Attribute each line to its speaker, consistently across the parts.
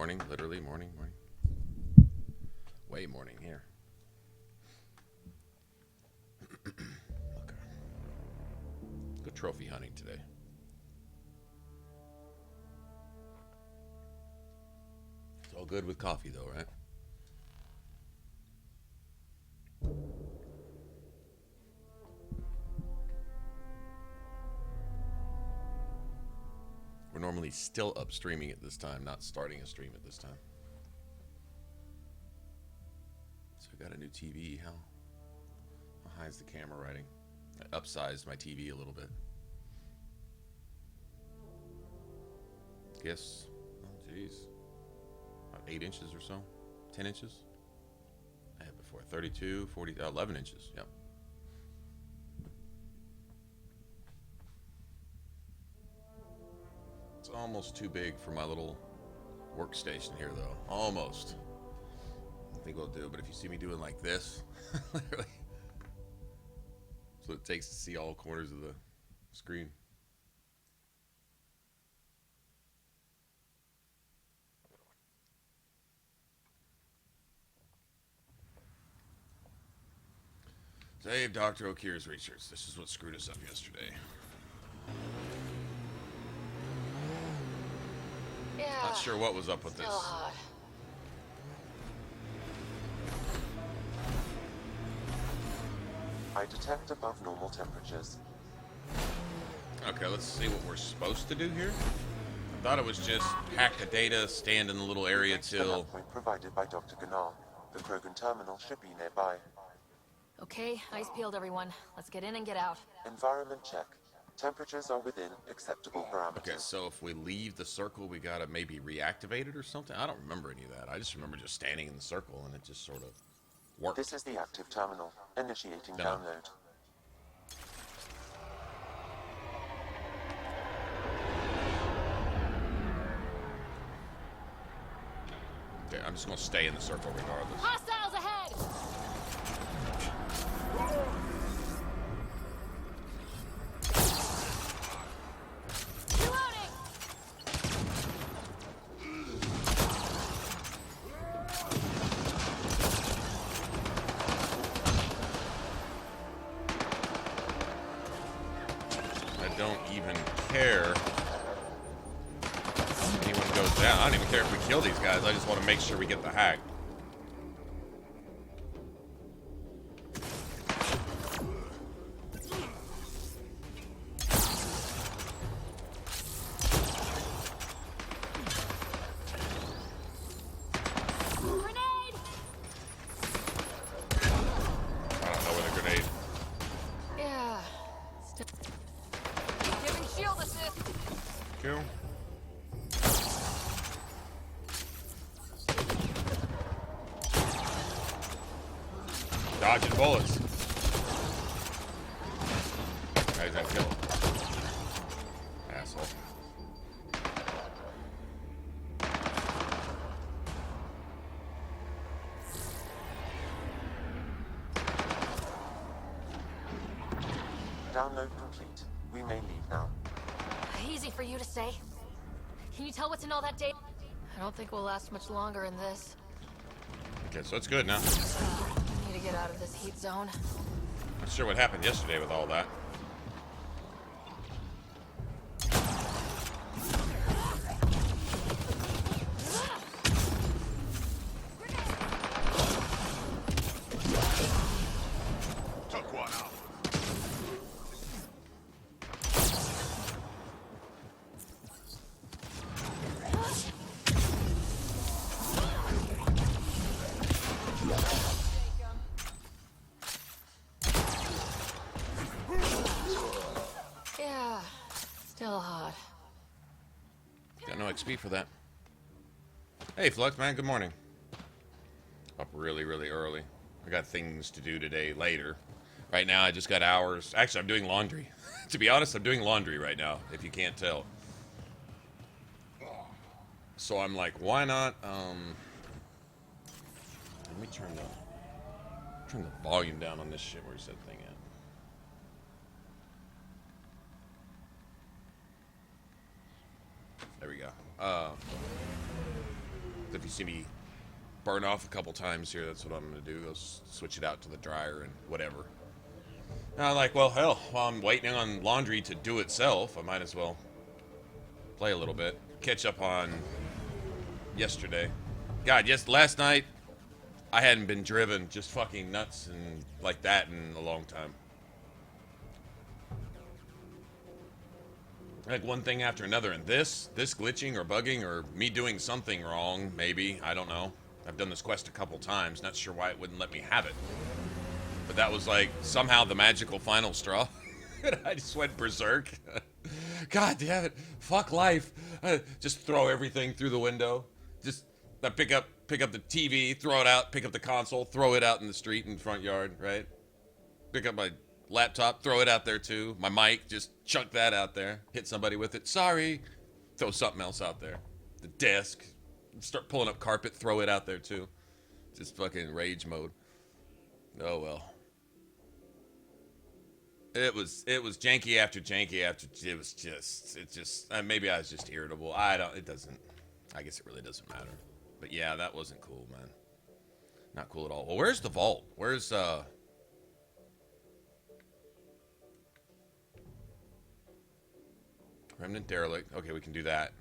Speaker 1: Morning, literally morning. Way morning here. Okay. Good trophy hunting today. It's all good with coffee though, right? We're normally still up streaming at this time, not starting a stream at this time. So I got a new TV. How high is the camera writing? I upsized my TV a little bit. Guess, oh geez, about 8 inches or so, 10 inches. I had before 32, 40, 11 inches. Yep. It's almost too big for my little workstation here, though. Almost. I think we'll do. But if you see me doing like this, literally, that's what it takes to see all corners of the screen. Save Dr. Okir's research. This is what screwed us up yesterday.
Speaker 2: Yeah.
Speaker 1: Not sure what was up with this.
Speaker 2: Hot.
Speaker 3: I detect above normal temperatures.
Speaker 1: Okay, let's see what we're supposed to do here. I thought it was just hack the data, stand in the little area till...
Speaker 3: point provided by Dr. Gunnar. The Krogan terminal should be nearby.
Speaker 2: Okay, ice peeled, everyone. Let's get in and get out.
Speaker 3: Environment check. Temperatures are within acceptable parameters.
Speaker 1: Okay, so if we leave the circle, we gotta maybe reactivate it or something? I don't remember any of that. I just remember just standing in the circle and it just sort of worked.
Speaker 3: This is the active terminal. Initiating
Speaker 1: Done.
Speaker 3: download.
Speaker 1: Okay, I'm just gonna stay in the circle regardless.
Speaker 2: Hostiles ahead! Reloading!
Speaker 1: I don't even care if anyone goes down. I don't even care if we kill these guys. I just want to make sure we get the hack.
Speaker 2: Grenade!
Speaker 1: I don't know with a grenade.
Speaker 2: Yeah. Giving shield assist.
Speaker 1: Cool. Dodging bullets. Guys, that kill him. Asshole.
Speaker 3: Download complete. We may leave now.
Speaker 2: Easy for you to say. Can you tell what's in all that data? I don't think we'll last much longer in this.
Speaker 1: Okay, so it's good now.
Speaker 2: I need to get out of this heat zone.
Speaker 1: Not sure what happened yesterday with all that.
Speaker 4: Took one out.
Speaker 2: Yeah, still hot.
Speaker 1: Got no XP for that. Hey, Flux, man, good morning. Up really, really early. I got things to do today later. Right now, I just got hours. Actually, I'm doing laundry. To be honest, I'm doing laundry right now, if you can't tell. So I'm like, why not, let me turn the volume down on this shit. Where's that thing at? There we go. If you see me burn off a couple times here, that's what I'm going to do. I'll switch it out to the dryer and whatever. And I'm like, well, hell, while I'm waiting on laundry to do itself, I might as well play a little bit. Catch up on yesterday. God, yes, last night, I hadn't been driven just fucking nuts and like that in a long time. Like one thing after another, and this glitching or bugging or me doing something wrong, maybe, I don't know. I've done this quest a couple times, not sure why it wouldn't let me have it. But that was like somehow the magical final straw. I just went berserk. God damn it, fuck life. Just throw everything through the window. Just pick up the TV, throw it out, pick up the console, throw it out in the street in the front yard, right? Pick up my laptop, throw it out there too. My mic, just chunk that out there. Hit somebody with it. Sorry. Throw something else out there. The desk. Start pulling up carpet, throw it out there too. Just fucking rage mode. Oh well. It was janky after janky after. It just maybe I was just irritable. I guess it really doesn't matter. But yeah, that wasn't cool, man. Not cool at all. Well, where's the vault? Where's Remnant Derelict. Okay, we can do that.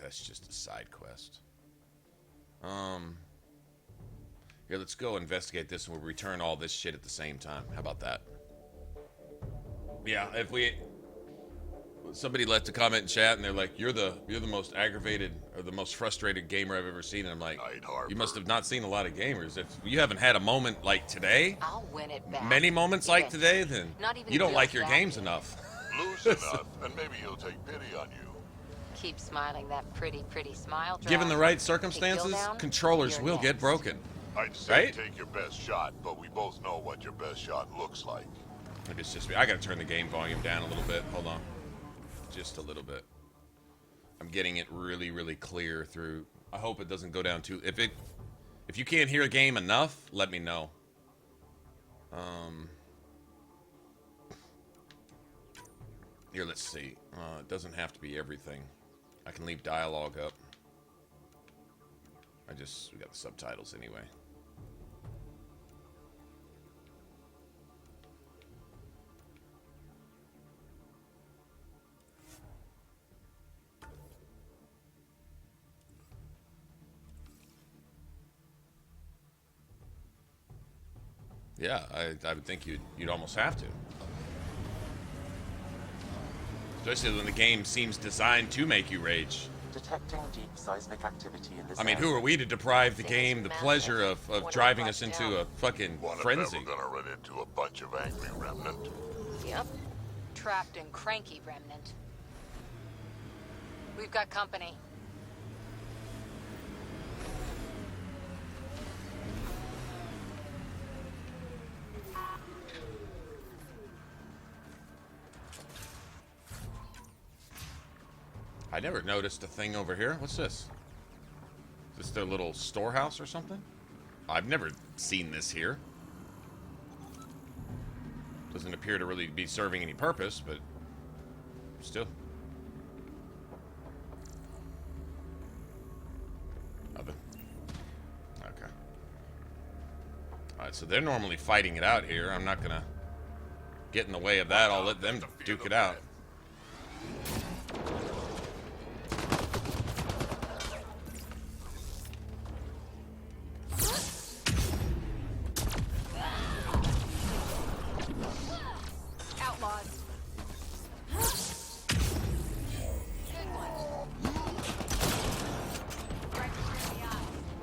Speaker 1: That's just a side quest. Here, let's go investigate this, and we'll return all this shit at the same time. How about that? Yeah, if somebody left a comment in chat, and they're like, "You're the most aggravated or the most frustrated gamer I've ever seen," and I'm like, "You must have not seen a lot of gamers. If you haven't had a moment like today,
Speaker 5: I'll win it back.
Speaker 1: many moments like today, then you don't like your games enough."
Speaker 4: Lose enough, and maybe he'll take pity on you.
Speaker 5: Keep smiling that pretty smile.
Speaker 1: Given the right circumstances, controllers will get broken.
Speaker 4: I'd say
Speaker 1: Right?
Speaker 4: take your best shot, but we both know what your best shot looks like.
Speaker 1: Maybe it's just me. I gotta turn the game volume down a little bit. Hold on. Just a little bit. I'm getting it really, really clear through. I hope it doesn't go down too. If you can't hear a game enough, let me know. Here, let's see. It doesn't have to be everything. I can leave dialogue up. We got the subtitles anyway. Yeah, I would think you'd almost have to. Especially when the game seems designed to make you rage.
Speaker 3: Detecting deep seismic activity in this
Speaker 1: I mean, who are we to deprive the game the pleasure of driving us into a fucking frenzy?
Speaker 4: We're gonna run into a bunch of angry remnant.
Speaker 5: Yep. Trapped and cranky remnant. We've got company.
Speaker 1: I never noticed a thing over here. What's this? Is this their little storehouse or something? I've never seen this here. Doesn't appear to really be serving any purpose, but still. Nothing. Okay. Alright, so they're normally fighting it out here. I'm not gonna get in the way of that. I'll let them duke it out.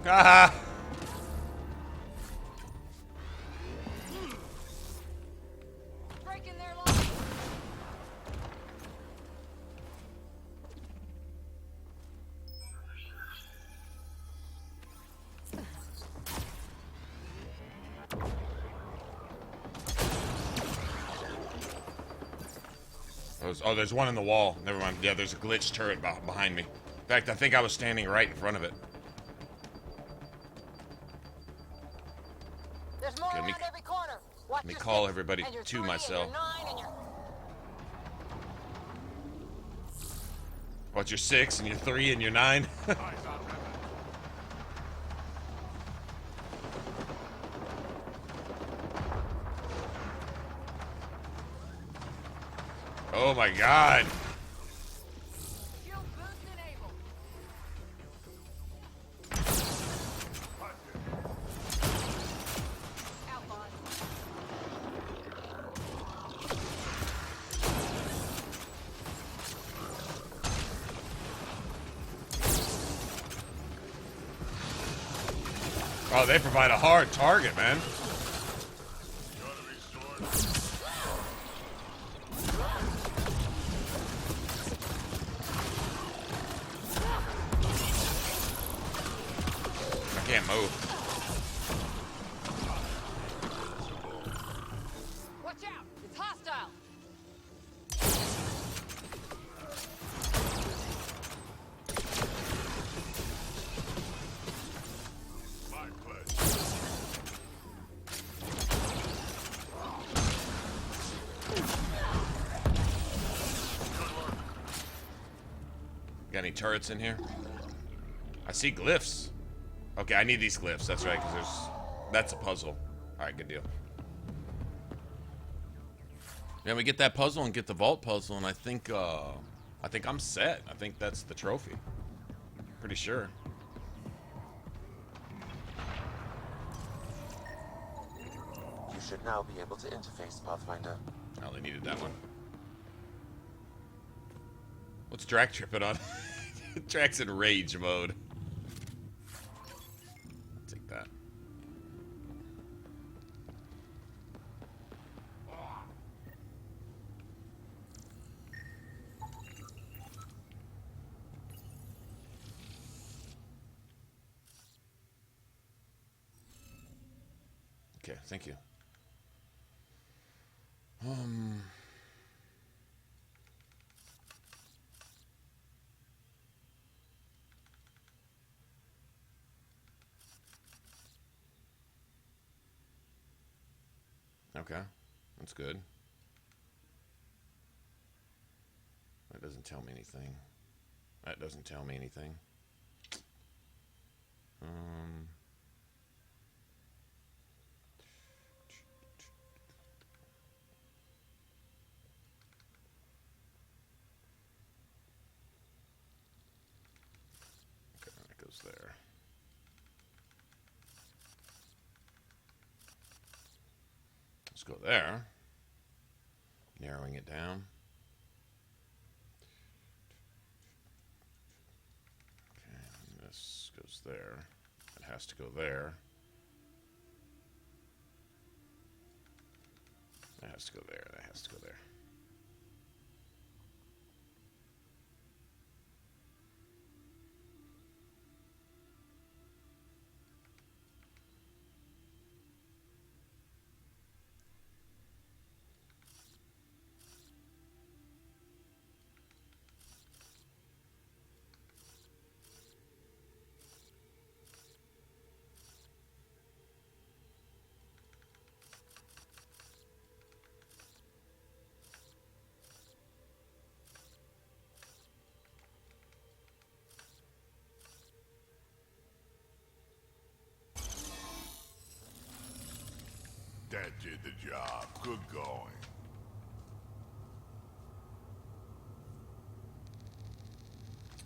Speaker 1: Haha!
Speaker 5: Breaking their line.
Speaker 1: Oh, there's one in the wall. Never mind. Yeah, there's a glitch turret behind me. In fact, I think I was standing right in front of it.
Speaker 5: There's more around every corner. Watch
Speaker 1: Let me
Speaker 5: your
Speaker 1: call
Speaker 5: six,
Speaker 1: everybody
Speaker 5: and your
Speaker 1: to
Speaker 5: 3
Speaker 1: myself.
Speaker 5: And your 9 and your...
Speaker 1: What, you're 6 and you're 3 and you're 9? Oh my god. Oh, they provide a hard target, man. I can't move.
Speaker 5: Watch out! It's hostile!
Speaker 4: My pleasure.
Speaker 1: Got any turrets in here? I see glyphs. Okay, I need these glyphs. That's right, because that's a puzzle. All right, good deal. Yeah, we get that puzzle and get the vault puzzle, and I think I'm set. I think that's the trophy. Pretty sure.
Speaker 3: You should now be able to interface, Pathfinder.
Speaker 1: Oh, they needed that one. What's Drac tripping on? Drac's in rage mode. Take that. Okay, thank you. Okay, that's good. That doesn't tell me anything. That doesn't tell me anything. Okay, that goes there. Let's go there. Narrowing it down. Okay, and this goes there. It has to go there. That has to go there. That has to go there.
Speaker 4: That did the job. Good going.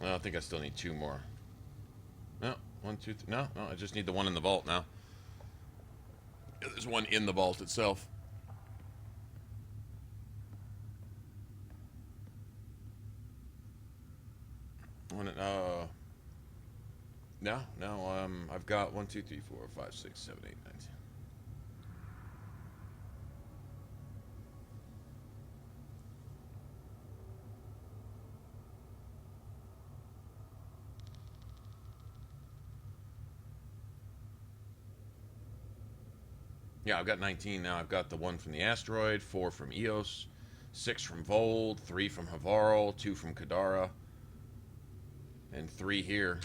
Speaker 1: Well, I think I still need 2 more. No, 1, 2, 3. No, I just need the one in the vault now. Yeah, there's one in the vault itself. No, I've got 1, 2, 3, 4, 5, 6, 7, 8, 9, 10. Yeah, I've got 19 now. I've got the 1 from the asteroid, 4 from Eos, 6 from Vold, 3 from Havarl, 2 from Kadara, and 3 here,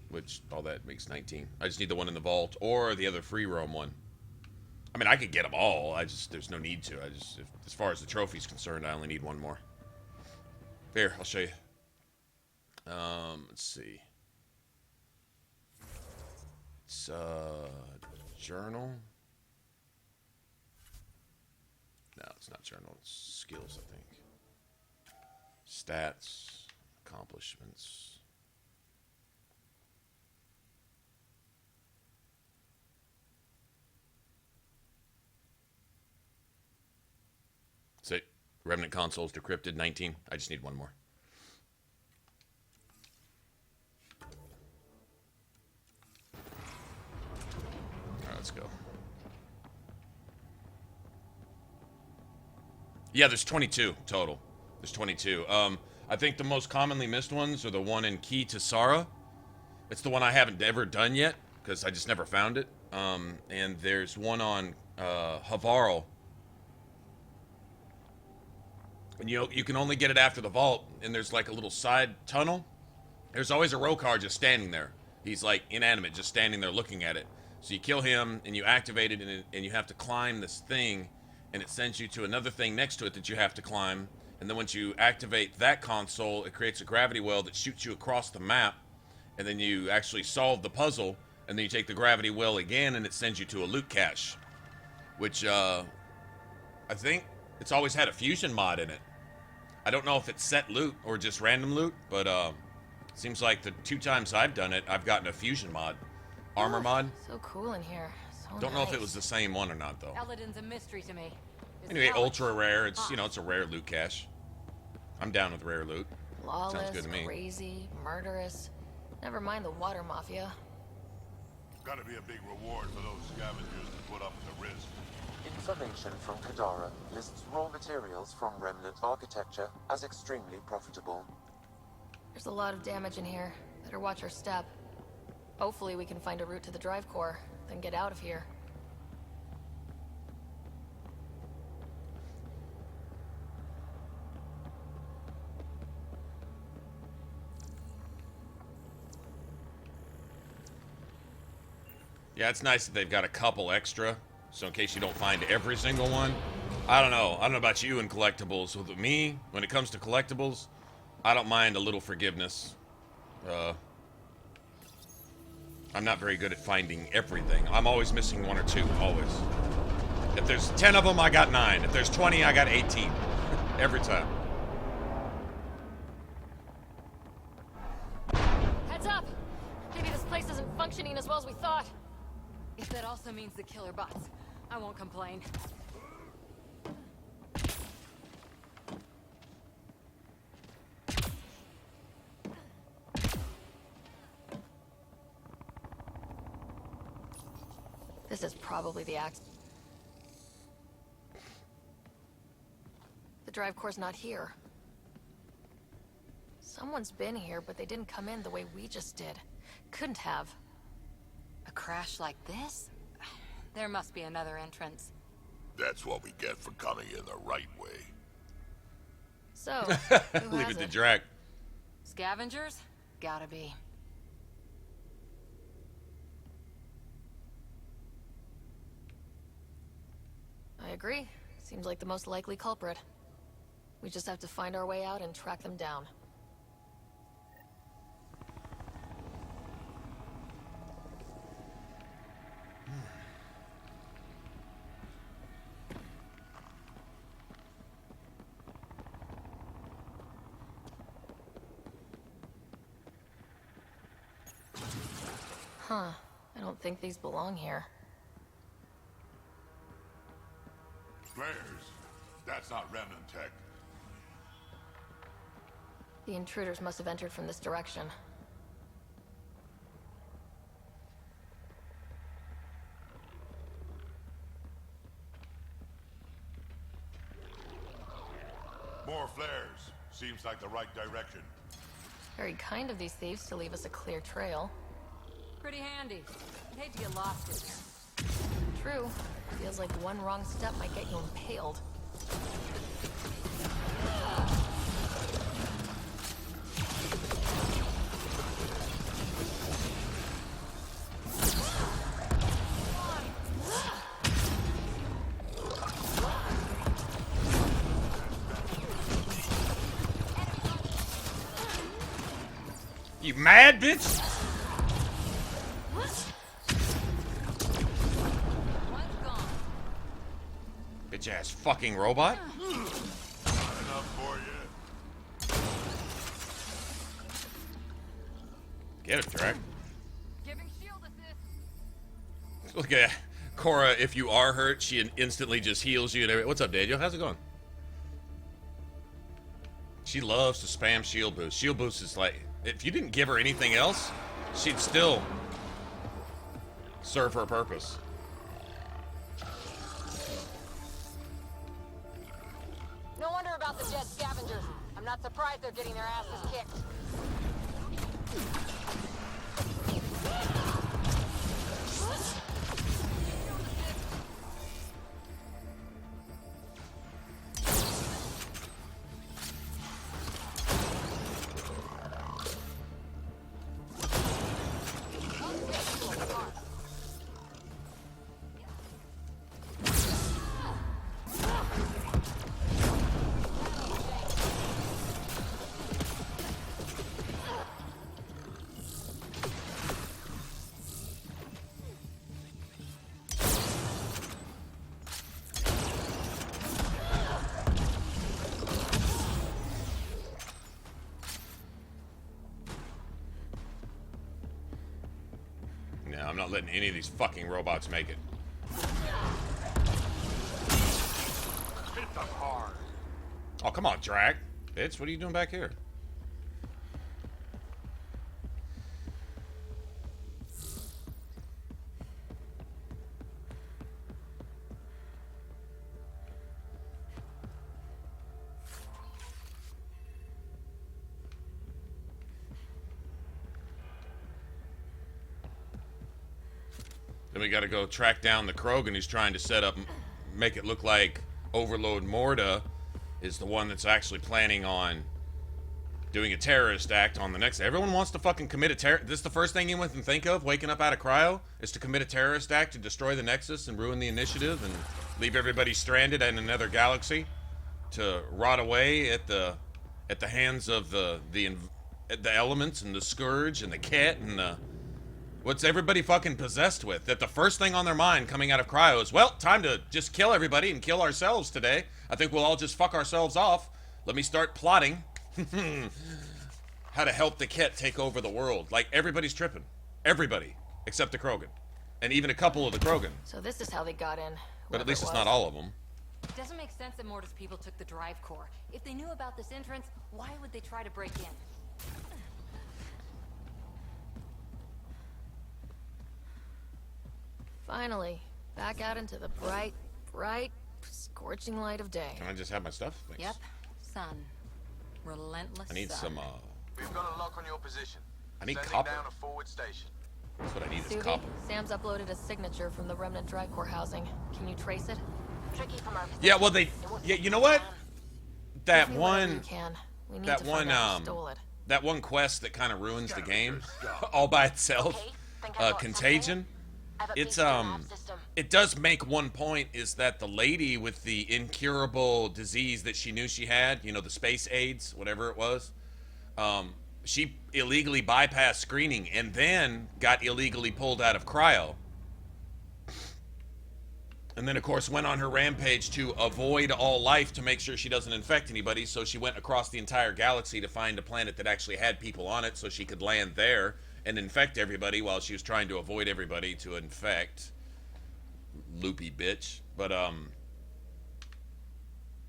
Speaker 1: which all that makes 19. I just need the 1 in the vault or the other free roam one. I mean, I could get them all. There's no need to. As far as the trophy's concerned, I only need 1 more. Here, I'll show you. Let's see. It's journal. No, it's not journal. It's skills, I think. Stats, accomplishments. So, Remnant consoles decrypted 19. I just need one more. All right, let's go. Yeah, there's 22 total. There's 22. I think the most commonly missed ones are the one in Key to Sara. It's the one I haven't ever done yet because I just never found it. And there's one on Havarl. And you can only get it after the vault, and there's like a little side tunnel. There's always a Rokar just standing there. He's like inanimate, just standing there looking at it. So you kill him, and you activate it, and you have to climb this thing, and it sends you to another thing next to it that you have to climb. And then once you activate that console, it creates a gravity well that shoots you across the map, and then you actually solve the puzzle, and then you take the gravity well again, and it sends you to a loot cache, which I think it's always had a fusion mod in it. I don't know if it's set loot or just random loot, but seems like the 2 times I've done it, I've gotten a fusion mod, armor mod.
Speaker 2: So cool in here. So
Speaker 1: Don't know if it was the same one or not, though.
Speaker 5: Eladin's a mystery to me.
Speaker 1: Anyway, ultra rare. It's, you know, it's a rare loot cache. I'm down with rare loot.
Speaker 2: Lawless,
Speaker 1: Sounds good to me.
Speaker 2: crazy, murderous. Never mind the water mafia.
Speaker 4: Gotta be a big reward for those scavengers that put up the risk.
Speaker 3: Information from Kadara lists raw materials from Remnant architecture as extremely profitable.
Speaker 2: There's a lot of damage in here. Better watch our step. Hopefully we can find a route to the drive core, then get out of here.
Speaker 1: Yeah, it's nice that they've got a couple extra, so in case you don't find every single one. I don't know about you and collectibles. With me, when it comes to collectibles, I don't mind a little forgiveness. I'm not very good at finding everything. I'm always missing 1 or 2, always. If there's 10 of them, I got 9. If there's 20, I got 18. Every time.
Speaker 2: Heads up! Maybe this place isn't functioning as well as we thought.
Speaker 5: If that also means the killer bots, I won't complain.
Speaker 2: This is probably the axe. The drive core's not here. Someone's been here, but they didn't come in the way we just did. Couldn't have.
Speaker 5: A crash like this? There must be another entrance.
Speaker 4: That's what we get for coming in the right way.
Speaker 2: So, who
Speaker 1: Leave
Speaker 2: has
Speaker 1: it to
Speaker 2: it?
Speaker 1: Drac.
Speaker 5: Scavengers? Gotta be.
Speaker 2: I agree. Seems like the most likely culprit. We just have to find our way out and track them down. Huh. I don't think these belong here.
Speaker 4: Flares. That's not remnant tech.
Speaker 2: The intruders must have entered from this direction.
Speaker 4: More flares. Seems like the right direction.
Speaker 2: Very kind of these thieves to leave us a clear trail.
Speaker 5: Pretty handy. I'd hate to get lost in here.
Speaker 2: True. Feels like one wrong step might get you impaled.
Speaker 1: You mad, bitch?
Speaker 5: One's gone.
Speaker 1: Bitch ass fucking robot.
Speaker 4: Not enough for you.
Speaker 1: Get it, Drac.
Speaker 5: Giving shield assist.
Speaker 1: Look at Cora. If you are hurt, she instantly just heals you and everything. What's up, Daniel? How's it going? She loves to spam shield boost. Shield boost is like, if you didn't give her anything else, she'd still serve her purpose.
Speaker 5: No wonder about the dead scavengers. I'm not surprised they're getting their asses kicked.
Speaker 1: I'm not letting any of these fucking robots make it.
Speaker 4: Hit them hard.
Speaker 1: Oh, come on, Drac. Bitch, what are you doing back here? Then we gotta go track down the Krogan who's trying to set up, make it look like Overlord Morda is the one that's actually planning on doing a terrorist act on the next. Everyone wants to fucking commit a terror. This is the first thing you can think of, waking up out of cryo, is to commit a terrorist act to destroy the Nexus and ruin the initiative and leave everybody stranded in another galaxy to rot away at the hands of the elements and the Scourge and the Ket and the... What's everybody fucking possessed with? That the first thing on their mind coming out of cryo is, well, time to just kill everybody and kill ourselves today. I think we'll all just fuck ourselves off. Let me start plotting how to help the Ket take over the world. Like, everybody's tripping. Everybody. Except the Krogan. And even a couple of the Krogan.
Speaker 2: So this is how they got in.
Speaker 1: But at
Speaker 2: whoever
Speaker 1: least
Speaker 2: it
Speaker 1: it's
Speaker 2: was.
Speaker 1: not all of them.
Speaker 5: It doesn't make sense that Morta's people took the drive core. If they knew about this entrance, why would they try to break in?
Speaker 2: Finally, back out into the bright, scorching light of day.
Speaker 1: Can I just have my stuff? Thanks.
Speaker 5: Yep. Sun. Relentless
Speaker 1: I need
Speaker 5: sun.
Speaker 1: some,
Speaker 6: We've got a lock on your position.
Speaker 1: I need
Speaker 6: Sending
Speaker 1: copper.
Speaker 6: down a forward station.
Speaker 1: That's what I need is
Speaker 2: Suvi,
Speaker 1: copper.
Speaker 2: Sam's uploaded a signature from the remnant drive core housing. Can you trace it?
Speaker 5: Tricky from our
Speaker 1: Yeah, well, yeah, you know what? That
Speaker 2: Give me whatever
Speaker 1: one...
Speaker 2: you can. We need
Speaker 1: that
Speaker 2: to
Speaker 1: one,
Speaker 2: find out who stole it.
Speaker 1: That one quest that kind of ruins the game all by itself, Contagion. It's it does make one point, is that the lady with the incurable disease that she knew she had, you know, the space AIDS, whatever it was, she illegally bypassed screening and then got illegally pulled out of cryo. And then, of course, went on her rampage to avoid all life to make sure she doesn't infect anybody. So she went across the entire galaxy to find a planet that actually had people on it so she could land there and infect everybody while she was trying to avoid everybody to infect. Loopy bitch. But,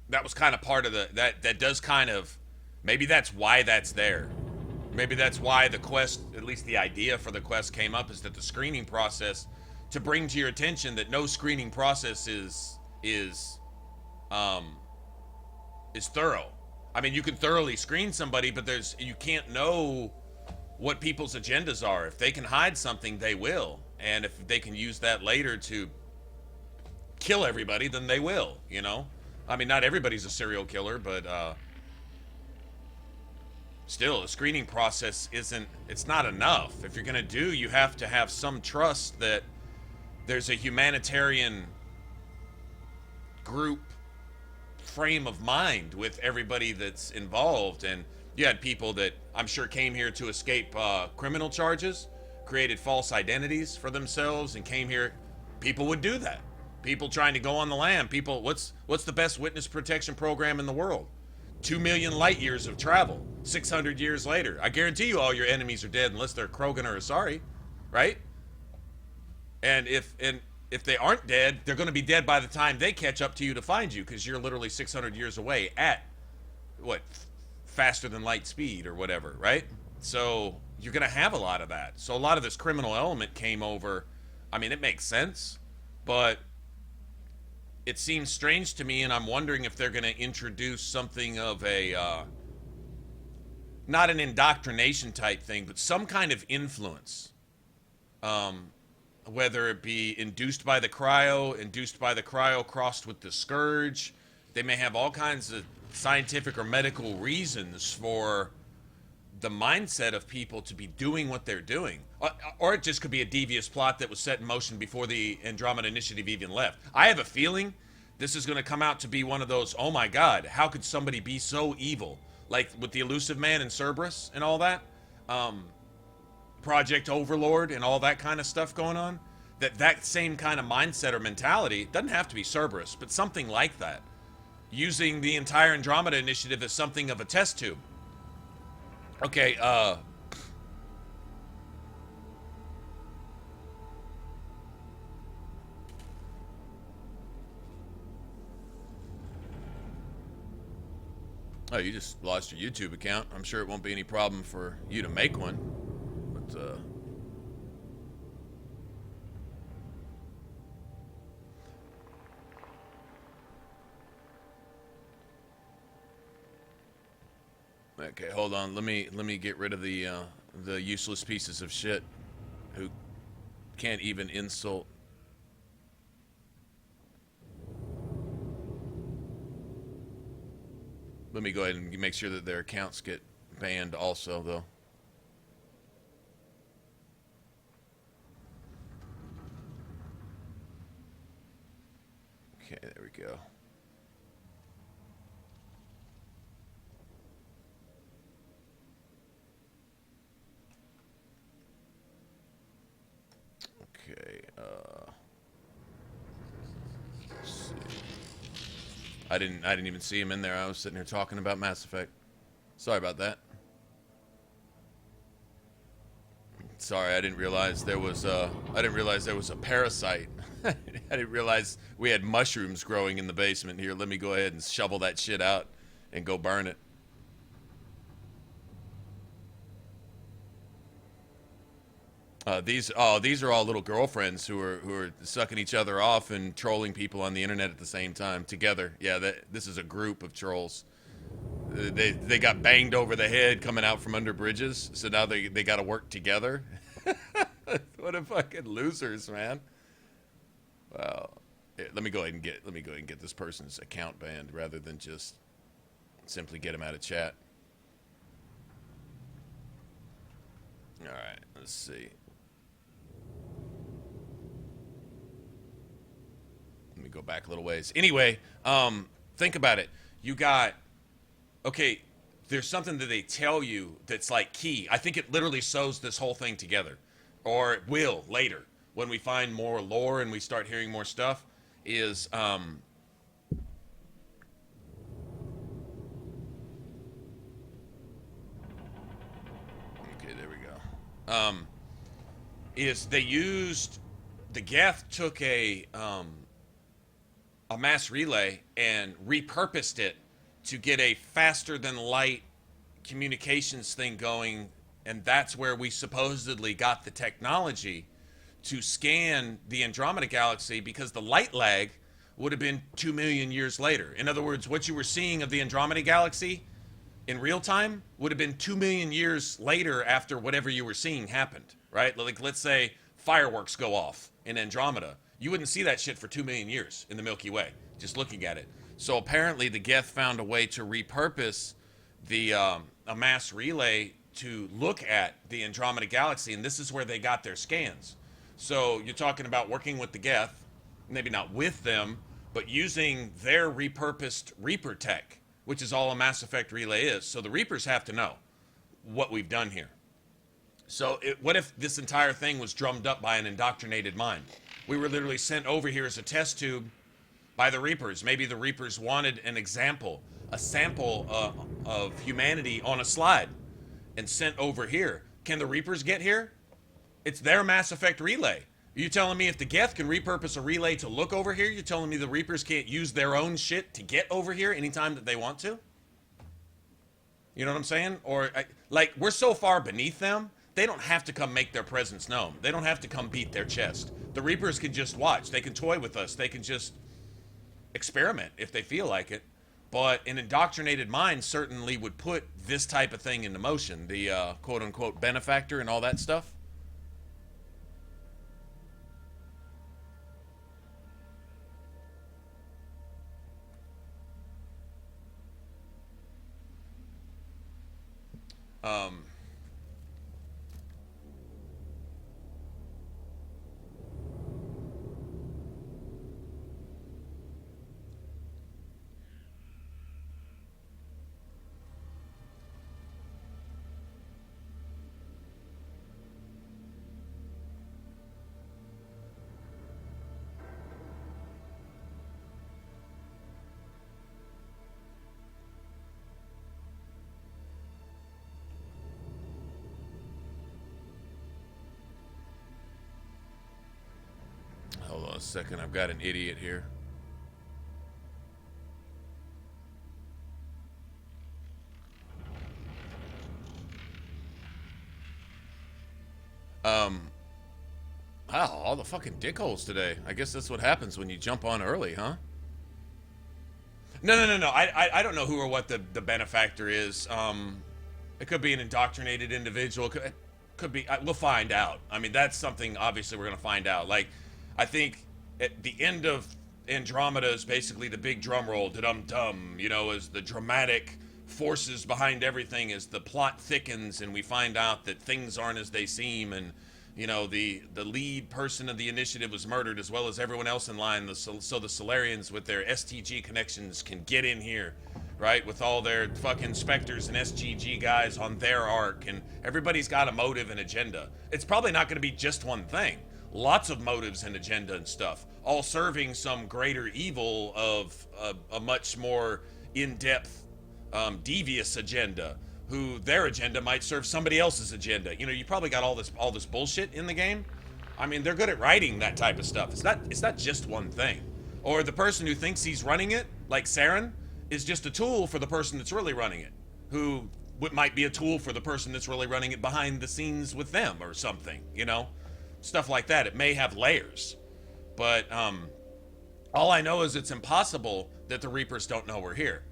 Speaker 1: that was kind of part of the... That does kind of... Maybe that's why that's there. Maybe that's why the quest, at least the idea for the quest came up, is that the screening process... to bring to your attention that no screening process is thorough. I mean, you can thoroughly screen somebody, but you can't know what people's agendas are. If they can hide something, they will. And if they can use that later to kill everybody, then they will, you know? I mean, not everybody's a serial killer, but still, the screening process it's not enough. If you're gonna do, you have to have some trust that there's a humanitarian group frame of mind with everybody that's involved, and You had people that I'm sure came here to escape criminal charges, created false identities for themselves, and came here. People would do that. People trying to go on the lam. People, what's the best witness protection program in the world? 2 million light years of travel, 600 years later. I guarantee you all your enemies are dead unless they're Krogan or Asari, right? And if they aren't dead, they're going to be dead by the time they catch up to you to find you, because you're literally 600 years away at, what, faster than light speed or whatever, right? So you're going to have a lot of that. So a lot of this criminal element came over. I mean, it makes sense, but it seems strange to me, and I'm wondering if they're going to introduce something of a, not an indoctrination type thing, but some kind of influence. Whether it be induced by the cryo crossed with the scourge. They may have all kinds of scientific or medical reasons for the mindset of people to be doing what they're doing. Or it just could be a devious plot that was set in motion before the Andromeda Initiative even left. I have a feeling this is going to come out to be one of those, oh my god, how could somebody be so evil? Like with the Elusive Man and Cerberus and all that. Project Overlord and all that kind of stuff going on. That same kind of mindset or mentality, doesn't have to be Cerberus, but something like that. Using the entire Andromeda Initiative as something of a test tube. Okay, oh, you just lost your YouTube account. I'm sure it won't be any problem for you to make one. But, okay, hold on. Let me get rid of the useless pieces of shit who can't even insult. Let me go ahead and make sure that their accounts get banned also, though. Okay, there we go. Okay, let's see. I didn't even see him in there. I was sitting here talking about Mass Effect. Sorry about that. Sorry, I didn't realize there was a parasite. I didn't realize we had mushrooms growing in the basement here. Let me go ahead and shovel that shit out and go burn it. These are all little girlfriends who are sucking each other off and trolling people on the internet at the same time together. Yeah, this is a group of trolls. They got banged over the head coming out from under bridges, so now they got to work together. What a fucking losers, man. Well, here, let me go ahead and get this person's account banned rather than just simply get him out of chat. All right, let's see. Let me go back a little ways. Anyway, think about it. You got, okay, there's something that they tell you that's like key. I think it literally sews this whole thing together. Or it will later when we find more lore and we start hearing more stuff is, okay, there we go. Is they used, the Geth took a mass relay and repurposed it to get a faster than light communications thing going, and that's where we supposedly got the technology to scan the Andromeda galaxy, because the light lag would have been 2 million years later. In other words, what you were seeing of the Andromeda galaxy in real time would have been 2 million years later after whatever you were seeing happened, right? Like, let's say fireworks go off in Andromeda. You wouldn't see that shit for 2 million years in the Milky Way, just looking at it. So apparently the Geth found a way to repurpose the a mass relay to look at the Andromeda galaxy, and this is where they got their scans. So you're talking about working with the Geth, maybe not with them, but using their repurposed Reaper tech, which is all a Mass Effect relay is. So the Reapers have to know what we've done here. So what if this entire thing was drummed up by an indoctrinated mind? We were literally sent over here as a test tube by the Reapers. Maybe the Reapers wanted an example, a sample of humanity on a slide and sent over here. Can the Reapers get here? It's their Mass Effect relay. Are you telling me if the Geth can repurpose a relay to look over here, you're telling me the Reapers can't use their own shit to get over here anytime that they want to? You know what I'm saying? Or, like, we're so far beneath them, they don't have to come make their presence known. They don't have to come beat their chest. The Reapers can just watch. They can toy with us. They can just experiment if they feel like it. But an indoctrinated mind certainly would put this type of thing into motion. The quote-unquote benefactor and all that stuff. Hold on a second, I've got an idiot here. Wow, all the fucking dickholes today. I guess that's what happens when you jump on early, huh? No. I don't know who or what the benefactor is. It could be an indoctrinated individual. Could be. We'll find out. I mean, that's something obviously we're gonna find out. Like, I think at the end of Andromeda is basically the big drum roll, da-dum-dum, you know, as the dramatic forces behind everything, as the plot thickens and we find out that things aren't as they seem, and, you know, the lead person of the initiative was murdered as well as everyone else in line, so the Solarians with their STG connections can get in here, right, with all their fucking Spectres and SGG guys on their arc, and everybody's got a motive and agenda. It's probably not going to be just one thing. Lots of motives and agenda and stuff, all serving some greater evil of a much more in-depth, devious agenda, who their agenda might serve somebody else's agenda. You know, you probably got all this bullshit in the game. I mean, they're good at writing that type of stuff. It's not just one thing. Or the person who thinks he's running it, like Saren, is just a tool for the person that's really running it, who might be a tool for the person that's really running it behind the scenes with them or something, you know? Stuff like that. It may have layers, but all I know is it's impossible that the Reapers don't know we're here,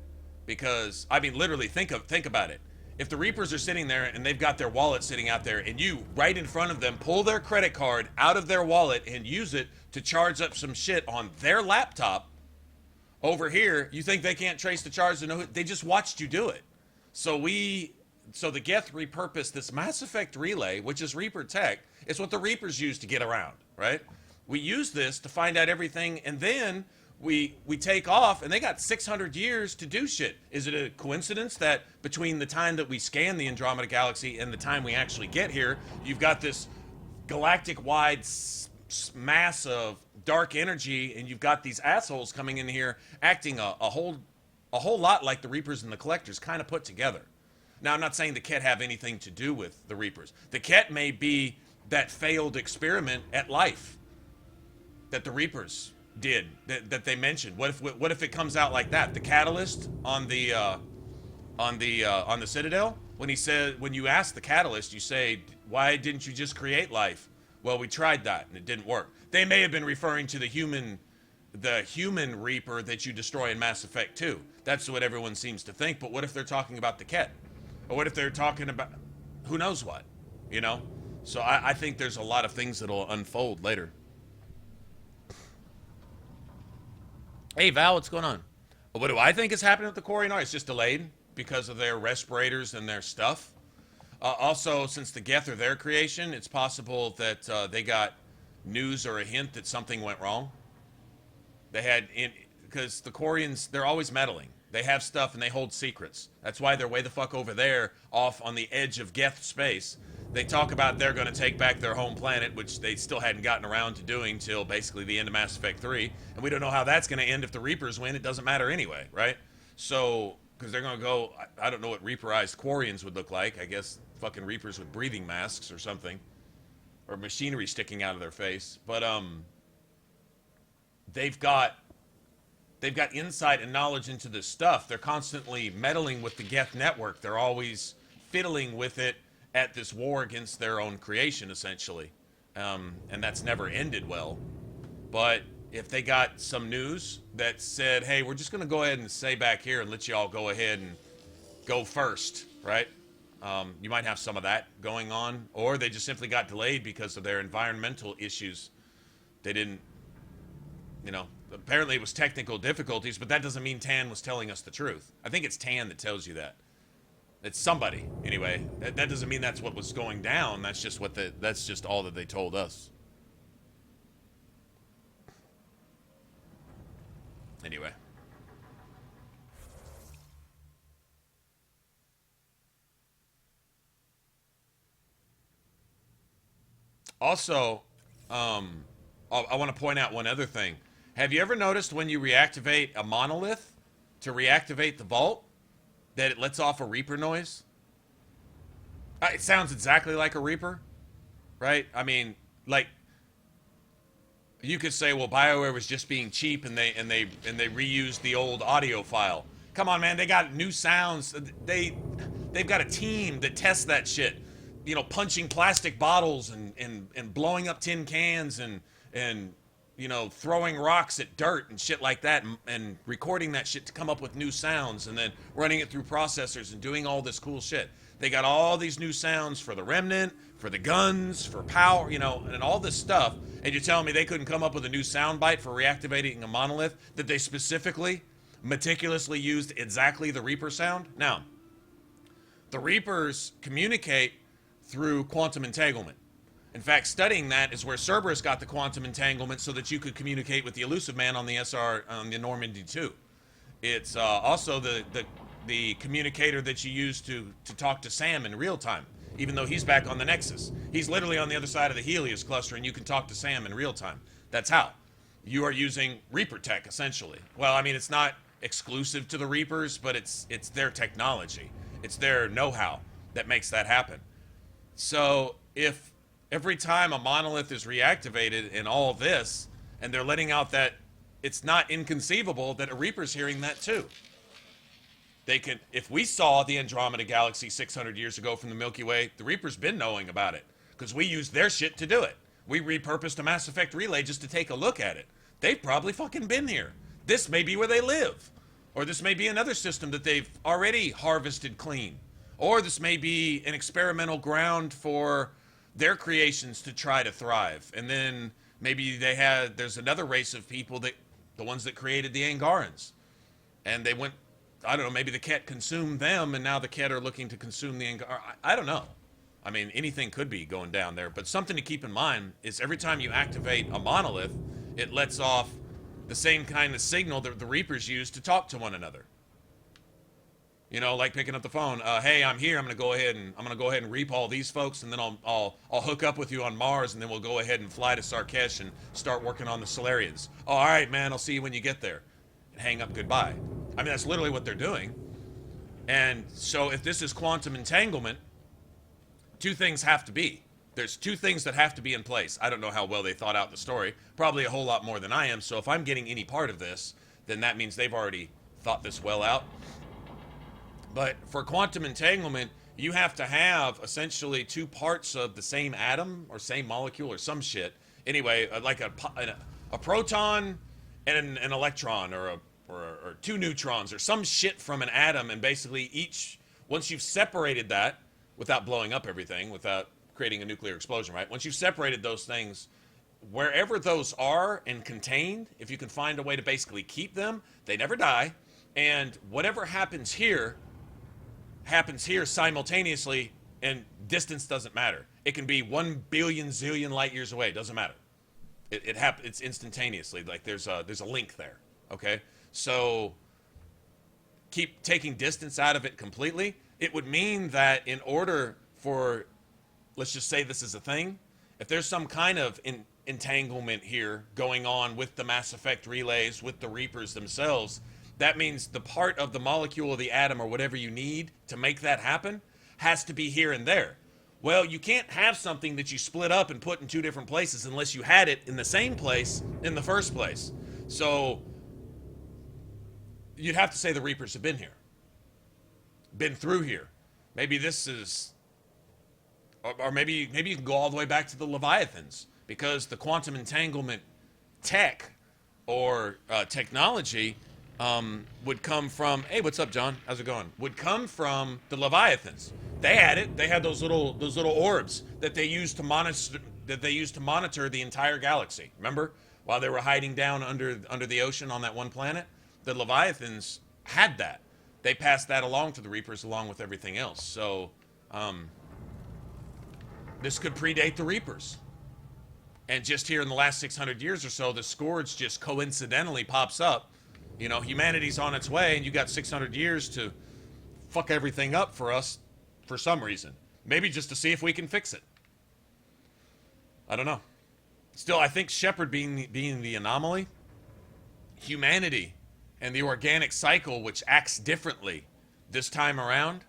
Speaker 1: because I mean, literally, think about it. If the Reapers are sitting there and they've got their wallet sitting out there, and you right in front of them pull their credit card out of their wallet and use it to charge up some shit on their laptop over here, you think they can't trace the charge to know who? They just watched you do it. So the Geth repurposed this Mass Effect relay, which is Reaper tech. It's what the Reapers use to get around, right? We use this to find out everything, and then we take off, and they got 600 years to do shit. Is it a coincidence that between the time that we scan the Andromeda Galaxy and the time we actually get here, you've got this galactic-wide mass of dark energy, and you've got these assholes coming in here acting a whole lot like the Reapers and the Collectors kind of put together. Now, I'm not saying the Ket have anything to do with the Reapers. The Ket may be that failed experiment at life that the Reapers did, that they mentioned. What if it comes out like that? The catalyst on the Citadel, when you ask the catalyst, you say, why didn't you just create life? Well, we tried that and it didn't work. They may have been referring to the human Reaper that you destroy in Mass Effect 2. That's what everyone seems to think. But what if they're talking about the Ket? Or what if they're talking about who knows what, you know? So I think there's a lot of things that'll unfold later. Hey, Val, what's going on? What do I think is happening with the core? You know, it's just delayed because of their respirators and their stuff. Also, since the Geth are their creation, it's possible that they got news or a hint that something went wrong. They had, because the Quarians, they're always meddling. They have stuff and they hold secrets. That's why they're way the fuck over there, off on the edge of Geth space. They talk about they're going to take back their home planet, which they still hadn't gotten around to doing till basically the end of Mass Effect 3. And we don't know how that's going to end if the Reapers win. It doesn't matter anyway, right? So, because they're going to go, I don't know what Reaperized Quarians would look like. I guess fucking Reapers with breathing masks or something. Or machinery sticking out of their face. But, they've got insight and knowledge into this stuff. They're constantly meddling with the Geth network. They're always fiddling with it at this war against their own creation, essentially. And that's never ended well. But if they got some news that said, hey, we're just going to go ahead and stay back here and let you all go ahead and go first, right? You might have some of that going on. Or they just simply got delayed because of their environmental issues. They didn't, you know, apparently it was technical difficulties, but that doesn't mean Tan was telling us the truth. I think it's Tan that tells you that. It's somebody, anyway. That doesn't mean that's what was going down. That's just that's just all that they told us. Anyway. Also, I want to point out one other thing. Have you ever noticed when you reactivate a monolith to reactivate the vault, that it lets off a Reaper noise? It sounds exactly like a Reaper, right? I mean, like, you could say, well, BioWare was just being cheap and they reused the old audio file. Come on, man, they got new sounds. They've got a team that tests that shit. You know, punching plastic bottles and blowing up tin cans and you know, throwing rocks at dirt and shit like that, and recording that shit to come up with new sounds, and then running it through processors and doing all this cool shit. They got all these new sounds for the Remnant, for the guns, for power, you know, and all this stuff. And you're telling me they couldn't come up with a new soundbite for reactivating a monolith that they specifically, meticulously used exactly the Reaper sound? Now, the Reapers communicate through quantum entanglement. In fact, studying that is where Cerberus got the quantum entanglement so that you could communicate with the Elusive Man on the on the Normandy 2. It's also the communicator that you use to talk to Sam in real time, even though he's back on the Nexus. He's literally on the other side of the Helios cluster, and you can talk to Sam in real time. That's how. You are using Reaper tech, essentially. Well, I mean, it's not exclusive to the Reapers, but it's their technology. It's their know-how that makes that happen. So if every time a monolith is reactivated in all this, and they're letting out that, it's not inconceivable that a Reaper's hearing that too. They can, if we saw the Andromeda galaxy 600 years ago from the Milky Way, the Reaper's been knowing about it, because we used their shit to do it. We repurposed a Mass Effect relay just to take a look at it. They've probably fucking been here. This may be where they live. Or this may be another system that they've already harvested clean. Or this may be an experimental ground for their creations to try to thrive. And then maybe there's another race of people, that the ones that created the Angarans. And they went, I don't know, maybe the Ket consumed them, and now the Ket are looking to consume the Angar. I don't know. I mean, anything could be going down there. But something to keep in mind is every time you activate a monolith, it lets off the same kind of signal that the Reapers use to talk to one another. You know, like picking up the phone. Hey, I'm here. I'm gonna go ahead and reap all these folks, and then I'll hook up with you on Mars, and then we'll go ahead and fly to Sarkesh and start working on the Solarians. Oh, all right, man. I'll see you when you get there. And hang up goodbye. I mean, that's literally what they're doing. And so, if this is quantum entanglement, two things have to be. There's two things that have to be in place. I don't know how well they thought out the story. Probably a whole lot more than I am. So if I'm getting any part of this, then that means they've already thought this well out. But for quantum entanglement, you have to have essentially two parts of the same atom or same molecule or some shit. Anyway, like a proton and an electron, or two neutrons or some shit from an atom, and basically each, once you've separated that, without blowing up everything, without creating a nuclear explosion, right? Once you've separated those things, wherever those are and contained, if you can find a way to basically keep them, they never die. And whatever happens here simultaneously, and distance doesn't matter. It can be 1 billion zillion light years away. It doesn't matter. It happens. It's instantaneously. Like there's a link there. Okay. So keep taking distance out of it completely, it would mean that in order for, let's just say this is a thing, if there's some kind of entanglement here going on with the Mass Effect relays, with the Reapers themselves, that means the part of the molecule of the atom or whatever you need to make that happen has to be here and there. Well, you can't have something that you split up and put in two different places unless you had it in the same place in the first place. So you'd have to say the Reapers have been here, been through here. Maybe this is, or maybe you can go all the way back to the Leviathans, because the quantum entanglement tech or technology would come from, hey, what's up, John? How's it going? Would come from the Leviathans. They had it. They had those little orbs that they used to monitor the entire galaxy. Remember, while they were hiding down under the ocean on that one planet, the Leviathans had that. They passed that along to the Reapers along with everything else. So this could predate the Reapers. And just here in the last 600 years or so, the Scourge just coincidentally pops up. You know, humanity's on its way, and you got 600 years to fuck everything up for us for some reason. Maybe just to see if we can fix it. I don't know. Still, I think Shepard being the anomaly, humanity and the organic cycle, which acts differently this time around,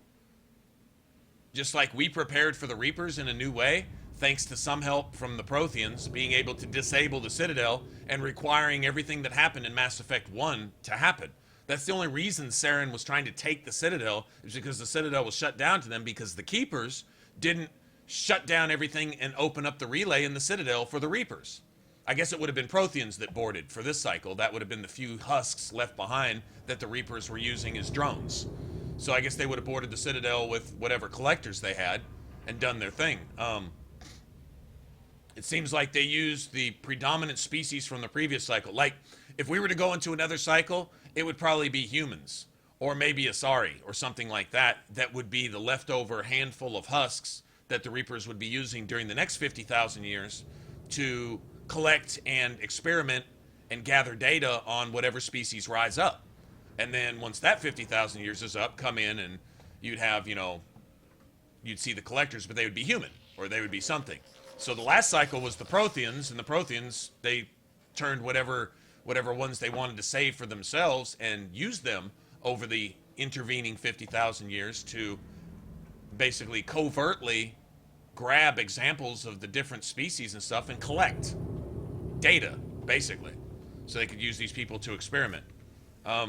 Speaker 1: just like we prepared for the Reapers in a new way, thanks to some help from the Protheans being able to disable the Citadel and requiring everything that happened in Mass Effect 1 to happen. That's the only reason Saren was trying to take the Citadel, is because the Citadel was shut down to them because the Keepers didn't shut down everything and open up the relay in the Citadel for the Reapers. I guess it would have been Protheans that boarded for this cycle. That would have been the few husks left behind that the Reapers were using as drones. So I guess they would have boarded the Citadel with whatever collectors they had and done their thing. It seems like they used the predominant species from the previous cycle. Like, if we were to go into another cycle, it would probably be humans, or maybe Asari, or something like that. That would be the leftover handful of husks that the Reapers would be using during the next 50,000 years to collect and experiment and gather data on whatever species rise up. And then once that 50,000 years is up, come in and you'd have, you know, you'd see the collectors, but they would be human, or they would be something. So the last cycle was the Protheans, and the Protheans, they turned whatever ones they wanted to save for themselves and used them over the intervening 50,000 years to basically covertly grab examples of the different species and stuff and collect data, basically, so they could use these people to experiment. I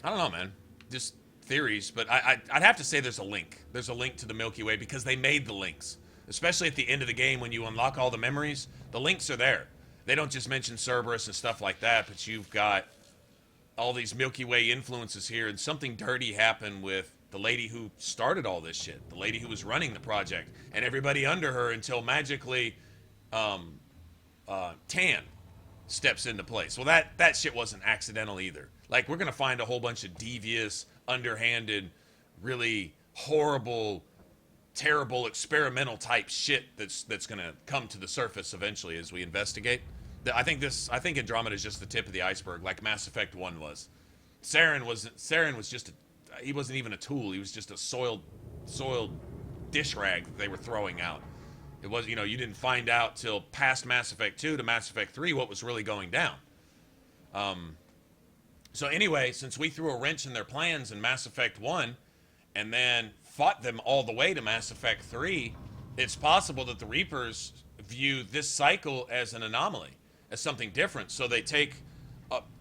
Speaker 1: don't know, man. Just theories, but I'd have to say there's a link. There's a link to the Milky Way because they made the links. Especially at the end of the game when you unlock all the memories, the links are there. They don't just mention Cerberus and stuff like that, but you've got all these Milky Way influences here, and something dirty happened with the lady who started all this shit, the lady who was running the project, and everybody under her until magically Tan steps into place. Well, that shit wasn't accidental either. Like, we're going to find a whole bunch of devious, underhanded, really horrible, terrible, experimental type shit that's going to come to the surface eventually as we investigate. I think Andromeda is just the tip of the iceberg, like Mass Effect 1 was. Saren was just he wasn't even a tool. He was just a soiled dish rag that they were throwing out. It was, you know, you didn't find out till past Mass Effect 2 to Mass Effect 3 what was really going down. So anyway, since we threw a wrench in their plans in Mass Effect 1 and then fought them all the way to Mass Effect 3, it's possible that the Reapers view this cycle as an anomaly, as something different. So they take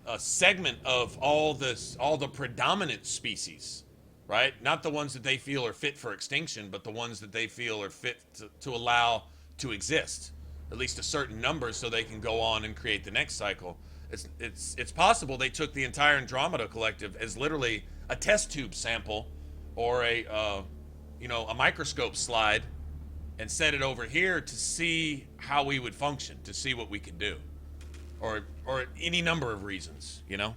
Speaker 1: a segment of all the predominant species, right? Not the ones that they feel are fit for extinction, but the ones that they feel are fit to allow to exist, at least a certain number, so they can go on and create the next cycle. It's possible they took the entire Andromeda collective as literally a test tube sample or a microscope slide and set it over here to see how we would function, to see what we could do, or any number of reasons, you know.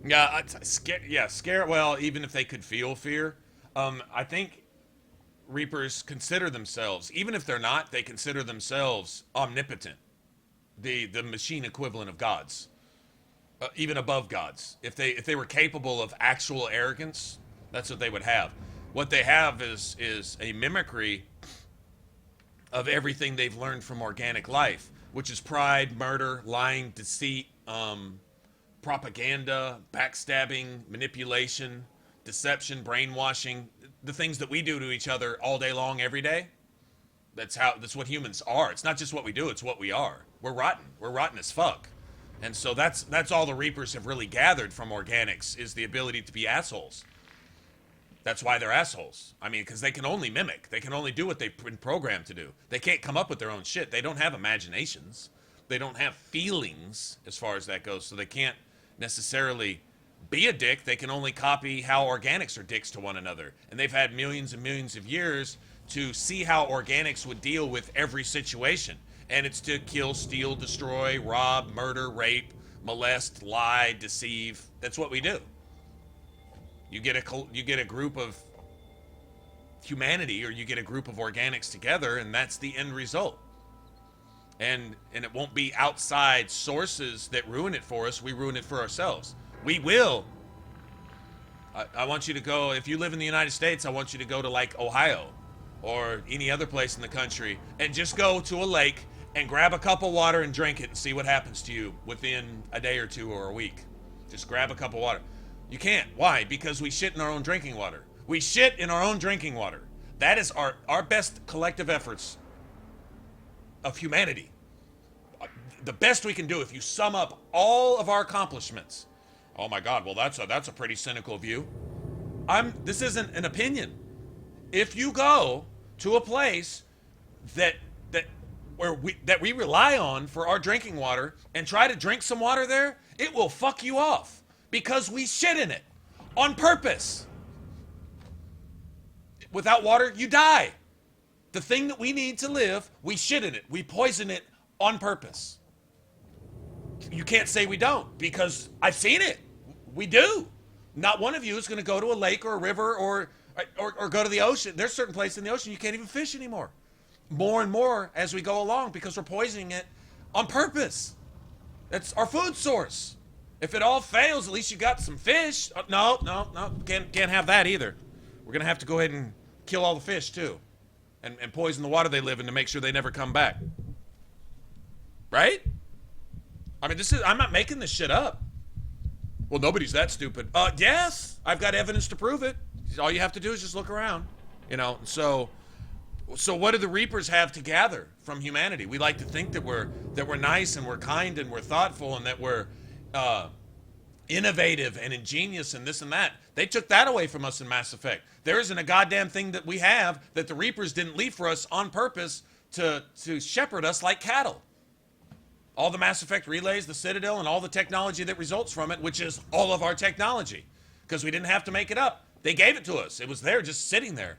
Speaker 1: Yeah, scare. Well, even if they could feel fear, I think Reapers consider themselves, even if they're not, they consider themselves omnipotent, the machine equivalent of gods, even above gods. If they were capable of actual arrogance, that's what they would have. What they have is a mimicry of everything they've learned from organic life, which is pride, murder, lying, deceit, propaganda, backstabbing, manipulation, deception, brainwashing, the things that we do to each other all day long, every day. That's what humans are. It's not just what we do, it's what we are. We're rotten. We're rotten as fuck. And so that's all the Reapers have really gathered from organics, is the ability to be assholes. That's why they're assholes. I mean, because they can only mimic. They can only do what they've been programmed to do. They can't come up with their own shit. They don't have imaginations. They don't have feelings as far as that goes. So they can't necessarily be a dick. They can only copy how organics are dicks to one another. And they've had millions and millions of years to see how organics would deal with every situation. And it's to kill, steal, destroy, rob, murder, rape, molest, lie, deceive. That's what we do. You get a group of humanity, or you get a group of organics together, and that's the end result. And it won't be outside sources that ruin it for us. We ruin it for ourselves. We will. I want you to go, if you live in the United States, I want you to go to like Ohio or any other place in the country and just go to a lake and grab a cup of water and drink it and see what happens to you within a day or two or a week. Just grab a cup of water. You can't. Why? Because we shit in our own drinking water. We shit in our own drinking water. That is our best collective efforts of humanity. The best we can do, if you sum up all of our accomplishments. Oh my God, well that's a pretty cynical view. This isn't an opinion. If you go to a place that we rely on for our drinking water and try to drink some water there, it will fuck you off. Because we shit in it on purpose. Without water, you die. The thing that we need to live, we shit in it. We poison it on purpose. You can't say we don't, because I've seen it. We do. Not one of you is going to go to a lake or a river or go to the ocean. There's certain places in the ocean you can't even fish anymore. More and more as we go along, because we're poisoning it on purpose. That's our food source. If it all fails, at least you got some fish. No, can't have that either. We're gonna have to go ahead and kill all the fish too, and poison the water they live in to make sure they never come back. Right? I mean, I'm not making this shit up. Well, nobody's that stupid. Yes, I've got evidence to prove it. All you have to do is just look around, you know. So what do the Reapers have to gather from humanity? We like to think that we're nice and we're kind and we're thoughtful and that we're innovative and ingenious and this and that. They took that away from us in Mass Effect. There isn't a goddamn thing that we have that the Reapers didn't leave for us on purpose to shepherd us like cattle. All the Mass Effect relays, the Citadel, and all the technology that results from it, which is all of our technology, because we didn't have to make it up. They gave it to us. It was there just sitting there.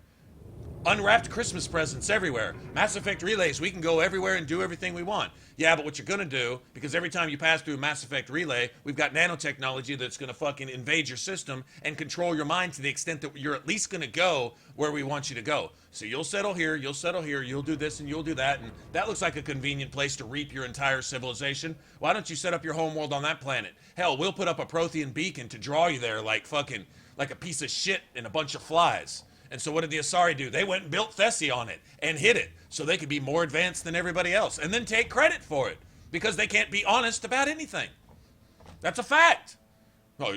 Speaker 1: Unwrapped Christmas presents everywhere. Mass Effect relays, we can go everywhere and do everything we want. Yeah, but what you're going to do, because every time you pass through a Mass Effect relay, we've got nanotechnology that's going to fucking invade your system and control your mind to the extent that you're at least going to go where we want you to go. So you'll settle here, you'll do this and you'll do that, and that looks like a convenient place to reap your entire civilization. Why don't you set up your homeworld on that planet? Hell, we'll put up a Prothean beacon to draw you there like a piece of shit and a bunch of flies. And so what did the Asari do? They went and built Thessie on it and hid it so they could be more advanced than everybody else and then take credit for it because they can't be honest about anything. That's a fact. Oh,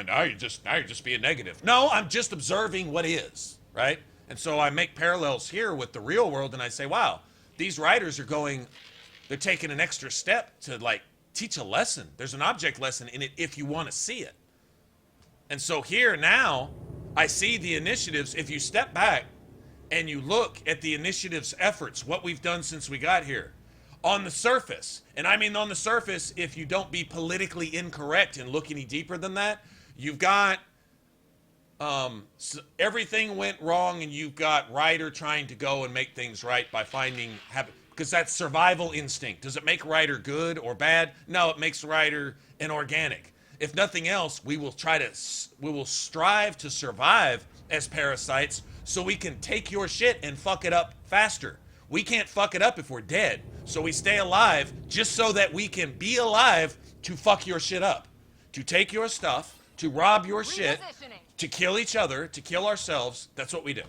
Speaker 1: now you're just being negative. No, I'm just observing what is, right? And so I make parallels here with the real world and I say, wow, these writers they're taking an extra step to like teach a lesson. There's an object lesson in it if you want to see it. And so here now, I see the initiatives. If you step back and you look at the initiative's efforts, what we've done since we got here, on the surface, and I mean on the surface, if you don't be politically incorrect and look any deeper than that, you've got everything went wrong and you've got Ryder trying to go and make things right by because that's survival instinct. Does it make Ryder good or bad? No, it makes Ryder an organic. if nothing else, we will strive to survive as parasites so we can take your shit and fuck it up faster. We can't fuck it up if we're dead. So we stay alive just so that we can be alive to fuck your shit up. To take your stuff, to rob your shit, to kill each other, to kill ourselves. That's what we do.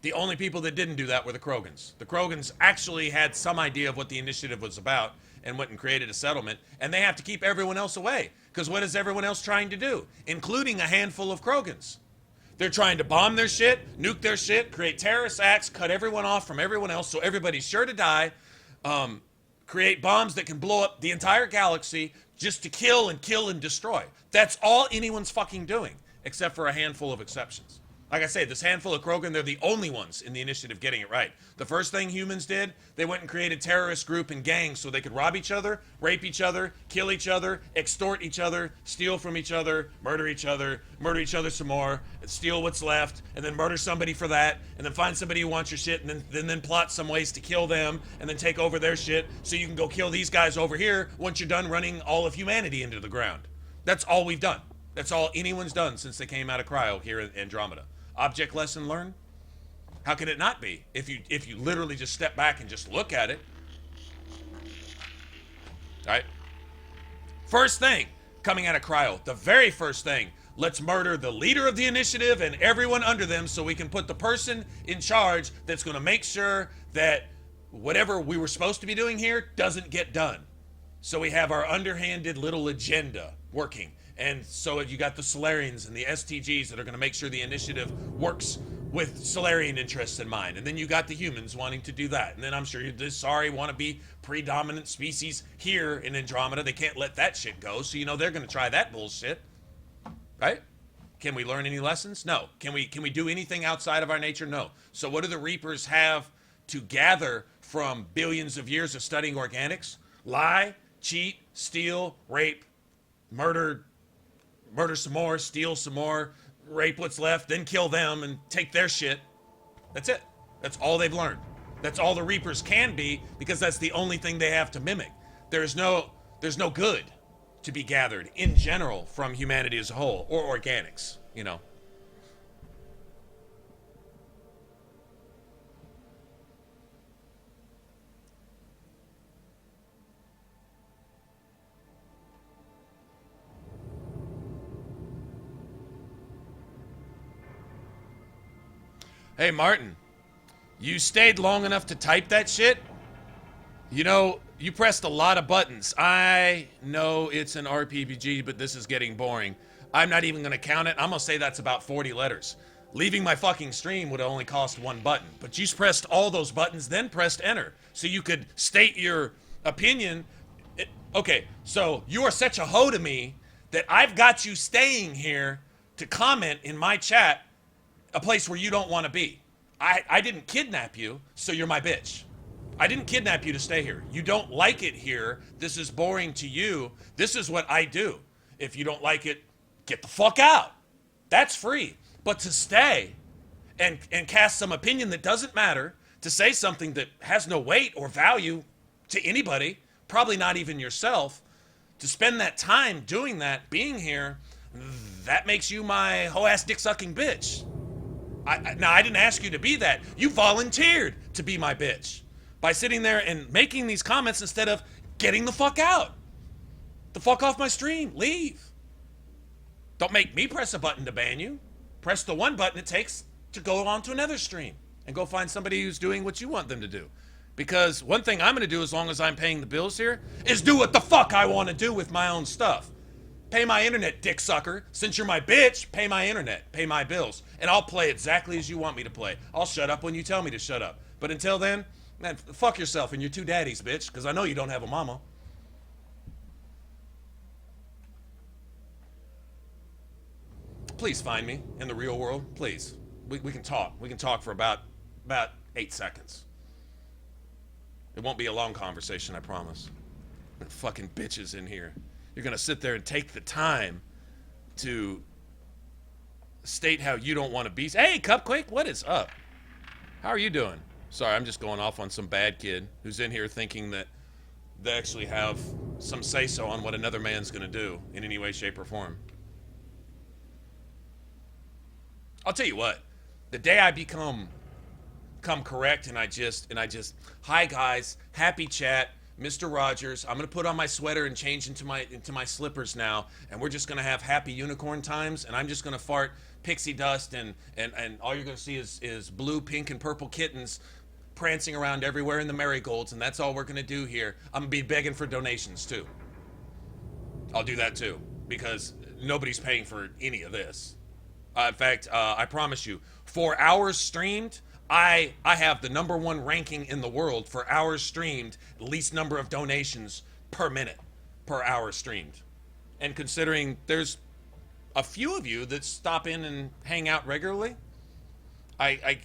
Speaker 1: The only people that didn't do that were the Krogans. The Krogans actually had some idea of what the initiative was about and went and created a settlement, and they have to keep everyone else away. Because what is everyone else trying to do? Including a handful of Krogans. They're trying to bomb their shit, nuke their shit, create terrorist acts, cut everyone off from everyone else so everybody's sure to die, create bombs that can blow up the entire galaxy just to kill and destroy. That's all anyone's fucking doing, except for a handful of exceptions. Like I say, this handful of Krogan, they're the only ones in the initiative getting it right. The first thing humans did, they went and created terrorist group and gangs so they could rob each other, rape each other, kill each other, extort each other, steal from each other murder each other some more, steal what's left, and then murder somebody for that, and then find somebody who wants your shit, and then plot some ways to kill them, and then take over their shit so you can go kill these guys over here once you're done running all of humanity into the ground. That's all we've done. That's all anyone's done since they came out of cryo here in Andromeda. Object lesson learned? How can it not be? If you literally just step back and just look at it. All right. First thing coming out of cryo, the very first thing, let's murder the leader of the initiative and everyone under them so we can put the person in charge that's going to make sure that whatever we were supposed to be doing here doesn't get done. So we have our underhanded little agenda working. And so you got the Solarians and the STGs that are going to make sure the initiative works with Solarian interests in mind. And then you got the humans wanting to do that. And then I'm sure the Sari want to be predominant species here in Andromeda. They can't let that shit go. So, they're going to try that bullshit. Right? Can we learn any lessons? No. Can we do anything outside of our nature? No. So what do the Reapers have to gather from billions of years of studying organics? Lie, cheat, steal, rape, murder some more, steal some more, rape what's left, then kill them and take their shit. That's it. That's all they've learned. That's all the Reapers can be, because that's the only thing they have to mimic. There's no good to be gathered in general from humanity as a whole, or organics, Hey, Martin, you stayed long enough to type that shit? You pressed a lot of buttons. I know it's an RPG, but this is getting boring. I'm not even going to count it. I'm going to say that's about 40 letters. Leaving my fucking stream would only cost one button. But you pressed all those buttons, then pressed enter. So you could state your opinion. Okay, so you are such a hoe to me that I've got you staying here to comment in my chat, a place where you don't want to be. I didn't kidnap you, so you're my bitch. I didn't kidnap you to stay here. You don't like it here. This is boring to you. This is what I do. If you don't like it, get the fuck out. That's free. But to stay and cast some opinion that doesn't matter, to say something that has no weight or value to anybody, probably not even yourself, to spend that time doing that, being here, that makes you my hoe-ass dick-sucking bitch. Now, I didn't ask you to be that. You volunteered to be my bitch by sitting there and making these comments instead of getting the fuck out. The fuck off my stream. Leave. Don't make me press a button to ban you. Press the one button it takes to go on to another stream and go find somebody who's doing what you want them to do. Because one thing I'm going to do, as long as I'm paying the bills here, is do what the fuck I want to do with my own stuff. Pay my internet, dick sucker. Since you're my bitch, pay my internet, pay my bills, and I'll play exactly as you want me to play. I'll shut up when you tell me to shut up. But until then, man, fuck yourself and your two daddies, bitch, because I know you don't have a mama. Please find me in the real world, please. We can talk. We can talk for about 8 seconds. It won't be a long conversation, I promise. Fucking bitches in here. You're going to sit there and take the time to state how you don't want to be. Hey, Cupquake, what is up? How are you doing? Sorry, I'm just going off on some bad kid who's in here thinking that they actually have some say-so on what another man's going to do in any way, shape, or form. I'll tell you what, the day I become correct and I just, hi guys, happy chat, Mr. Rogers, I'm gonna put on my sweater and change into my slippers now, and we're just gonna have happy unicorn times, and I'm just gonna fart pixie dust, and all you're gonna see is blue, pink, and purple kittens prancing around everywhere in the marigolds, and that's all we're gonna do here. I'm gonna be begging for donations too. I'll do that too, because nobody's paying for any of this. In fact, I promise you, for hours streamed, I have the #1 ranking in the world for hours streamed, least number of donations per minute, per hour streamed. And considering there's a few of you that stop in and hang out regularly, I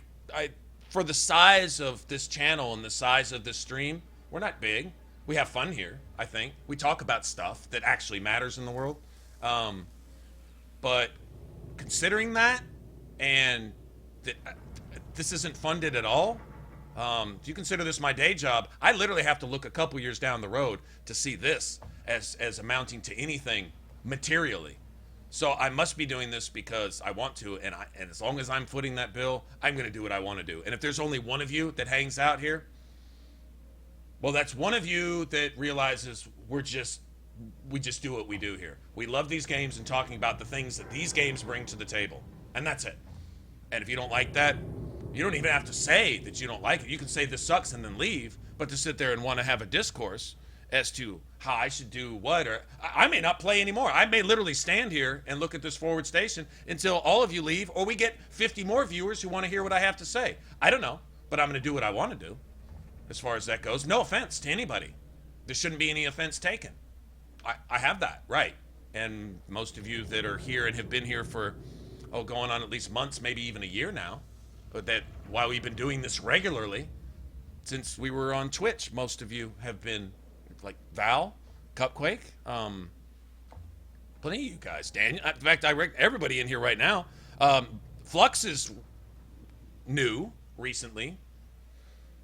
Speaker 1: for the size of this channel and the size of this stream, we're not big. We have fun here, I think. We talk about stuff that actually matters in the world. But considering that, and that this isn't funded at all, do you consider this my day job? I literally have to look a couple years down the road to see this as amounting to anything materially. So I must be doing this because I want to, and as long as I'm footing that bill, I'm going to do what I want to do. And if there's only one of you that hangs out here, well, that's one of you that realizes we just do what we do here. We love these games and talking about the things that these games bring to the table, and that's it. And if you don't like that, you don't even have to say that you don't like it. You can say this sucks and then leave, but to sit there and want to have a discourse as to how I should do what, or I may not play anymore. I may literally stand here and look at this forward station until all of you leave, or we get 50 more viewers who want to hear what I have to say. I don't know, but I'm going to do what I want to do as far as that goes. No offense to anybody. There shouldn't be any offense taken. I have that right. And most of you that are here and have been here for, going on at least months, maybe even a year now, but that while we've been doing this regularly, since we were on Twitch, most of you have been, like Val, Cupquake, plenty of you guys, Daniel. In fact, everybody in here right now. Flux is new recently,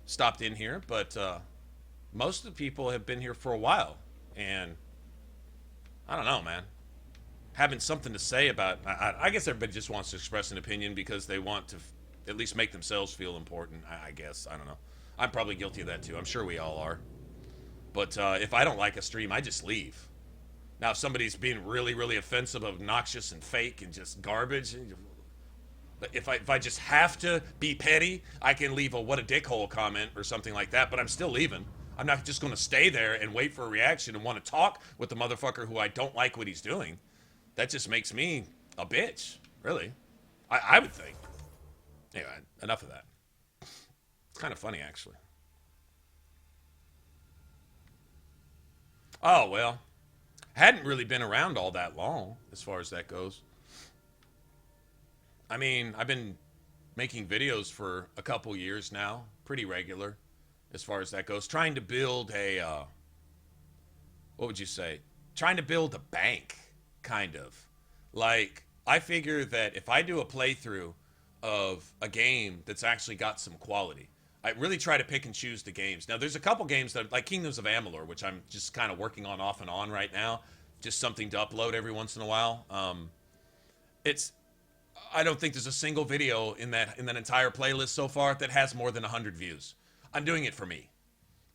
Speaker 1: stopped in here, but most of the people have been here for a while, and I don't know, man. Having something to say about, I guess everybody just wants to express an opinion because they want to at least make themselves feel important, I guess. I don't know. I'm probably guilty of that too. I'm sure we all are. But if I don't like a stream, I just leave. Now, if somebody's being really, really offensive, obnoxious, and fake, and just garbage, but if I just have to be petty, I can leave a what a dickhole comment or something like that, but I'm still leaving. I'm not just going to stay there and wait for a reaction and want to talk with the motherfucker who I don't like what he's doing. That just makes me a bitch, really. I would think. Anyway, enough of that. It's kind of funny, actually. Oh, well. Hadn't really been around all that long, as far as that goes. I mean, I've been making videos for a couple years now. Pretty regular, as far as that goes. Trying to build a, what would you say? Trying to build a bank, kind of. Like, I figure that if I do a playthrough of a game that's actually got some quality, I really try to pick and choose the games. Now, there's a couple games that, like Kingdoms of Amalur, which I'm just kind of working on off and on right now. Just something to upload every once in a while. I don't think there's a single video in that entire playlist so far that has more than 100 views. I'm doing it for me.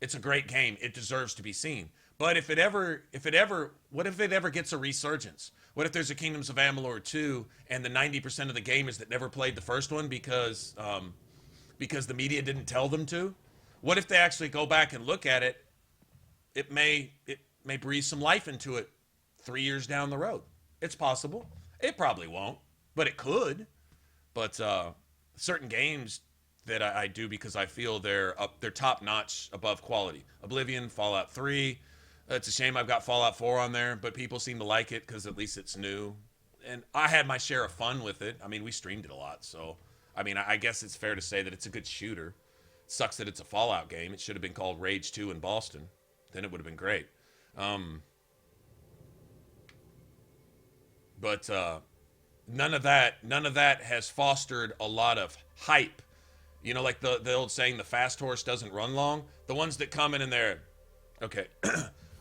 Speaker 1: It's a great game. It deserves to be seen. But what if it ever gets a resurgence? What if there's a Kingdoms of Amalur 2 and the 90% of the gamers that never played the first one because the media didn't tell them to? What if they actually go back and look at it? It may breathe some life into it 3 years down the road. It's possible. It probably won't, but it could. But certain games that I do because I feel they're top notch, above quality. Oblivion, Fallout 3. It's a shame I've got Fallout 4 on there, but people seem to like it because at least it's new. And I had my share of fun with it. I mean, we streamed it a lot, so I mean, I guess it's fair to say that it's a good shooter. Sucks that it's a Fallout game. It should have been called Rage 2 in Boston. Then it would have been great. But none of that has fostered a lot of hype. You know, like the old saying, the fast horse doesn't run long. The ones that come in and they're Okay.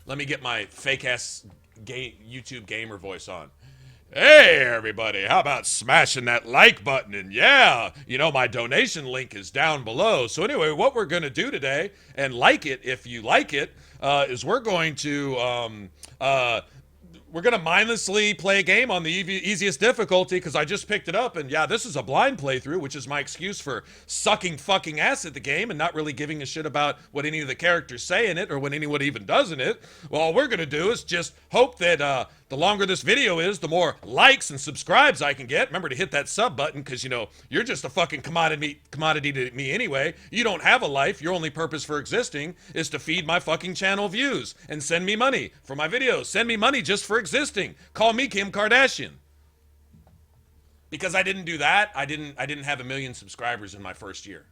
Speaker 1: Let me get my fake-ass YouTube gamer voice on. Hey, everybody, how about smashing that like button? And yeah, you know, my donation link is down below. So anyway, what we're going to do today, and like it if you like it, is we're going to mindlessly play a game on the easiest difficulty because I just picked it up. And yeah, this is a blind playthrough, which is my excuse for sucking fucking ass at the game and not really giving a shit about what any of the characters say in it or what anyone even does in it. Well, all we're going to do is just hope that the longer this video is, the more likes and subscribes I can get. Remember to hit that sub button because, you know, you're just a fucking commodity to me anyway. You don't have a life. Your only purpose for existing is to feed my fucking channel views and send me money for my videos. Send me money just for existing. Call me Kim Kardashian. Because I didn't do that, I didn't have 1 million subscribers in my first year.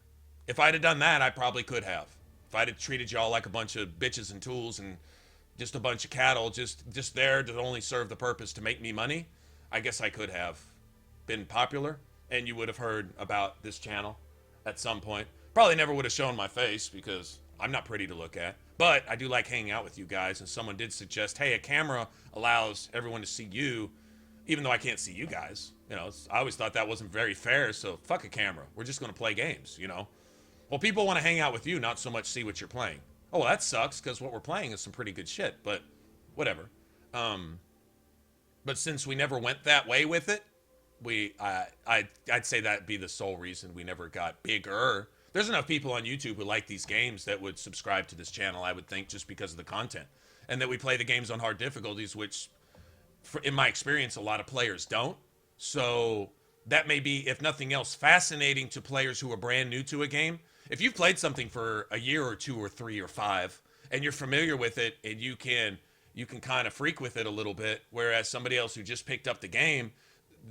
Speaker 1: If I'd have done that, I probably could have. If I'd have treated y'all like a bunch of bitches and tools and just a bunch of cattle, just there to only serve the purpose to make me money, I guess I could have been popular, and you would have heard about this channel at some point. Probably never would have shown my face because I'm not pretty to look at, but I do like hanging out with you guys, and someone did suggest, hey, a camera allows everyone to see you, even though I can't see you guys. You know, I always thought that wasn't very fair, so fuck a camera. We're just going to play games, you know? Well, people want to hang out with you, not so much see what you're playing. Oh, well, that sucks because what we're playing is some pretty good shit, but whatever. But since we never went that way with it, I'd say that'd be the sole reason we never got bigger. There's enough people on YouTube who like these games that would subscribe to this channel, I would think, just because of the content. And that we play the games on hard difficulties, which, in my experience, a lot of players don't. So that may be, if nothing else, fascinating to players who are brand new to a game. If you've played something for a year or 2 or 3 or 5, and you're familiar with it, and you can kind of freak with it a little bit, whereas somebody else who just picked up the game,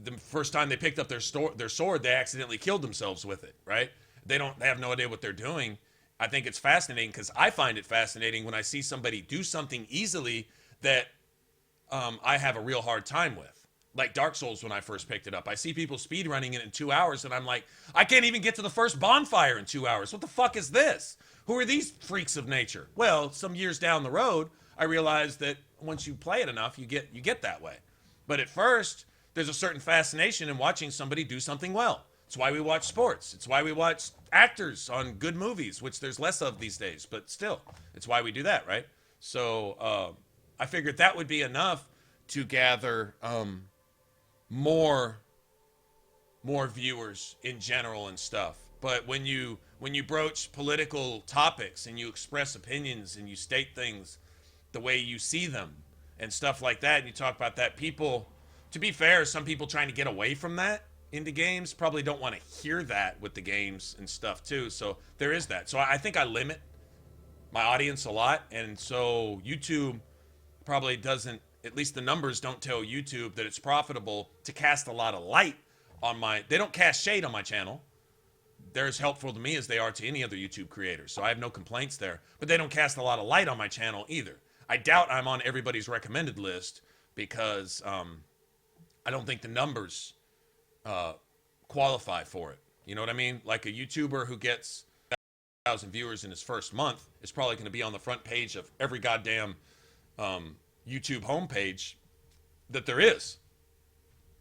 Speaker 1: the first time they picked up their sword, they accidentally killed themselves with it, right? They have no idea what they're doing. I think it's fascinating because I find it fascinating when I see somebody do something easily that I have a real hard time with. Like Dark Souls when I first picked it up. I see people speedrunning it in 2 hours, and I'm like, I can't even get to the first bonfire in 2 hours. What the fuck is this? Who are these freaks of nature? Well, some years down the road, I realized that once you play it enough, you get that way. But at first, there's a certain fascination in watching somebody do something well. It's why we watch sports. It's why we watch actors on good movies, which there's less of these days, but still, it's why we do that, right? So I figured that would be enough to gather more viewers in general and stuff. But when you broach political topics and you express opinions and you state things the way you see them and stuff like that, and you talk about that, people, to be fair, some people trying to get away from that into games probably don't want to hear that with the games and stuff too. So there is that. So I think I limit my audience a lot, and so YouTube probably doesn't, at least the numbers don't tell YouTube that it's profitable to cast a lot of light on they don't cast shade on my channel. They're as helpful to me as they are to any other YouTube creators, so I have no complaints there. But they don't cast a lot of light on my channel either. I doubt I'm on everybody's recommended list because I don't think the numbers qualify for it. You know what I mean? Like a YouTuber who gets 1,000 viewers in his first month is probably going to be on the front page of every goddamn YouTube homepage that there is,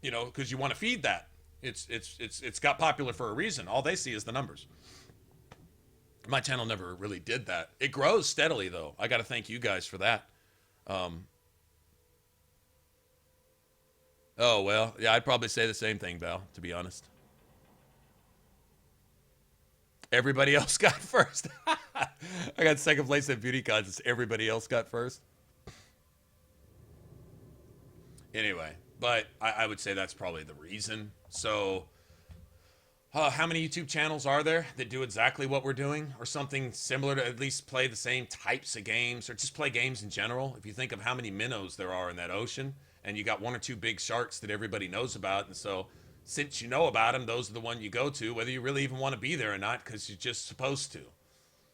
Speaker 1: you know, because you want to feed that. It's got popular for a reason. All they see is the numbers. My channel never really did that. It grows steadily, though. I got to thank you guys for that. Oh, well, yeah, I'd probably say the same thing, Val, to be honest. Everybody else got first. I got second place at beauty contests. Everybody else got first. Anyway, but I would say that's probably the reason. So, how many YouTube channels are there that do exactly what we're doing or something similar to at least play the same types of games or just play games in general? If you think of how many minnows there are in that ocean and you got 1 or 2 big sharks that everybody knows about, and so since you know about them, those are the one you go to, whether you really even want to be there or not, because you're just supposed to,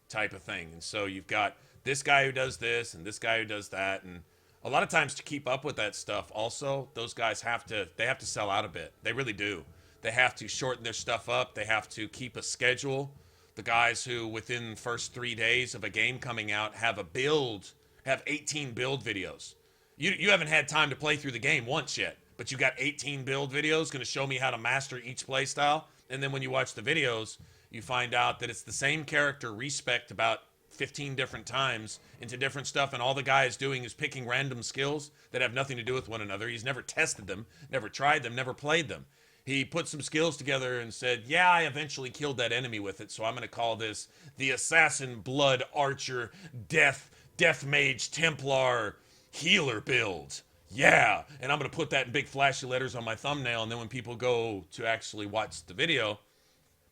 Speaker 1: type of thing. And so you've got this guy who does this and this guy who does that, and a lot of times to keep up with that stuff also, those guys have to sell out a bit. They really do. They have to shorten their stuff up. They have to keep a schedule The guys who, within the first 3 days of a game coming out, have 18 build videos. You haven't had time to play through the game once yet, but you got 18 build videos going to show me how to master each playstyle. And then when you watch the videos, you find out that it's the same character respect about 15 different times into different stuff, and all the guy is doing is picking random skills that have nothing to do with one another. He's never tested them, never tried them, never played them. He put some skills together and said, yeah, I eventually killed that enemy with it, so I'm going to call this the Assassin, Blood, Archer, Death Mage, Templar, Healer build. Yeah, and I'm going to put that in big flashy letters on my thumbnail, and then when people go to actually watch the video,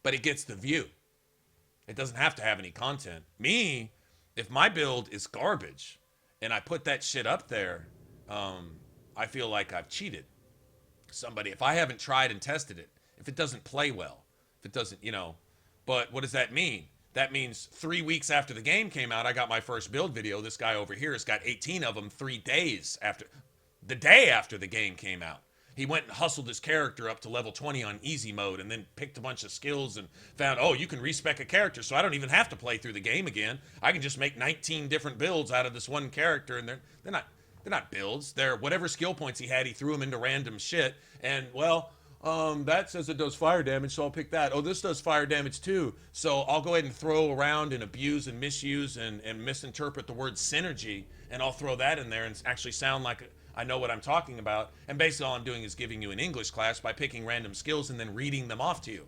Speaker 1: but it gets the view. It doesn't have to have any content. Me, if my build is garbage and I put that shit up there, I feel like I've cheated somebody. If I haven't tried and tested it, if it doesn't play well, if it doesn't, but what does that mean? That means 3 weeks after the game came out, I got my first build video. This guy over here has got 18 of them 3 days after, the day after the game came out. He went and hustled his character up to level 20 on easy mode and then picked a bunch of skills and found, oh, you can respec a character, so I don't even have to play through the game again. I can just make 19 different builds out of this one character, and they're not builds. They're whatever skill points he had, he threw them into random shit. And, well, that says it does fire damage, so I'll pick that. Oh, this does fire damage too, so I'll go ahead and throw around and abuse and misuse and misinterpret the word synergy, and I'll throw that in there and actually sound like I know what I'm talking about. And basically all I'm doing is giving you an English class by picking random skills and then reading them off to you.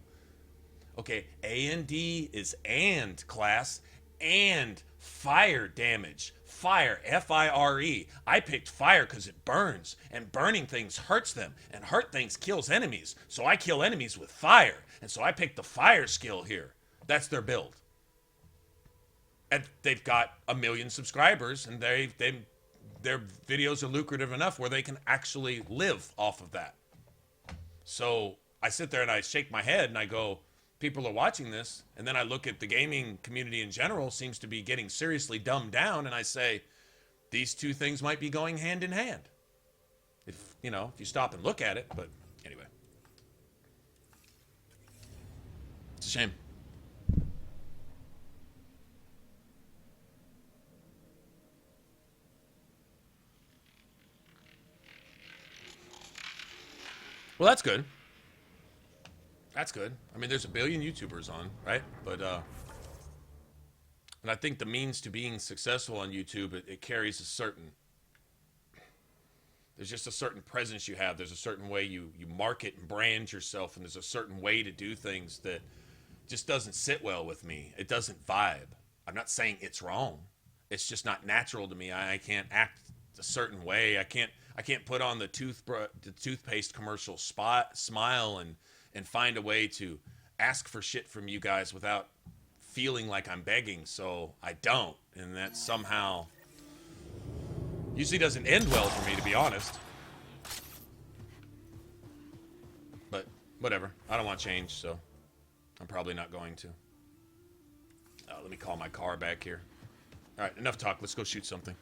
Speaker 1: Okay, A and D is and class, and fire damage. Fire, F-I-R-E. I picked fire because it burns, and burning things hurts them, and hurt things kills enemies. So I kill enemies with fire, and so I picked the fire skill here. That's their build. And they've got 1 million subscribers, and their videos are lucrative enough where they can actually live off of that. So I sit there and I shake my head and I go, people are watching this, and then I look at the gaming community in general seems to be getting seriously dumbed down, and I say, these two things might be going hand in hand. If you stop and look at it, but anyway. It's a shame. Well, that's good. That's good. I mean, there's 1 billion YouTubers on, right? But, and I think the means to being successful on YouTube, it carries a certain, there's just a certain presence you have. There's a certain way you market and brand yourself, and there's a certain way to do things that just doesn't sit well with me. It doesn't vibe. I'm not saying it's wrong. It's just not natural to me. I can't act a certain way. I can't put on the toothpaste commercial smile and find a way to ask for shit from you guys without feeling like I'm begging, so I don't. And that somehow usually doesn't end well for me, to be honest. But whatever. I don't want change, so I'm probably not going to. Let me call my car back here. All right, enough talk. Let's go shoot something.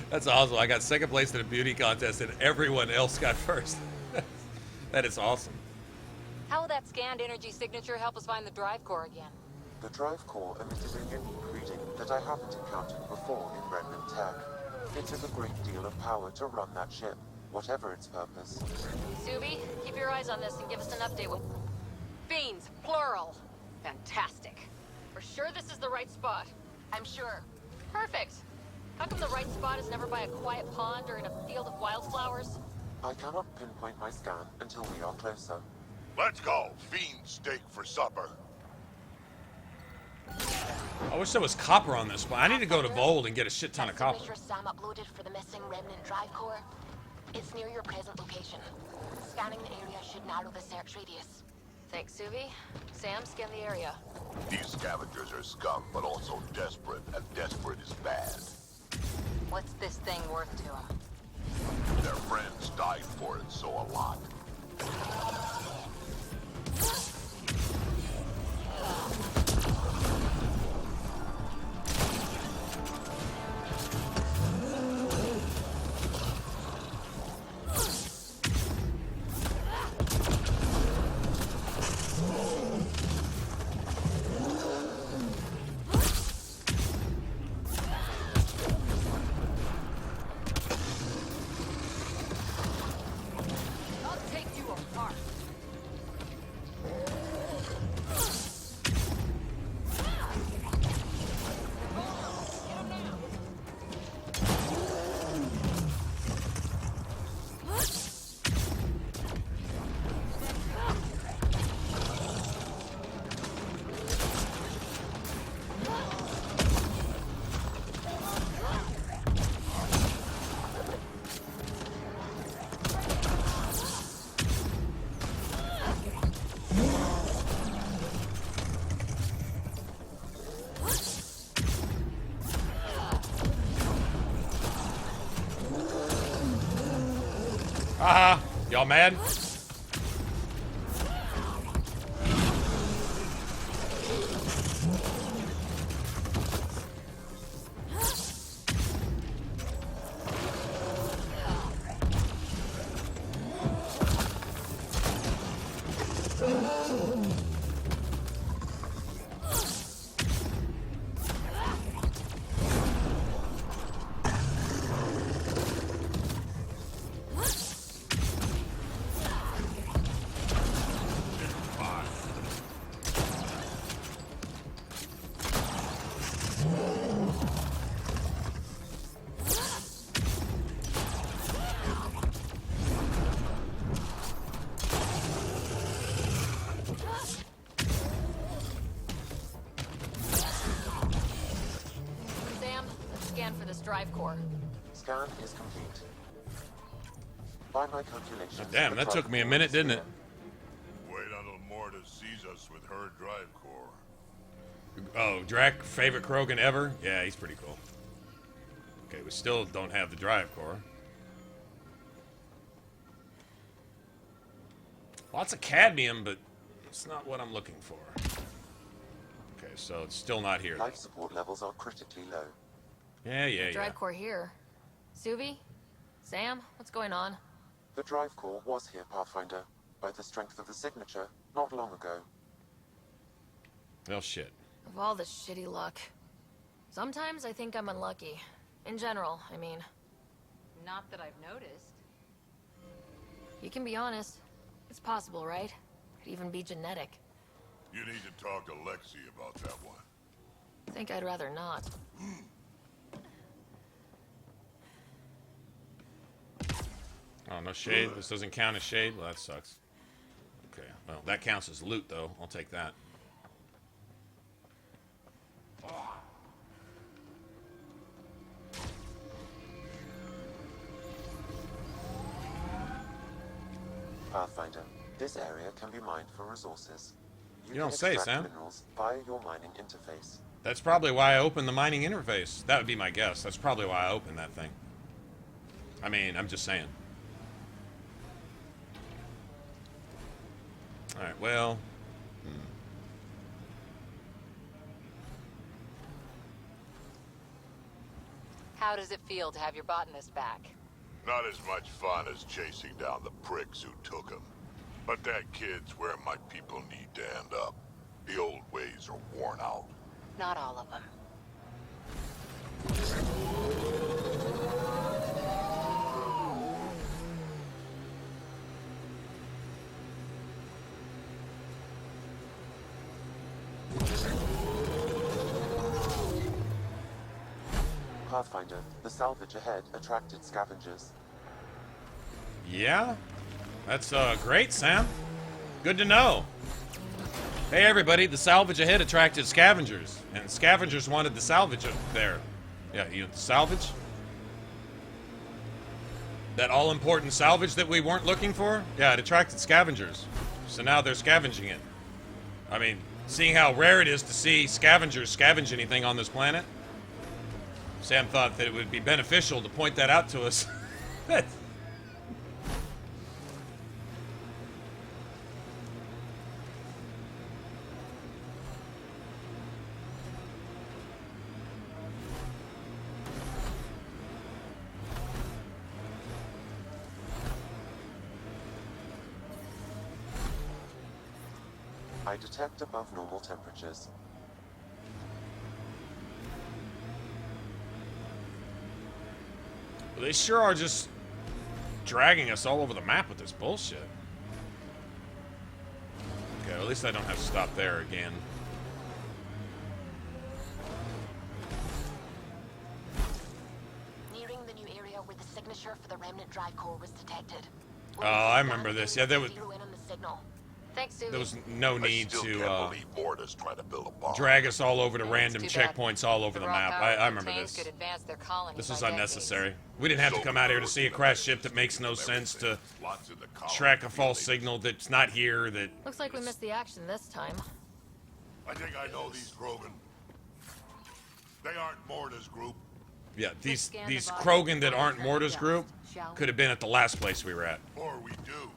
Speaker 1: That's awesome. I got second place in a beauty contest and everyone else got first. That is awesome.
Speaker 5: How will that scanned energy signature help us find the drive core again?
Speaker 3: The drive core emitted a unique reading that I haven't encountered before in remnant tech. It took a great deal of power to run that ship, whatever its purpose.
Speaker 2: Subi, keep your eyes on this and give us an update when...
Speaker 5: Fiends, plural. Fantastic.
Speaker 2: We're sure this is the right spot. I'm sure. Perfect. How come the right spot is never by a quiet pond or in a field of wildflowers?
Speaker 3: I cannot pinpoint my scan until we are closer.
Speaker 4: Let's go. Fiend steak for supper.
Speaker 1: I wish there was copper on this, but I need to go to Vold and get a shit ton of copper.
Speaker 7: Signature Sam uploaded for the missing remnant drive core. It's near your present location. Scanning the area should narrow the search radius.
Speaker 2: Thanks, Suvi. Sam, scan the area.
Speaker 8: These scavengers are scum, but also desperate, and desperate is bad.
Speaker 5: What's this thing worth to them?
Speaker 8: Their friends died for it, so a lot.
Speaker 1: Haha, y'all mad?
Speaker 2: Drive core.
Speaker 3: Scan is complete. By my calculations...
Speaker 1: Oh, damn, that took me a minute, didn't it?
Speaker 4: Wait until Morta sees us with her drive core.
Speaker 1: Oh, Drac, favorite Krogan ever? Yeah, he's pretty cool. Okay, we still don't have the drive core. Lots of cadmium, but it's not what I'm looking for. Okay, so it's still not here.
Speaker 3: Life support levels are critically low.
Speaker 1: Yeah.
Speaker 2: Drive core here. Suvi? Sam? What's going on?
Speaker 3: The drive core was here, Pathfinder, by the strength of the signature, not long ago.
Speaker 1: Well, shit.
Speaker 2: Of all the shitty luck. Sometimes I think I'm unlucky. In general, I mean.
Speaker 5: Not that I've noticed.
Speaker 2: You can be honest. It's possible, right? Could even be genetic.
Speaker 4: You need to talk to Lexi about that one.
Speaker 2: Think I'd rather not.
Speaker 1: Oh, no shade? This doesn't count as shade? Well, that sucks. Okay, well, that counts as loot, though. I'll take that.
Speaker 3: Pathfinder, this area can be mined for resources.
Speaker 1: You don't say, Sam.
Speaker 3: Minerals via your mining interface.
Speaker 1: That's probably why I opened the mining interface. That would be my guess. That's probably why I opened that thing. I mean, I'm just saying. Alright, well...
Speaker 5: How does it feel to have your botanist back?
Speaker 4: Not as much fun as chasing down the pricks who took him. But that kid's where my people need to end up. The old ways are worn out.
Speaker 5: Not all of them.
Speaker 3: Pathfinder, the salvage ahead attracted scavengers.
Speaker 1: Yeah? That's great, Sam. Good to know. Hey everybody, the salvage ahead attracted scavengers, and scavengers wanted the salvage up there. Yeah, you salvage? That all-important salvage that we weren't looking for? Yeah, it attracted scavengers. So now they're scavenging it. I mean, seeing how rare it is to see scavengers scavenge anything on this planet, Sam thought that it would be beneficial to point that out to us.
Speaker 3: I detect above normal temperatures.
Speaker 1: Well, they sure are just dragging us all over the map with this bullshit. Okay, well, at least I don't have to stop there again.
Speaker 7: Nearing the new area where the signature for the remnant drive core was detected.
Speaker 1: Oh, I remember this. Yeah, there was...
Speaker 7: Zero in on the signal.
Speaker 2: Thanks, Suvi.
Speaker 1: There was no need
Speaker 8: I still
Speaker 1: to
Speaker 8: can't believe Morta's trying to build a bomb.
Speaker 1: drag us all over to
Speaker 5: Yeah,
Speaker 1: random
Speaker 5: it's too bad.
Speaker 1: checkpoints all over the map. I remember
Speaker 5: Contains
Speaker 1: this.
Speaker 5: could advance their colony
Speaker 1: This
Speaker 5: by
Speaker 1: is
Speaker 5: decades.
Speaker 1: unnecessary. We didn't have to come out here to see a crash ship that makes no sense, to
Speaker 8: Lots in the colony.
Speaker 1: track a false signal that's not here, that...
Speaker 2: Looks like we missed the action this time.
Speaker 4: I think I know these Krogan. They aren't Morta's group.
Speaker 1: Yeah, these
Speaker 5: scan the body
Speaker 1: Krogan that
Speaker 5: before
Speaker 1: aren't
Speaker 5: we
Speaker 1: Morta's
Speaker 5: turn
Speaker 1: group
Speaker 5: dust, shall we?
Speaker 1: could have been at the last place we were at.
Speaker 4: Or we do.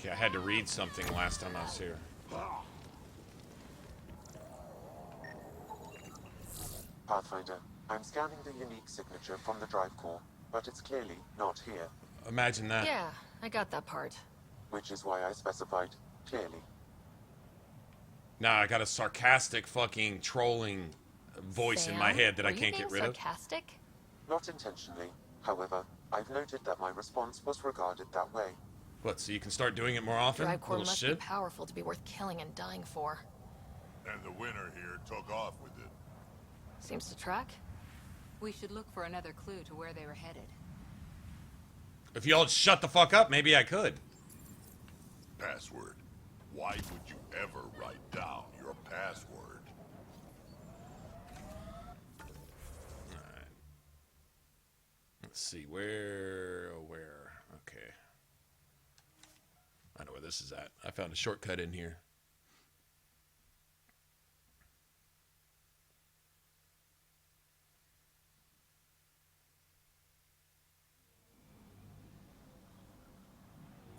Speaker 1: Okay, I had to read something last time I was here.
Speaker 3: Pathfinder, I'm scanning the unique signature from the drive core, but it's clearly not here,
Speaker 1: Imagine that.
Speaker 2: Yeah, I got that part.
Speaker 3: which is why I specified clearly.
Speaker 1: Now I got a sarcastic fucking trolling voice in my
Speaker 2: Sam,
Speaker 1: head that I
Speaker 2: were you
Speaker 1: can't
Speaker 2: being
Speaker 1: get rid of.
Speaker 2: sarcastic?
Speaker 3: Not intentionally, however, I've noted that my response was regarded that way.
Speaker 1: What, so you can start doing it more often?
Speaker 2: Drive core
Speaker 1: Little
Speaker 2: must
Speaker 1: shit?
Speaker 2: be powerful to be worth killing and dying for.
Speaker 4: And the winner here took off with it.
Speaker 2: Seems to track.
Speaker 5: We should look for another clue to where they were headed.
Speaker 1: If y'all shut the fuck up, maybe I could.
Speaker 4: Password. Why would you ever write down your password?
Speaker 1: Alright. Let's see, where... Okay. I know where this is at. I found a shortcut in here.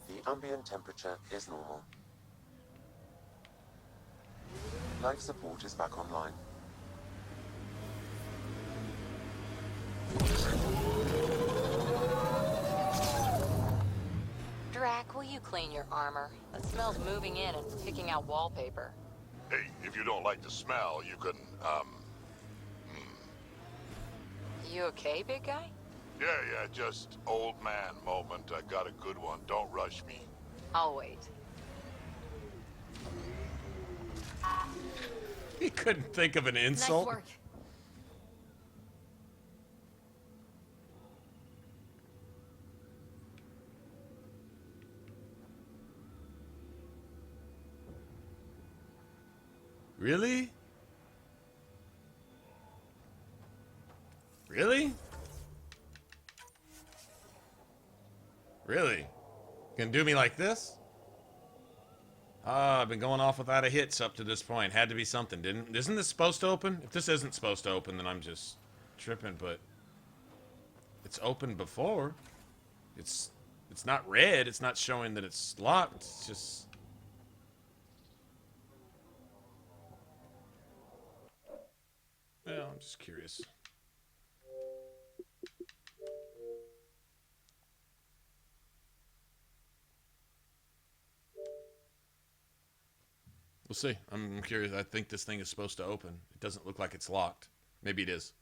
Speaker 3: The ambient temperature is normal. Life support is back online.
Speaker 5: Drac, will you clean your armor? The smell's moving in and picking out wallpaper.
Speaker 4: Hey, if you don't like the smell, you can,
Speaker 5: You okay, big guy?
Speaker 4: yeah, just old man moment. I got a good one. Don't rush me.
Speaker 5: I'll wait.
Speaker 1: He couldn't think of an
Speaker 2: Nice
Speaker 1: insult.
Speaker 2: work.
Speaker 1: Really? Really? Really? Gonna do me like this? I've been going off without a hits up to this point. Had to be something, didn't? Isn't this supposed to open? If this isn't supposed to open, then I'm just tripping, but it's opened before. It's not red. It's not showing that it's locked. It's just... Well, I'm just curious. We'll see. I'm curious. I think this thing is supposed to open. It doesn't look like it's locked. Maybe it is.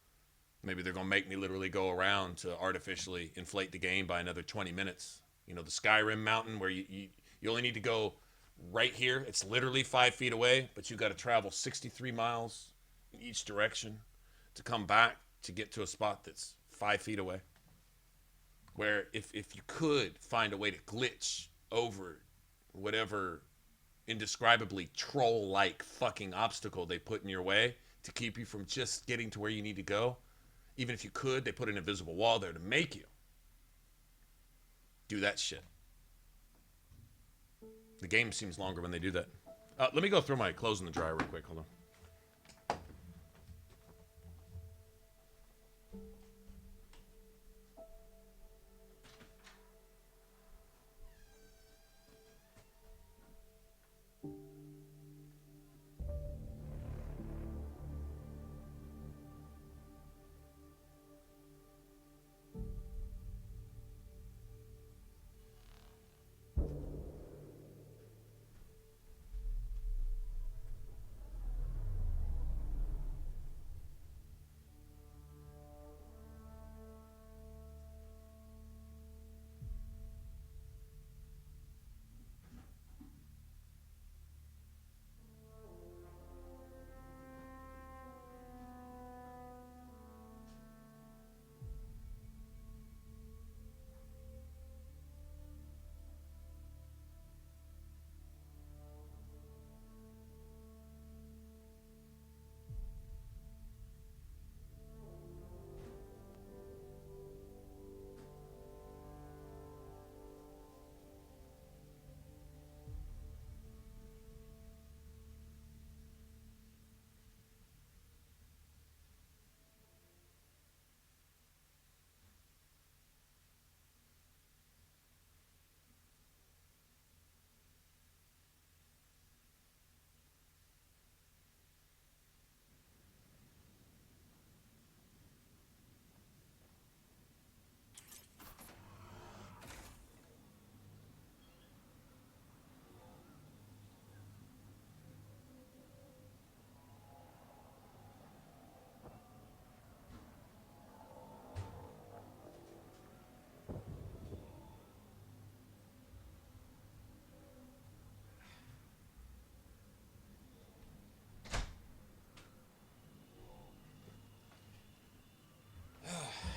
Speaker 1: Maybe they're going to make me literally go around to artificially inflate the game by another 20 minutes. You know, the Skyrim mountain where you only need to go right here. It's literally 5 feet away, but you got to travel 63 miles in each direction to come back to get to a spot that's 5 feet away. Where if you could find a way to glitch over whatever indescribably troll-like fucking obstacle they put in your way to keep you from just getting to where you need to go. Even if you could, they put an invisible wall there to make you do that shit. The game seems longer when they do that. Let me go throw my clothes in the dryer real quick. Hold on.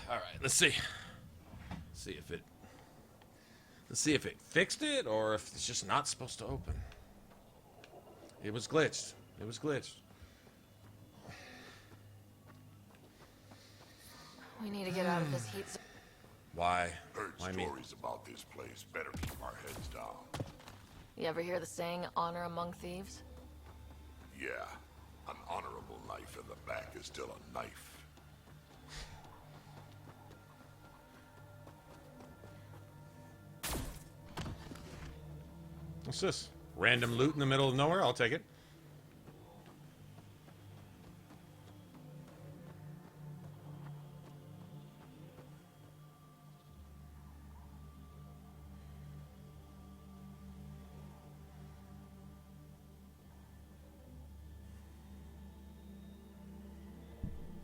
Speaker 1: All right, let's see. Let's see if it fixed it or if it's just not supposed to open. It was glitched. It was glitched.
Speaker 2: We need to get out of this heat zone.
Speaker 1: Why?
Speaker 4: Heard
Speaker 1: Why me?
Speaker 4: stories about this place. Better keep our heads down.
Speaker 2: You ever hear the saying, honor among thieves?
Speaker 4: Yeah, an honorable knife in the back is still a knife.
Speaker 1: What's this? Random loot in the middle of nowhere? I'll take it.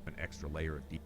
Speaker 9: An extra layer of deep.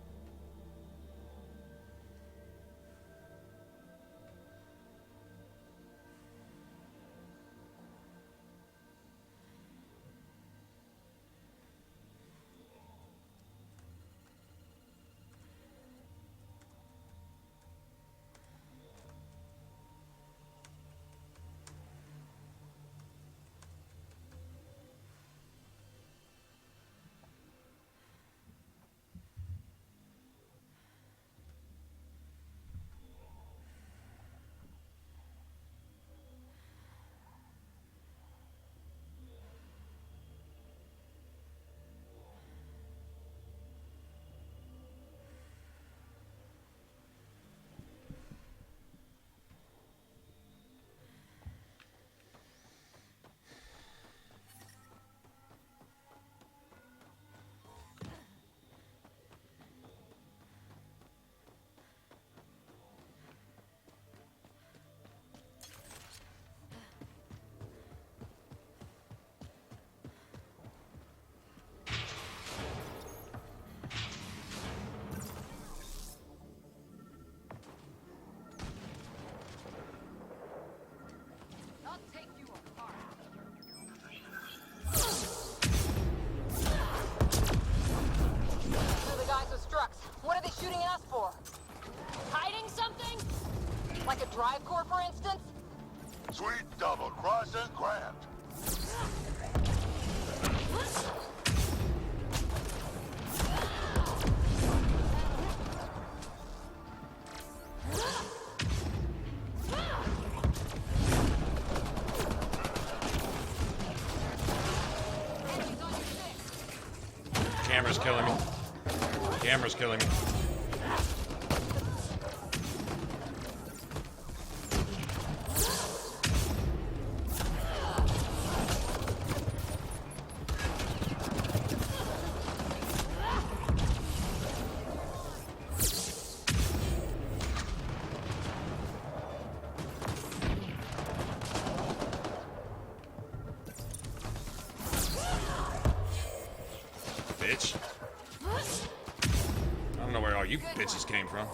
Speaker 7: shooting at us for? Hiding something? Like a drive core, for instance?
Speaker 8: Sweet double cross and grant.
Speaker 1: Camera's killing me. Camera's killing me. Bitch. I don't know where all you bitches came from.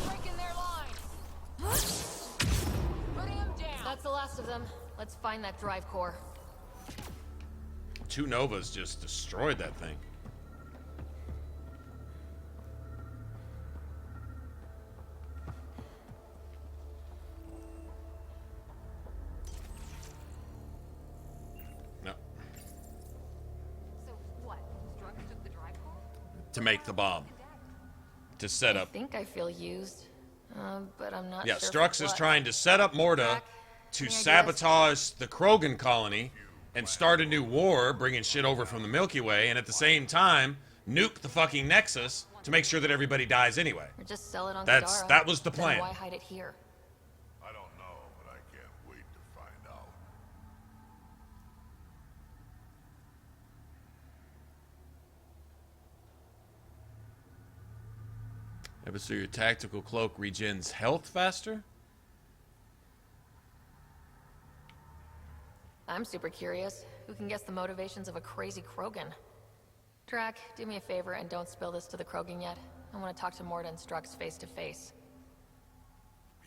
Speaker 7: Breaking their line. Putting them down.
Speaker 2: That's the last of them. Let's find that drive core.
Speaker 1: Two Novas just destroyed that thing. No.
Speaker 5: So what? Strux took the drive core?
Speaker 1: To make the bomb. To set
Speaker 2: I
Speaker 1: up.
Speaker 2: think I feel used, but I'm not
Speaker 1: Yeah,
Speaker 2: sure.
Speaker 1: Strux
Speaker 2: for
Speaker 1: is
Speaker 2: what.
Speaker 1: trying to set up Morta
Speaker 2: Jack,
Speaker 1: to
Speaker 2: any ideas?
Speaker 1: sabotage the Krogan colony and start a new war, bringing shit over from the Milky Way, and at the same time, nuke the fucking Nexus to make sure that everybody dies anyway.
Speaker 2: Or just sell it on
Speaker 1: That was the
Speaker 2: Then
Speaker 1: plan.
Speaker 2: why hide it here?
Speaker 4: I don't know, but I can't wait to find out.
Speaker 1: Ever so your tactical cloak regens health faster?
Speaker 2: I'm super curious. Who can guess the motivations of a crazy Krogan? Drac, do me a favor and don't spill this to the Krogan yet. I want to talk to Morta and Strux face to face.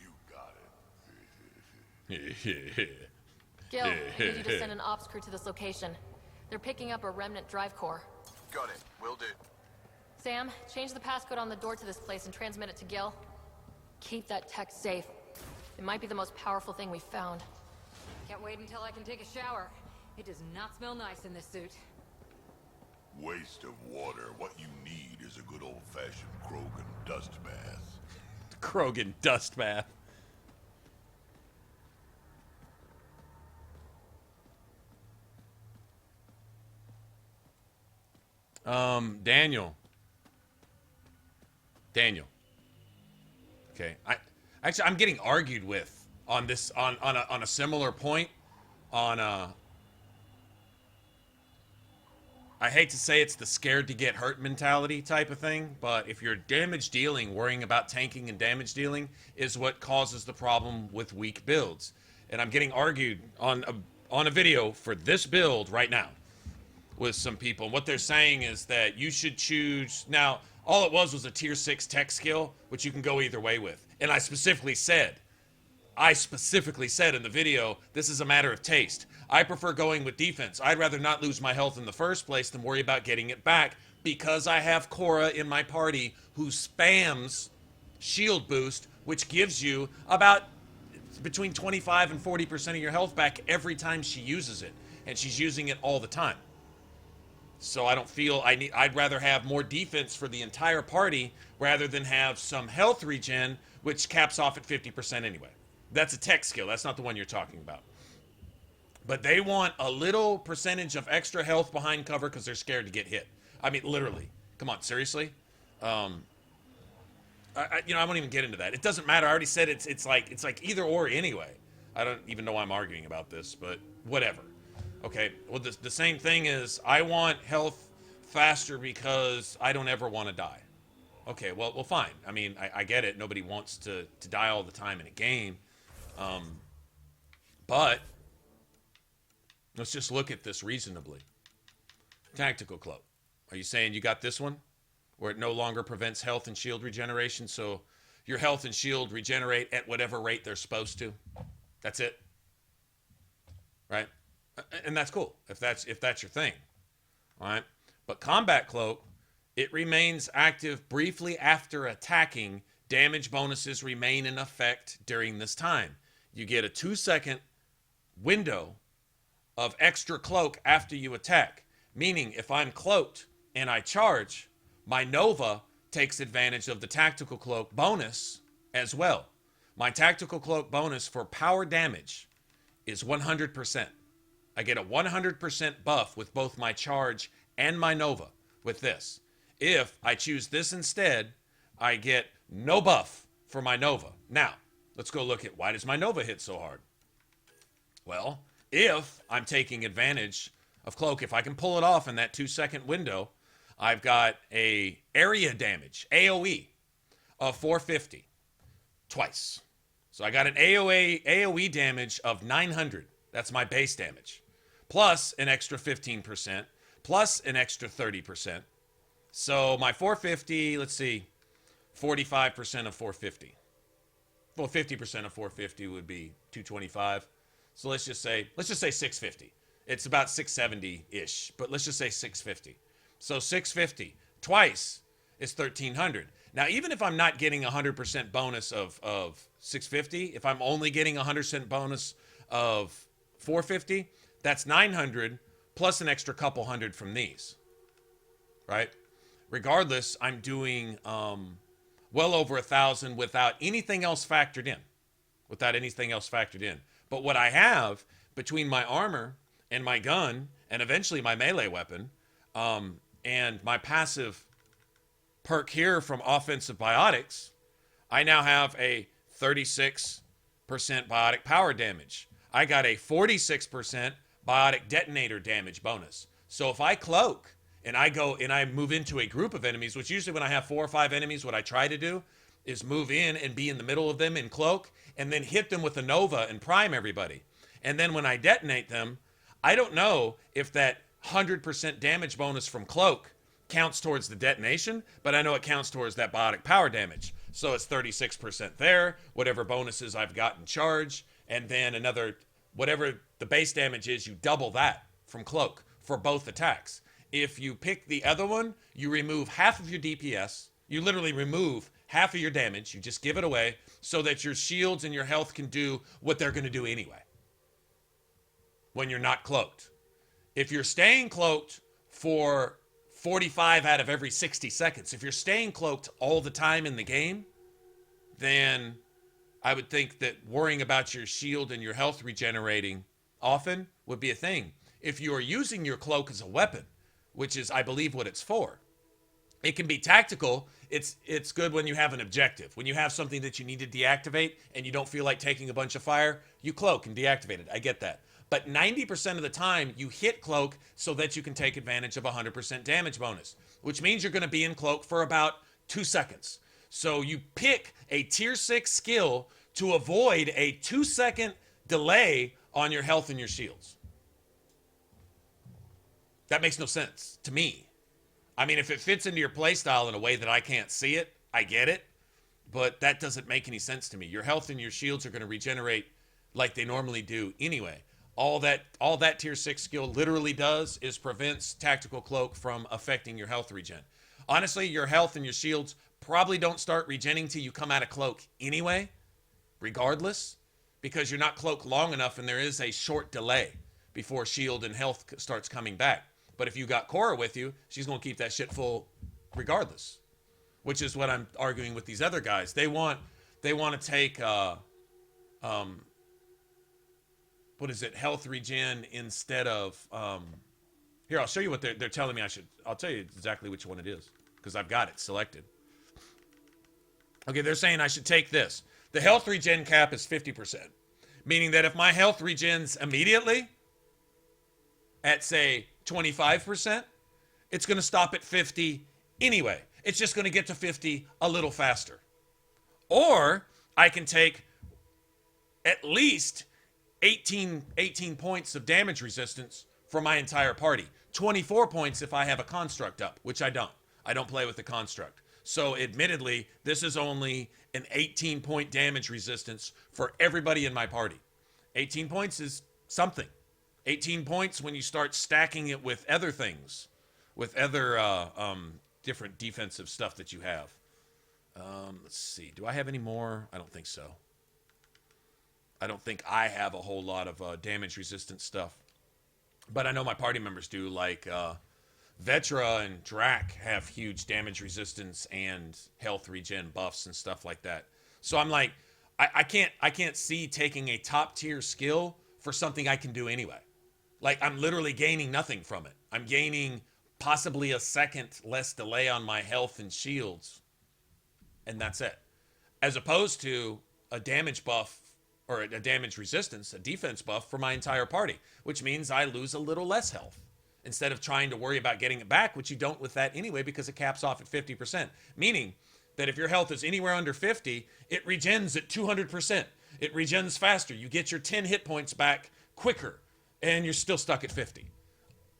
Speaker 4: You got it.
Speaker 2: Gil, I need you to send an ops crew to this location. They're picking up a remnant drive core.
Speaker 6: Got it. Will do.
Speaker 2: Sam, change the passcode on the door to this place and transmit it to Gil. Keep that tech safe. It might be the most powerful thing we've found.
Speaker 5: Can't wait until I can take a shower. It does not smell nice in this suit.
Speaker 4: Waste of water. What you need is a good old-fashioned Krogan dust bath.
Speaker 1: Krogan dust bath. Daniel. Okay, I'm getting argued with on this on a similar point on I hate to say it's the scared to get hurt mentality type of thing, but if you're damage dealing, worrying about tanking and damage dealing is what causes the problem with weak builds. And I'm getting argued on a video for this build right now with some people. And what they're saying is that you should choose. Now, all it was a tier 6 tech skill, which you can go either way with. And I specifically said in the video, this is a matter of taste. I prefer going with defense. I'd rather not lose my health in the first place than worry about getting it back because I have Cora in my party who spams shield boost, which gives you about between 25 and 40% of your health back every time she uses it. And she's using it all the time. So I don't feel I'd rather have more defense for the entire party rather than have some health regen, which caps off at 50% anyway. That's a tech skill. That's not the one you're talking about. But they want a little percentage of extra health behind cover because they're scared to get hit. I mean, literally. Come on, seriously? I won't even get into that. It doesn't matter. I already said it's like either or anyway. I don't even know why I'm arguing about this, but whatever. Okay, well, the same thing is I want health faster because I don't ever want to die. Okay, well, fine. I mean, I get it. Nobody wants to die all the time in a game. But let's just look at this reasonably. Tactical cloak. Are you saying you got this one? Where it no longer prevents health and shield regeneration, so your health and shield regenerate at whatever rate they're supposed to? That's it? Right? And that's cool, if that's your thing. All right? But combat cloak, it remains active briefly after attacking. Damage bonuses remain in effect during this time. You get a 2-second window of extra cloak after you attack. Meaning, if I'm cloaked and I charge, my Nova takes advantage of the tactical cloak bonus as well. My tactical cloak bonus for power damage is 100%. I get a 100% buff with both my charge and my Nova with this. If I choose this instead, I get no buff for my Nova. Now, let's go look at why does my Nova hit so hard? Well, if I'm taking advantage of cloak, if I can pull it off in that 2-second window, I've got a area damage, AoE, of 450 twice. So I got an AoE damage of 900. That's my base damage. Plus an extra 15%, plus an extra 30%. So my 450, let's see, 45% of 450. Well, 50% of 450 would be 225. So let's just say 650. It's about 670-ish, but let's just say 650. So 650 twice is 1,300. Now, even if I'm not getting 100% bonus of 650, if I'm only getting 100% bonus of 450, that's 900 plus an extra couple hundred from these, right? Regardless, I'm doing well over 1,000 without anything else factored in. But what I have between my armor and my gun and eventually my melee weapon and my passive perk here from offensive biotics, I now have a 36% biotic power damage. I got a 46% biotic detonator damage bonus. So if I cloak and I go and I move into a group of enemies, which usually when I have 4 or 5 enemies, what I try to do is move in and be in the middle of them in cloak and then hit them with a Nova and prime everybody. And then when I detonate them, I don't know if that 100% damage bonus from cloak counts towards the detonation, but I know it counts towards that biotic power damage. So it's 36% there, whatever bonuses I've got in charge, and then another, whatever the base damage is, you double that from cloak for both attacks. If you pick the other one, you remove half of your DPS. You literally remove half of your damage. You just give it away so that your shields and your health can do what they're going to do anyway when you're not cloaked. If you're staying cloaked for 45 out of every 60 seconds, if you're staying cloaked all the time in the game, then I would think that worrying about your shield and your health regenerating often would be a thing. If you are using your cloak as a weapon, which is, I believe, what it's for, it can be tactical. It's good when you have an objective. When you have something that you need to deactivate and you don't feel like taking a bunch of fire, you cloak and deactivate it. I get that. But 90% of the time, you hit cloak so that you can take advantage of 100% damage bonus, which means you're going to be in cloak for about 2 seconds. So you pick a tier 6 skill to avoid a 2-second delay on your health and your shields. That makes no sense to me. I mean, if it fits into your playstyle in a way that I can't see it, I get it. But that doesn't make any sense to me. Your health and your shields are going to regenerate like they normally do anyway. All that tier 6 skill literally does is prevents tactical cloak from affecting your health regen. Honestly, your health and your shields probably don't start regenning till you come out of cloak anyway, regardless, because you're not cloaked long enough and there is a short delay before shield and health starts coming back. But if you got Cora with you, she's going to keep that shit full regardless, which is what I'm arguing with these other guys. They want to take what is it, health regen instead of here, I'll show you what they're telling me I should. I'll tell you exactly which one it is because I've got it selected. Okay, they're saying I should take this. The health regen cap is 50%, meaning that if my health regens immediately at say 25%, it's going to stop at 50 anyway. It's just going to get to 50 a little faster. Or I can take at least 18 points of damage resistance for my entire party. 24 points if I have a construct up, which I don't. I don't play with the construct. So admittedly, this is only an 18-point damage resistance for everybody in my party. 18 points is something. 18 points when you start stacking it with other things, with other different defensive stuff that you have. Let's see. Do I have any more? I don't think so. I don't think I have a whole lot of damage resistant stuff. But I know my party members do, like Vetra and Drac have huge damage resistance and health regen buffs and stuff like that. So I'm like, I can't see taking a top tier skill for something I can do anyway. Like, I'm literally gaining nothing from it. I'm gaining possibly a second less delay on my health and shields, and that's it. As opposed to a damage buff or a damage resistance, a defense buff for my entire party, which means I lose a little less health instead of trying to worry about getting it back, which you don't with that anyway because it caps off at 50%. Meaning that if your health is anywhere under 50, it regens at 200%. It regens faster. You get your 10 hit points back quicker, and you're still stuck at 50.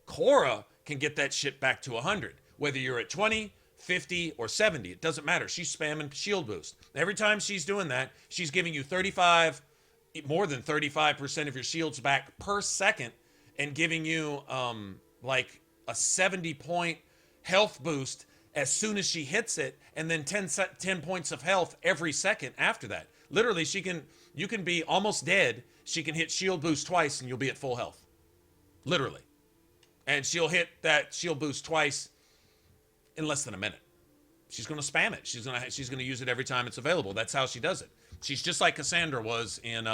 Speaker 1: Korra can get that shit back to 100. Whether you're at 20, 50, or 70, it doesn't matter. She's spamming shield boost. Every time she's doing that, she's giving you more than 35% of your shields back per second, and giving you like a 70-point health boost as soon as she hits it, and then 10 points of health every second after that. Literally, you can be almost dead. She can hit shield boost twice, and you'll be at full health. Literally. And she'll hit that shield boost twice in less than a minute. She's going to spam it. She's going to use it every time it's available. That's how she does it. She's just like Cassandra was in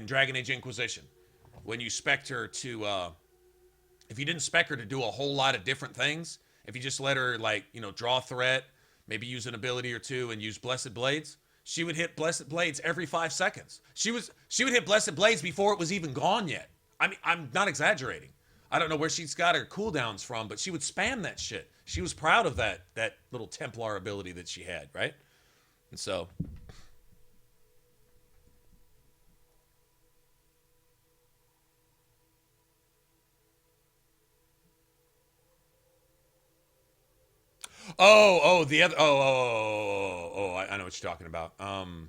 Speaker 1: Dragon Age Inquisition. When you spec'd her to, if you didn't spec her to do a whole lot of different things, if you just let her, like, you know, draw threat, maybe use an ability or two and use Blessed Blades, she would hit Blessed Blades every 5 seconds. She would hit Blessed Blades before it was even gone yet. I mean, I'm not exaggerating. I don't know where she's got her cooldowns from, but she would spam that shit. She was proud of that little Templar ability that she had, right? And so... the other. I know what you're talking about. I know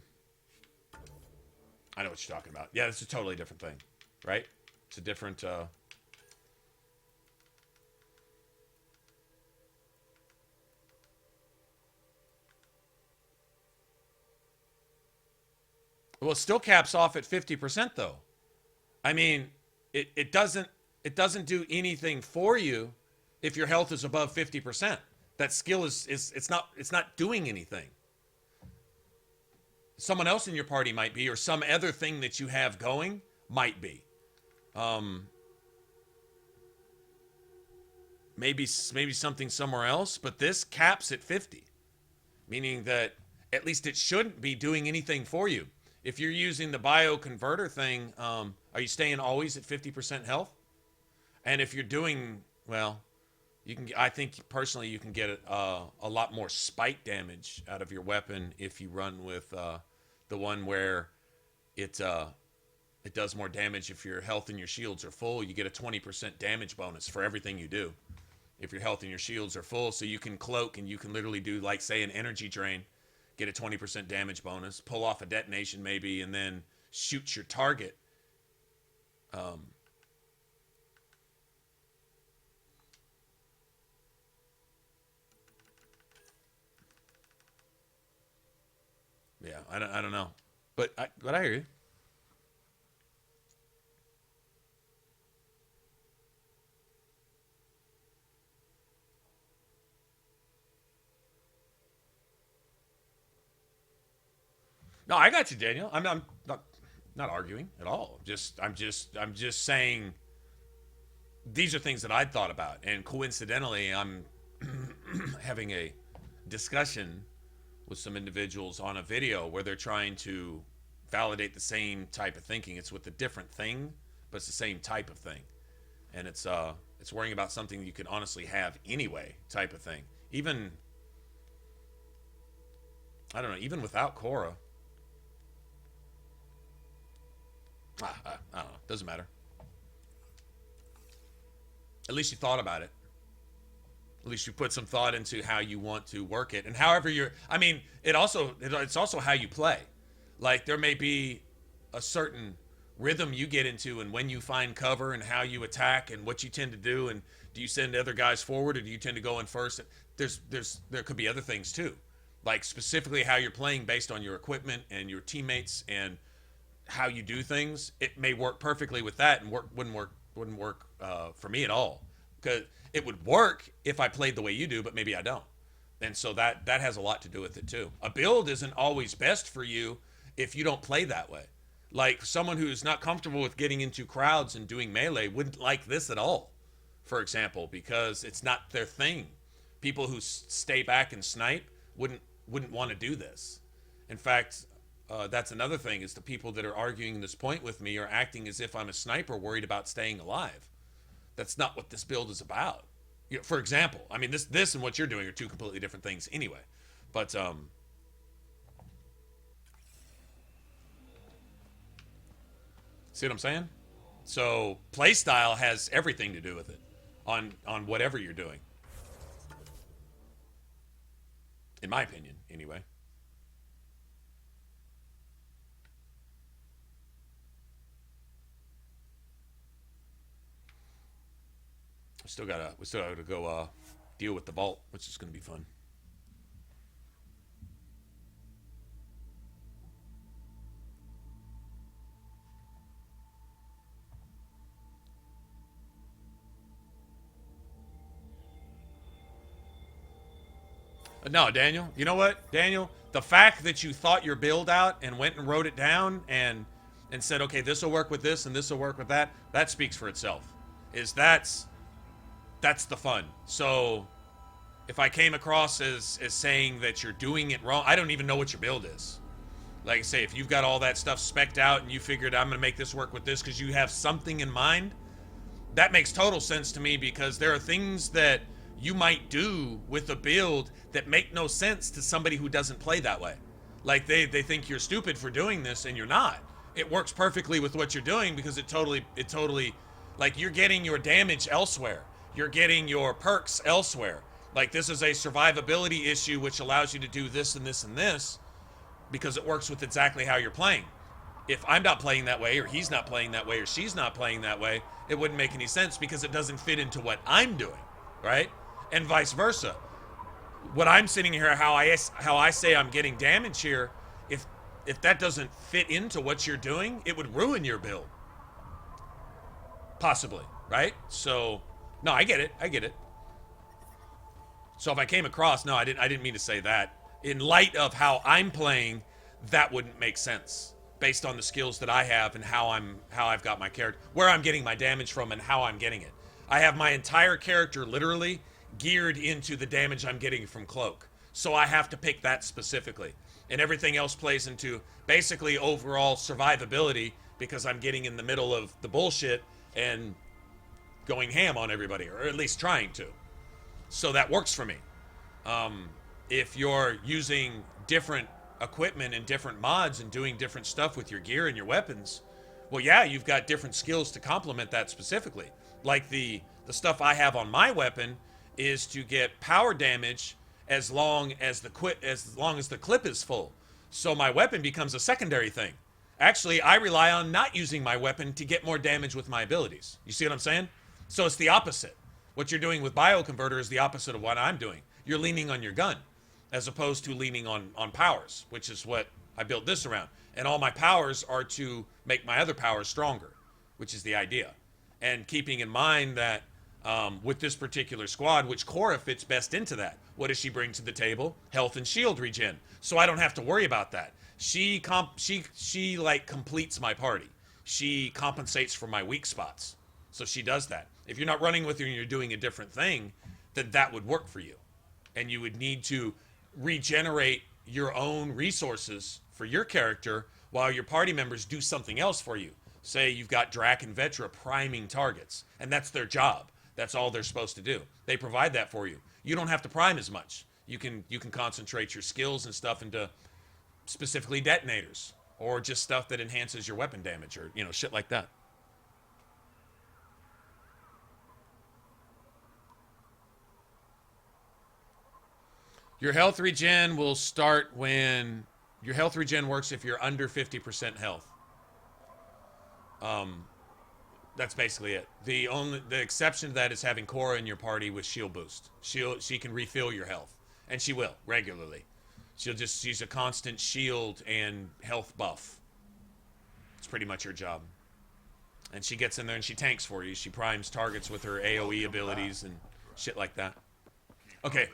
Speaker 1: what you're talking about. Yeah, it's a totally different thing, right? It's a different. Well, it still caps off at 50% though. I mean, it doesn't do anything for you if your health is above 50%. That skill it's not doing anything. Someone else in your party might be, or some other thing that you have going might be. Maybe something somewhere else, but this caps at 50, meaning that at least it shouldn't be doing anything for you. If you're using the bioconverter thing, are you staying always at 50% health? And if you're doing, well, I think personally you can get a lot more spike damage out of your weapon if you run with the one where it does more damage if your health and your shields are full. You get a 20% damage bonus for everything you do if your health and your shields are full. So you can cloak and you can literally do, like, say, an energy drain, get a 20% damage bonus, pull off a detonation maybe, and then shoot your target. Yeah, I don't know, but I hear you. No, I got you, Daniel. I'm not arguing at all. I'm just saying these are things that I'd thought about, and coincidentally, I'm having a discussion with some individuals on a video where they're trying to validate the same type of thinking. It's with a different thing, but it's the same type of thing. And it's worrying about something you can honestly have anyway type of thing. Even, I don't know, even without Korra. I don't know. Doesn't matter. At least you thought about it. At least you put some thought into how you want to work it, and however it's also how you play. Like, there may be a certain rhythm you get into, and when you find cover, and how you attack, and what you tend to do, and do you send other guys forward, or do you tend to go in first? There could be other things too, like specifically how you're playing based on your equipment and your teammates and how you do things. It may work perfectly with that, and wouldn't work for me at all. Because it would work if I played the way you do, but maybe I don't. And so that has a lot to do with it too. A build isn't always best for you if you don't play that way. Like someone who's not comfortable with getting into crowds and doing melee wouldn't like this at all, for example, because it's not their thing. People who stay back and snipe wouldn't want to do this. In fact, that's another thing, is the people that are arguing this point with me are acting as if I'm a sniper worried about staying alive. That's not what this build is about. You know, for example, I mean, this and what you're doing are two completely different things anyway. But see what I'm saying? So playstyle has everything to do with it on whatever you're doing. In my opinion, anyway. We still gotta go deal with the vault, which is gonna be fun. No, Daniel. You know what, Daniel? The fact that you thought your build out and went and wrote it down and said, okay, this will work with this and this will work with that, that speaks for itself. That's the fun. So if I came across as saying that you're doing it wrong, I don't even know what your build is. Like I say, if you've got all that stuff spec'd out and you figured I'm going to make this work with this because you have something in mind, that makes total sense to me, because there are things that you might do with a build that make no sense to somebody who doesn't play that way. Like they think you're stupid for doing this, and you're not. It works perfectly with what you're doing because it totally, like, you're getting your damage elsewhere. You're getting your perks elsewhere. Like, this is a survivability issue which allows you to do this and this and this because it works with exactly how you're playing. If I'm not playing that way, or he's not playing that way, or she's not playing that way, it wouldn't make any sense because it doesn't fit into what I'm doing, right? And vice versa. What I'm sitting here, how I say I'm getting damage here, if that doesn't fit into what you're doing, it would ruin your build. Possibly, right? So, no, I get it. So if I came across, no, I didn't mean to say that. In light of how I'm playing, that wouldn't make sense based on the skills that I have and how I've got my character, where I'm getting my damage from and how I'm getting it. I have my entire character literally geared into the damage I'm getting from Cloak. So I have to pick that specifically. And everything else plays into basically overall survivability because I'm getting in the middle of the bullshit and going ham on everybody, or at least trying to. So that works for me. If you're using different equipment and different mods and doing different stuff with your gear and your weapons, well, yeah, you've got different skills to complement that specifically. Like the stuff I have on my weapon is to get power damage as long as the clip is full. So my weapon becomes a secondary thing. Actually, I rely on not using my weapon to get more damage with my abilities. You see what I'm saying? So it's the opposite. What you're doing with Bioconverter is the opposite of what I'm doing. You're leaning on your gun as opposed to leaning on powers, which is what I built this around. And all my powers are to make my other powers stronger, which is the idea. And keeping in mind that with this particular squad, which Cora fits best into that. What does she bring to the table? Health and shield regen. So I don't have to worry about that. She like completes my party. She compensates for my weak spots. So she does that. If you're not running with her and you're doing a different thing, then that would work for you. And you would need to regenerate your own resources for your character while your party members do something else for you. Say you've got Drac and Vetra priming targets, and that's their job. That's all they're supposed to do. They provide that for you. You don't have to prime as much. You can concentrate your skills and stuff into specifically detonators or just stuff that enhances your weapon damage or, you know, shit like that. Your health regen will start when your health regen works if you're under 50% health. That's basically it. The exception to that is having Cora in your party with shield boost. She can refill your health, and she will regularly. She's a constant shield and health buff. It's pretty much her job. And she gets in there and she tanks for you. She primes targets with her AoE abilities and shit like that. Okay.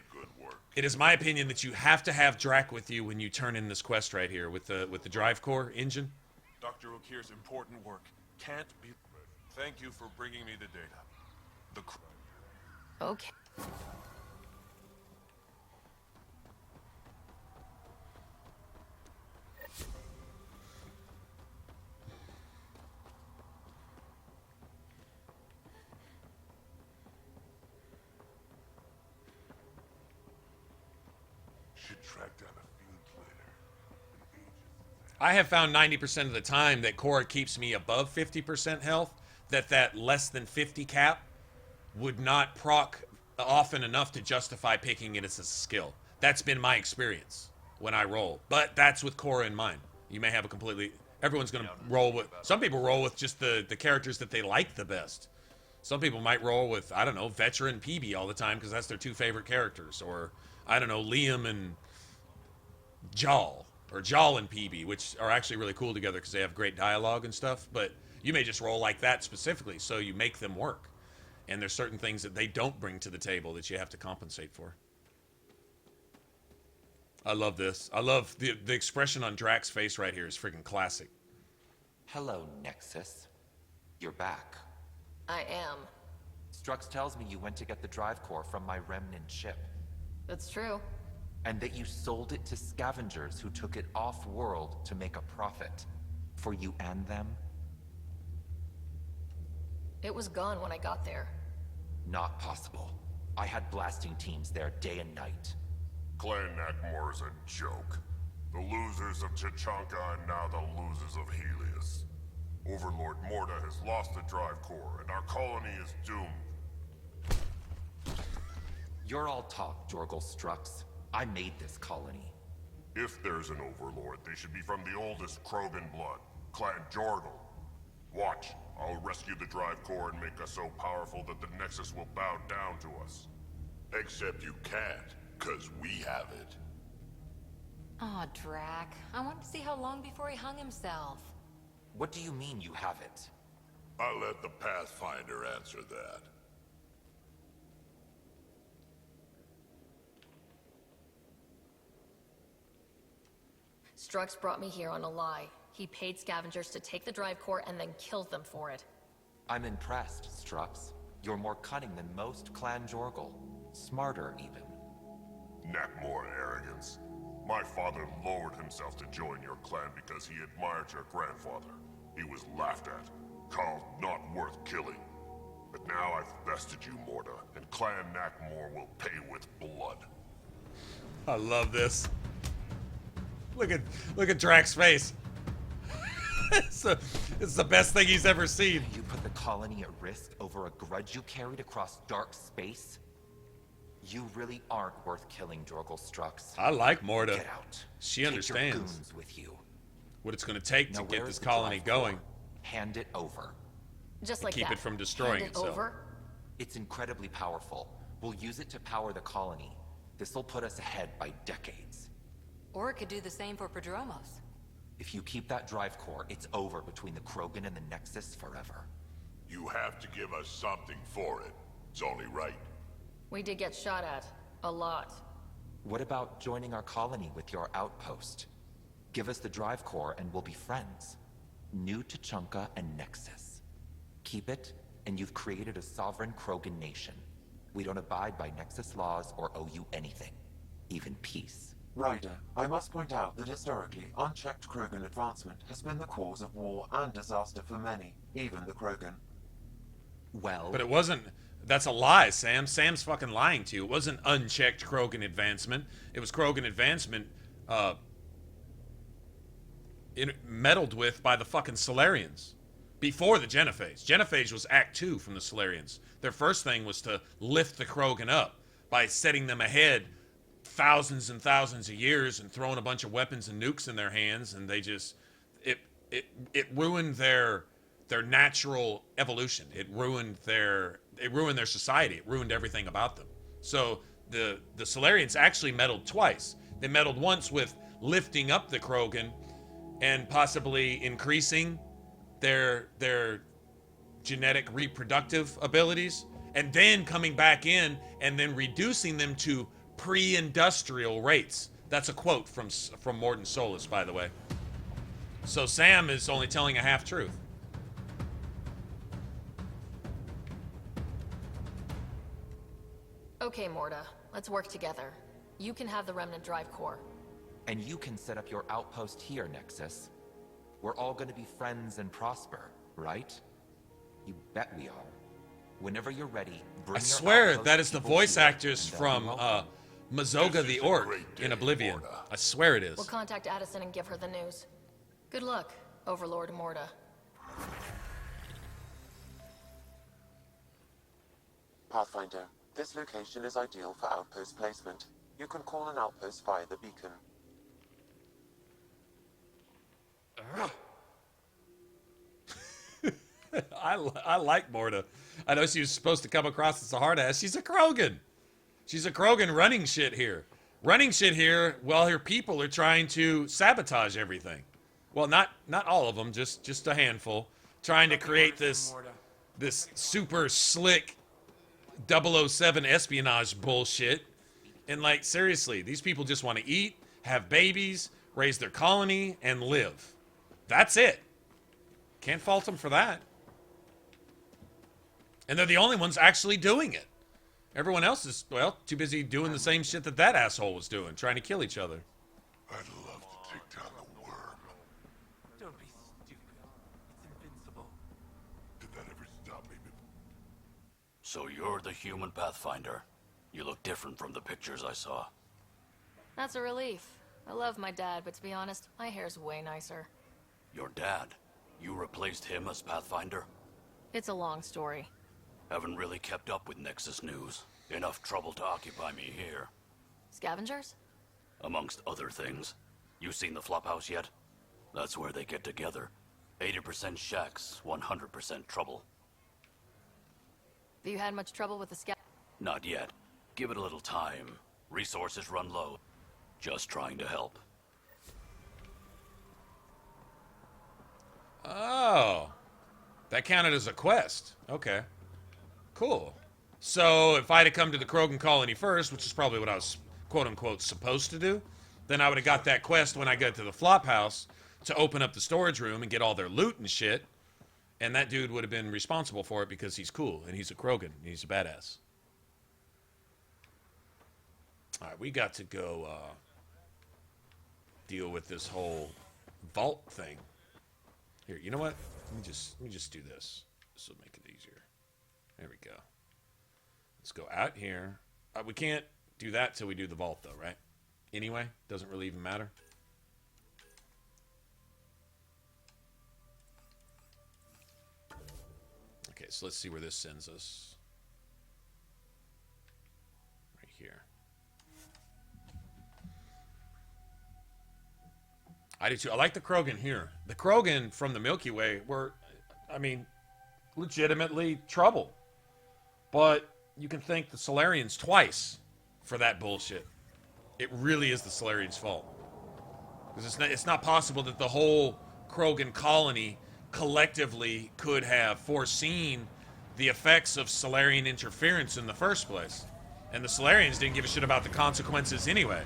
Speaker 4: work.
Speaker 1: It is my opinion that you have to have Drac with you when you turn in this quest right here with the drive core engine.
Speaker 10: Dr. Okir's important work can't be... Thank you for bringing me the data.
Speaker 2: Okay.
Speaker 4: Should track down a field later.
Speaker 1: I have found 90% of the time that core keeps me above 50% health, that less than 50 cap would not proc often enough to justify picking it as a skill. That's been my experience when I roll. But that's with core in mind. You may have a completely... Everyone's going to roll with... Some people roll with just the characters that they like the best. Some people might roll with, I don't know, Veteran PB all the time because that's their two favorite characters. Or, I don't know, Liam and Jal. Or Jal and PB, which are actually really cool together because they have great dialogue and stuff. But you may just roll like that specifically so you make them work. And there's certain things that they don't bring to the table that you have to compensate for. I love this. I love the expression on Drac's face right here is freaking classic.
Speaker 11: Hello, Nexus. You're back.
Speaker 2: I am.
Speaker 11: Strux tells me you went to get the drive core from my remnant ship.
Speaker 2: That's true.
Speaker 11: And that you sold it to scavengers who took it off-world to make a profit. For you and them?
Speaker 2: It was gone when I got there.
Speaker 11: Not possible. I had blasting teams there day and night.
Speaker 8: Clan Nakmor is a joke. The losers of Chichanka and now the losers of Helios. Overlord Morta has lost the drive core, and our colony is doomed.
Speaker 11: You're all talk, Jorgal Strux. I made this colony.
Speaker 8: If there's an overlord, they should be from the oldest Krogan blood, Clan Jorgal. Watch, I'll rescue the drive core and make us so powerful that the Nexus will bow down to us.
Speaker 4: Except you can't, 'cause we have it.
Speaker 5: Aw, Drac. I wanted to see how long before he hung himself.
Speaker 11: What do you mean you have it?
Speaker 4: I'll let the Pathfinder answer that.
Speaker 2: Strux brought me here on a lie. He paid scavengers to take the drive core and then killed them for it.
Speaker 11: I'm impressed, Strux. You're more cunning than most Clan Jorgal. Smarter, even.
Speaker 8: Nakmor arrogance. My father lowered himself to join your clan because he admired your grandfather. He was laughed at, called not worth killing. But now I've bested you, Morta, and Clan Nakmor will pay with blood.
Speaker 1: I love this. Look at Drac's face. It's the best thing he's ever seen.
Speaker 11: You put the colony at risk over a grudge you carried across dark space? You really aren't worth killing, Jorgal Strux.
Speaker 1: I like Morta.
Speaker 11: Get out.
Speaker 1: She
Speaker 11: Take
Speaker 1: understands
Speaker 11: your goons with you.
Speaker 1: what it's going to take
Speaker 11: Now,
Speaker 1: to get
Speaker 11: where
Speaker 1: this
Speaker 11: is the
Speaker 1: colony
Speaker 11: drive core?
Speaker 1: going.
Speaker 11: Hand it over.
Speaker 2: Just like
Speaker 1: keep
Speaker 2: that.
Speaker 1: it from destroying
Speaker 2: Hand it
Speaker 1: itself.
Speaker 2: over?
Speaker 11: It's incredibly powerful. We'll use it to power the colony. This'll put us ahead by decades.
Speaker 5: Or it could do the same for Prodromos.
Speaker 11: If you keep that drive core, it's over between the Krogan and the Nexus forever.
Speaker 4: You have to give us something for it. It's only right.
Speaker 2: We did get shot at. A lot.
Speaker 11: What about joining our colony with your outpost? Give us the drive core and we'll be friends. New Tuchanka and Nexus. Keep it, and you've created a sovereign Krogan nation. We don't abide by Nexus laws or owe you anything. Even peace.
Speaker 3: Ryder, I must point out that historically, unchecked Krogan advancement has been the cause of war and disaster for many, even the Krogan.
Speaker 11: Well...
Speaker 1: But it wasn't... That's a lie, Sam. Sam's fucking lying to you. It wasn't unchecked Krogan advancement. It was Krogan advancement, meddled with by the fucking Solarians. Before the Genophage. Genophage was Act 2 from the Solarians. Their first thing was to lift the Krogan up by setting them ahead thousands and thousands of years and throwing a bunch of weapons and nukes in their hands, and they just... It ruined their natural evolution. It ruined their society. It ruined everything about them. So the Solarians actually meddled twice. They meddled once with lifting up the Krogan and possibly increasing their genetic reproductive abilities, and then coming back in and then reducing them to pre-industrial rates. That's a quote from Morton Solus, by the way. So Sam is only telling a half-truth.
Speaker 2: Okay, Morta. Let's work together. You can have the Remnant drive core.
Speaker 11: And you can set up your outpost here, Nexus. We're all gonna be friends and prosper, right? You bet we are. Whenever you're ready, bring
Speaker 1: I
Speaker 11: your
Speaker 1: swear
Speaker 11: outpost
Speaker 1: that is the
Speaker 11: people
Speaker 1: voice
Speaker 11: here,
Speaker 1: actors
Speaker 11: and they'll be
Speaker 1: from
Speaker 11: welcome.
Speaker 1: Mazoga the Orc in Oblivion. I swear it is.
Speaker 2: We'll contact Addison and give her the news. Good luck, Overlord Morta.
Speaker 3: Pathfinder, this location is ideal for outpost placement. You can call an outpost via the beacon.
Speaker 1: I like Morta. I know she was supposed to come across as a hard ass. She's a Krogan. She's a Krogan running shit here. Running shit here while her people are trying to sabotage everything. Well, not all of them, just a handful. Trying to create this super slick 007 espionage bullshit. And like, seriously, these people just want to eat, have babies, raise their colony, and live. That's it. Can't fault them for that. And they're the only ones actually doing it. Everyone else is, well, too busy doing the same shit that asshole was doing, trying to kill each other.
Speaker 4: I'd love to take down the worm.
Speaker 6: Don't be stupid. It's invincible.
Speaker 4: Did that ever stop me?
Speaker 12: So you're the human Pathfinder. You look different from the pictures I saw.
Speaker 2: That's a relief. I love my dad, but to be honest, my hair's way nicer.
Speaker 12: Your dad? You replaced him as Pathfinder?
Speaker 2: It's a long story.
Speaker 12: Haven't really kept up with Nexus news. Enough trouble to occupy me here.
Speaker 2: Scavengers?
Speaker 12: Amongst other things. You seen the Flophouse yet? That's where they get together. 80% shacks, 100% trouble.
Speaker 2: Have you had much trouble with the scav?
Speaker 12: Not yet. Give it a little time. Resources run low. Just trying to help.
Speaker 1: Oh. That counted as a quest. Okay. Cool. So if I'd have come to the Krogan colony first, which is probably what I was quote-unquote supposed to do, then I would have got that quest when I got to the Flophouse to open up the storage room and get all their loot and shit. And that dude would have been responsible for it because he's cool and he's a Krogan and he's a badass. All right, we got to go deal with this whole vault thing. Here, you know what? Let me just do this. This will make it easier. There we go. Let's go out here. We can't do that till we do the vault, though, right? Anyway, doesn't really even matter. Okay, so let's see where this sends us. Right here. I do too. I like the Krogan here. The Krogan from the Milky Way were, I mean, legitimately trouble. But you can thank the Solarians twice for that bullshit. It really is the Solarians' fault. Because it's not possible that the whole Krogan colony collectively could have foreseen the effects of Solarian interference in the first place. And the Solarians didn't give a shit about the consequences anyway.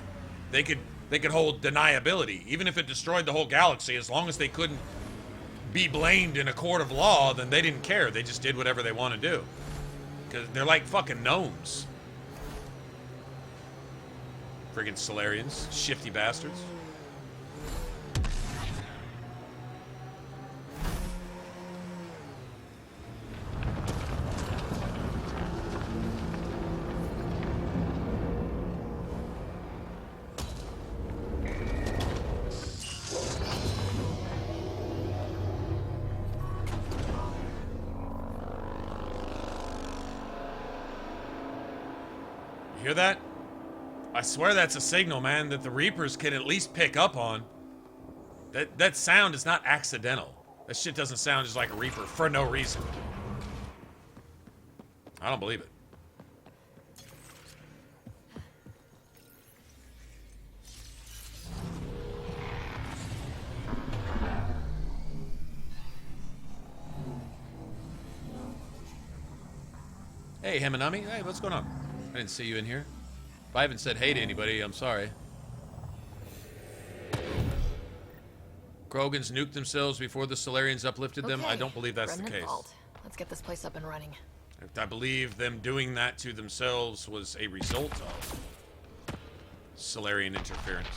Speaker 1: They could hold deniability. Even if it destroyed the whole galaxy, as long as they couldn't be blamed in a court of law, then they didn't care. They just did whatever they want to do. Because they're like fucking gnomes. Friggin' Solarians. Shifty bastards. Hear that? I swear that's a signal, man, that the Reapers can at least pick up on. That sound is not accidental. That shit doesn't sound just like a Reaper for no reason. I don't believe it. Hey, Himanami. Hey, what's going on? I didn't see you in here. If I haven't said hey to anybody, I'm sorry. Krogans nuked themselves before the Solarians uplifted them. I don't believe that's the case.
Speaker 2: Vault. Let's get this place up and running.
Speaker 1: I believe them doing that to themselves was a result of Solarian interference.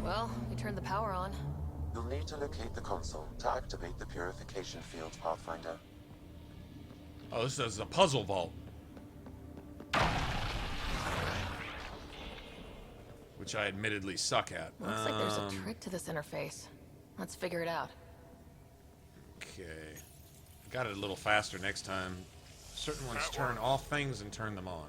Speaker 2: Well, we turned the power on.
Speaker 3: You'll need to locate the console to activate the purification field, Pathfinder.
Speaker 1: Oh, this is a puzzle vault. Which I admittedly suck at.
Speaker 2: Looks like there's a trick to this interface. Let's figure it out.
Speaker 1: Okay. Got it a little faster next time. Certain ones turn off things and turn them on.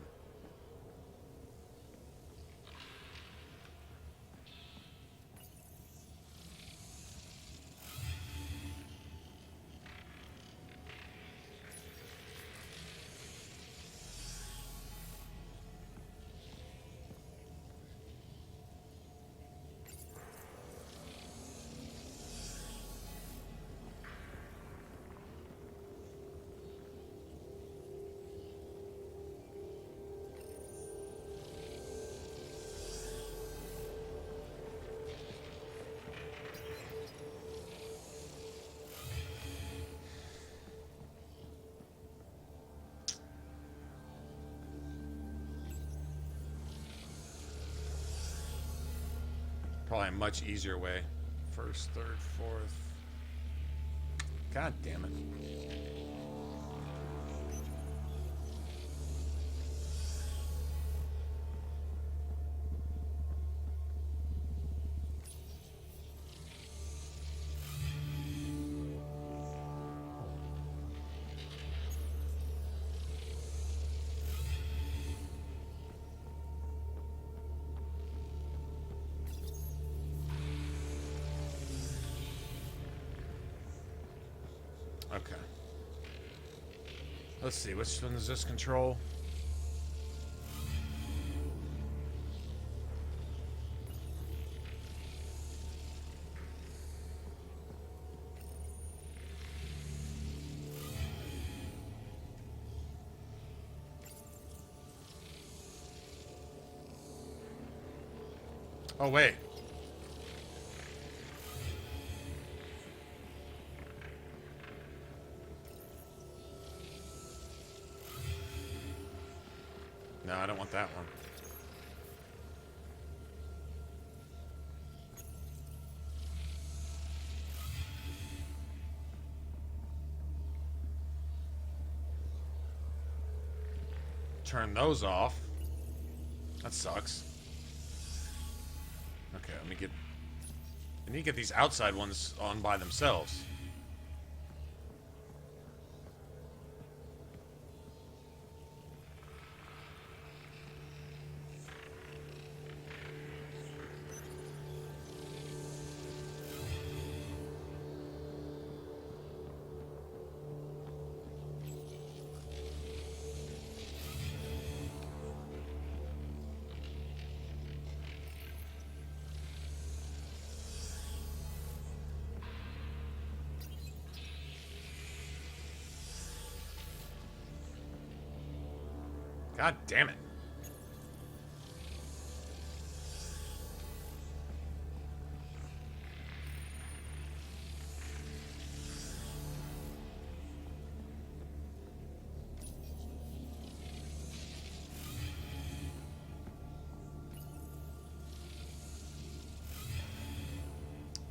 Speaker 1: Probably a much easier way. First, third, fourth. God damn it. Okay. Let's see, which one does this control? Oh, wait. No, I don't want that one. Turn those off. That sucks. Okay, let me get... I need to get these outside ones on by themselves. God damn it.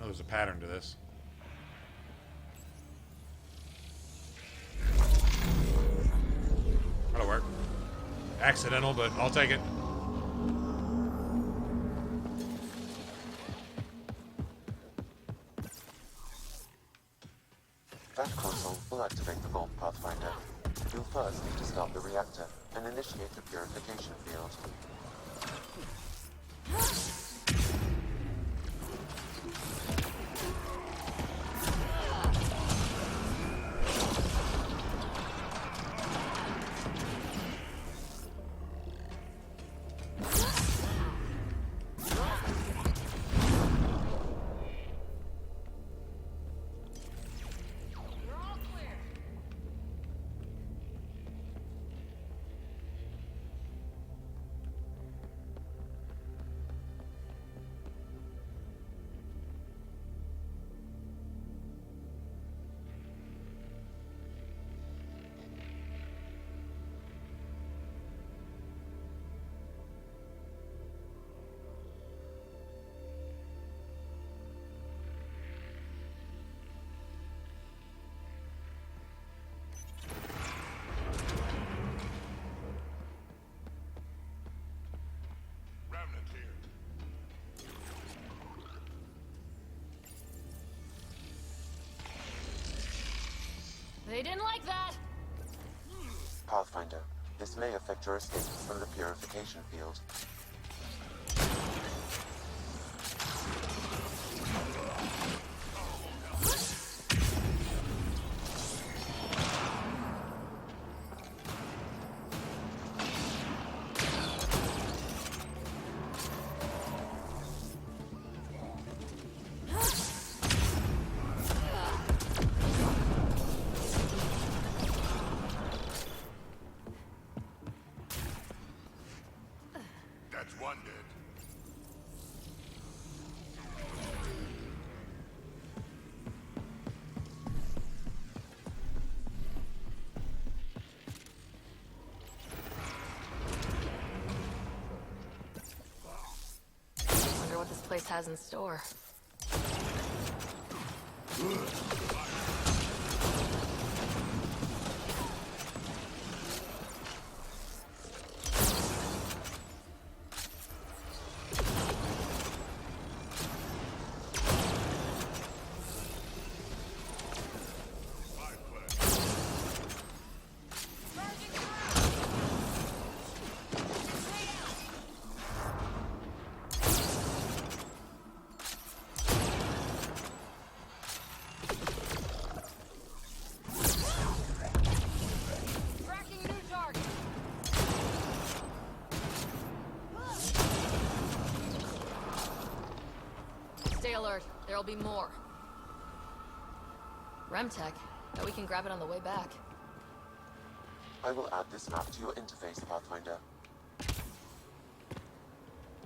Speaker 1: Oh, there's a pattern to this. That'll work. Accidental, but I'll take it.
Speaker 3: That console will activate the vault, Pathfinder. You'll first need to start the reactor and initiate the purification field.
Speaker 2: They didn't like that!
Speaker 3: Pathfinder, this may affect your escape from the purification field.
Speaker 2: Place has in store. Alert, there'll be more. Remtech, bet we can grab it on the way back.
Speaker 3: I will add this map to your interface, Pathfinder.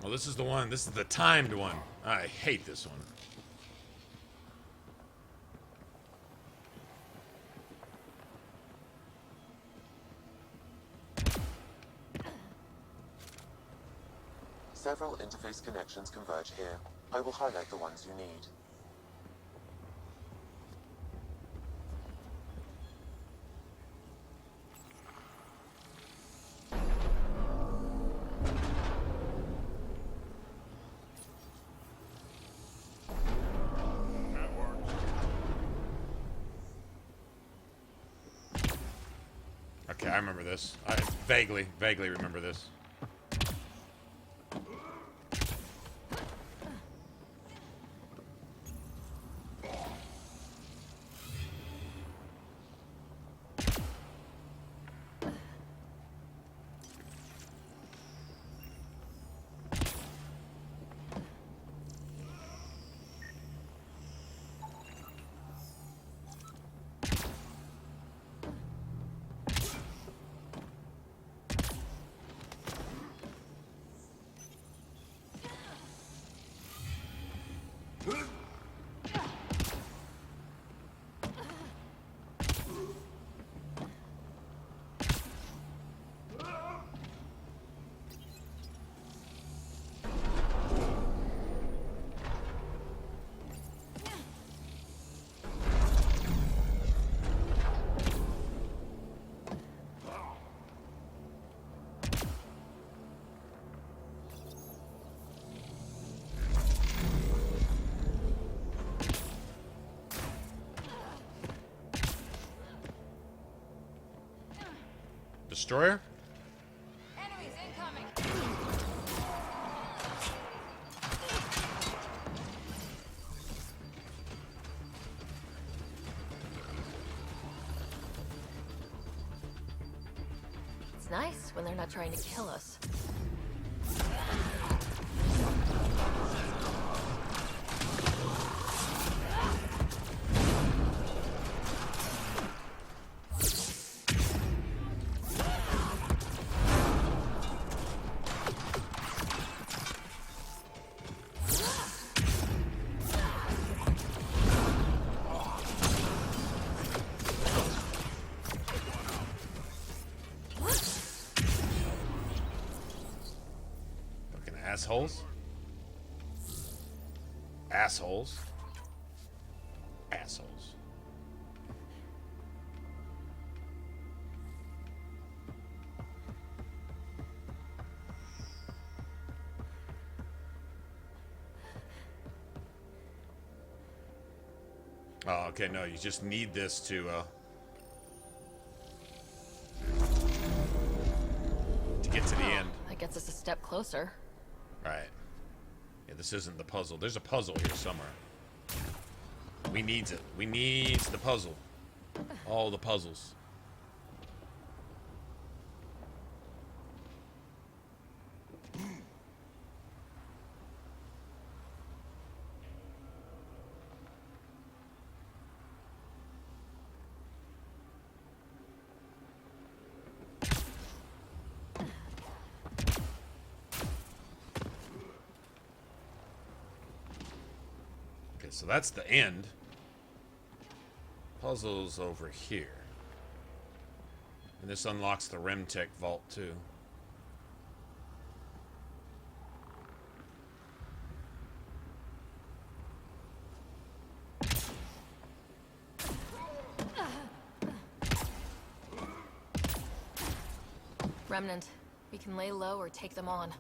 Speaker 1: Well, this is the one. This is the timed one. I hate this one.
Speaker 3: Several interface connections converge here. I will highlight the ones you need.
Speaker 1: Okay, I remember this. I vaguely remember this. Destroyer?
Speaker 7: Enemies incoming.
Speaker 2: It's nice when they're not trying to kill us.
Speaker 1: Assholes. Assholes. Assholes. Oh, okay, no, you just need this to,
Speaker 2: gets us a step closer.
Speaker 1: Right. Yeah, this isn't the puzzle. There's a puzzle here somewhere. We needs it. We needs the puzzle. All the puzzles. So that's the end. Puzzles over here. And this unlocks the Remtech vault too.
Speaker 2: Remnant. We can lay low or take them on.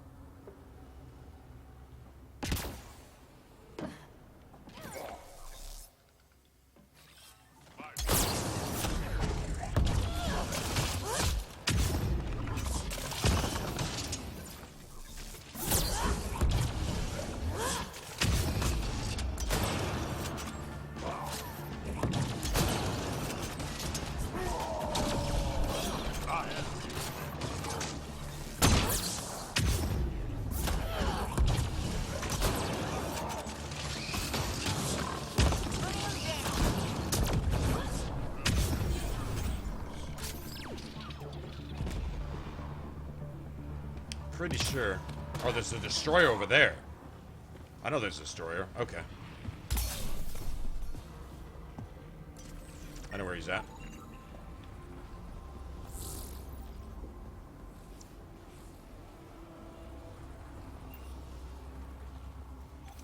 Speaker 1: Pretty sure. Oh, there's a destroyer over there. I know there's a destroyer. Okay. I know where he's at.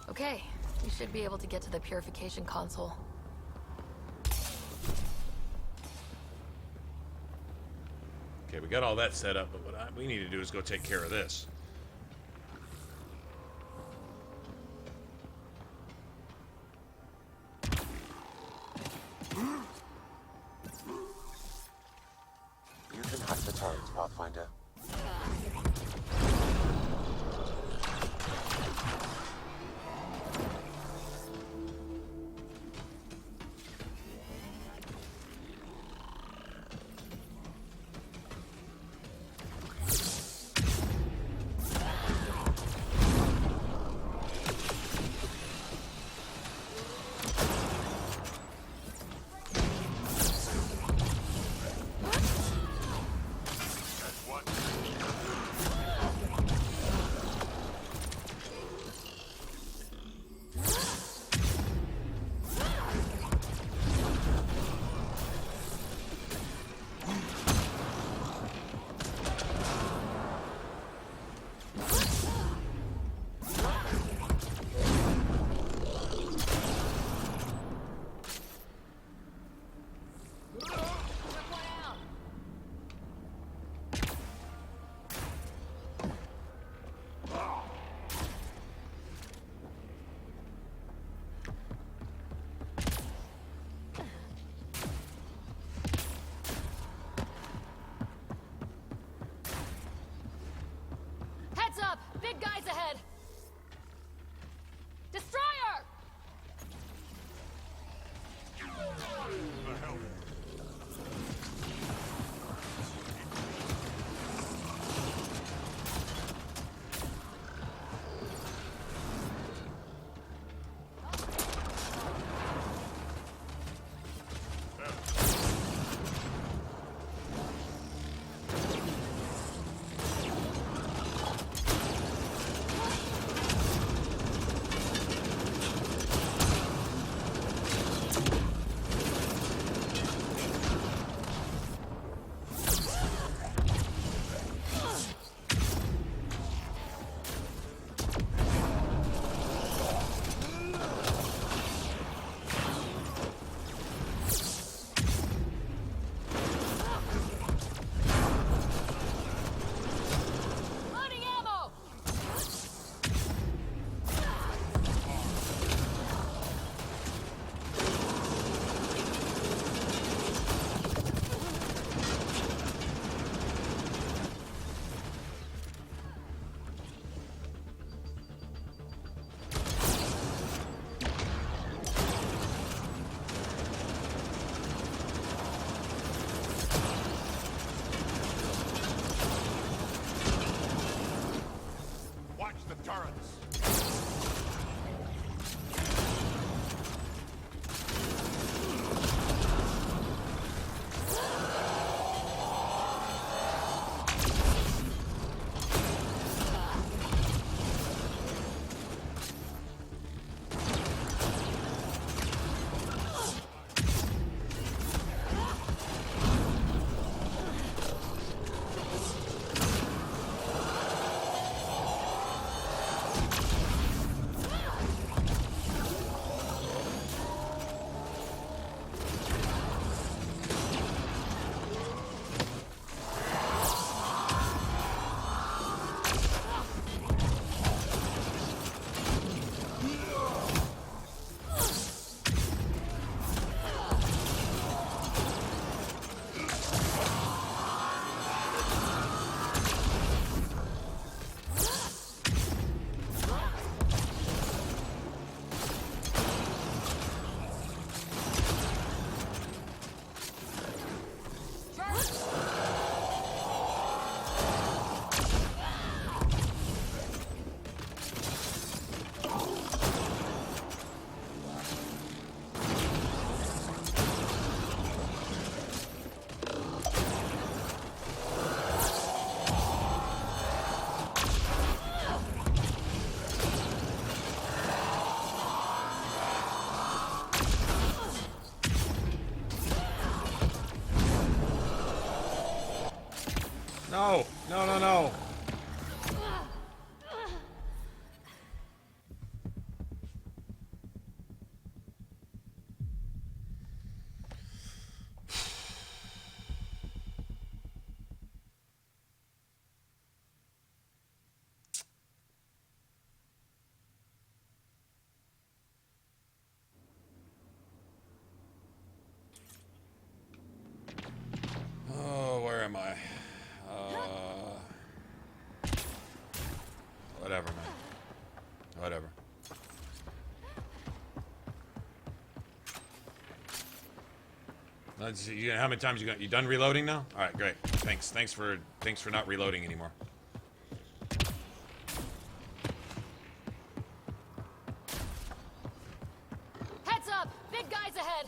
Speaker 2: Okay, we should be able to get to the purification console.
Speaker 1: Okay, we got all that set up, but what we need to do is go take care of this.
Speaker 3: You can hack the turrets, Pathfinder.
Speaker 7: Big guys ahead! Destroyer!
Speaker 4: turrets.
Speaker 1: No, no, no, no. Oh, where am I? Whatever, man. Whatever. How many times you got? You done reloading now? All right, great. Thanks. Thanks for not reloading anymore.
Speaker 7: Heads up! Big guys ahead!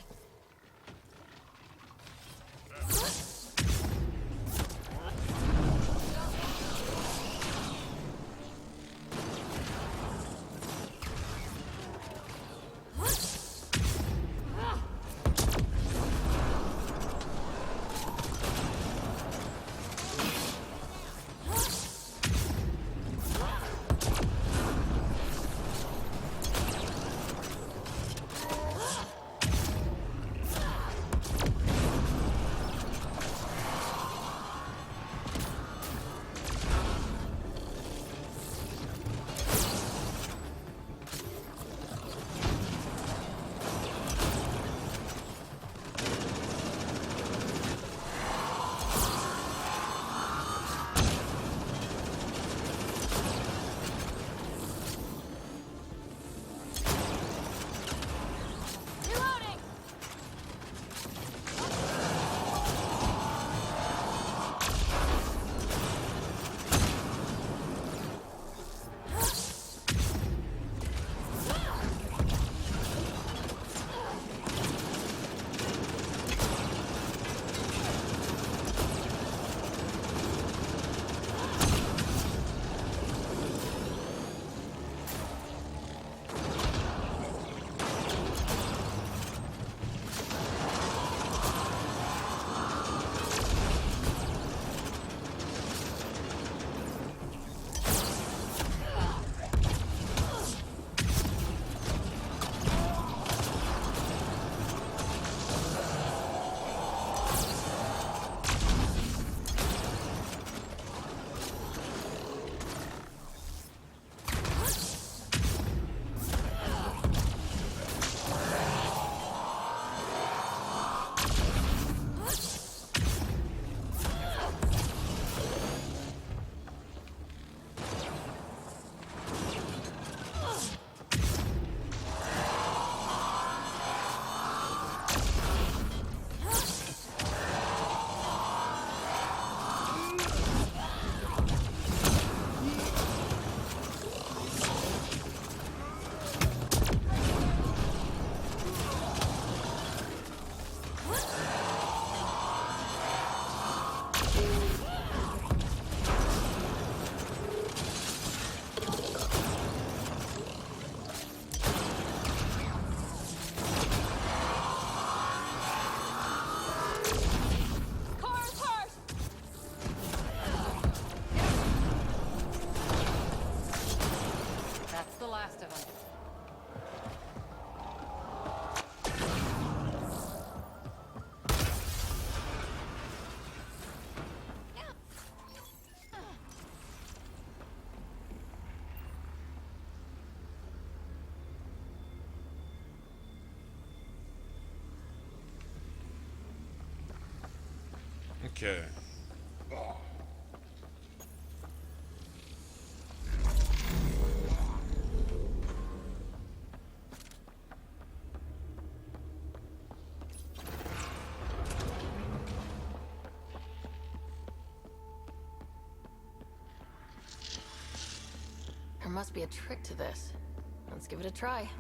Speaker 1: Okay.
Speaker 2: There must be a trick to this. Let's give it a try.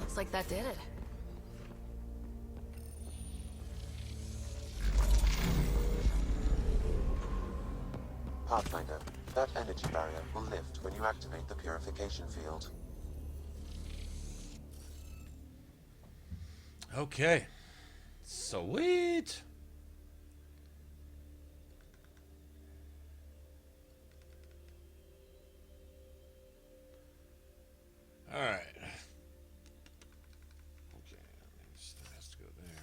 Speaker 2: Looks like that did it.
Speaker 3: Pathfinder, that energy barrier will lift when you activate the purification field.
Speaker 1: Okay. Sweet. All right. Okay, that has to go there.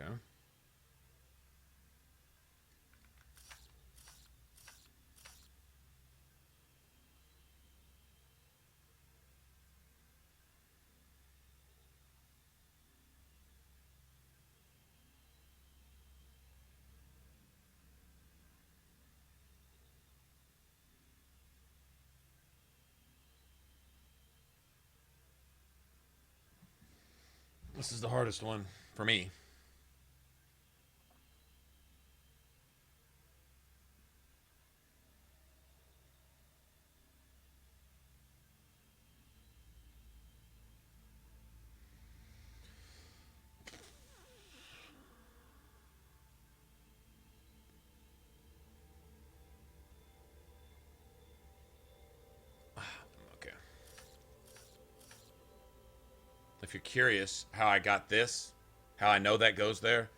Speaker 1: Okay. This is the hardest one for me. Okay. If you're curious how I got this, how I know that goes there,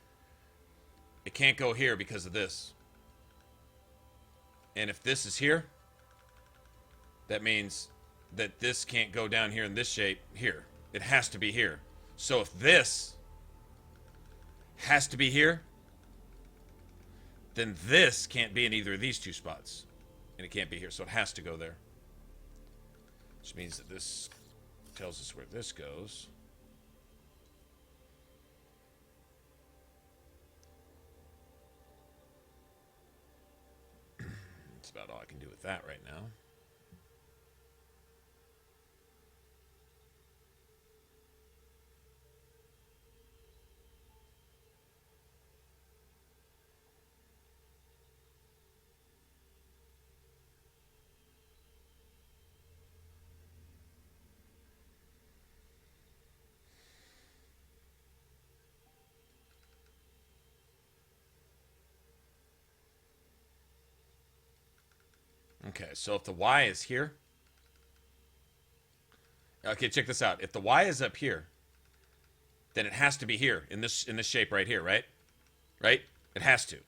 Speaker 1: it can't go here because of this. And if this is here, that means that this can't go down here in this shape here. It has to be here. So if this has to be here, then this can't be in either of these two spots. And it can't be here, so it has to go there. Which means that this tells us where this goes. That's about all I can do with that right now. Okay, so if the Y is here... Okay, check this out. If the Y is up here, then it has to be here, in this shape right here, right? Right? It has to. It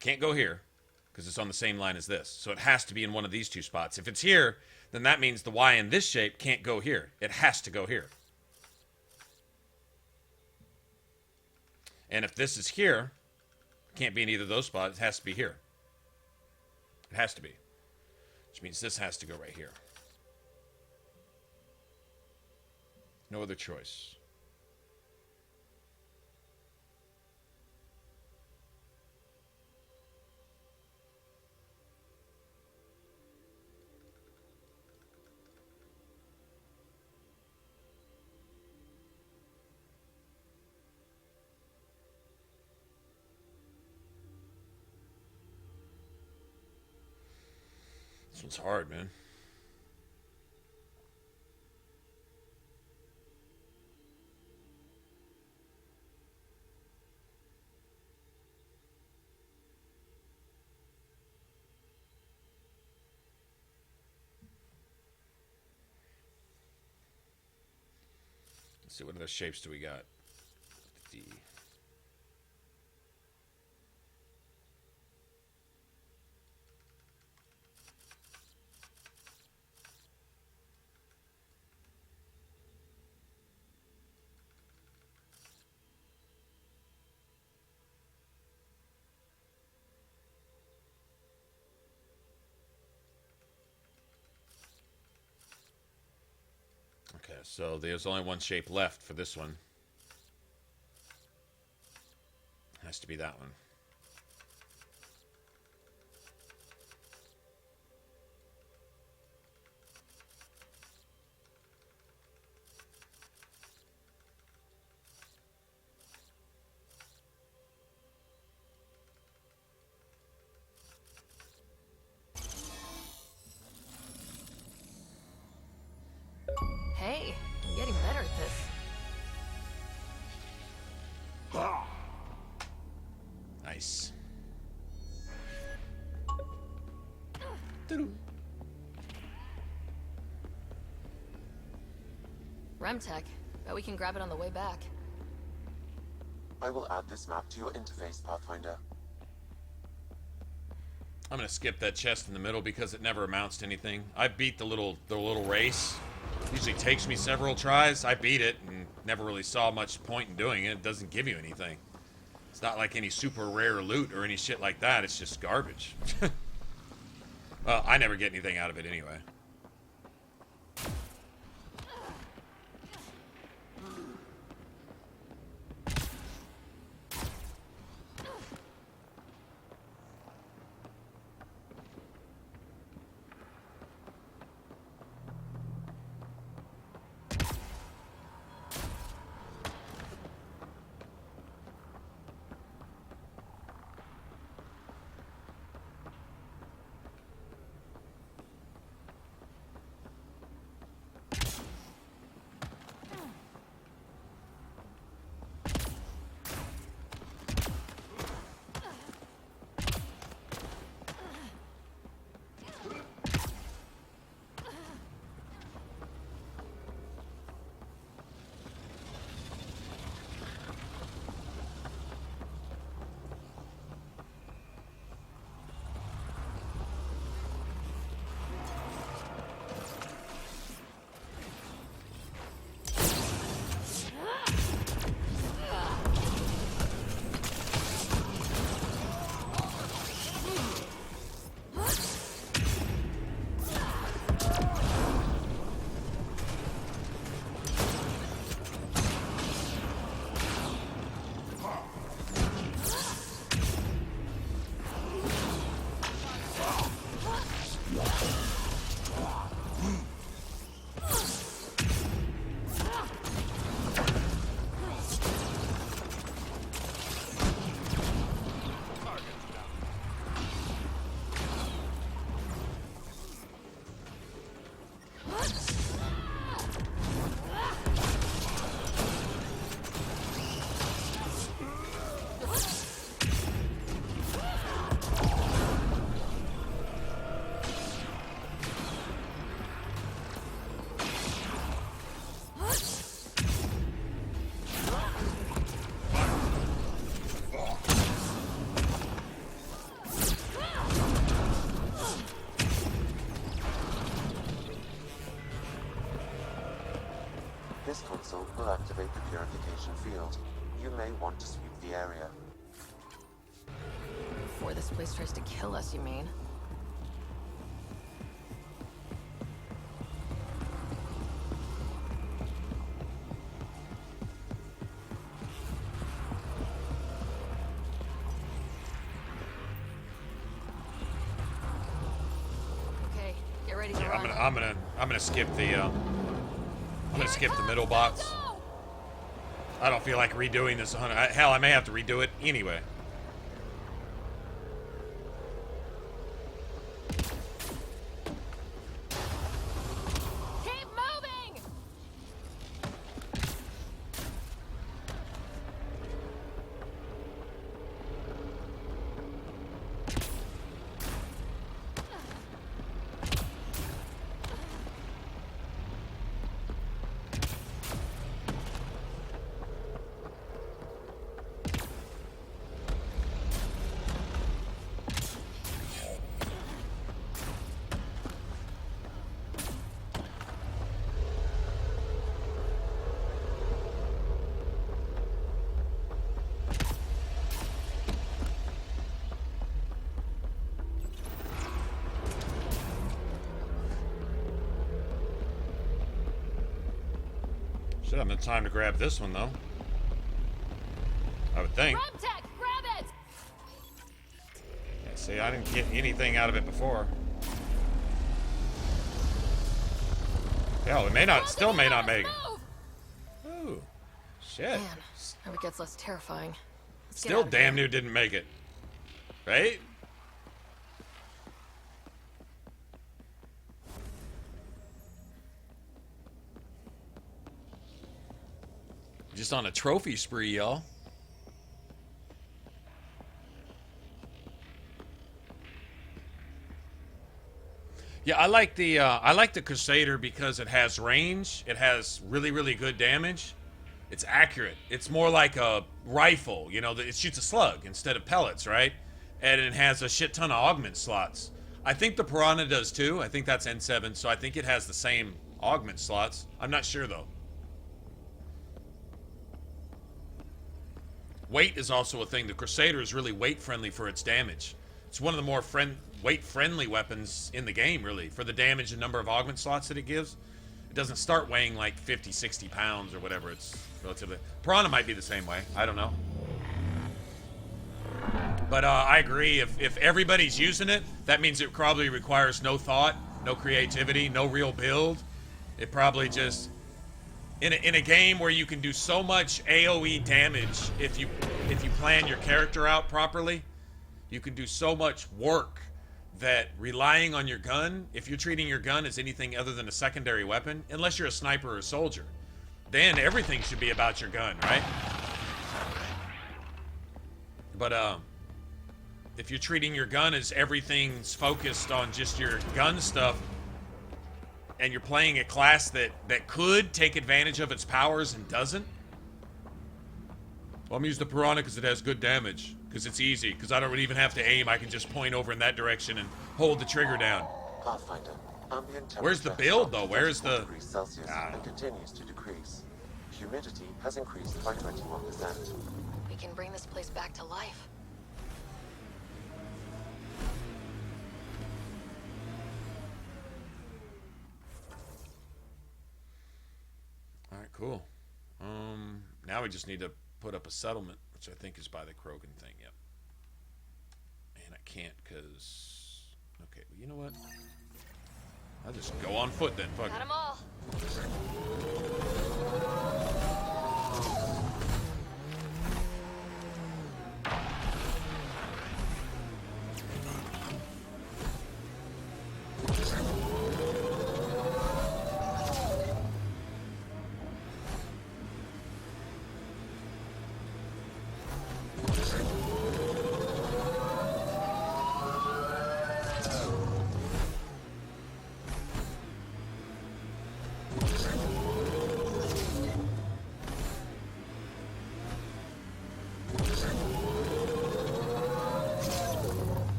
Speaker 1: can't go here, because it's on the same line as this. So it has to be in one of these two spots. If it's here, then that means the Y in this shape can't go here. It has to go here. And if this is here, it can't be in either of those spots. It has to be here. It has to be. Which means this has to go right here. No other choice. This one's hard, man. Let's see, what other shapes do we got? D. Okay, so there's only one shape left for this one. Has to be that one.
Speaker 2: Hey, I'm getting better at this.
Speaker 1: Nice.
Speaker 2: Remtech. Bet we can grab it on the way back.
Speaker 3: I will add this map to your interface, Pathfinder.
Speaker 1: I'm gonna skip that chest in the middle because it never amounts to anything. I beat the little race. Usually takes me several tries. I beat it and never really saw much point in doing it. It doesn't give you anything. It's not like any super rare loot or any shit like that. It's just garbage. Well, I never get anything out of it anyway.
Speaker 3: This console will activate the purification field. You may want to sweep the area.
Speaker 2: Before this place tries to kill us, you mean? Okay, get ready to run.
Speaker 1: I'm gonna skip the I'm gonna skip the middle bots. I don't feel like redoing this 100. Hell, I may have to redo it anyway. Should have enough time to grab this one, though. I would think.
Speaker 7: Tech, grab it!
Speaker 1: Yeah, see, I didn't get anything out of it before. Hell, it may not, still may not make it. Ooh, shit.
Speaker 2: Man, hope it gets less terrifying. Let's get
Speaker 1: Still
Speaker 2: out of
Speaker 1: damn
Speaker 2: here.
Speaker 1: near didn't make it. Right? Just on a trophy spree, y'all. Yeah, I like the Crusader because it has range. It has really, really good damage. It's accurate. It's more like a rifle, you know, it shoots a slug instead of pellets, right? And it has a shit ton of augment slots. I think the Piranha does too. I think that's N7, so I think it has the same augment slots. I'm not sure though. Weight is also a thing. The Crusader is really weight friendly for its damage. It's one of the more weight friendly weapons in the game, really, for the damage and number of augment slots that it gives. It doesn't start weighing like 50, 60 pounds or whatever. It's relatively... Piranha might be the same way. I don't know. But I agree. If everybody's using it, that means it probably requires no thought, no creativity, no real build. It probably just... In a game where you can do so much AoE damage if you plan your character out properly, you can do so much work that relying on your gun, if you're treating your gun as anything other than a secondary weapon, unless you're a sniper or a soldier, then everything should be about your gun, right? But if you're treating your gun as everything's focused on just your gun stuff, and you're playing a class that could take advantage of its powers and doesn't, well, I'm using the Piranha because it has good damage, because it's easy, because I don't even have to aim. I can just point over in that direction and hold the trigger down.
Speaker 3: Pathfinder, ambient
Speaker 1: Where's the build, though? Where's the...
Speaker 3: Celsius and continues to decrease. Humidity has increased by 21%.
Speaker 2: We can bring this place back to life.
Speaker 1: All right, cool. Now we just need to put up a settlement, which I think is by the Krogan thing, yep. And I can't because... Okay, well, you know what? I'll just go on foot then, fuck it.
Speaker 2: Got 'em all.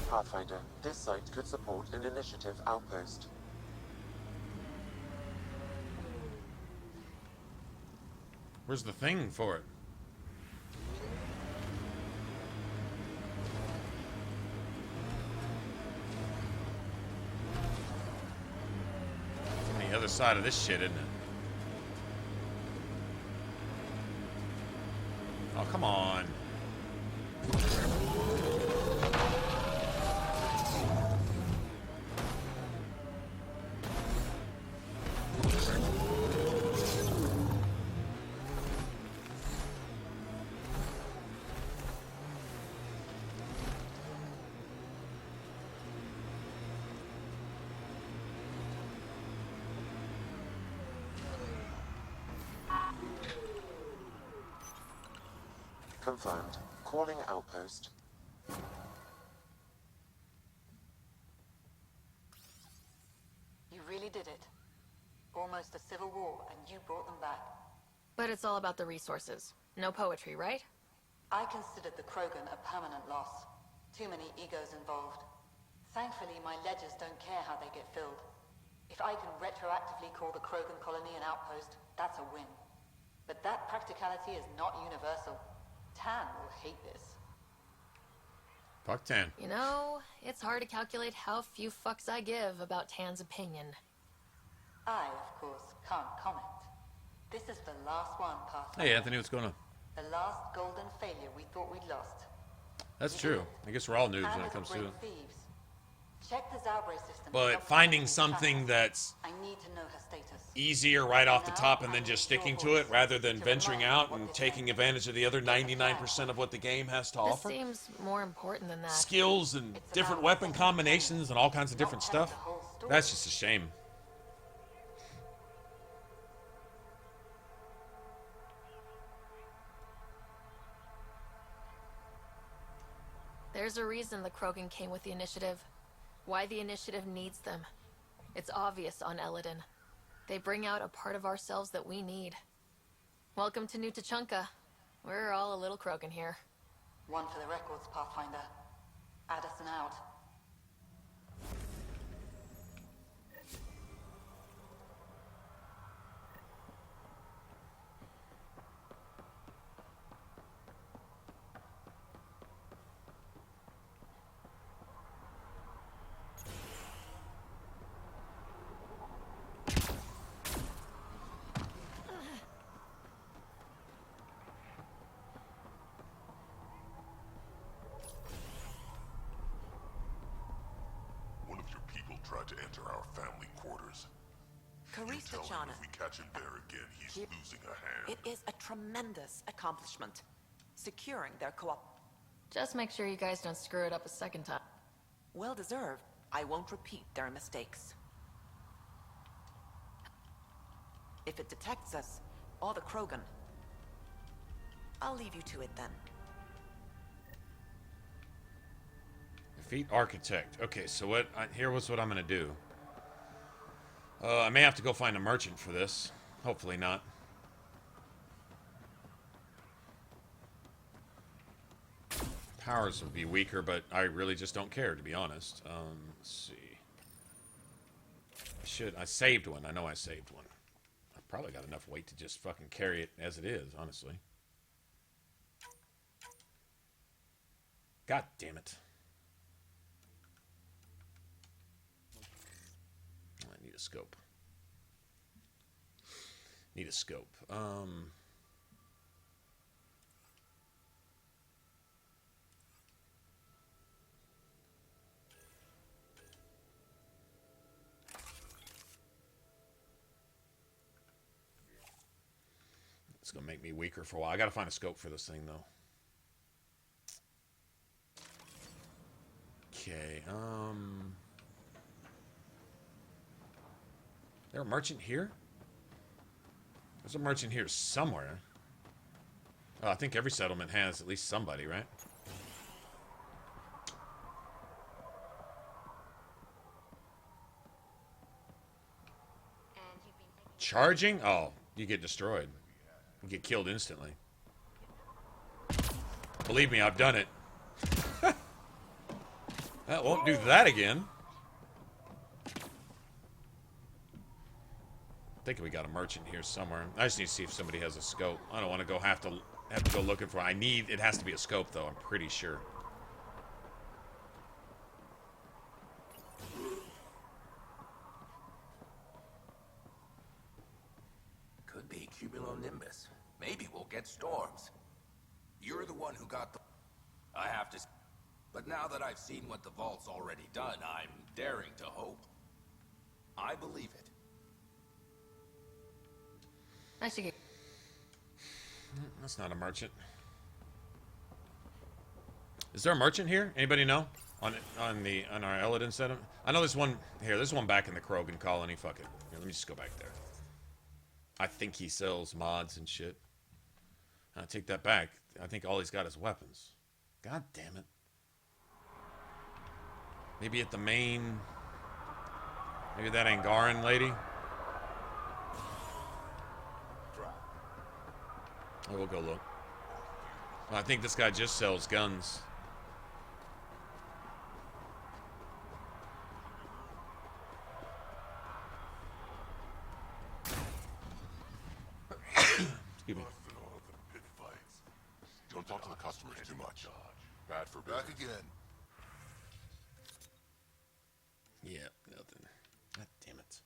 Speaker 3: Pathfinder, this site could support an initiative outpost.
Speaker 1: Where's the thing for it? It's on the other side of this shit, isn't it? Oh, come on.
Speaker 3: Confirmed. Calling outpost.
Speaker 5: You really did it. Almost a civil war, and you brought them back.
Speaker 2: But it's all about the resources. No poetry, right?
Speaker 13: I considered the Krogan a permanent loss. Too many egos involved. Thankfully, my ledgers don't care how they get filled. If I can retroactively call the Krogan colony an outpost, that's a win. But that practicality is not universal. Tan will hate this.
Speaker 1: Fuck Tan.
Speaker 2: You know, it's hard to calculate how few fucks I give about Tan's opinion.
Speaker 13: I, of course, can't comment. This is the last one, Paarthurnax.
Speaker 1: Hey, Anthony, what's going on?
Speaker 13: The last golden failure we thought we'd lost.
Speaker 1: That's true. I guess we're all noobs when it comes to it.
Speaker 13: Check the Zalbray system.
Speaker 1: But finding something that's
Speaker 13: I need to know her status.
Speaker 1: easier right off the top and then just sticking to it rather than venturing out and taking advantage of the other 99% of what the game has to offer.
Speaker 2: This seems more important than that.
Speaker 1: Skills and different weapon combinations and all kinds of different stuff. That's just a shame.
Speaker 2: There's a reason the Krogan came with the initiative. Why the initiative needs them. It's obvious on Eladin. They bring out a part of ourselves that we need. Welcome to New Tachanka. We're all a little Krogan here.
Speaker 13: One for the records, Pathfinder. Addison out.
Speaker 8: Tried to enter our family quarters. You tell him if we catch him there again, he's losing a hand.
Speaker 14: It is a tremendous accomplishment. Securing their co-op.
Speaker 2: Just make sure you guys don't screw it up a second time.
Speaker 14: Well deserved. I won't repeat their mistakes. If it detects us, or the Krogan, I'll leave you to it then.
Speaker 1: Defeat Architect. Okay, so here was what I'm gonna do. I may have to go find a merchant for this. Hopefully not. Powers will be weaker, but I really just don't care, to be honest. Let's see. I saved one. I know I saved one. I've probably got enough weight to just fucking carry it as it is, honestly. God damn it. I need a scope. Need a scope. It's gonna make me weaker for a while. I gotta find a scope for this thing, though. Okay, there a merchant here? There's a merchant here somewhere. Oh, I think every settlement has at least somebody, right? Charging? Oh, you get destroyed. You get killed instantly. Believe me, I've done it. That won't do that again. I think we got a merchant here somewhere. I just need to see if somebody has a scope. I don't want to go have to go looking for it. It has to be a scope though, I'm pretty sure.
Speaker 15: Could be cumulonimbus. Maybe we'll get storms. You're the one who got the... I have to... But now that I've seen what the Vault's already done, I'm daring to hope. I believe it.
Speaker 2: I should get...
Speaker 1: That's not a merchant. Is there a merchant here? Anybody know? On our Eladin settlement? I know there's one here. There's one back in the Krogan colony. Fuck it. Here, let me just go back there. I think he sells mods and shit. I take that back. I think all he's got is weapons. God damn it. Maybe at the main... Maybe that Angaran lady? I will go look. Well, I think this guy just sells guns. Excuse me.
Speaker 4: Pit fights. Don't talk to the customers too much. Bad for business.
Speaker 16: Back again.
Speaker 1: Yeah, nothing. God damn it.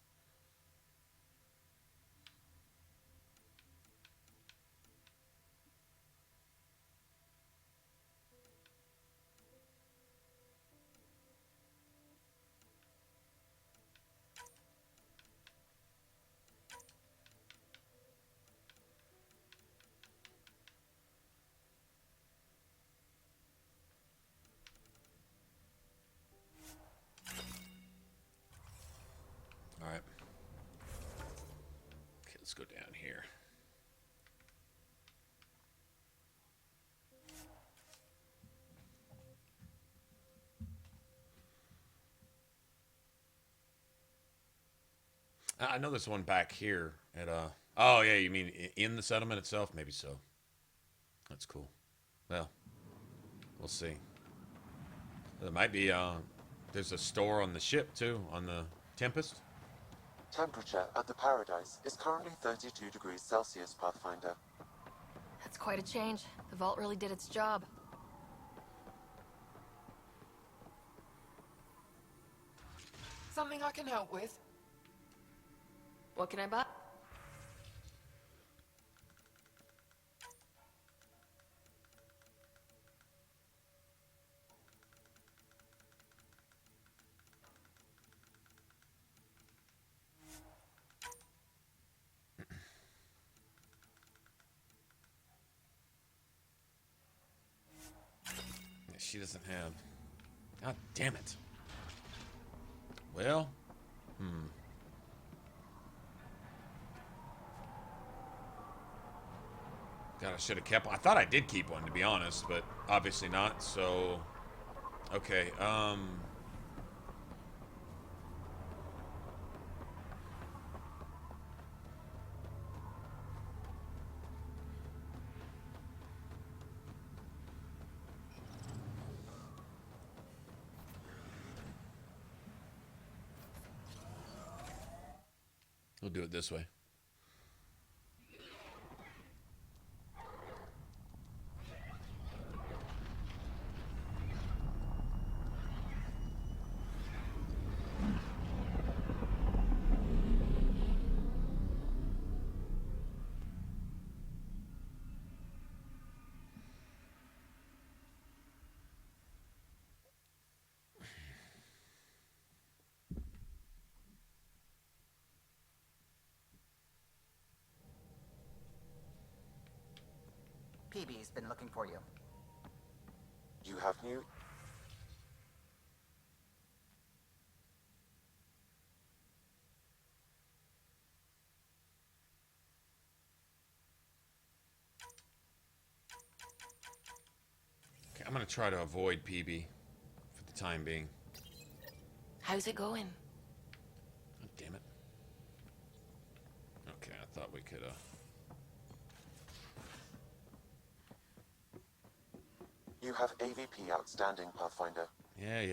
Speaker 1: All right. Okay, let's go down here. I know there's one back here at oh yeah, you mean in the settlement itself? Maybe so. That's cool. Well, we'll see. There might be there's a store on the ship too, on the Tempest.
Speaker 3: Temperature at the Paradise is currently 32 degrees Celsius, Pathfinder.
Speaker 2: That's quite a change. The vault really did its job.
Speaker 17: Something I can help with?
Speaker 2: What can I buy?
Speaker 1: She doesn't have. God damn it. Well, God, I should have kept one. I thought I did keep one, to be honest, but obviously not. So, okay. We'll do it this way.
Speaker 18: PB's been looking for you.
Speaker 3: You have new...
Speaker 1: Okay, I'm going to try to avoid PB for the time being.
Speaker 2: How's it going?
Speaker 1: Oh, damn it. Okay, I thought we could,
Speaker 3: You have AVP outstanding, Pathfinder.
Speaker 1: Yeah.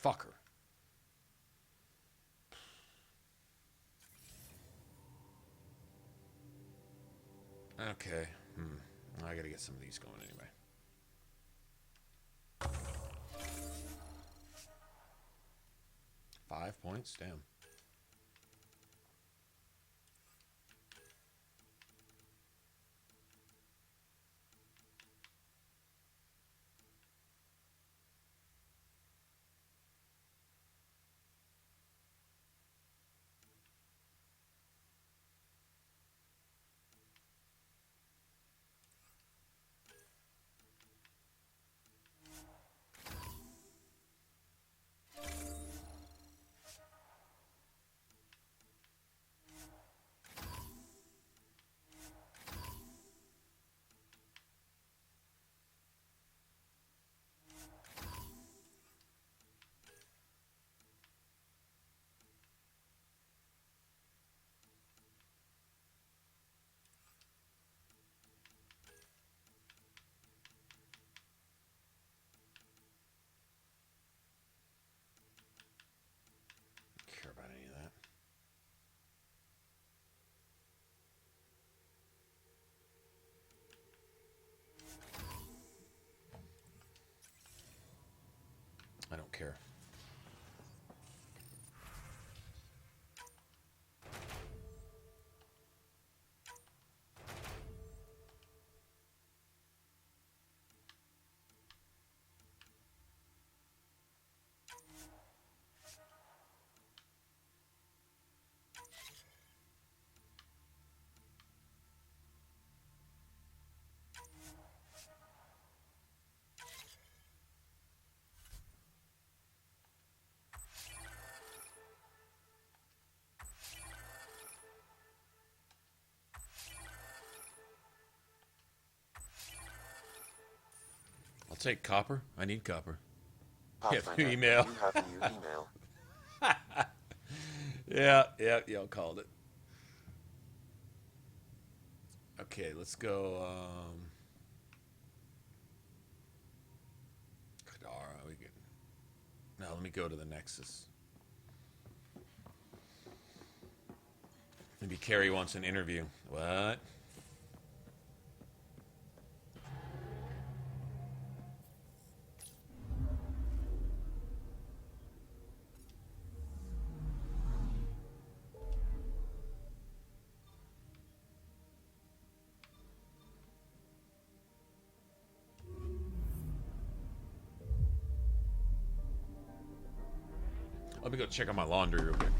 Speaker 1: Motherfucker. Okay. I gotta get some of these going anyway. Five points? Damn. I don't care. I'll take copper. I need copper.
Speaker 3: Pathfinder,
Speaker 1: Email.
Speaker 3: you have new email.
Speaker 1: Yeah, y'all called it. Okay, let's go. Kadara, we get. Now let me go to the Nexus. Maybe Carrie wants an interview. What? Let me go check on my laundry real quick.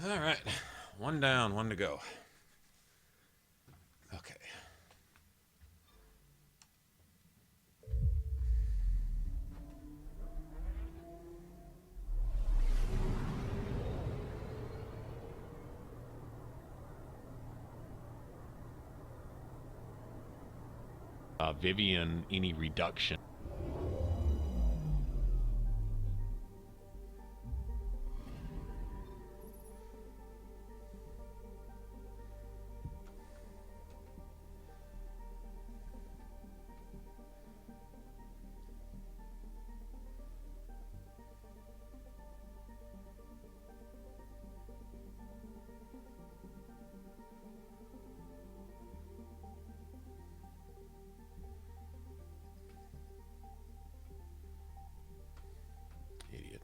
Speaker 1: All right. One down, one to go. Okay.
Speaker 9: Vivian, any reduction?
Speaker 1: Idiot.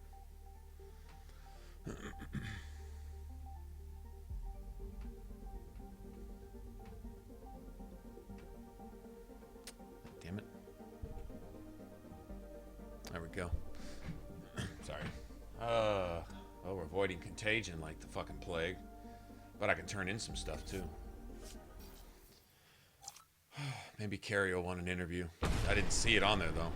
Speaker 1: Damn it. There we go. Sorry. Oh, we're avoiding contagion like the fucking plague. But I can turn in some stuff too. Maybe Carrie will want an interview. I didn't see it on there though.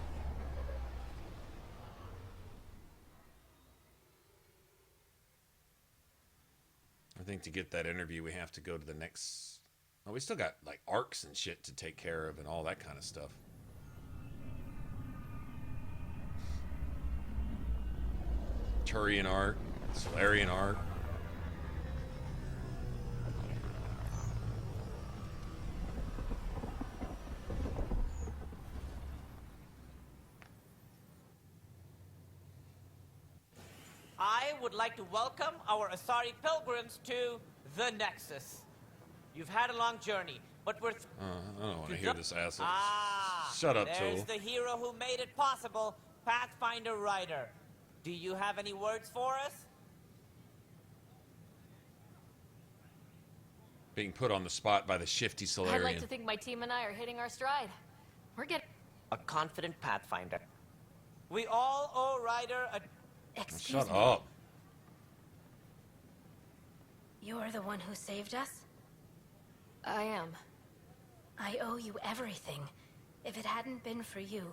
Speaker 1: I think to get that interview, we have to go to the next... Oh, we still got, like, arcs and shit to take care of and all that kind of stuff. Turian arc, Solarian arc.
Speaker 16: I would like to welcome our Asari pilgrims to the Nexus. You've had a long journey, but we're...
Speaker 1: I don't want to hear this asshole.
Speaker 16: Ah,
Speaker 1: Shut up,
Speaker 16: there's
Speaker 1: Tool.
Speaker 16: the hero who made it possible, Pathfinder Rider. Do you have any words for us?
Speaker 1: Being put on the spot by the shifty Solarian.
Speaker 2: I'd like to think my team and I are hitting our stride. We're getting...
Speaker 16: A confident Pathfinder. We all owe Ryder a...
Speaker 1: Shut up.
Speaker 18: You're the one who saved us?
Speaker 2: I am.
Speaker 18: I owe you everything. If it hadn't been for you,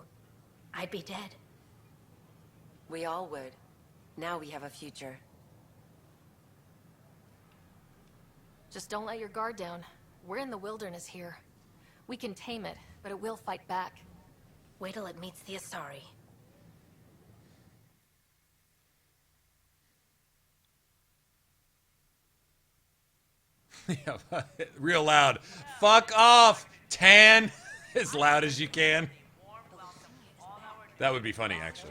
Speaker 18: I'd be dead.
Speaker 14: We all would. Now we have a future.
Speaker 2: Just don't let your guard down. We're in the wilderness here. We can tame it, but it will fight back.
Speaker 18: Wait till it meets the Asari.
Speaker 1: Yeah, real loud. Fuck off, Tan. As loud as you can. That would be funny, actually.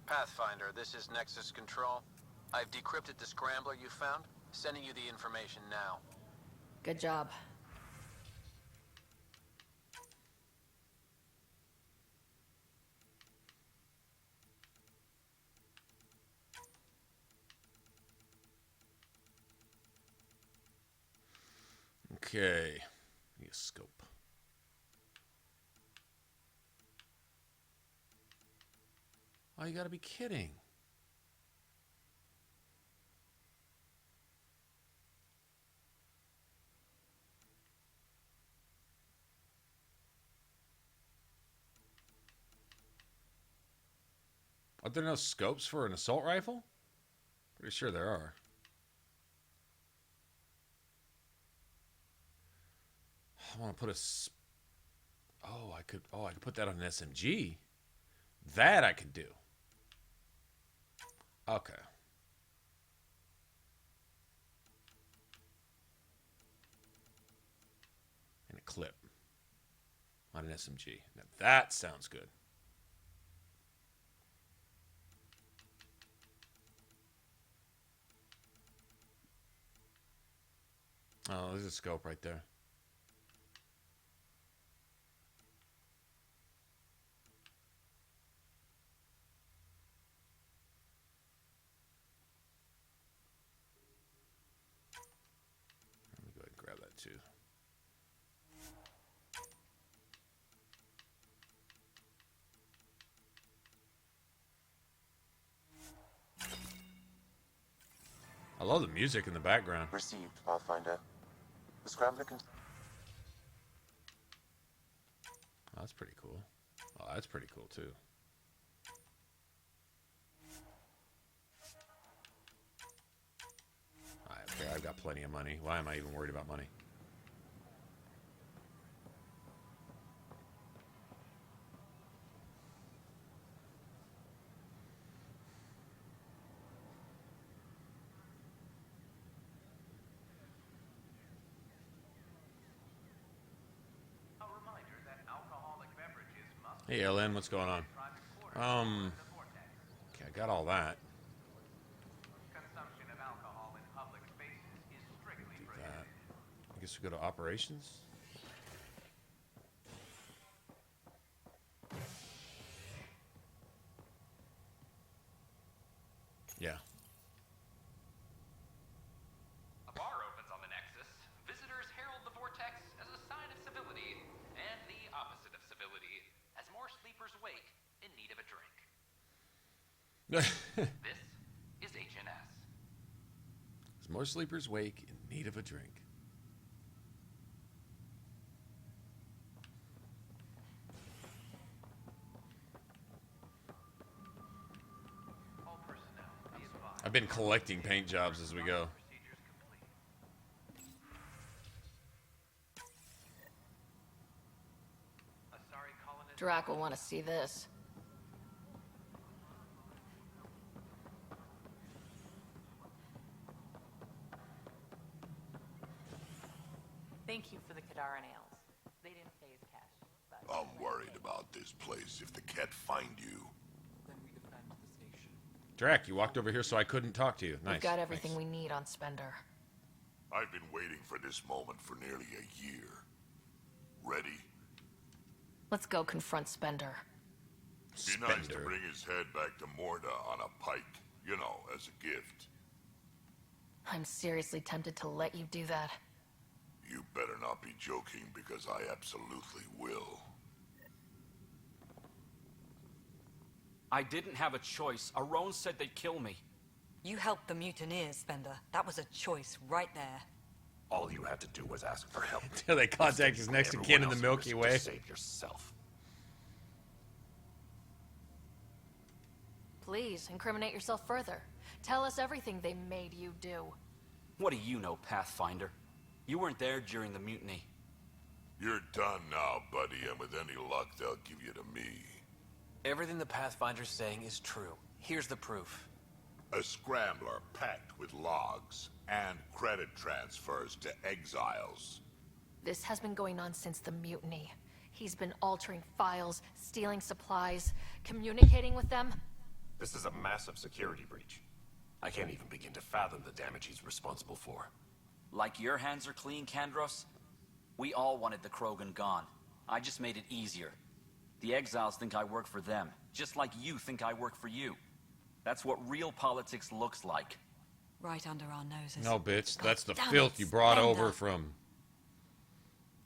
Speaker 19: Pathfinder, this is Nexus Control. I've decrypted the scrambler you found. Sending you the information now.
Speaker 2: Good job.
Speaker 1: Okay. Need a scope. Oh, you gotta be kidding. Are there no scopes for an assault rifle? Pretty sure there are. I want to put a... Oh, I could put that on an SMG. That I could do. Okay. And a clip on an SMG. Now that sounds good. Oh, there's a scope right there. Let me go ahead and grab that too. I love the music in the background.
Speaker 3: Received, Pathfinder. The Scrambler can...
Speaker 1: Oh, that's pretty cool. Oh, that's pretty cool, too. Okay, I've got plenty of money. Why am I even worried about money? Hey, LN, what's going on? Okay, I got all that. Do that. I guess we go to operations. Yeah.
Speaker 20: A bar opens on the Nexus. Visitors herald the vortex as a sign of civility, and the opposite of civility, as more sleepers wake in need of a drink. This is HNS.
Speaker 1: As more sleepers wake in need of a drink. I've been collecting paint jobs as we go.
Speaker 2: Drac will want to see this.
Speaker 21: Thank you for the Kadara nails. They didn't pay his cash. But
Speaker 4: I'm worried about this place if the cat find you.
Speaker 6: Then we defend the station.
Speaker 1: Drac, you walked over here so I couldn't talk to you. Nice.
Speaker 2: We've got everything we need on Spender.
Speaker 4: I've been waiting for this moment for nearly a year. Ready?
Speaker 2: Let's go confront Spender.
Speaker 4: Be nice to bring his head back to Morda on a pike, you know, as a gift.
Speaker 2: I'm seriously tempted to let you do that.
Speaker 4: You better not be joking, because I absolutely will.
Speaker 12: I didn't have a choice. Aron said they'd kill me.
Speaker 22: You helped the mutineers, Spender. That was a choice right there.
Speaker 23: All you had to do was ask for help.
Speaker 1: Until they contact his next of kin in the Milky Way.
Speaker 23: Save yourself.
Speaker 2: Please, incriminate yourself further. Tell us everything they made you do.
Speaker 12: What do you know, Pathfinder? You weren't there during the mutiny.
Speaker 4: You're done now, buddy, and with any luck, they'll give you to me.
Speaker 19: Everything the Pathfinder's saying is true. Here's the proof.
Speaker 4: A scrambler packed with logs and credit transfers to exiles.
Speaker 2: This has been going on since the mutiny. He's been altering files, stealing supplies, communicating with them.
Speaker 23: This is a massive security breach. I can't even begin to fathom the damage he's responsible for.
Speaker 12: Like your hands are clean, Kandros? We all wanted the Krogan gone. I just made it easier. The exiles think I work for them, just like you think I work for you. That's what real politics looks like.
Speaker 22: Right under our noses.
Speaker 1: No, bitch. That's the
Speaker 22: Damn
Speaker 1: filth
Speaker 22: it,
Speaker 1: you brought
Speaker 22: Spender.
Speaker 1: over from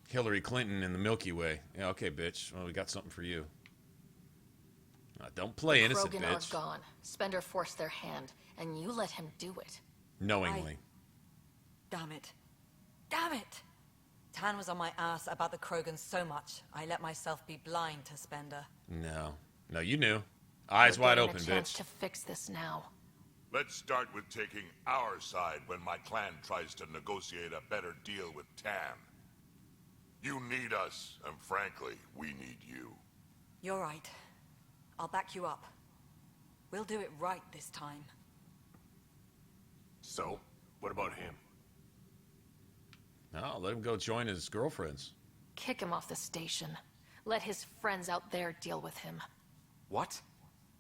Speaker 1: Hillary Clinton in the Milky Way. Yeah, okay, bitch. Well, we got something for you. Don't play innocent,
Speaker 2: Krogan
Speaker 1: bitch.
Speaker 2: are gone. Spender forced their hand, and you let him do it.
Speaker 1: Knowingly.
Speaker 22: Damn it. Damn it! Tan was on my ass about the Krogan so much, I let myself be blind to Spender.
Speaker 1: No. No, you knew. Eyes
Speaker 2: We're
Speaker 1: wide
Speaker 2: getting
Speaker 1: open,
Speaker 2: a chance
Speaker 1: bitch.
Speaker 2: to fix this now.
Speaker 4: Let's start with taking our side when my clan tries to negotiate a better deal with Tan. You need us, and frankly, we need you.
Speaker 22: You're right. I'll back you up. We'll do it right this time.
Speaker 23: So, what about him?
Speaker 1: No, let him go join his girlfriends.
Speaker 2: Kick him off the station. Let his friends out there deal with him.
Speaker 12: What?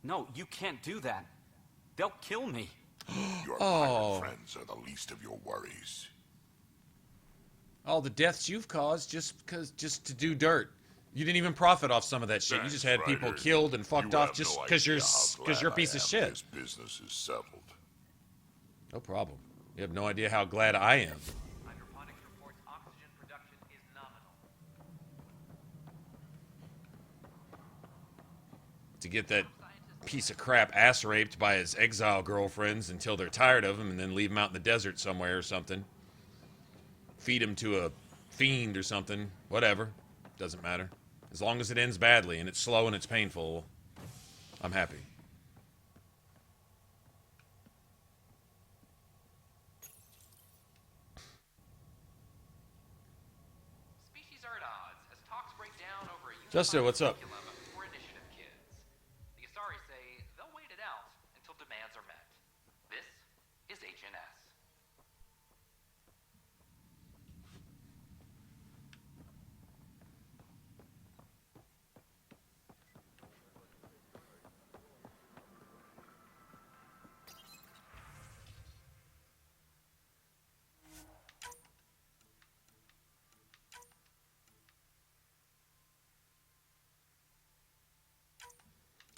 Speaker 12: No, you can't do that. They'll kill me.
Speaker 4: Your pirate friends are the least of your worries.
Speaker 1: All the deaths you've caused just to do dirt. You didn't even profit off some of that shit. You just had people killed and fucked off just because you're a piece of shit.
Speaker 4: This business is settled.
Speaker 1: No problem. You have no idea how glad I am.
Speaker 20: Hydroponics reports oxygen production is nominal.
Speaker 1: To get that piece of crap ass raped by his exile girlfriends until they're tired of him and then leave him out in the desert somewhere or something. Feed him to a fiend or something. Whatever. Doesn't matter. As long as it ends badly and it's slow and it's painful, I'm happy.
Speaker 20: Species are at odds as talks break down over a
Speaker 1: Justin, what's up?
Speaker 20: curriculum for initiative kids. The Asari say they'll wait it out until demands are met. This is HNS.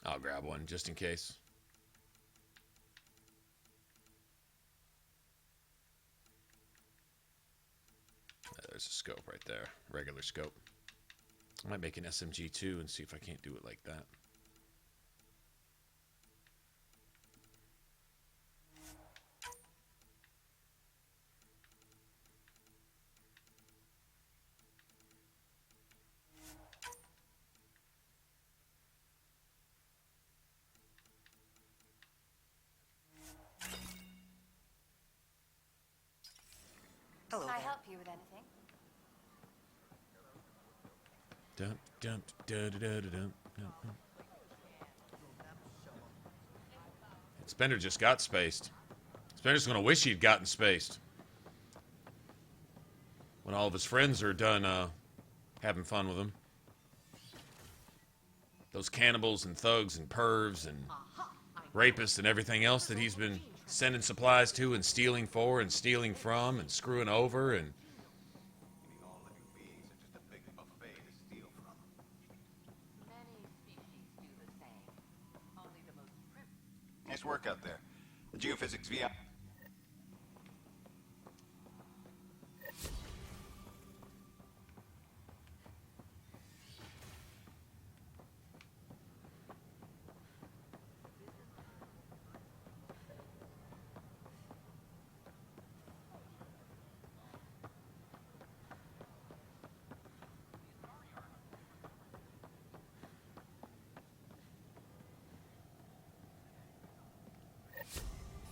Speaker 1: I'll grab one just in case. There's a scope right there. Regular scope. I might make an SMG too and see if I can't do it like that.
Speaker 7: Hello
Speaker 5: Can I
Speaker 7: there.
Speaker 5: help you with anything?
Speaker 1: Dum, dum, dum, dum, dum, dum, dum. Spender just got spaced. Spender's gonna wish he'd gotten spaced. When all of his friends are done having fun with him. Those cannibals and thugs and pervs and rapists and everything else that he's been sending supplies to and stealing for and stealing from and screwing over and...
Speaker 15: Nice work out there. The geophysics VI.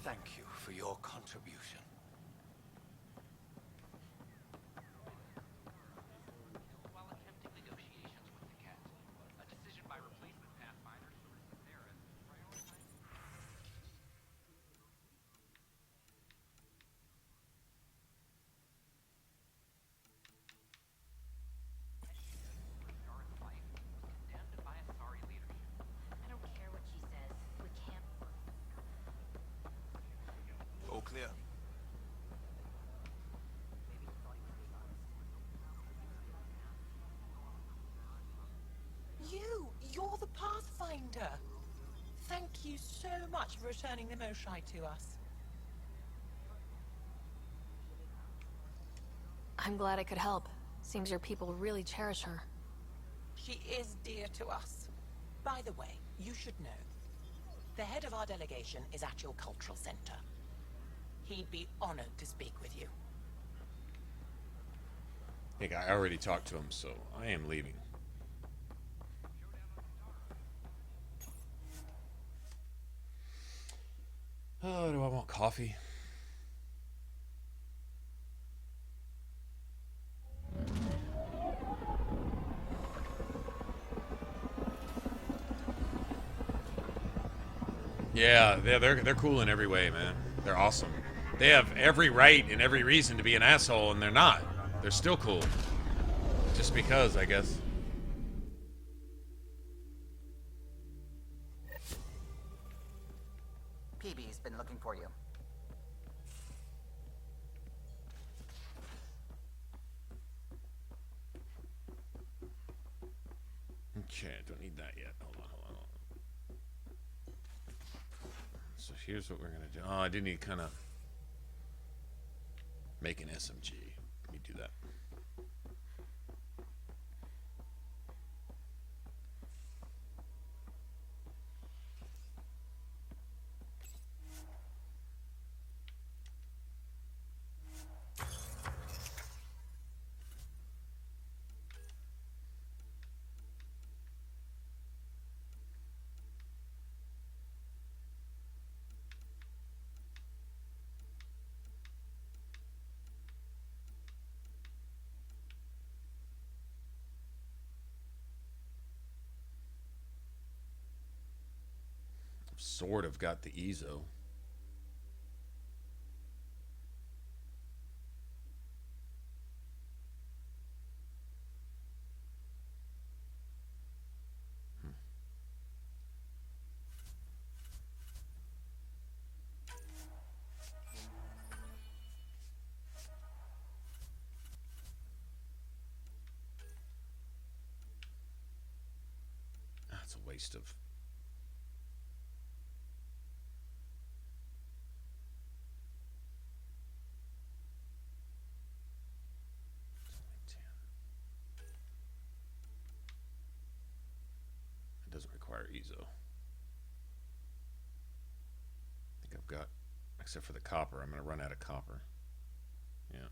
Speaker 15: Thank you for your contribution.
Speaker 20: While attempting negotiations with the cat, a decision by replacement Pathfinder Sarissa Theris prioritized... by Asari leadership.
Speaker 18: I don't care what she says. We can't.
Speaker 15: All clear.
Speaker 7: You're the Pathfinder. Thank you so much for returning the Moshai to us.
Speaker 2: I'm glad I could help. Seems your people really cherish her.
Speaker 7: She is dear to us. By the way, you should know. The head of our delegation is at your cultural center. He'd be honored to speak with you.
Speaker 1: I think I already talked to him, so I am leaving. Oh, do I want coffee? Yeah, they're cool in every way, man. They're awesome. They have every right and every reason to be an asshole, and they're not. They're still cool. Just because, I guess.
Speaker 7: PB's been looking for you.
Speaker 1: Okay, I don't need that yet. Hold on. So here's what we're gonna do. Oh, I do need kind of make an SMG. Let me do that. sort of got the ESO. That's a waste of... It doesn't require ESO. I think I've got, except for the copper, I'm going to run out of copper. Yeah,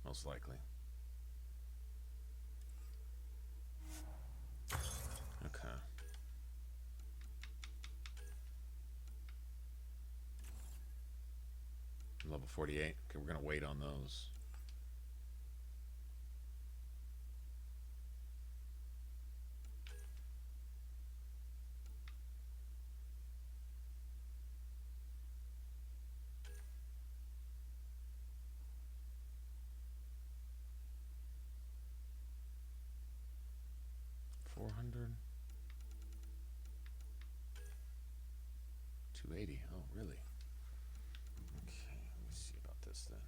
Speaker 1: most likely. Okay. Level 48. Okay, we're going to wait on those. $400. 280. Oh, really? Okay, let me see about this then.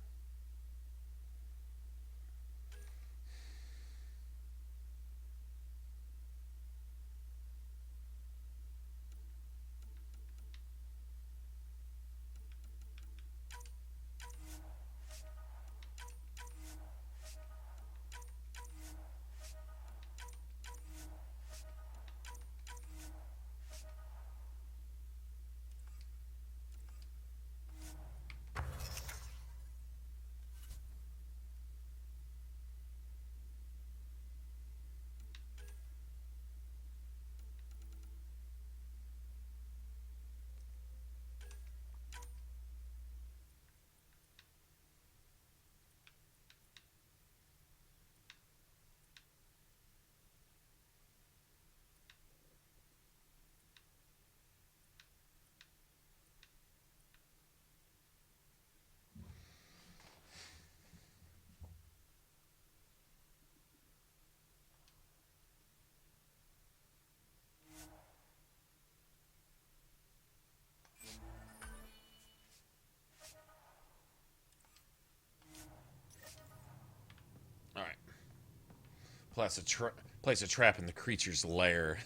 Speaker 1: Place a trap in the creature's lair.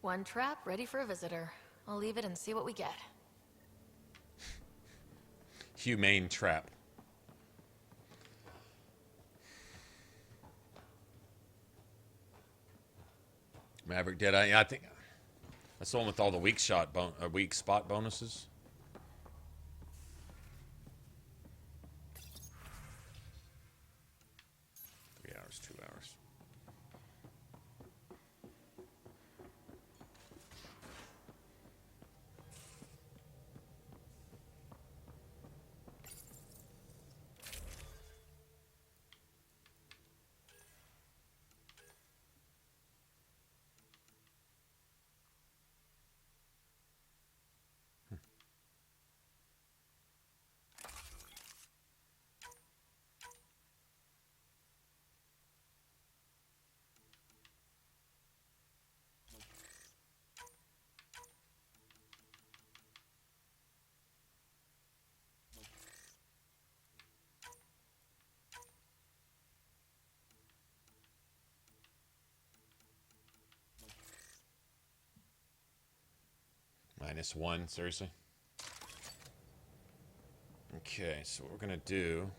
Speaker 2: 1 trap, ready for a visitor. I'll leave it and see what we get.
Speaker 1: Humane trap. Maverick Deadeye. Yeah, I think that's the one with all the weak spot bonuses. Hours, 2 hours. -1, seriously? Okay, so what we're gonna do...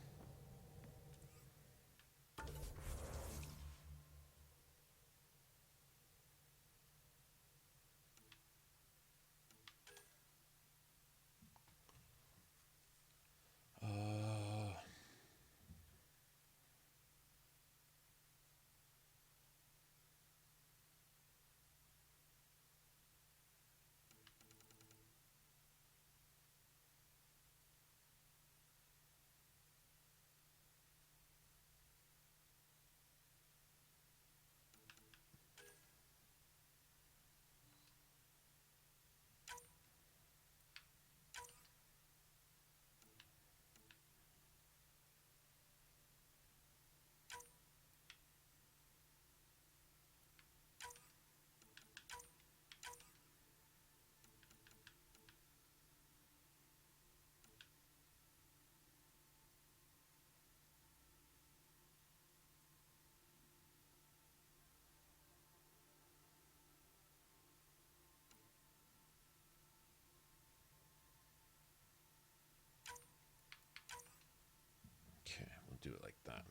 Speaker 1: that.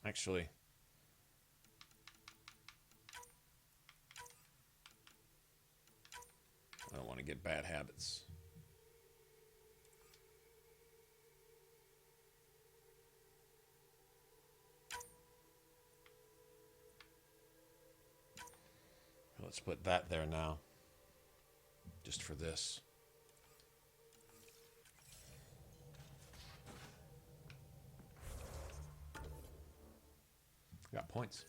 Speaker 1: Actually, I don't want to get bad habits. Let's put that there now, just for this. Got points.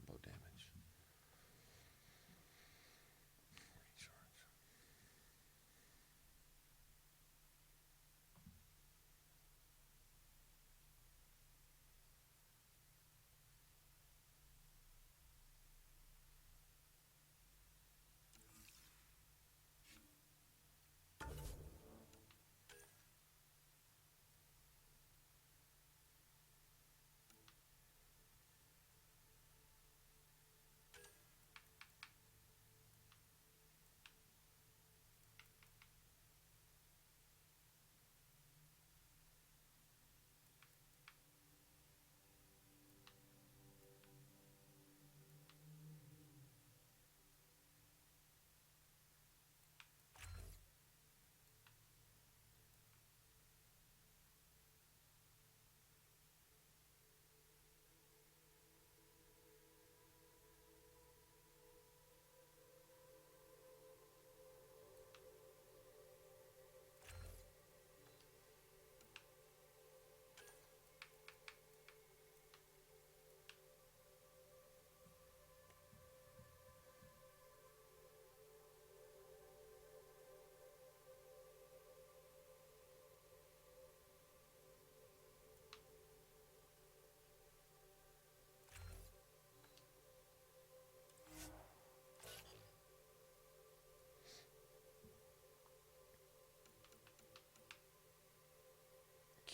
Speaker 1: Combo damage. Recharge.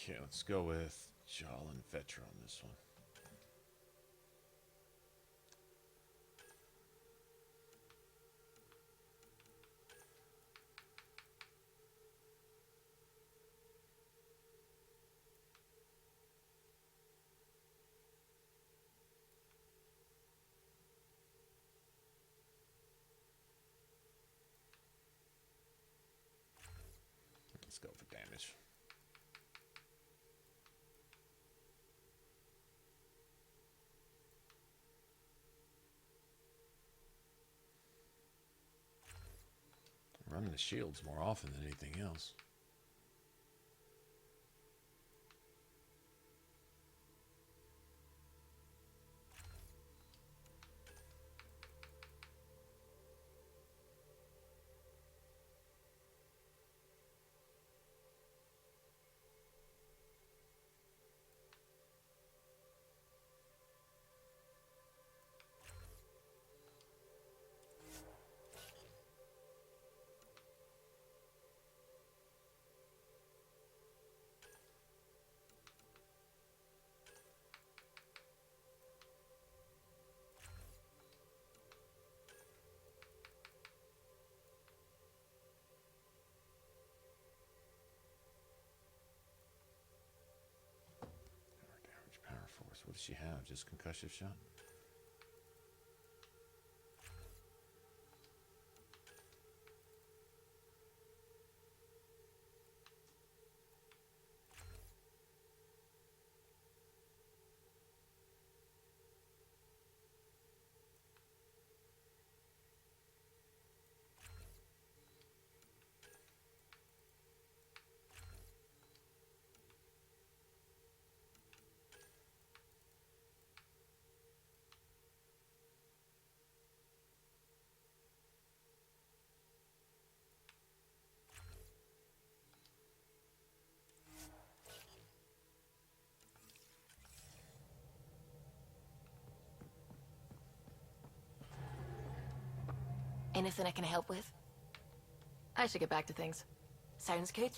Speaker 1: Okay, let's go with Jal and Vetra on this one. Let's go for damage. Running the shields more often than anything else. What does she have? Just concussive shot?
Speaker 2: Anything I can help with? I should get back to things.
Speaker 14: Sounds good.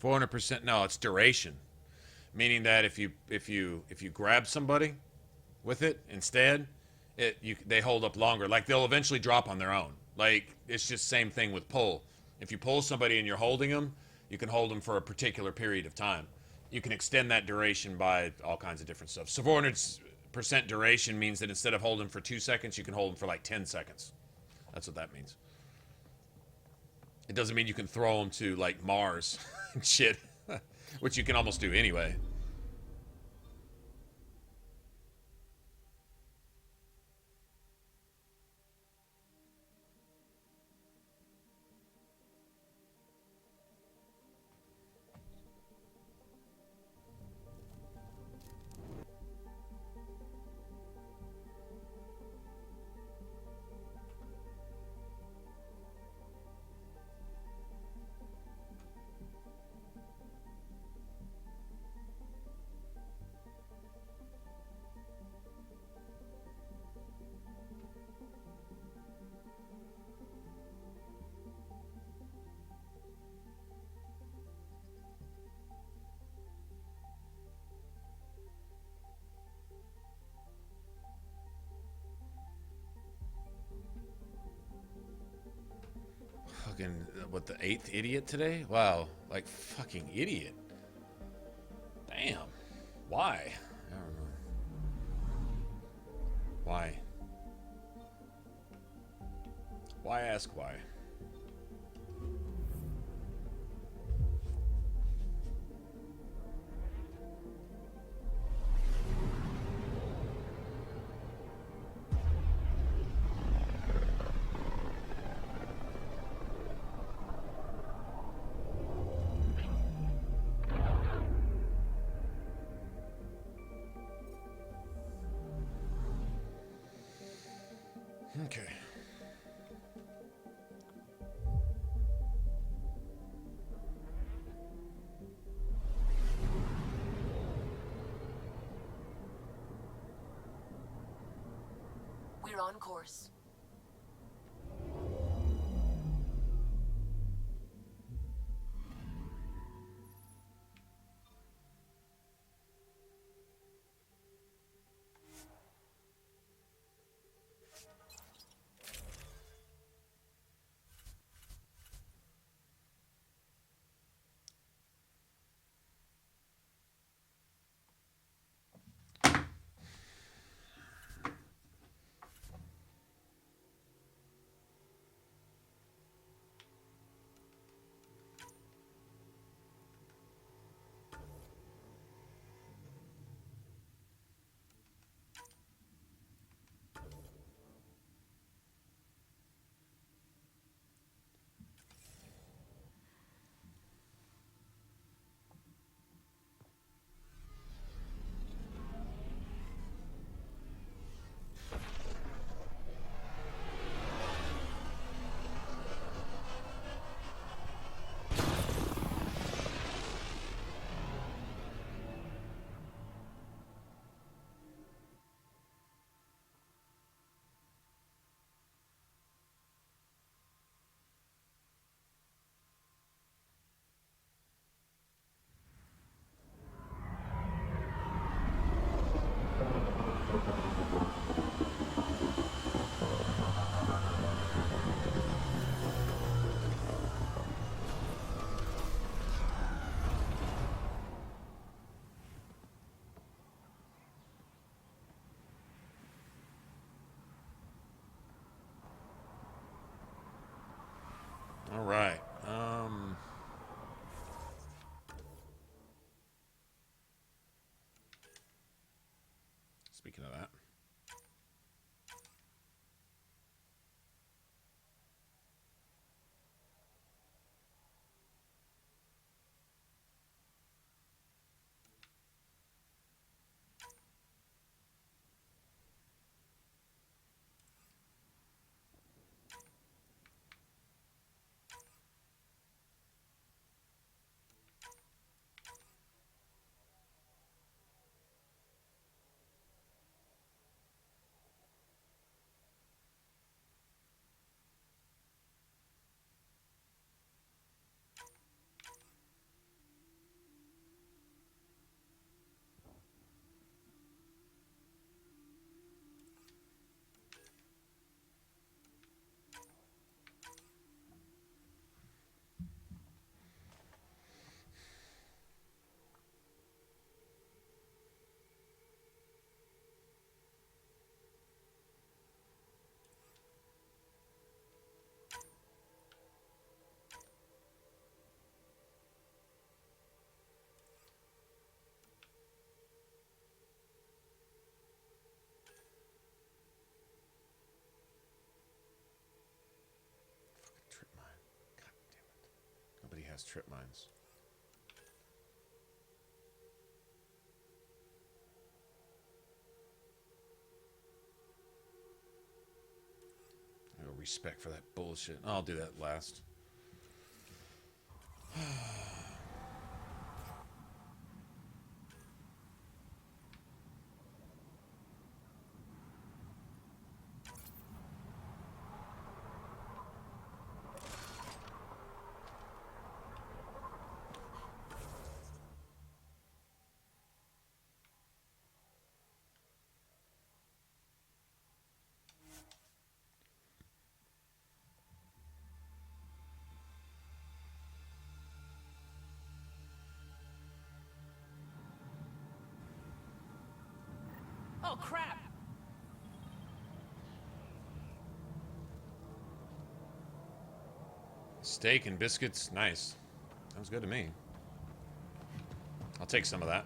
Speaker 1: 400%. No, it's duration, meaning that if you grab somebody with it instead, they hold up longer. Like they'll eventually drop on their own. Like it's just same thing with pull. If you pull somebody and you're holding them, you can hold them for a particular period of time. You can extend that duration by all kinds of different stuff. So 400% duration means that instead of holding for 2 seconds, you can hold them for like 10 seconds. That's what that means. It doesn't mean you can throw them to like Mars and shit, which you can almost do anyway. Fucking, what, the 8th idiot today? Wow, like fucking idiot. Damn. Why? I don't know. Why? Why ask why? Okay.
Speaker 2: We're on course. All right. Speaking of that.
Speaker 1: Gas trip mines. No respect for that bullshit. I'll do that last.
Speaker 16: Oh, crap!
Speaker 1: Steak and biscuits, nice. Sounds good to me. I'll take some of that.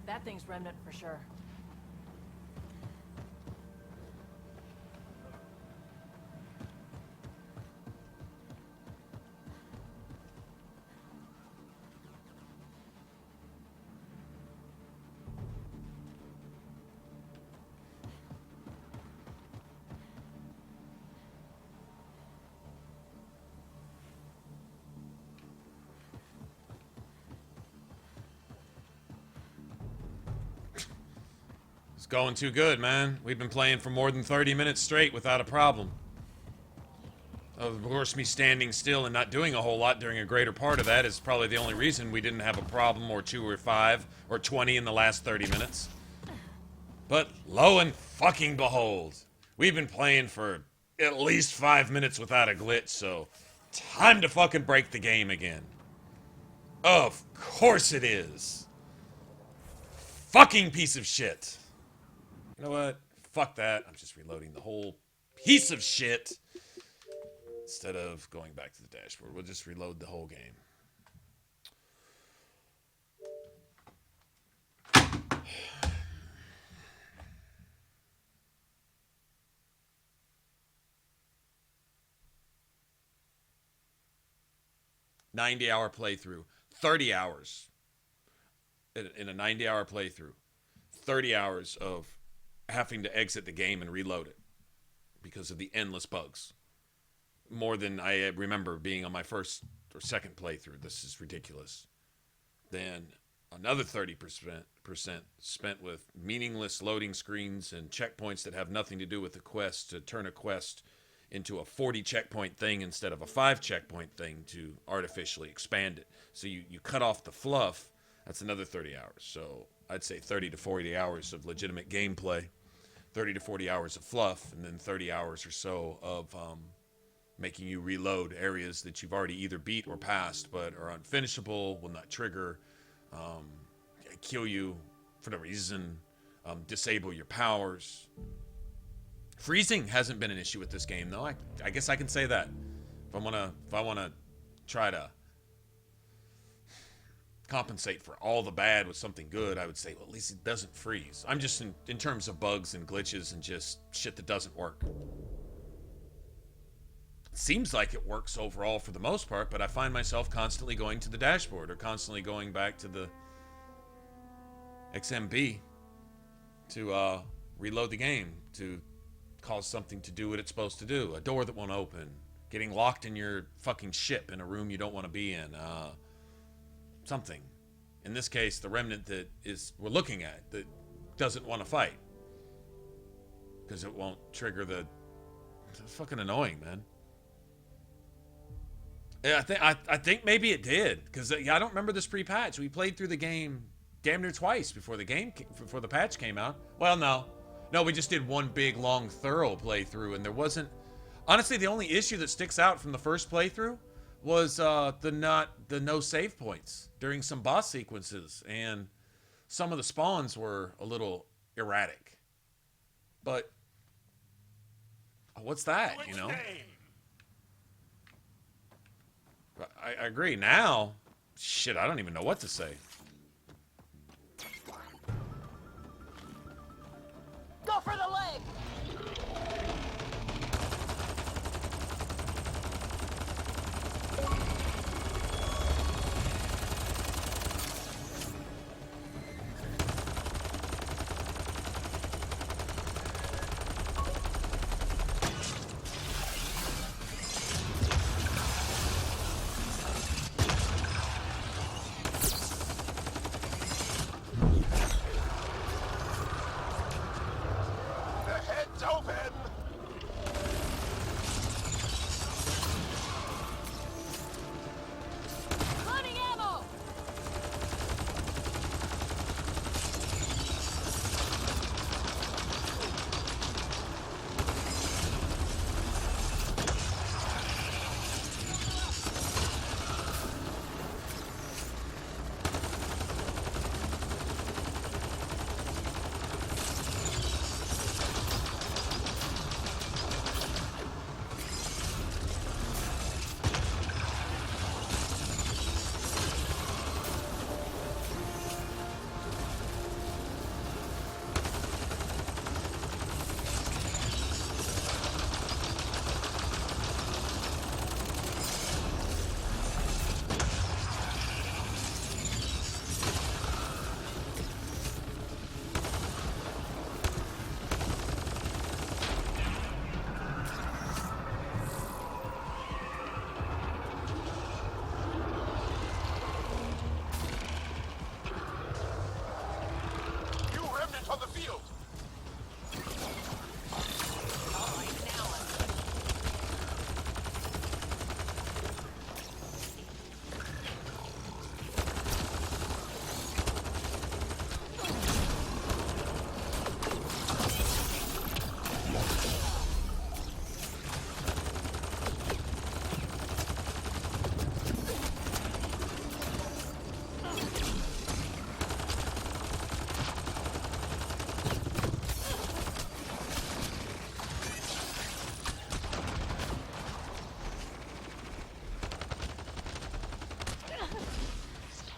Speaker 21: That thing's remnant for sure.
Speaker 1: Going too good, man. We've been playing for more than 30 minutes straight without a problem. Of course, me standing still and not doing a whole lot during a greater part of that is probably the only reason we didn't have a problem, or 2 or 5 or 20 in the last 30 minutes. But lo and fucking behold, we've been playing for at least 5 minutes without a glitch, so time to fucking break the game again. Of course it is. Fucking piece of shit. You know what? Fuck that. I'm just reloading the whole piece of shit. Instead of going back to the dashboard, we'll just reload the whole game. $90-hour playthrough. 30 hours. In a 90-hour playthrough. 30 hours of having to exit the game and reload it because of the endless bugs. More than I remember being on my first or second playthrough. This is ridiculous. Then another 30% spent with meaningless loading screens and checkpoints that have nothing to do with the quest, to turn a quest into a 40 checkpoint thing instead of a 5 checkpoint thing to artificially expand it. So you cut off the fluff. That's another 30 hours. So I'd say 30 to 40 hours of legitimate gameplay, 30 to 40 hours of fluff, and then 30 hours or so of making you reload areas that you've already either beat or passed but are unfinishable, will not trigger, kill you for no reason, disable your powers. Freezing hasn't been an issue with this game, though. I guess I can say that. If I wanna try to compensate for all the bad with something good, I would say, well, at least it doesn't freeze. I'm just in terms of bugs and glitches and just shit that doesn't work. It seems like it works overall for the most part, but I find myself constantly going to the dashboard or constantly going back to the XMB to reload the game, to cause something to do what it's supposed to do. A door that won't open, getting locked in your fucking ship in a room you don't want to be in, something. In this case, the remnant that we're looking at that doesn't want to fight because it won't trigger the. It's fucking annoying, man. Yeah, I think maybe it did because I don't remember this pre-patch. We played through the game damn near twice before the patch came out. Well, no, we just did one big long thorough playthrough, and there wasn't. Honestly, the only issue that sticks out from the first playthrough was the no save points during some boss sequences, and some of the spawns were a little erratic. But what's that? You know. I agree. Now, shit, I don't even know what to say.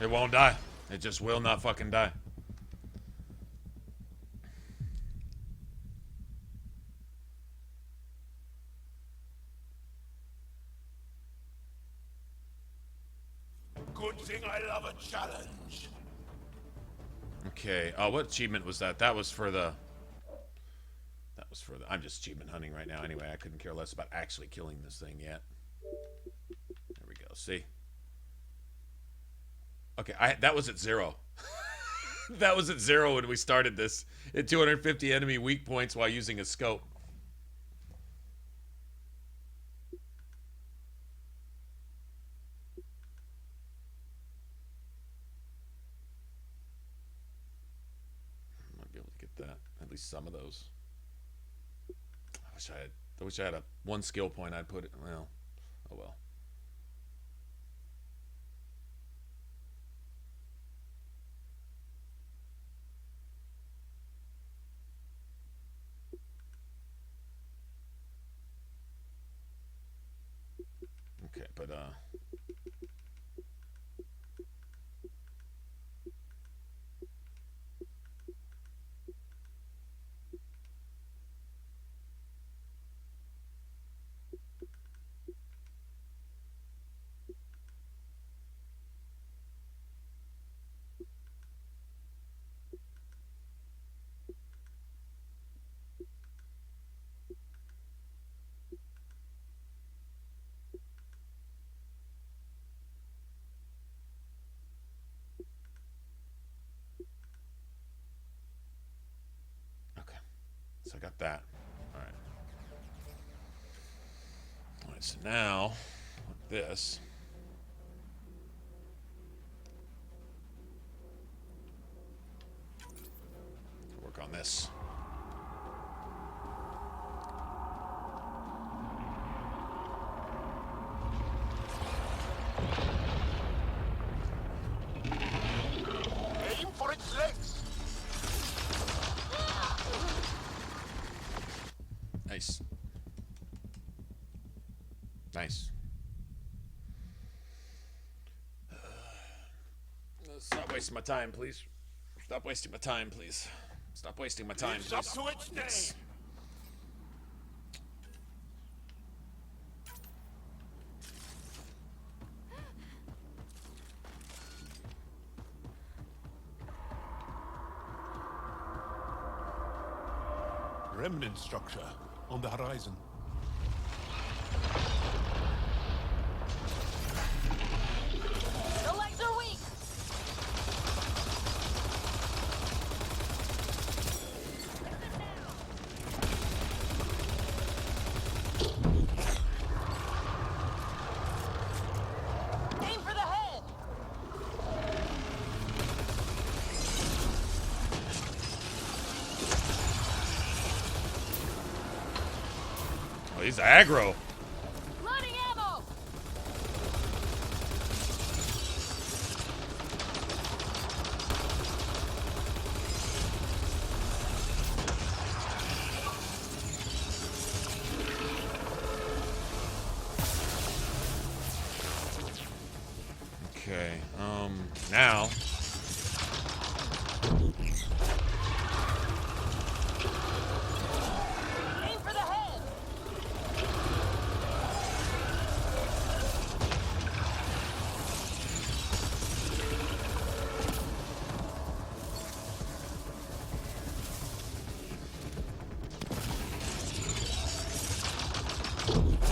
Speaker 1: It won't die. It just will not fucking die.
Speaker 8: Good thing I love a challenge.
Speaker 1: Okay. What achievement was that? That was for the... I'm just achievement hunting right now. Anyway, I couldn't care less about actually killing this thing yet. There we go. See? Okay, that was at 0. That was at 0 when we started this. At 250 enemy weak points while using a scope. Might be able to get that. At least some of those. I wish I had a 1 skill point I'd put it. Well, oh well. Okay, but so I got that. Alright. Alright, so now, with this. Work on this.
Speaker 8: Aim for its legs.
Speaker 1: Nice. Nice. Stop wasting my time, please. Stop wasting my time, please. Stop wasting my time, please.
Speaker 8: Up to its name.
Speaker 1: Yes.
Speaker 10: Remnant structure on the horizon.
Speaker 16: The legs are weak. Aim for the head.
Speaker 1: Oh, he's aggro.
Speaker 16: Loading ammo.
Speaker 1: Okay, now.
Speaker 16: Aim for the head.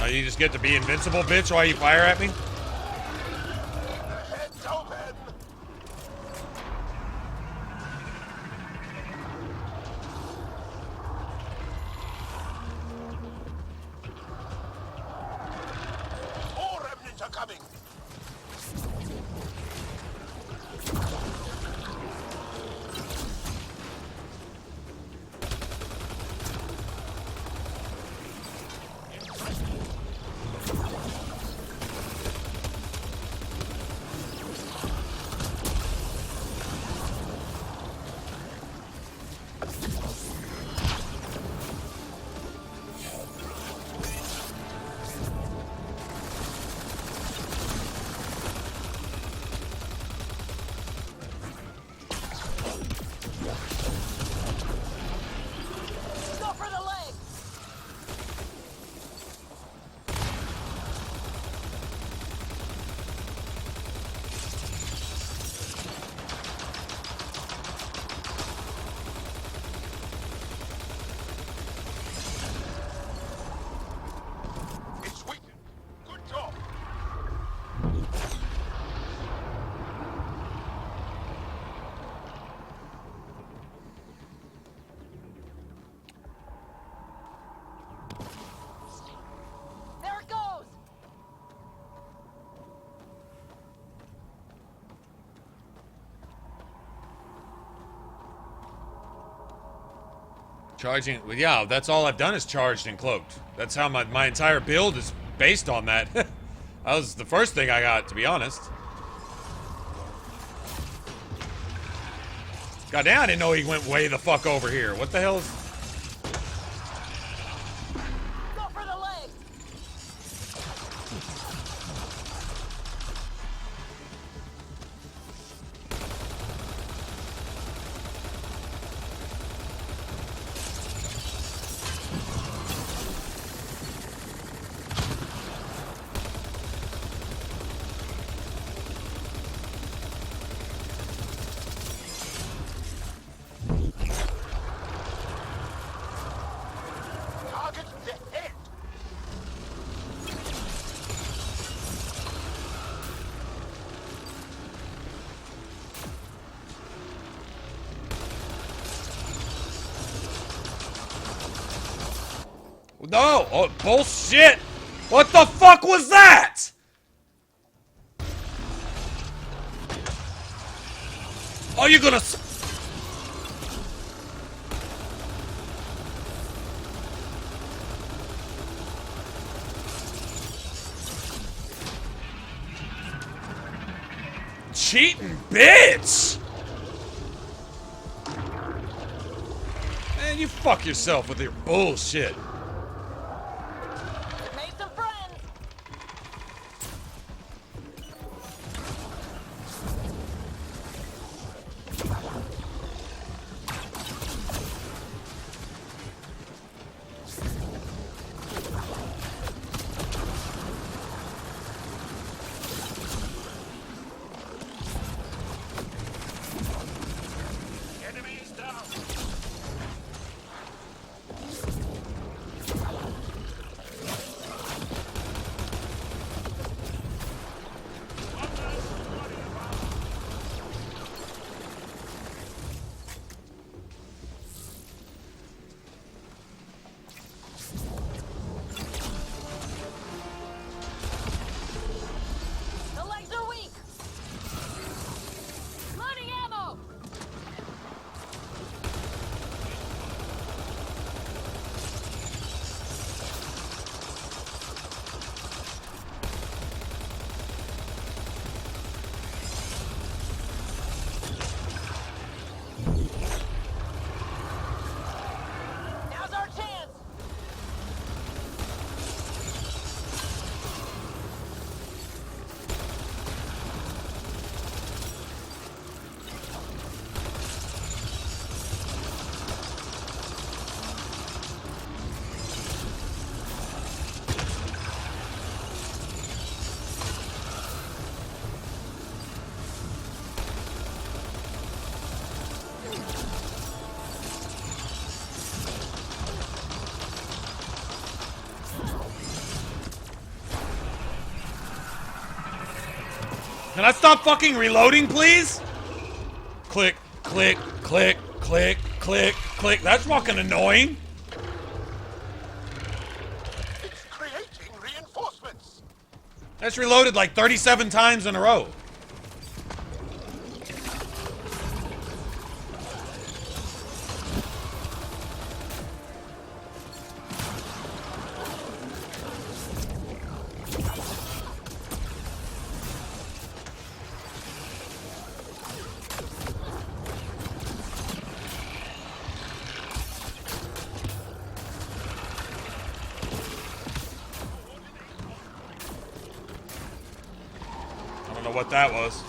Speaker 1: Oh, you just get to be invincible, bitch, while you fire at me?
Speaker 8: Heads open. More remnants are coming.
Speaker 1: Charging, well, yeah, that's all I've done is charged and cloaked. That's how my entire build is based on that. That was the first thing I got, to be honest. Goddamn, I didn't know he went way the fuck over here. What the hell is...
Speaker 16: Go for the leg!
Speaker 1: No! Oh, bullshit! What the fuck was that? Oh, you're gonna... Cheating bitch! Man, you fuck yourself with your bullshit.
Speaker 16: Made some friends!
Speaker 8: Enemies down!
Speaker 16: The legs are weak! Loading ammo! Now's our chance!
Speaker 1: Can I stop fucking reloading, please? Click, click, click, click, click, click. That's fucking annoying.
Speaker 8: It's creating reinforcements!
Speaker 1: That's reloaded like 37 times in a row. I don't know what that was.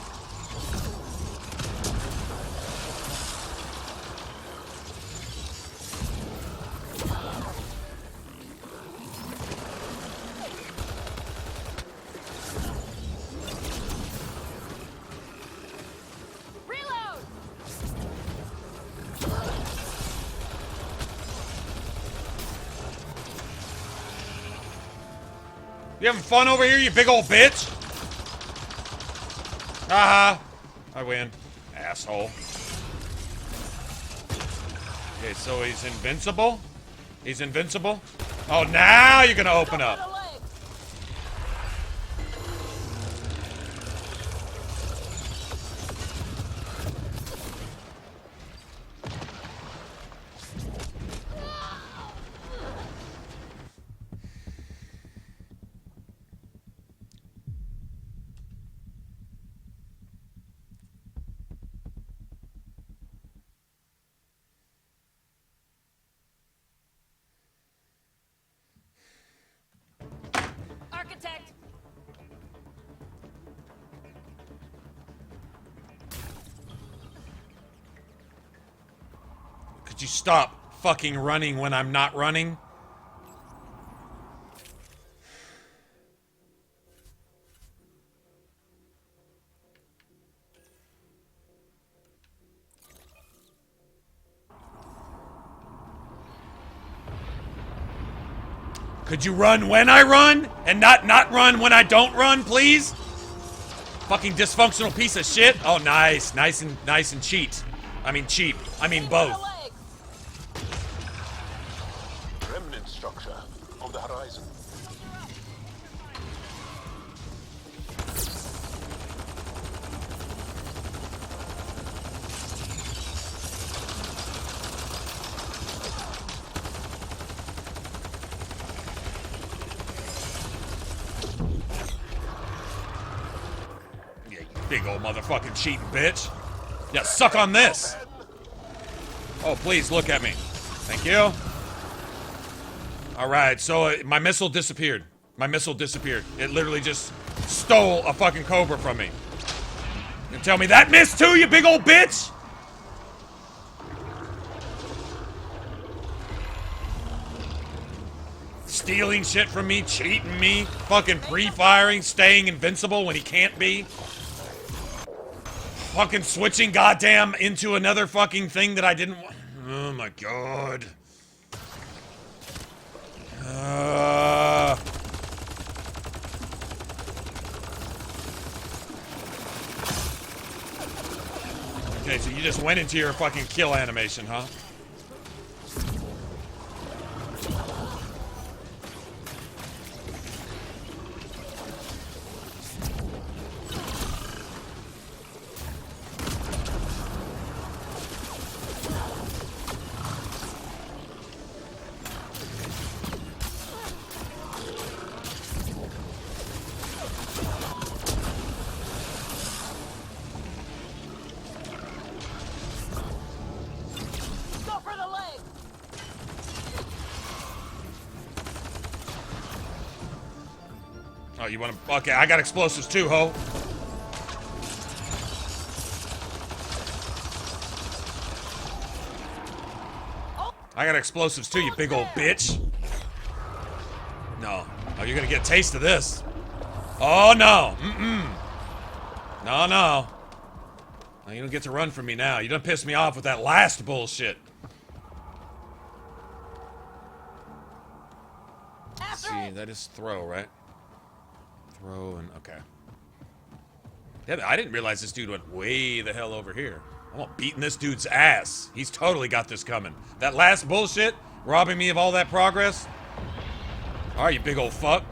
Speaker 16: Reload!
Speaker 1: You having fun over here, you big old bitch? Haha. I win. Asshole. Okay, so he's invincible? He's invincible? Oh, now you're gonna open up. Would you stop fucking running when I'm not running? Could you run when I run and not run when I don't run, please? Fucking dysfunctional piece of shit. Oh, nice, nice and cheat. I mean cheap. I mean both.
Speaker 8: Remnant structure on the horizon.
Speaker 1: Big old motherfucking cheating bitch. Yeah, suck on this. Oh, please look at me. Thank you. Alright, so my missile disappeared. My missile disappeared. It literally just stole a fucking Cobra from me. You tell me that missed too, you big old bitch? Stealing shit from me, cheating me, fucking pre-firing, staying invincible when he can't be. Fucking switching goddamn into another fucking thing that I didn't want. Oh my god. Okay, so you just went into your fucking kill animation, huh? Oh, you want to? Okay, I got explosives too, ho. I got explosives too, you big old bitch. No. Oh, you're gonna get a taste of this. Oh, no. No, no. No, you don't get to run from me now. You done pissed me off with that last bullshit. Let's see, that is throw, right? Throw and okay. Yeah, I didn't realize this dude went way the hell over here. I'm beating this dude's ass. He's totally got this coming. That last bullshit, robbing me of all that progress. All right, you big old fuck.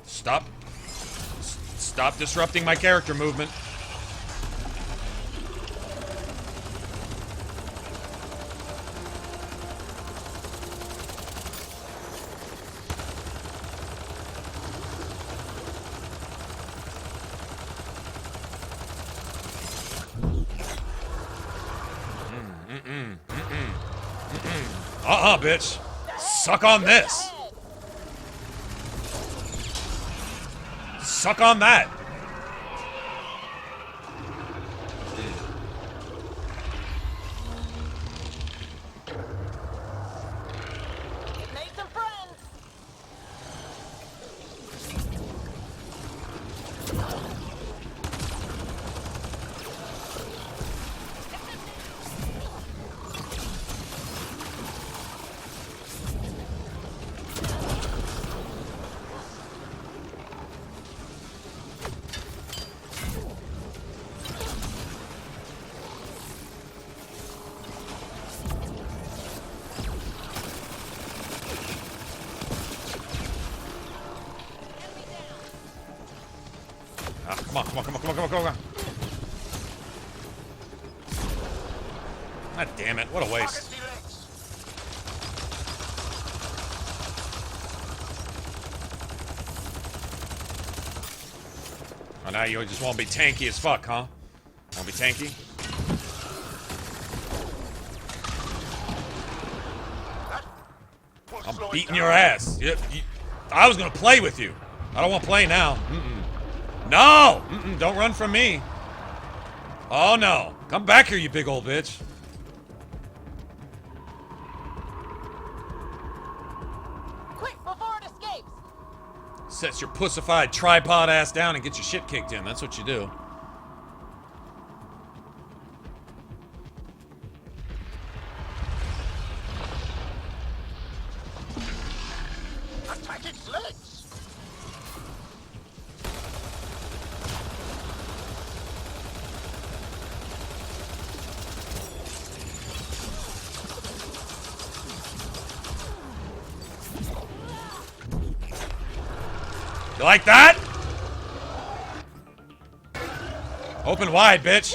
Speaker 1: Stop. Stop disrupting my character movement. Bitch. Suck on this. Suck on that.
Speaker 7: Made some friends.
Speaker 1: Come on. God damn it, what a waste. Oh, now you just won't be tanky as fuck, huh? Won't be tanky? I'm beating your ass. I was gonna play with you. I don't want to play now. No! Don't run from me. Oh no! Come back here, you big old bitch!
Speaker 16: Quick, before it escapes!
Speaker 1: Sets your pussified tripod ass down and get your shit kicked in. That's what you do.
Speaker 4: Attack its legs!
Speaker 1: You like that? Open wide, bitch.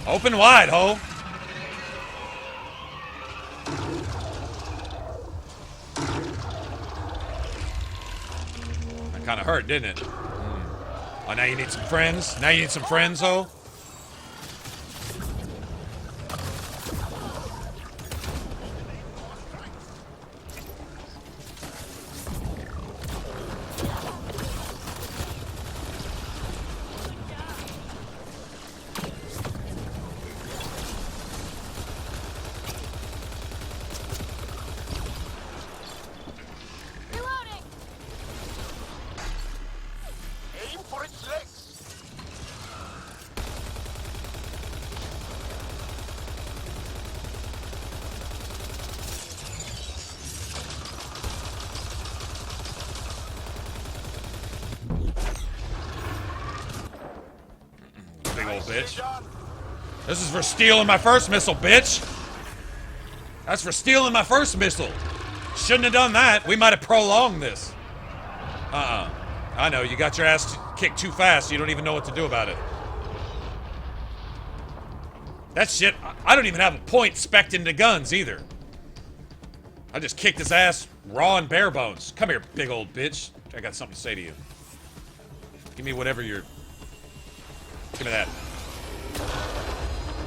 Speaker 1: Open wide, ho. That kind of hurt, didn't it? Oh, now you need some friends? Now you need some friends, ho?
Speaker 4: Aim for its legs!
Speaker 1: Big old bitch. This is for stealing my first missile, bitch. That's for stealing my first missile. Shouldn't have done that. We might have prolonged this. I know, you got your ass kicked too fast. You don't even know what to do about it. That shit, I don't even have a point spec'd into guns either. I just kicked his ass raw and bare bones. Come here, big old bitch. I got something to say to you. Give me whatever you're... Give me that.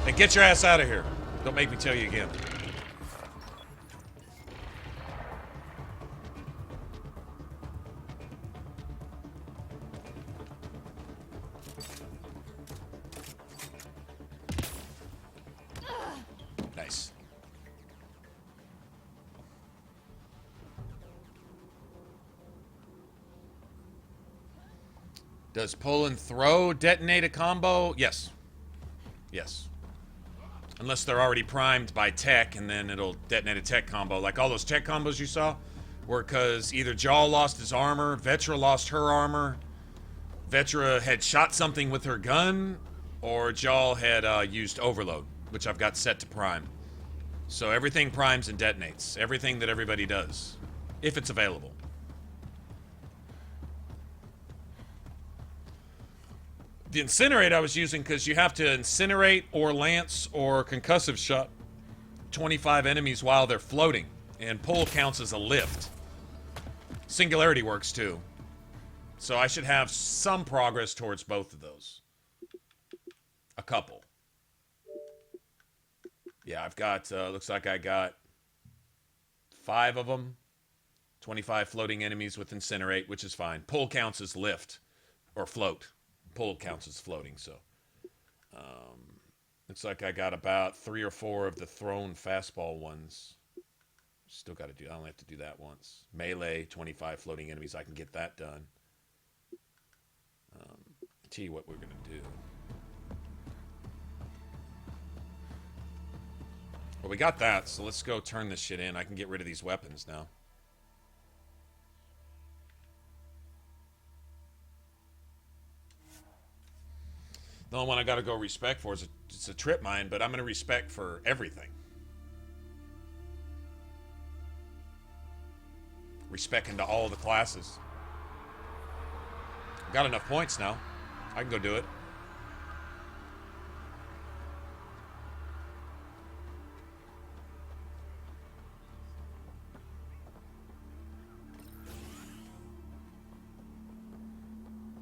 Speaker 1: And get your ass out of here. Don't make me tell you again. Nice. Does pull and throw detonate a combo? Yes. Yes. Unless they're already primed by tech, and then it'll detonate a tech combo. Like all those tech combos you saw were because either Jaw lost his armor, Vetra lost her armor, Vetra had shot something with her gun, or Jaw had used overload, which I've got set to prime. So everything primes and detonates. Everything that everybody does. If it's available. The incinerate I was using because you have to incinerate or lance or concussive shot 25 enemies while they're floating. And pull counts as a lift. Singularity works too. So I should have some progress towards both of those. A couple. Yeah, I've got, looks like I got 5 of them. 25 floating enemies with incinerate, which is fine. Pull counts as lift or float. Pull counts as floating, so. Looks like I got about 3 or 4 of the thrown fastball ones. Still got to do, I only have to do that once. Melee, 25 floating enemies, I can get that done. Tell you what we're going to do. Well, we got that, so let's go turn this shit in. I can get rid of these weapons now. The only one I gotta go respec for is it's a trip mine, but I'm gonna respec for everything. Respec into all the classes. I've got enough points now. I can go do it.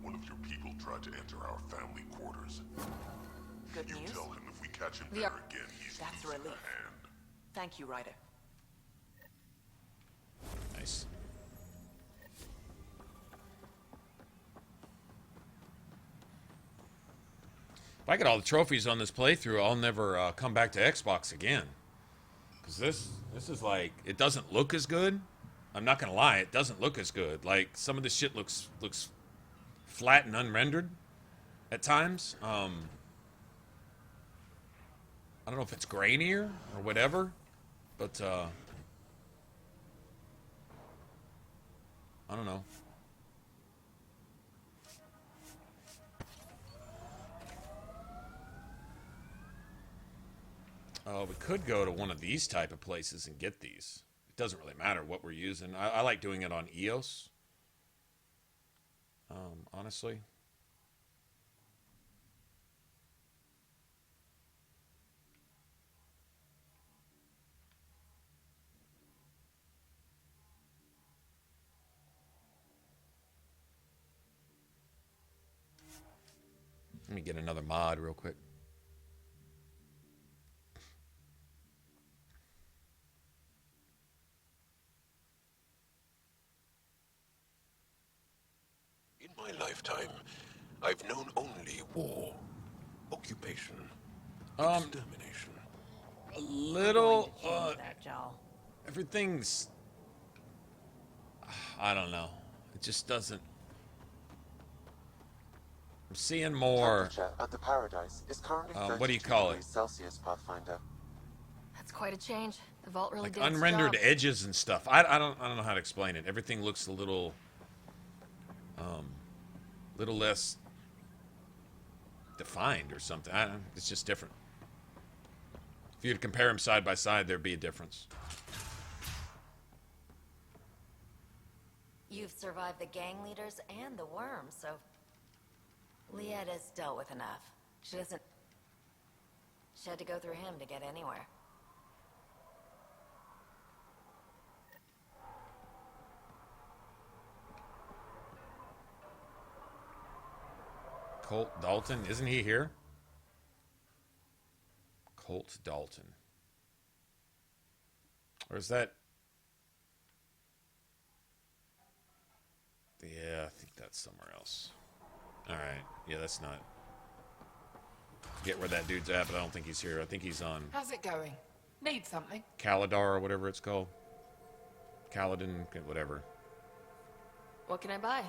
Speaker 8: One of your people tried to enter our family quarters.
Speaker 14: Good
Speaker 8: You
Speaker 14: news?
Speaker 8: tell him if we catch him
Speaker 14: We
Speaker 8: there
Speaker 14: are-
Speaker 8: again, he's
Speaker 14: That's a
Speaker 8: losing
Speaker 14: relief.
Speaker 8: a hand.
Speaker 14: Thank you, Ryder.
Speaker 1: Nice. If I get all the trophies on this playthrough, I'll never come back to Xbox again. Because this is like, it doesn't look as good. I'm not gonna lie, it doesn't look as good. Like, some of this shit looks flat and unrendered at times. I don't know if it's grainier or whatever, but I don't know. We could go to one of these type of places and get these. It doesn't really matter what we're using. I like doing it on EOS. Honestly. Let me get another mod real quick.
Speaker 8: In my lifetime, I've known only war, occupation, extermination.
Speaker 1: A little, everything's, I don't know. It just doesn't. I'm seeing more.
Speaker 3: Temperature at the Paradise is currently
Speaker 1: what do you call it?
Speaker 3: Celsius, Pathfinder.
Speaker 2: That's quite a change. The vault really
Speaker 1: Like
Speaker 2: did its
Speaker 1: unrendered
Speaker 2: job.
Speaker 1: edges and stuff. I don't know how to explain it. Everything looks a little less defined or something. It's just different. If you were to compare them side by side, there'd be a difference.
Speaker 22: You've survived the gang leaders and the worm, so Lietta's dealt with enough. She had to go through him to get anywhere.
Speaker 1: Colt Dalton, isn't he here? Colt Dalton. Or is that? Yeah, I think that's somewhere else. Alright, yeah, that's not. Get where that dude's at, but I don't think he's here. I think he's on
Speaker 7: How's it going? Need something?
Speaker 1: Caladar or whatever it's called. Kaladin, whatever.
Speaker 2: What can I buy?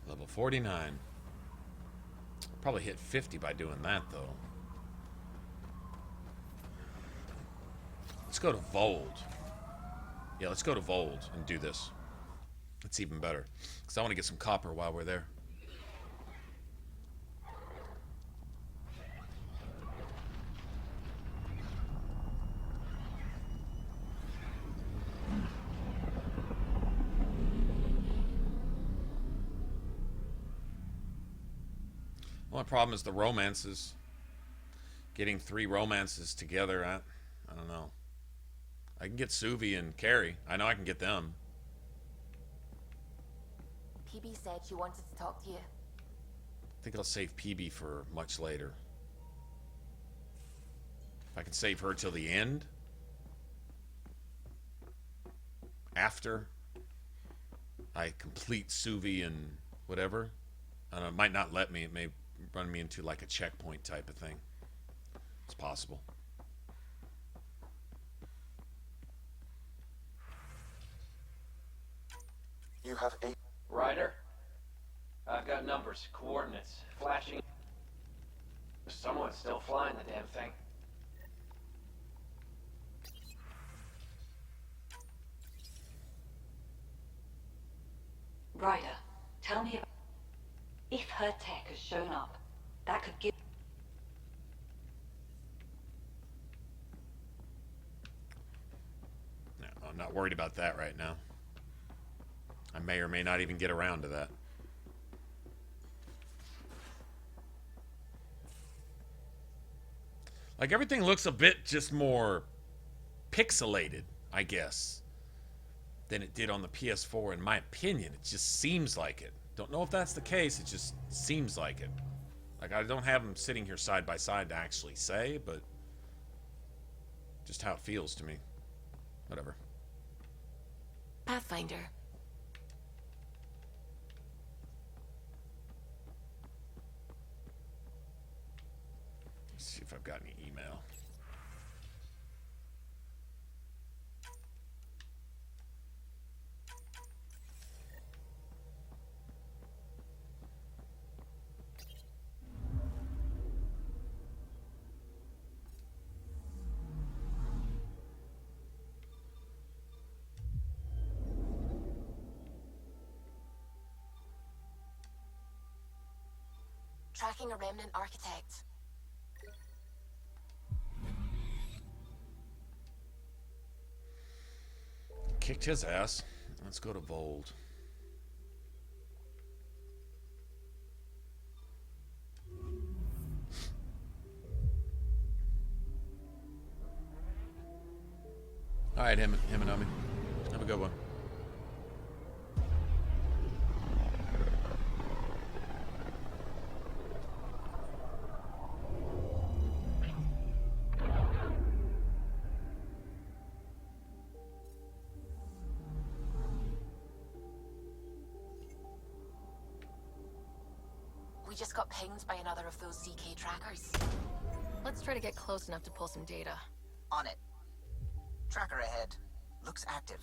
Speaker 1: Level 49. Probably hit 50 by doing that, though. Let's go to Vold. Yeah, let's go to Vold and do this. It's even better. Because I want to get some copper while we're there. Well, my problem is the romances. Getting 3 romances together, I don't know. I can get Suvi and Carrie. I know I can get them.
Speaker 11: PB said she wanted to talk to you.
Speaker 1: I think I'll save PB for much later. If I can save her till the end. After I complete Suvi and whatever. I don't know, it might not let me. It may run me into like a checkpoint type of thing. It's possible.
Speaker 3: You have 8.
Speaker 13: Ryder? I've got numbers, coordinates, flashing. Someone's still flying the damn thing.
Speaker 22: Ryder, tell me about... If her tech has shown up, that could give...
Speaker 1: I'm not worried about that right now. I may or may not even get around to that. Like, everything looks a bit just more pixelated, I guess, than it did on the PS4, in my opinion. It just seems like it. Don't know if that's the case, it just seems like it. Like, I don't have them sitting here side by side to actually say, but just how it feels to me. Whatever.
Speaker 22: Pathfinder.
Speaker 1: Let's see if I've got any email.
Speaker 11: Tracking a remnant architect.
Speaker 1: Kicked his ass. Let's go to Vold. Alright, him and Omi. Have a good one.
Speaker 11: We just got pinged by another of those ZK trackers.
Speaker 2: Let's try to get close enough to pull some data.
Speaker 6: On it. Tracker ahead. Looks active.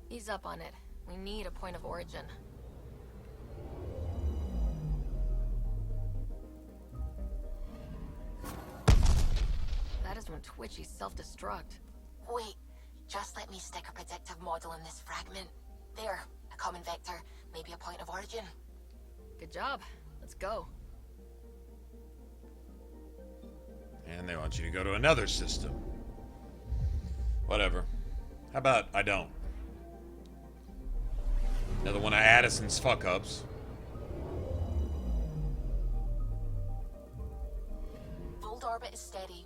Speaker 2: He's up on it. We need a point of origin. That is when Twitchy self-destruct.
Speaker 11: Wait, just let me stick a predictive model in this fragment. There, a common vector, maybe a point of origin.
Speaker 2: Good job. Let's go.
Speaker 1: And they want you to go to another system. Whatever. How about I don't? Another one of Addison's fuck-ups.
Speaker 11: Fold orbit is steady.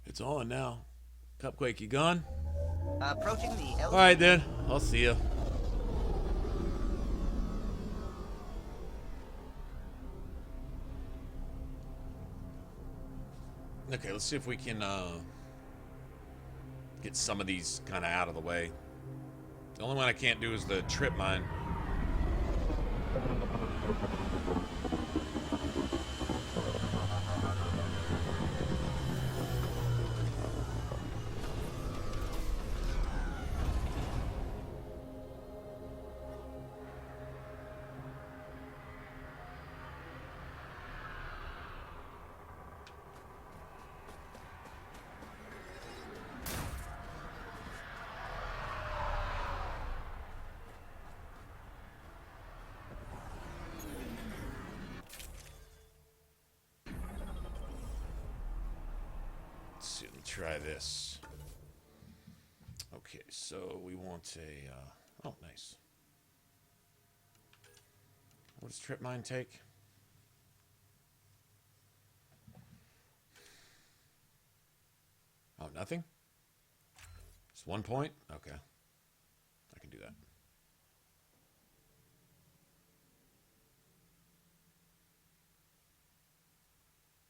Speaker 1: It's on now. Cupquake, you gone?
Speaker 6: Approaching the L.
Speaker 1: Alright then. I'll see ya. Okay, let's see if we can get some of these kind of out of the way. The only one I can't do is the trip mine. Try this. Okay, so we want a... oh, nice. What does trip mine take? nothing? Just 1 point? Okay. I can do that.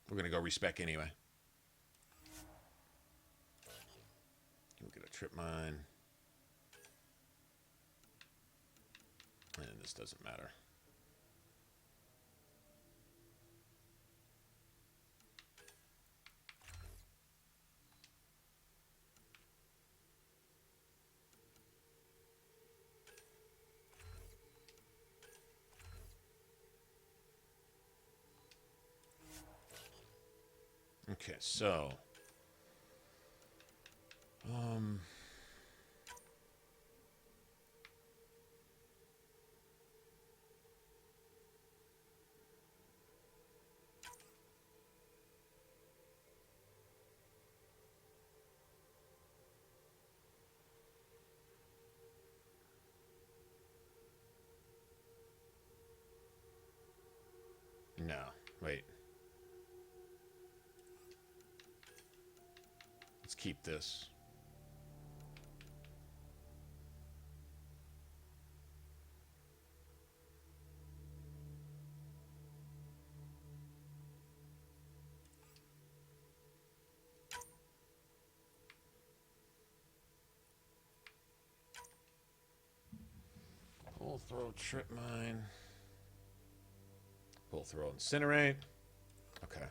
Speaker 1: We're going to go respec anyway. We'll get a trip mine. And this doesn't matter. Okay, so no, wait. Let's keep this. Pull, throw, trip mine. Pull, throw, incinerate. Okay.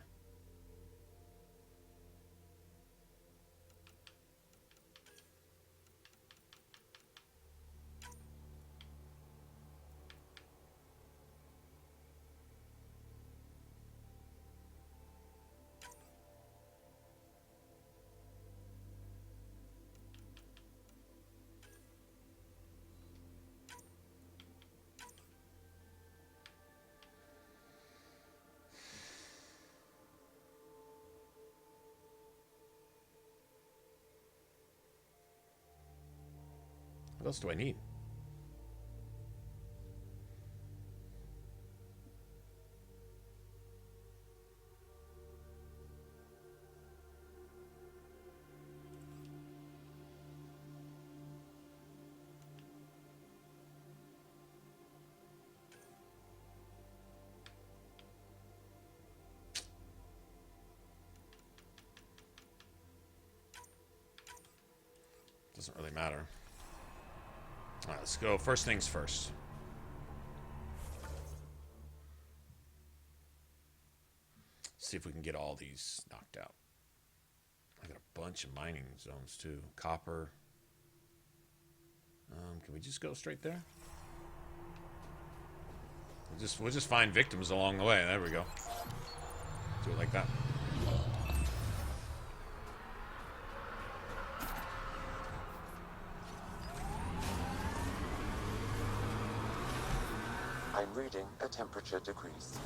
Speaker 1: What else do I need? Doesn't really matter. All right, let's go. First things first. See if we can get all these knocked out. I got a bunch of mining zones too. Copper. Can we just go straight there? We'll just find victims along the way. There we go. Do it like that.
Speaker 3: I'm reading a temperature decrease.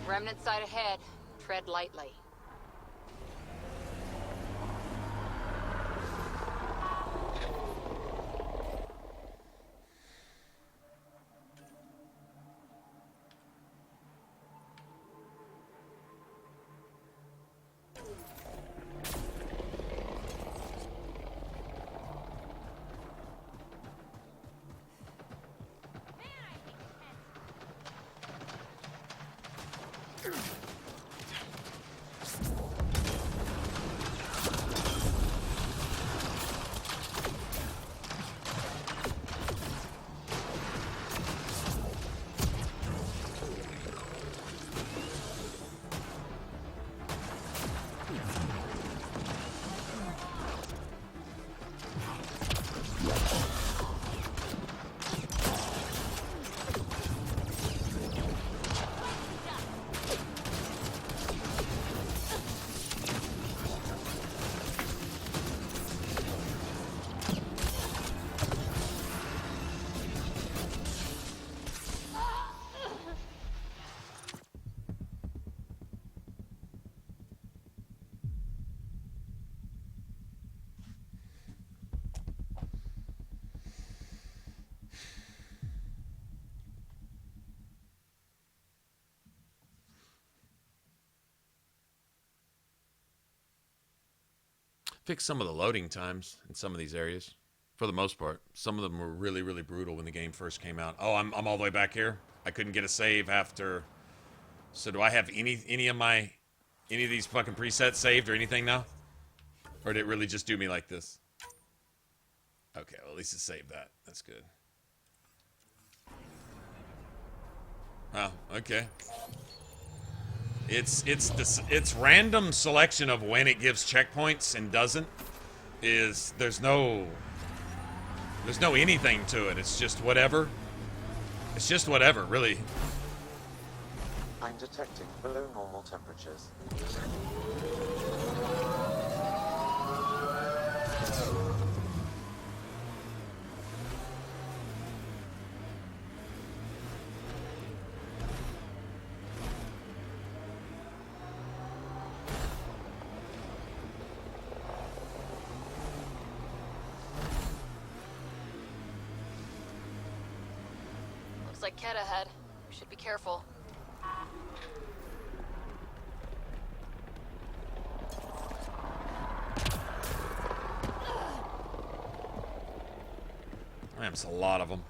Speaker 5: Remnant side ahead. Tread lightly.
Speaker 1: fixed some of the loading times in some of these areas. For the most part. Some of them were really, really brutal when the game first came out. Oh, I'm all the way back here. I couldn't get a save after. So do I have any of these fucking presets saved or anything now? Or did it really just do me like this? Okay, well, at least it saved that. That's good. Oh, okay. It's random selection of when it gives checkpoints and doesn't. There's no anything to it. It's just whatever. It's just whatever, really.
Speaker 3: I'm detecting below normal temperatures.
Speaker 2: Looks like Ket ahead. We should be careful.
Speaker 1: That's a lot of them.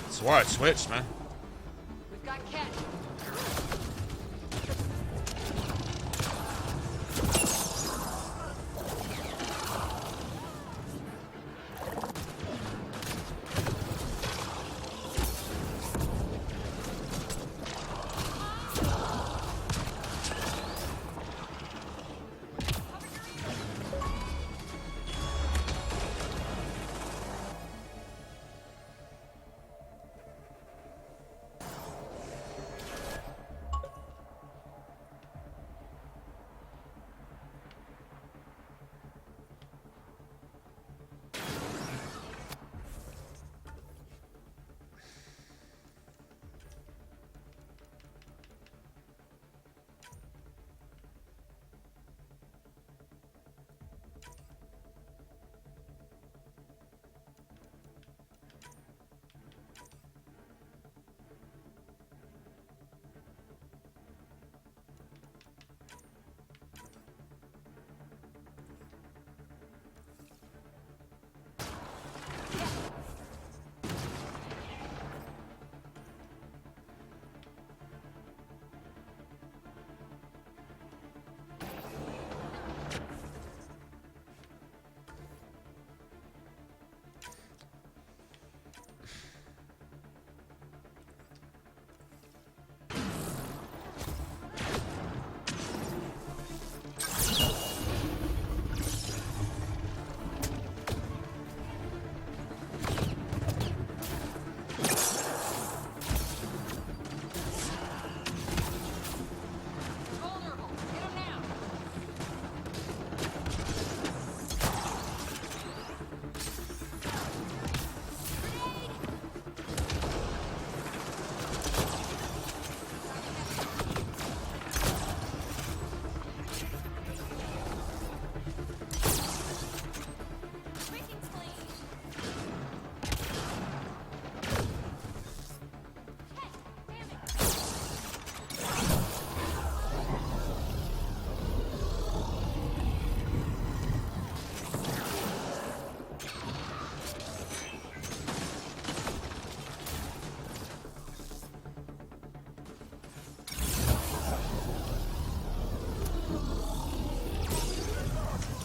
Speaker 1: That's why I switched, man.
Speaker 5: We've got Ket.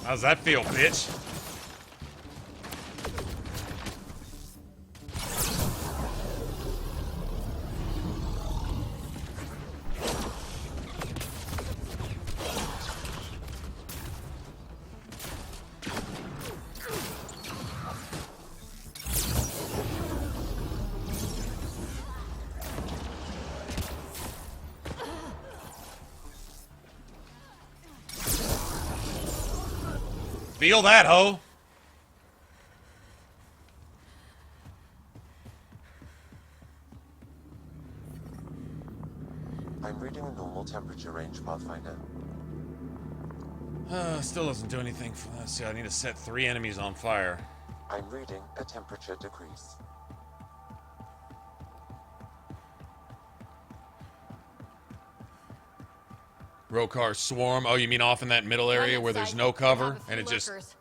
Speaker 1: How's that feel, bitch? Feel that, ho?
Speaker 3: I'm reading a normal temperature range, Pathfinder.
Speaker 1: Still doesn't do anything for us. See, I need to set 3 enemies on fire.
Speaker 3: I'm reading a temperature decrease.
Speaker 1: Rokar swarm. Oh, you mean off in that middle area where there's no cover and it just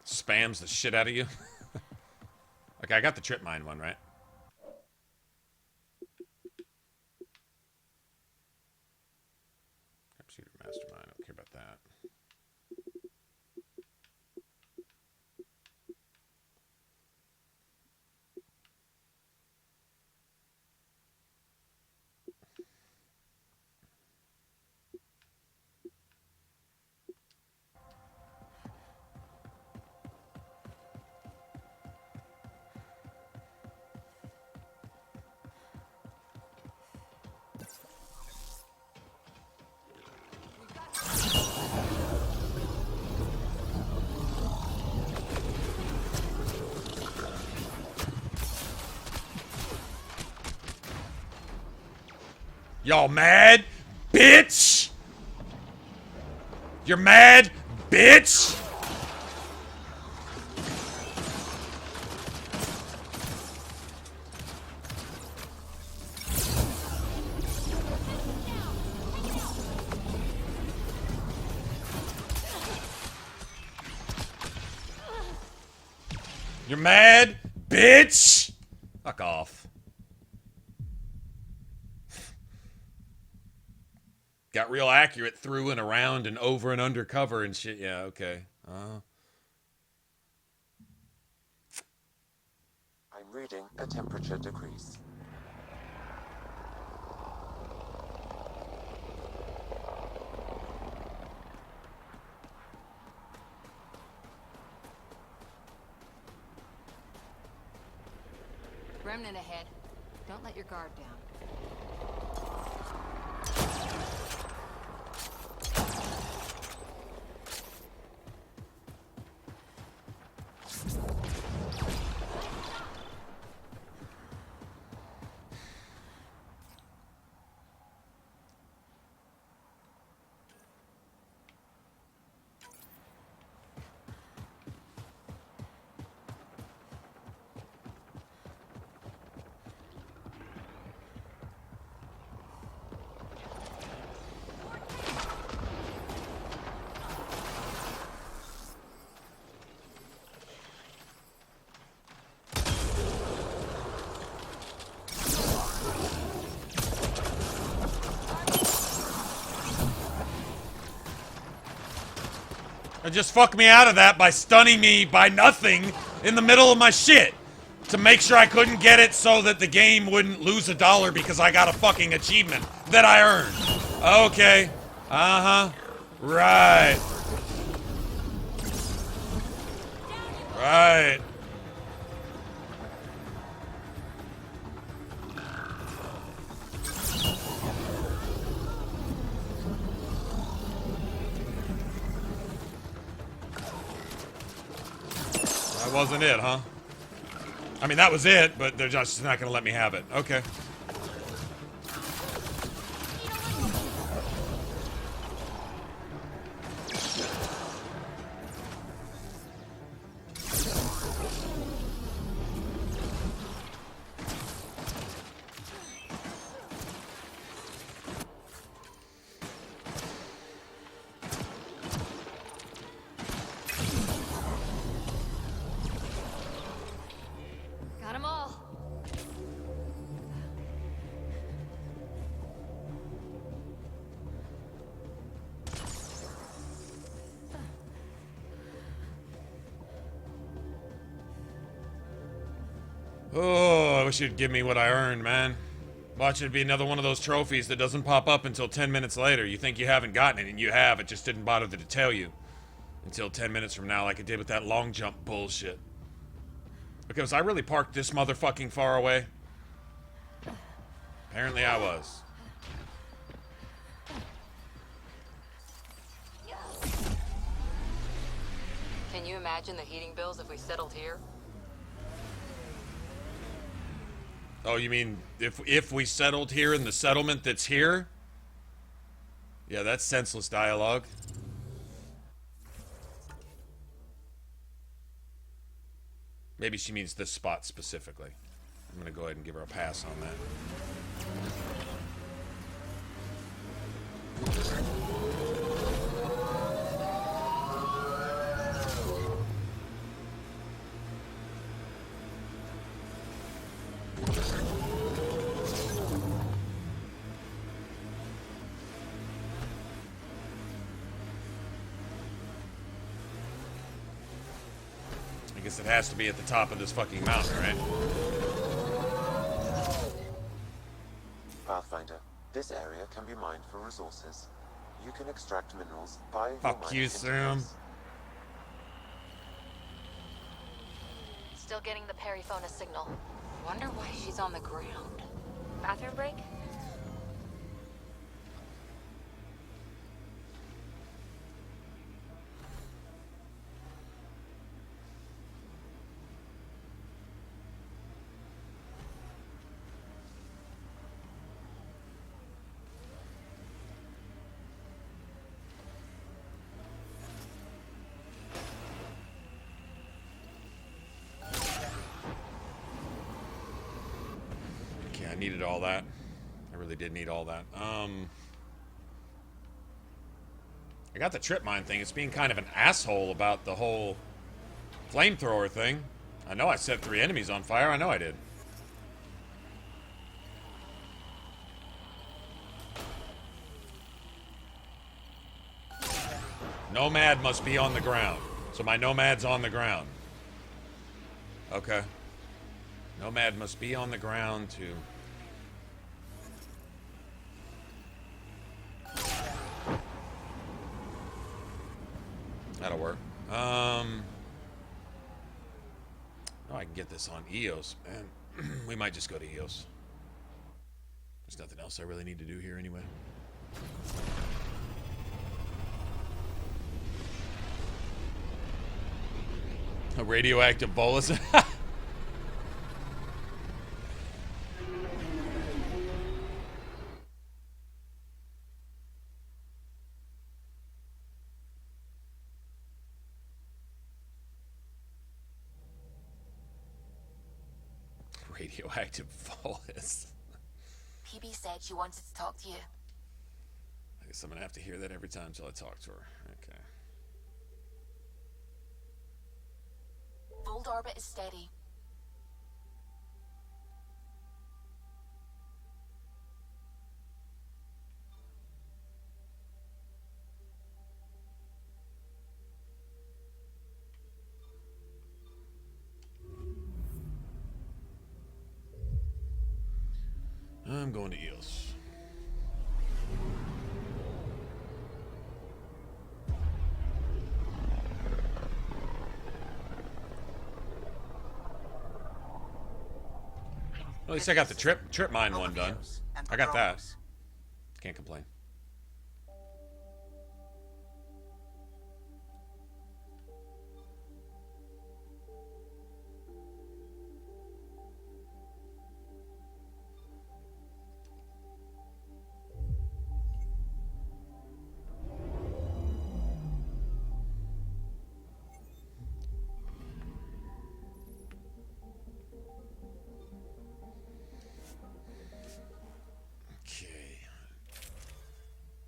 Speaker 1: spams the shit out of you? Okay, I got the trip mine one, right? Shooter mastermind. I don't care about that. Y'all mad? Bitch! You're mad? Bitch! You're mad? Bitch! Fuck off. Got real accurate through and around and over and under cover and shit. Yeah, okay.
Speaker 3: I'm reading a temperature decrease.
Speaker 5: Remnant ahead. Don't let your guard down.
Speaker 1: And just fuck me out of that by stunning me by nothing in the middle of my shit. To make sure I couldn't get it so that the game wouldn't lose $1 because I got a fucking achievement that I earned. Okay. Uh-huh. Right. Right. That wasn't it, huh? I mean, that was it, but they're just not going to let me have it. Okay. Oh, I wish you'd give me what I earned, man. Watch it be another one of those trophies that doesn't pop up until 10 minutes later. You think you haven't gotten it, and you have. It just didn't bother to tell you until 10 minutes from now, like it did with that long jump bullshit. Okay, was I really parked this motherfucking far away? Apparently I was.
Speaker 5: Can you imagine the heating bills if we settled here?
Speaker 1: Oh, you mean if we settled here in the settlement that's here? Yeah, that's senseless dialogue. Maybe she means this spot specifically. I'm gonna go ahead and give her a pass on that. I guess it has to be at the top of this fucking mountain, right?
Speaker 3: Pathfinder, this area can be mined for resources. You can extract minerals via your
Speaker 1: Fuck you,
Speaker 3: mining
Speaker 1: Sam.
Speaker 3: interface.
Speaker 2: Still getting the periphonus signal.
Speaker 5: Wonder why she's on the ground.
Speaker 2: Bathroom break?
Speaker 1: I needed all that. I really did need all that. I got the trip mine thing. It's being kind of an asshole about the whole flamethrower thing. I know I set 3 enemies on fire. I know I did. Nomad must be on the ground. So my Nomad's on the ground. Okay. Nomad must be on the ground to... That'll work. Oh, I can get this on EOS, man. We might just go to EOS. There's nothing else I really need to do here anyway. A radioactive bolus. Radioactive bolus.
Speaker 11: PB said she wanted to talk to you.
Speaker 1: I guess I'm gonna have to hear that every time till I talk to her. Okay.
Speaker 11: Fold orbit is steady.
Speaker 1: I'm going to EOS. At least I got the trip mine one done. I got that. Can't complain.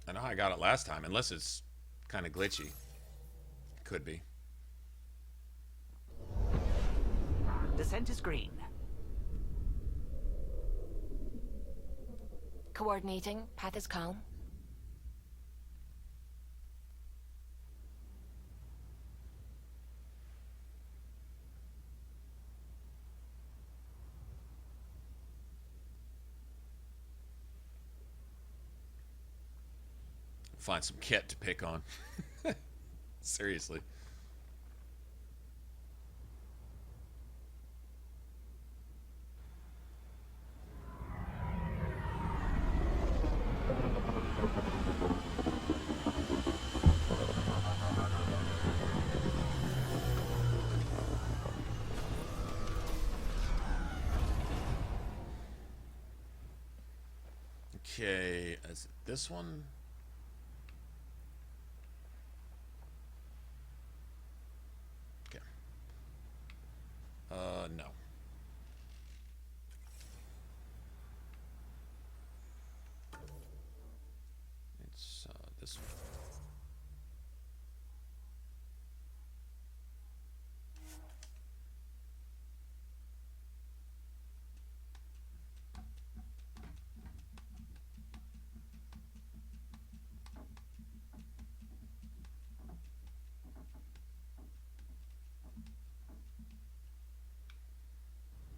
Speaker 1: I know I got it last time, unless it's kind of glitchy. Could be.
Speaker 6: Descent is green.
Speaker 11: Coordinating. Path is calm.
Speaker 1: Find some kit to pick on. Seriously. Okay, is it this one? Okay. No. It's this one.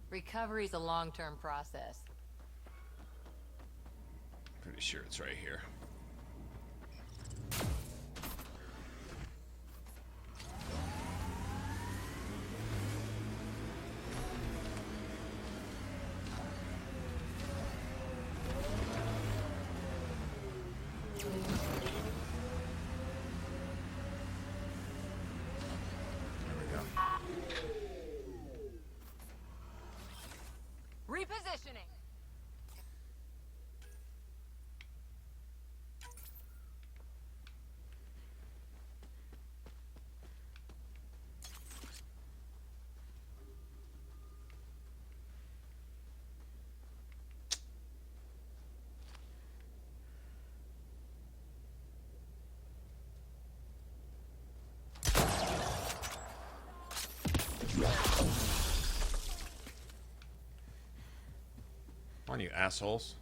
Speaker 5: Recovery's a long-term process.
Speaker 1: Pretty sure it's right here.
Speaker 5: Repositioning.
Speaker 1: Come on, you assholes.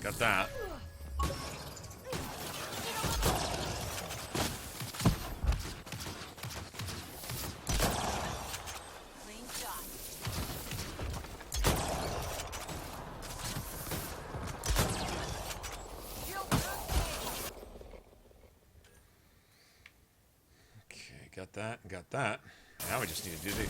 Speaker 1: Got that.
Speaker 5: Clean shot.
Speaker 1: Okay, got that, got that. Now we just need to do the...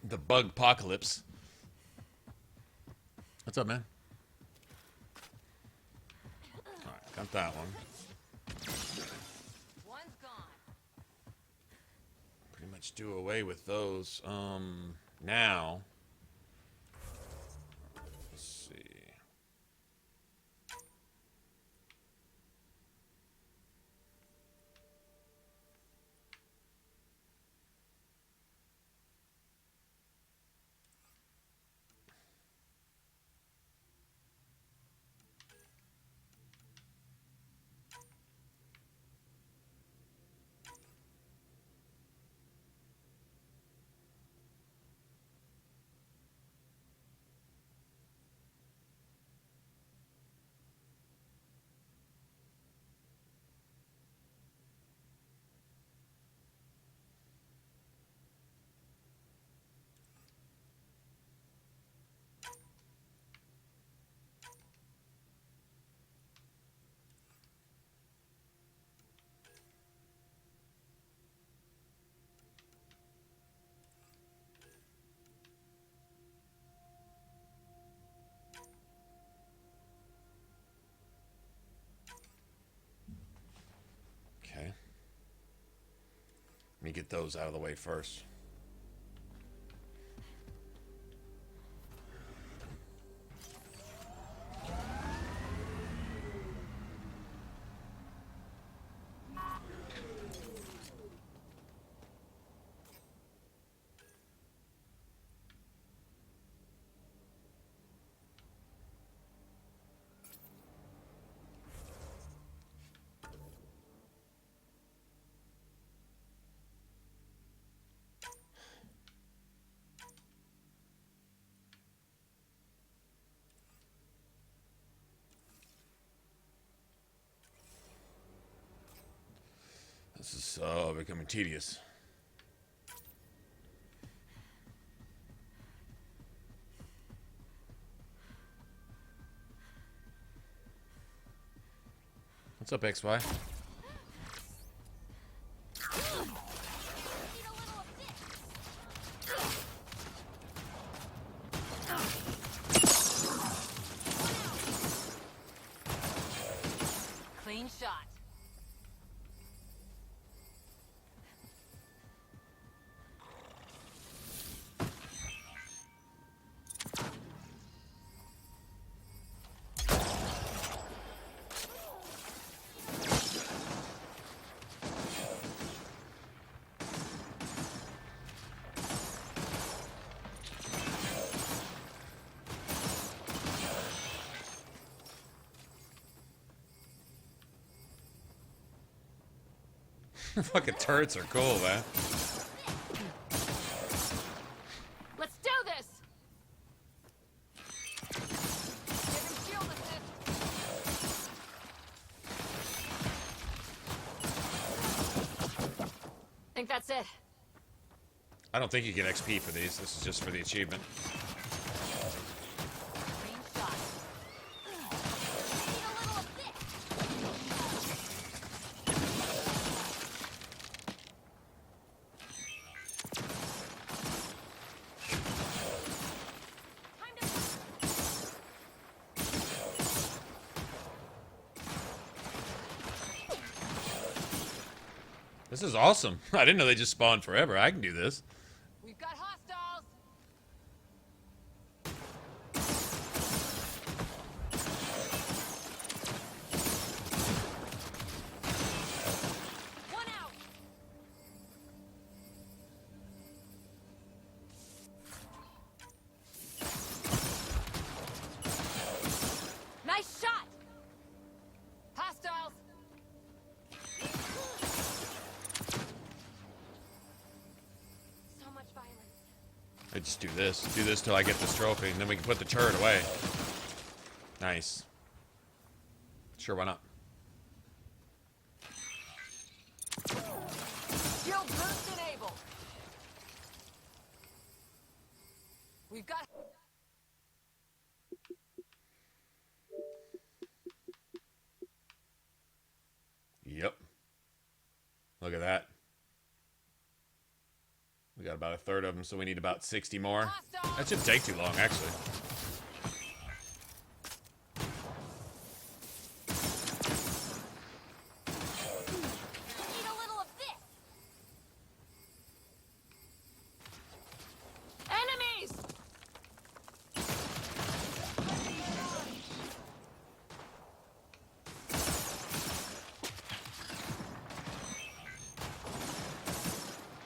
Speaker 1: The bug apocalypse. What's up, man? Alright, got that one.
Speaker 5: One's gone.
Speaker 1: Pretty much do away with those. Now. Let's see. Let me get those out of the way first. This is becoming tedious. What's up, XY?
Speaker 5: Clean shot.
Speaker 1: Fucking turrets are cool, man.
Speaker 2: Let's do this. Give him shield assist. Think that's it.
Speaker 1: I don't think you get XP for these. This is just for the achievement. This is awesome. I didn't know they just spawned forever. I can do this.
Speaker 5: We've got hostiles. One out. Nice shot. Hostiles. So much violence.
Speaker 1: I just do this. Do this till I get this trophy, and then we can put the turret away. Nice. Sure, why not?
Speaker 5: Shield burst enabled. We've got.
Speaker 1: Yep. Look at that. We got about a third of them, so we need about 60 more. That shouldn't take too long, actually.
Speaker 2: Need a little of this. Enemies!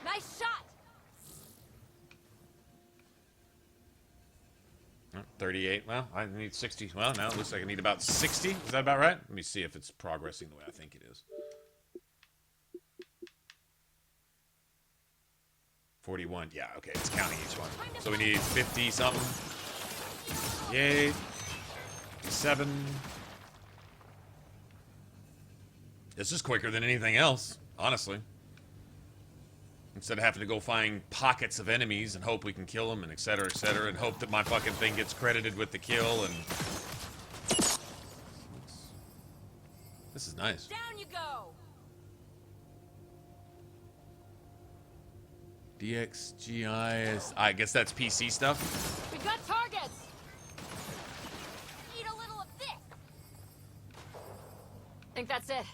Speaker 5: Nice shot.
Speaker 1: 38. Well, I need 60. Well, now it looks like I need about 60. Is that about right? Let me see if it's progressing the way I think it is. 41. Yeah, okay. It's counting each one. So we need 50 something. Yay. 7. This is quicker than anything else, honestly. Instead of having to go find pockets of enemies and hope we can kill them and et cetera, and hope that my fucking thing gets credited with the kill and... This is nice.
Speaker 5: Down you go.
Speaker 1: DXGI, I guess that's PC stuff.
Speaker 2: We've got targets. Need a little of this. Think that's it.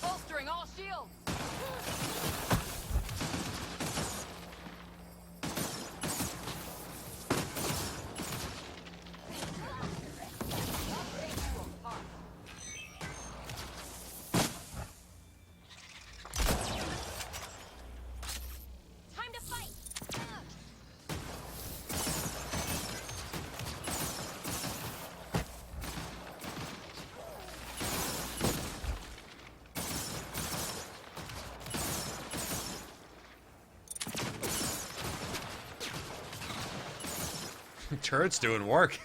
Speaker 5: Bolstering all shields.
Speaker 1: Turret's doing work.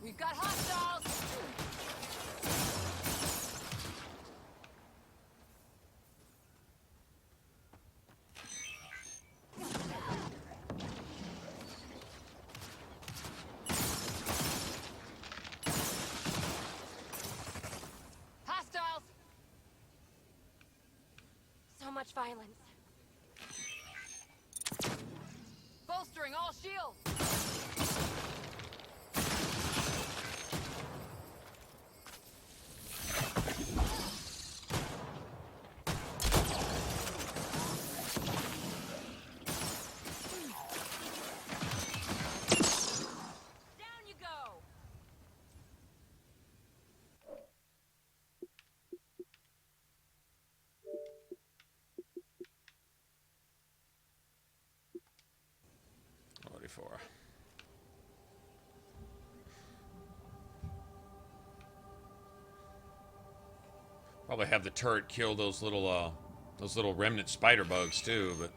Speaker 5: We've got hostiles! Hostiles!
Speaker 11: So much violence.
Speaker 5: Bolstering all shields! Down you go!
Speaker 1: For probably have the turret kill those little remnant spider bugs too, but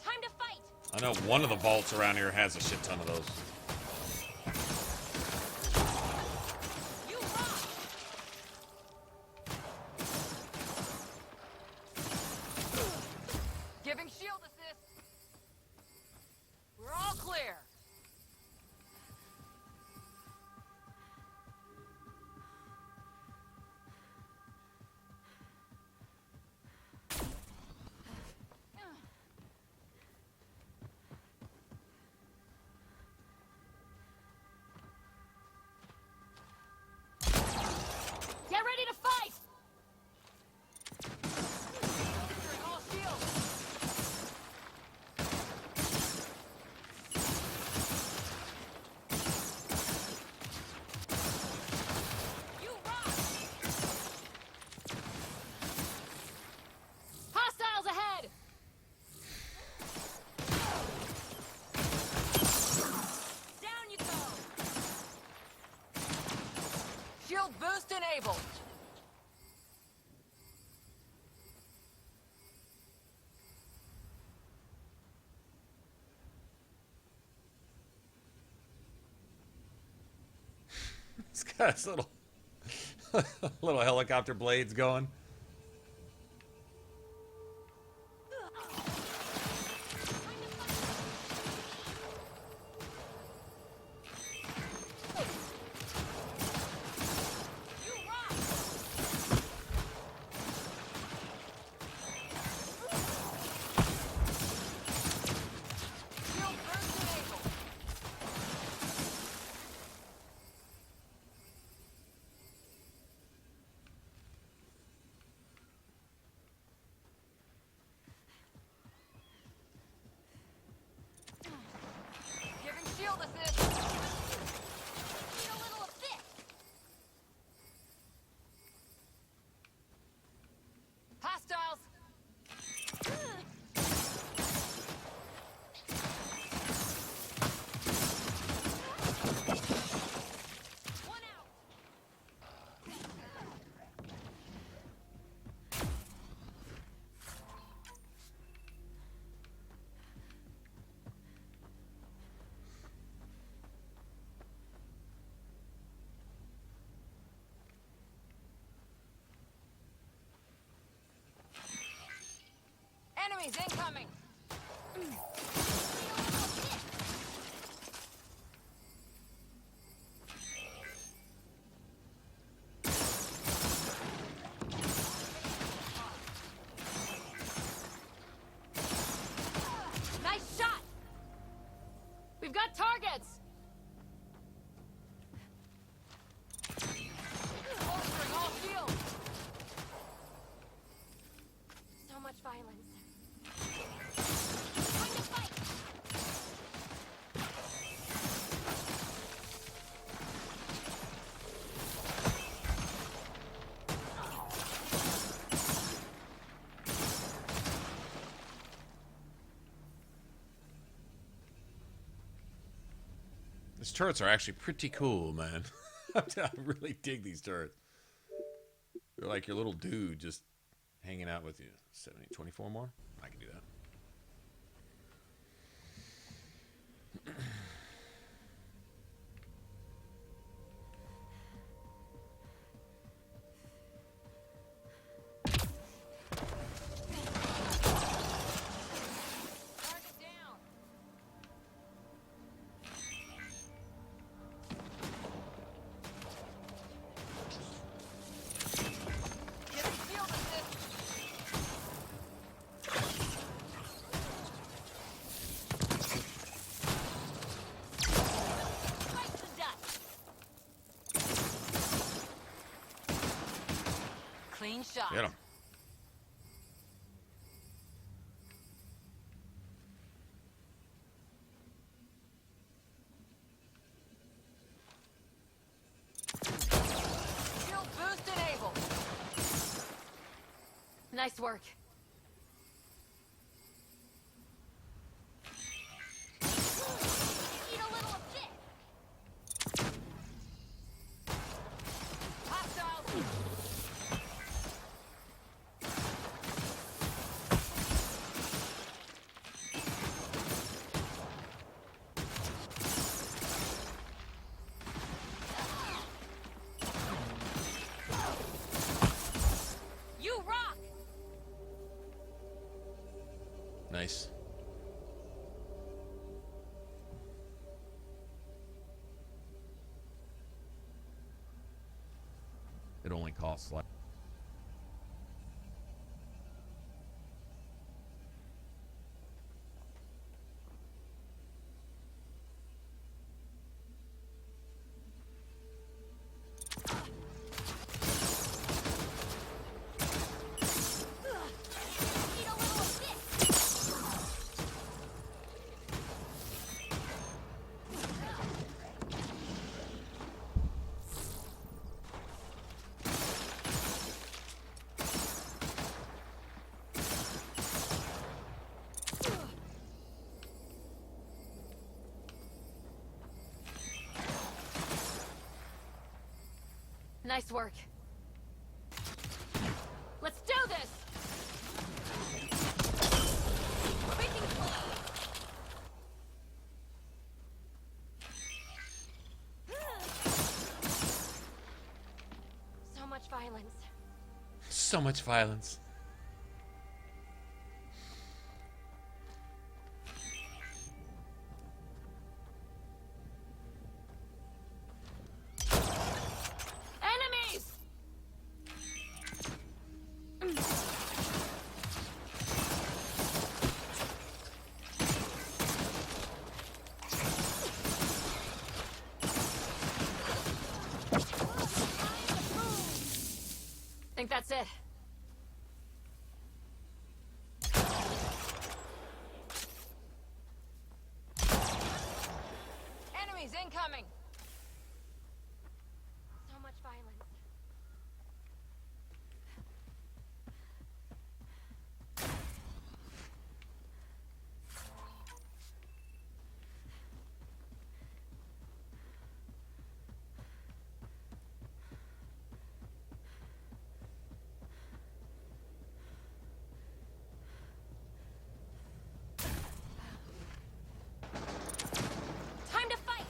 Speaker 11: Time to fight.
Speaker 1: I know one of the vaults around here has a shit ton of those.
Speaker 5: You rock! Giving shield assist. We're all clear.
Speaker 11: Get ready to fight.
Speaker 5: Bolstering all shields. You rock!
Speaker 11: Hostiles ahead.
Speaker 5: Down you go! Shield boost enabled.
Speaker 1: It's got its little little helicopter blades going.
Speaker 5: You rock! Shield boost enabled. Giving shield assist.
Speaker 11: Need a little assist.
Speaker 5: Hostiles. One out. Enemies incoming.
Speaker 11: Nice shot. We've got targets.
Speaker 5: Bolstering all shields.
Speaker 11: So much violence.
Speaker 1: These turrets are actually pretty cool, man. I really dig these turrets. They're like your little dude just hanging out with you. 70, 24 more? I can do that.
Speaker 5: shot.
Speaker 1: Get him.
Speaker 5: Shield boost enabled.
Speaker 2: Nice work.
Speaker 5: Eat a little of this. Hostiles. You rock.
Speaker 1: Nice. It only costs like.
Speaker 5: Eat a little of this.
Speaker 2: Nice work. Let's do this!
Speaker 5: Making
Speaker 2: So much violence.
Speaker 1: So much violence.
Speaker 2: Enemies! Think that's it.
Speaker 5: enemies incoming.
Speaker 2: So much violence.
Speaker 5: Time to fight.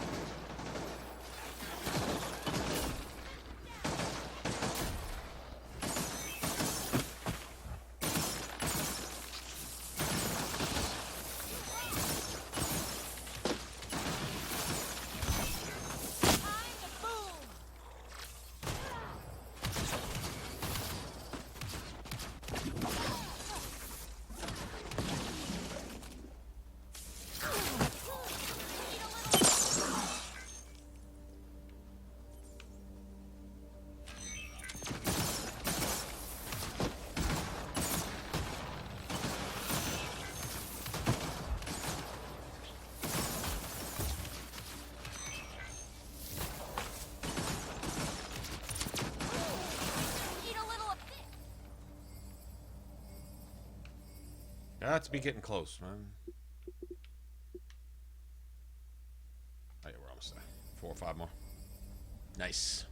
Speaker 5: Eat a little of this.
Speaker 1: Got to be getting close, man. Oh yeah, we're almost there. 4 or 5 more. Nice.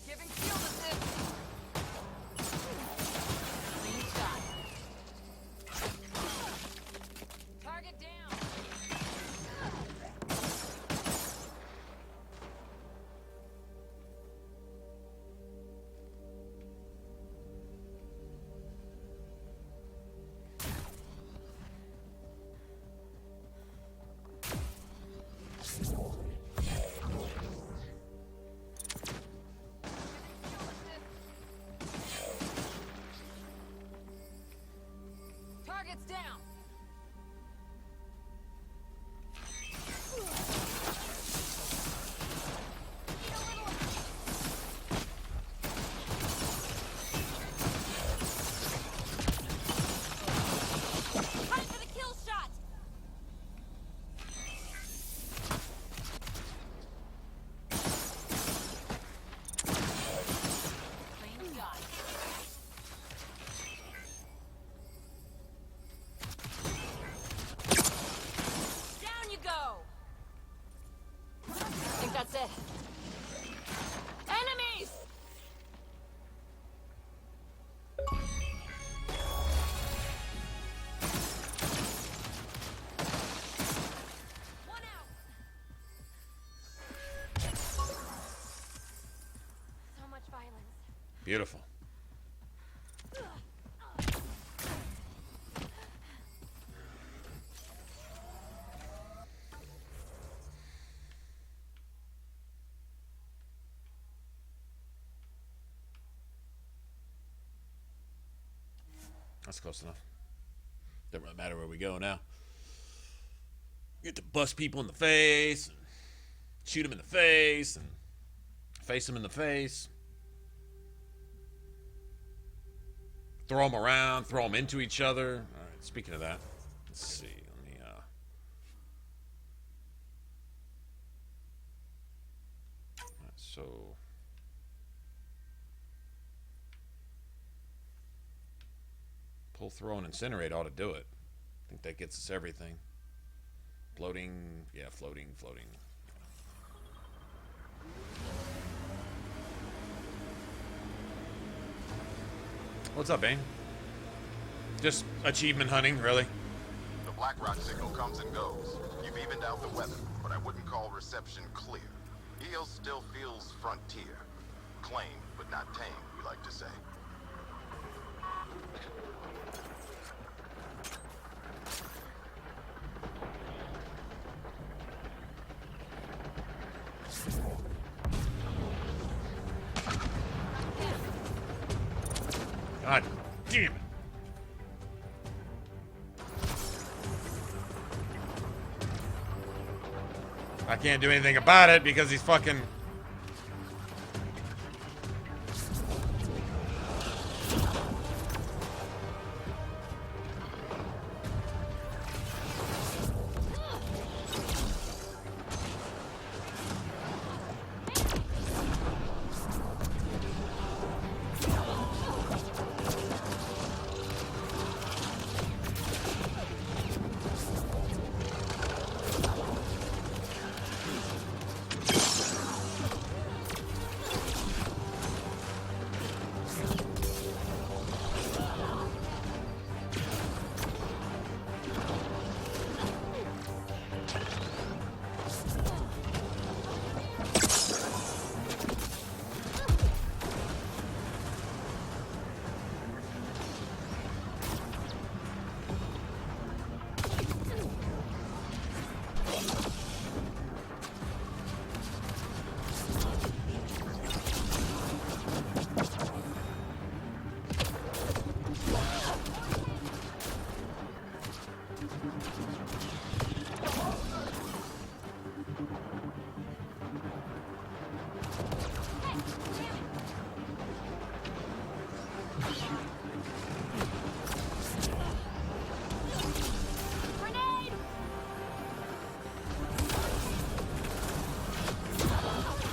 Speaker 5: Giving shield assist. Clean shot. Target down. Target's down. Time for the kill shot. Clean shot. Down you go.
Speaker 2: I think that's it. Enemies!
Speaker 5: One out.
Speaker 2: So much violence.
Speaker 1: Beautiful. That's close enough. Doesn't really matter where we go now. Get to bust people in the face, and shoot them in the face, and face them in the face. Throw them around, throw them into each other. All right, speaking of that, let's see. Let me, so... Pull, throw, and incinerate ought to do it. I think that gets us everything. Floating, yeah, floating. What's up, Bane? Just achievement hunting, really.
Speaker 9: The Black Rock signal comes and goes. You've evened out the weather, but I wouldn't call reception clear. EO still feels frontier. Claim, but not tame, we like to say.
Speaker 1: God damn it. I can't do anything about it because he's fucking...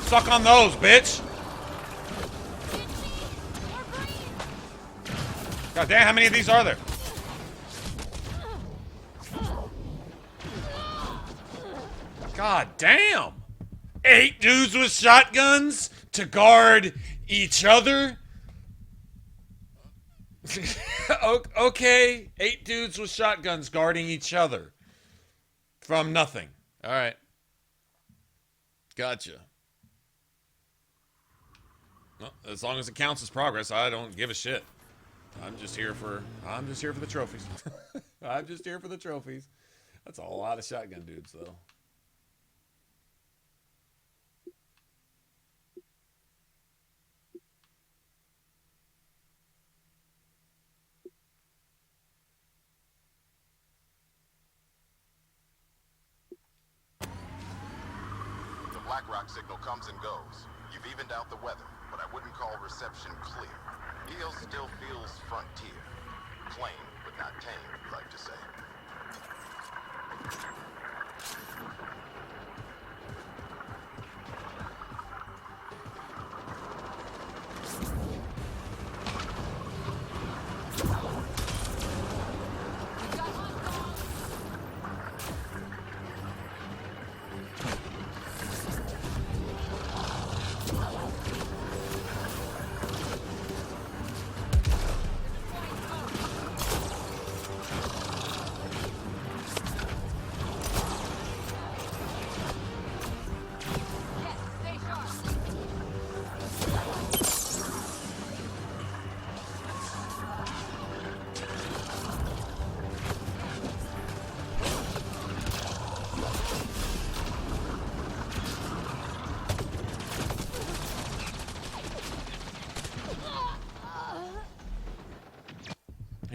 Speaker 1: Suck on those, bitch! God damn, how many of these are there? God damn! 8 dudes with shotguns to guard each other? Okay, 8 dudes with shotguns guarding each other. From nothing. Alright. Gotcha. Well, as long as it counts as progress, I don't give a shit. I'm just here for the trophies. I'm just here for the trophies. That's a lot of shotgun dudes, though.
Speaker 9: BlackRock signal comes and goes. You've evened out the weather, but I wouldn't call reception clear. EO still feels frontier. Claim, but not tame, we like to say.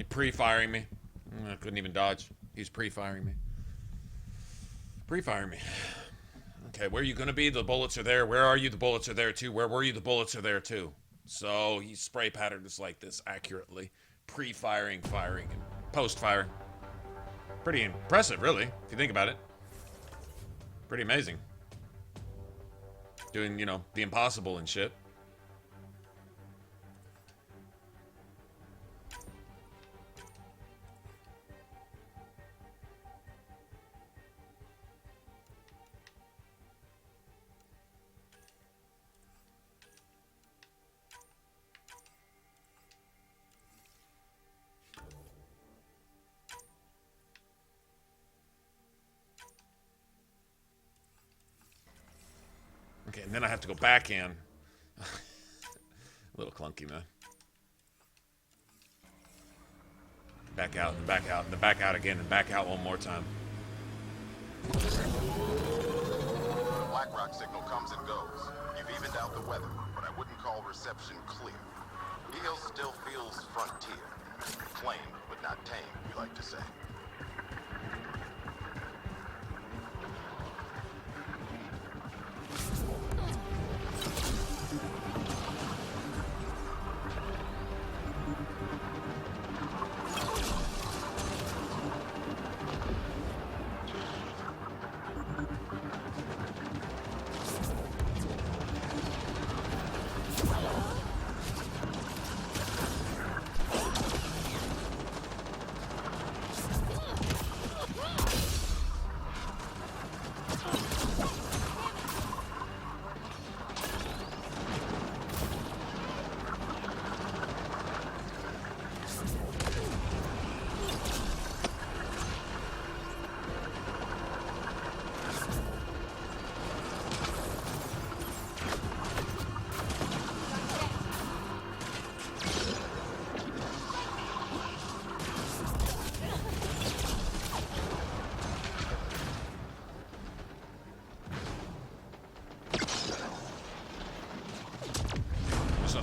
Speaker 1: Pre-firing me. I couldn't even dodge. He's pre-firing me. Pre-firing me. Okay, where are you gonna be? The bullets are there. Where are you? The bullets are there too. Where were you? The bullets are there too. So he spray patterned us like this accurately. Pre-firing, firing, and post-firing. Pretty impressive, really, if you think about it. Pretty amazing. Doing, you know, the impossible and shit. Okay, and then I have to go back in. A little clunky, man. Back out, and back out, and then back out again, and back out one more time.
Speaker 9: BlackRock signal comes and goes. You've evened out the weather, but I wouldn't call reception clear. EO still feels frontier. Claim, but not tame, we like to say.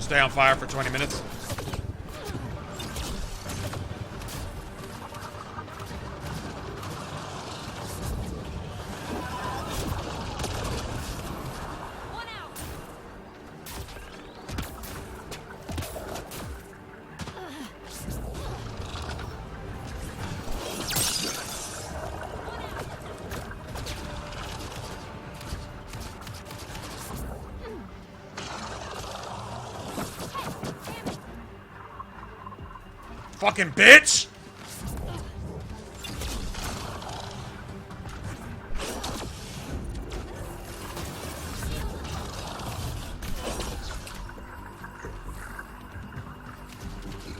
Speaker 1: Stay on fire for 20 minutes. Fucking bitch!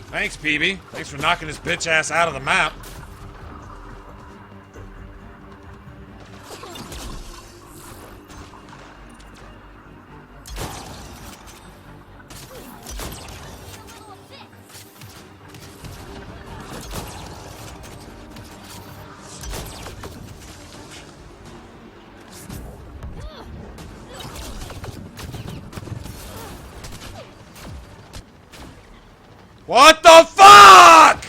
Speaker 1: Thanks, PB. Thanks for knocking this bitch ass out of the map. What the fuck?!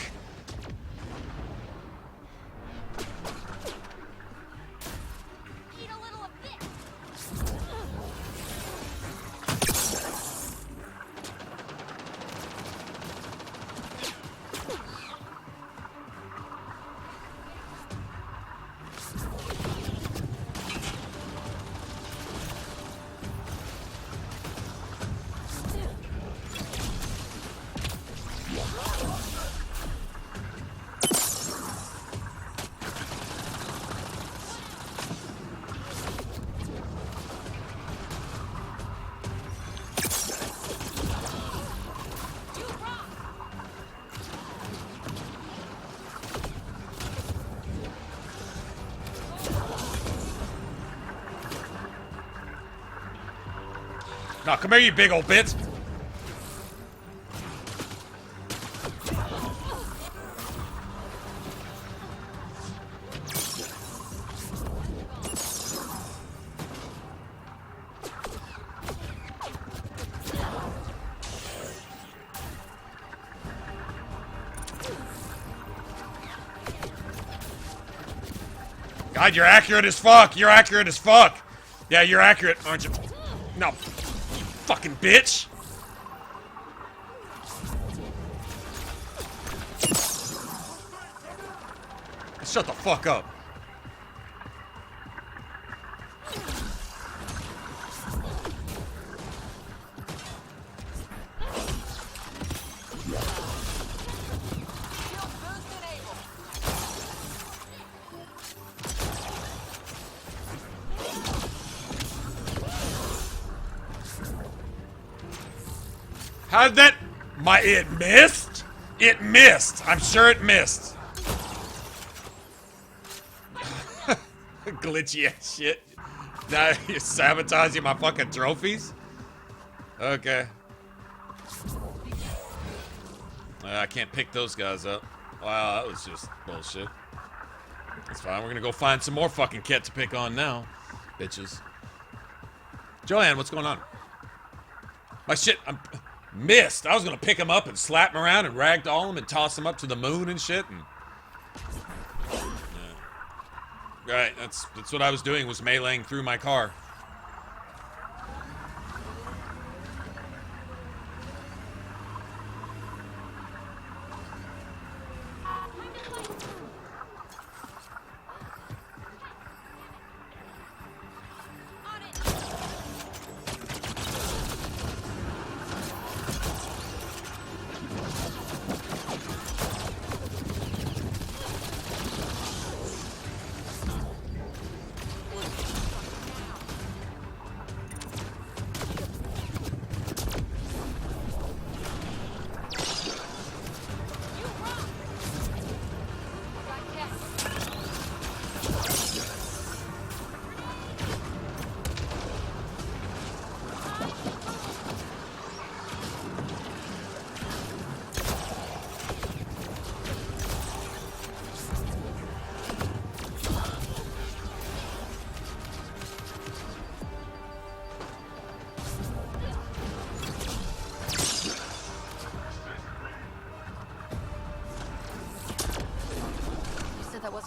Speaker 1: No, come here, you big old bitch. God, you're accurate as fuck. You're accurate as fuck. Yeah, you're accurate, aren't you? No. Fucking bitch. Shut the fuck up. How did that... It missed? It missed. I'm sure it missed. Glitchy ass shit. Now you're sabotaging my fucking trophies? Okay. I can't pick those guys up. Wow, that was just bullshit. That's fine. We're gonna go find some more fucking kit to pick on now. Bitches. Joanne, what's going on? My shit, I'm... Missed. I was gonna pick him up and slap him around and ragdoll him and toss him up to the moon and shit. And yeah. Right, that's what I was doing, was meleeing through my car.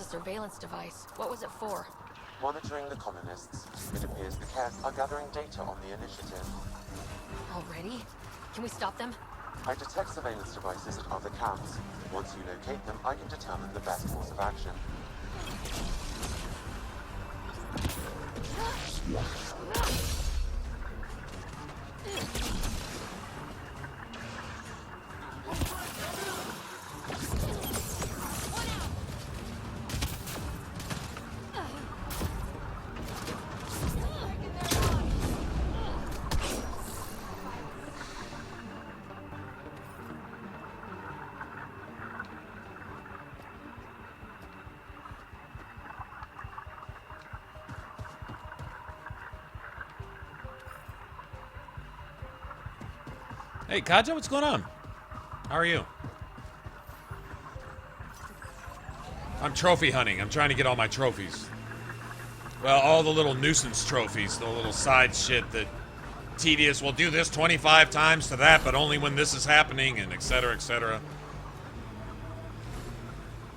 Speaker 2: Surveillance device. What was it for?
Speaker 3: Monitoring the colonists. It appears the Kett are gathering data on the initiative.
Speaker 2: Already? Can we stop them?
Speaker 3: I detect surveillance devices at other camps. Once you locate them, I can determine the best course of action.
Speaker 1: Hey, Kaja, what's going on? How are you? I'm trophy hunting. I'm trying to get all my trophies. Well, all the little nuisance trophies, the little side shit that tedious. We'll do this 25 times to that, but only when this is happening, and etc., etc.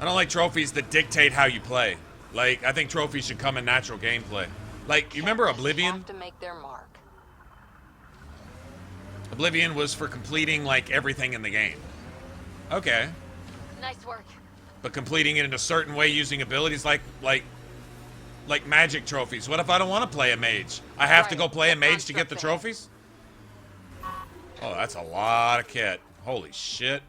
Speaker 1: I don't like trophies that dictate how you play. Like, I think trophies should come in natural gameplay. Like, you remember Oblivion?
Speaker 5: Have to make their mark.
Speaker 1: Oblivion was for completing, like, everything in the game. Okay.
Speaker 2: Nice work.
Speaker 1: But completing it in a certain way using abilities like magic trophies. What if I don't want to play a mage? I have to go play a mage to get the trophies? Oh, that's a lot of kit. Holy shit.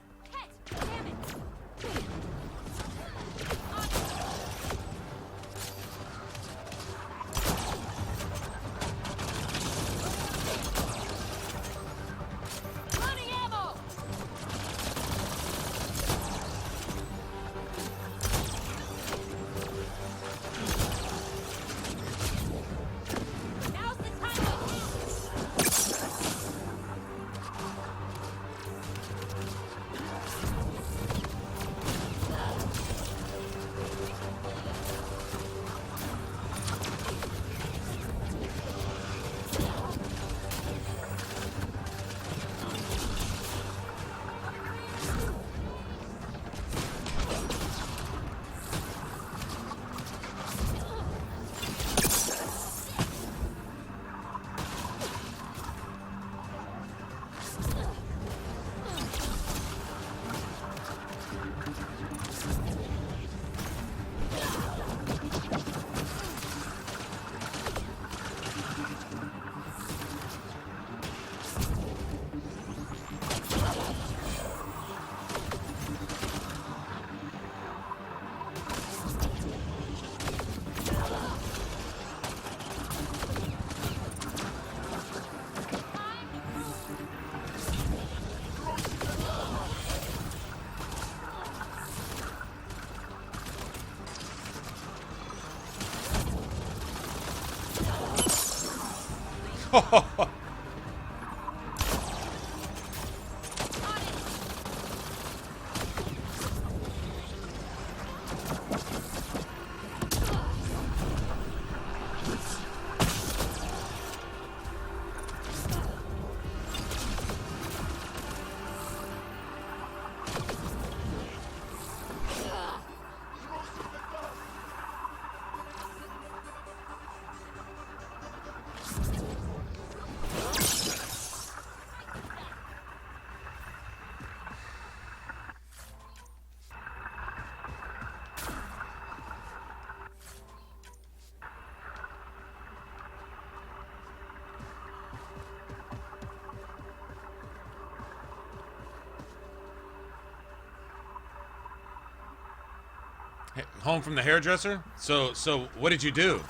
Speaker 1: Home from the hairdresser? So what did you do?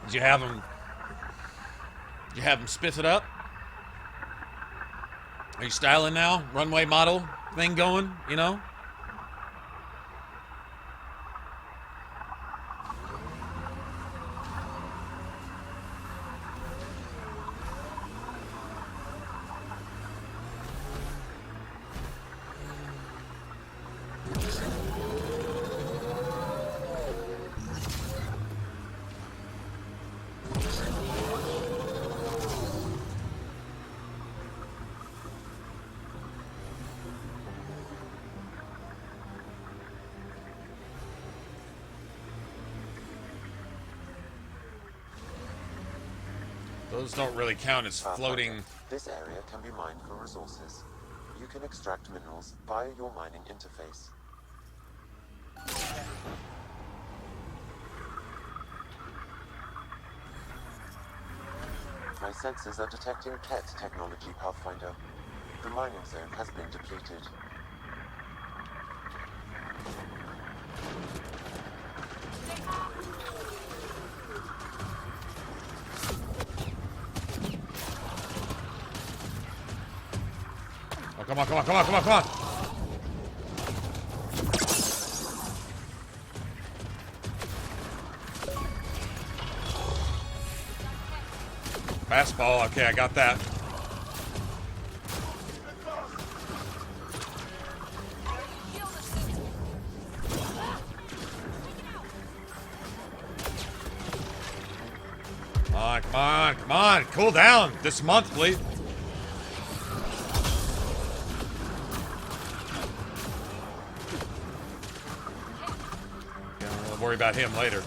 Speaker 1: Did you have him spiff it up? Are you styling now? Runway model thing going, you know? Those don't really count as floating.
Speaker 3: This area can be mined for resources. You can extract minerals via your mining interface. My sensors are detecting Ket technology, Pathfinder. The mining zone has been depleted.
Speaker 1: Come on, come on, come on, come on, come on. Fastball, okay, I got that. Come on, come on, come on. Cool down this month, please. Worry about him later.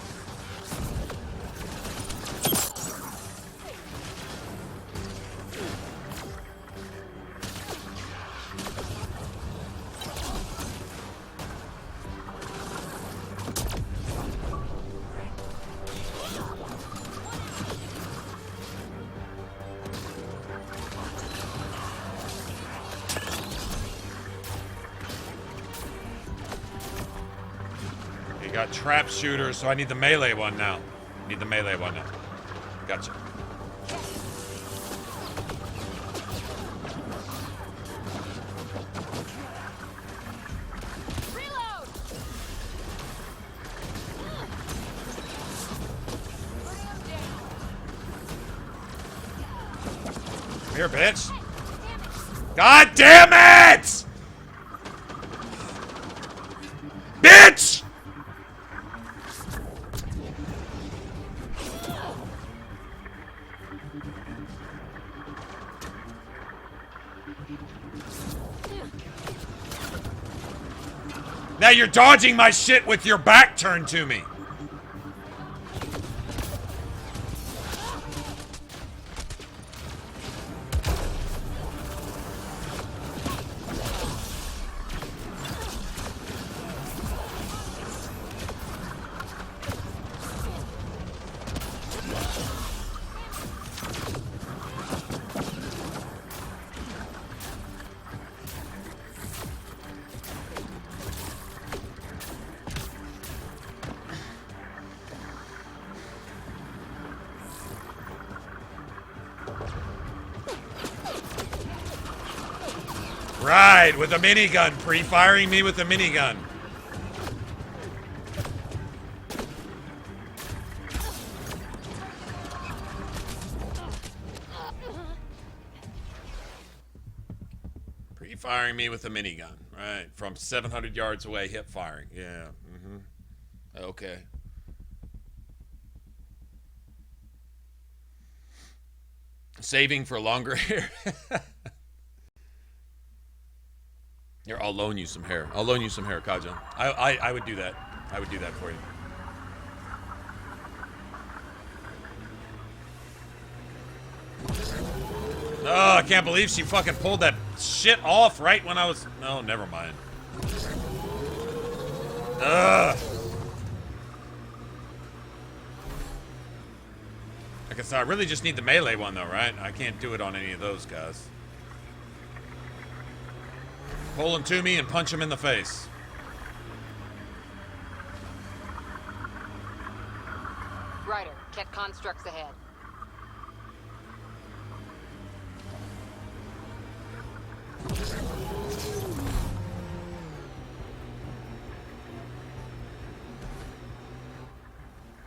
Speaker 1: Got trap shooters, so I need the melee one now. Need the melee one now. Gotcha.
Speaker 2: Reload!
Speaker 1: Come here, bitch. God damn it! Bitch! Now you're dodging my shit with your back turned to me. Right, with a minigun. Pre-firing me with a minigun. Pre-firing me with a minigun. Right, from 700 yards away, hip firing. Yeah, okay. Saving for longer hair. Here, I'll loan you some hair. I'll loan you some hair, Kaja. I would do that. I would do that for you. Oh, I can't believe she fucking pulled that shit off right when I was... No, never mind. Ugh. I guess I really just need the melee one, though, right? I can't do it on any of those guys. Pull him to me and punch him in the face.
Speaker 5: Ryder, Ket constructs ahead.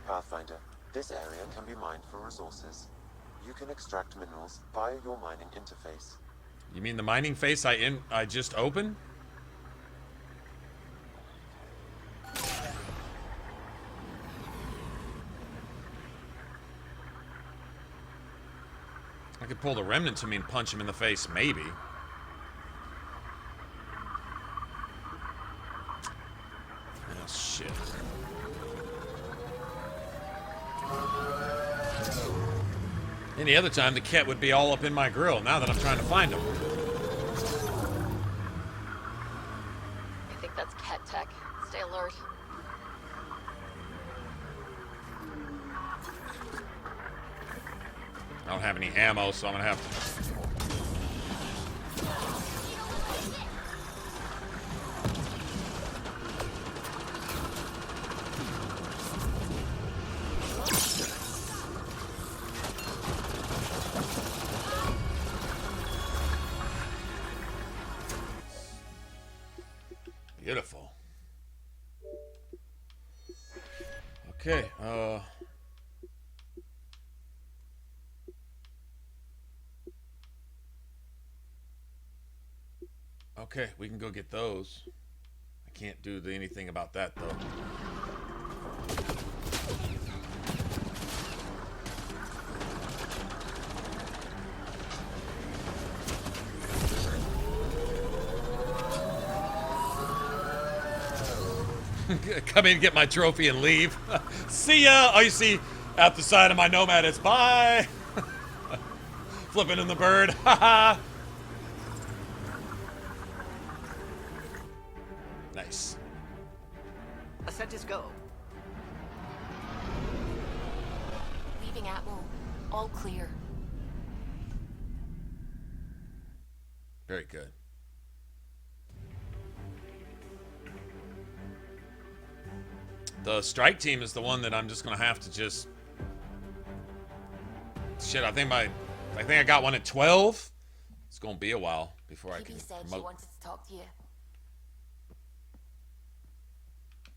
Speaker 3: Pathfinder, this area can be mined for resources. You can extract minerals via your mining interface.
Speaker 1: You mean the mining face I just opened? I could pull the remnant to me and punch him in the face, maybe. Oh, shit. Any other time, the cat would be all up in my grill now that I'm trying to find him.
Speaker 2: I think that's cat tech. Stay alert.
Speaker 1: I don't have any ammo, so I'm gonna have to... Beautiful. Okay, okay, we can go get those. I can't do anything about that, though. Come in, get my trophy, and leave. See ya! Oh, you see, out the side of my Nomad, it's bye! Flipping in the bird. Haha! Nice.
Speaker 6: Ascent is go.
Speaker 11: Leaving Atmo. All clear.
Speaker 1: Very good. The strike team is the one that I'm just gonna have to just... Shit, I think I got one at 12. It's gonna be a while before I can
Speaker 11: Hippie said she
Speaker 1: promote.
Speaker 11: wanted to talk to you.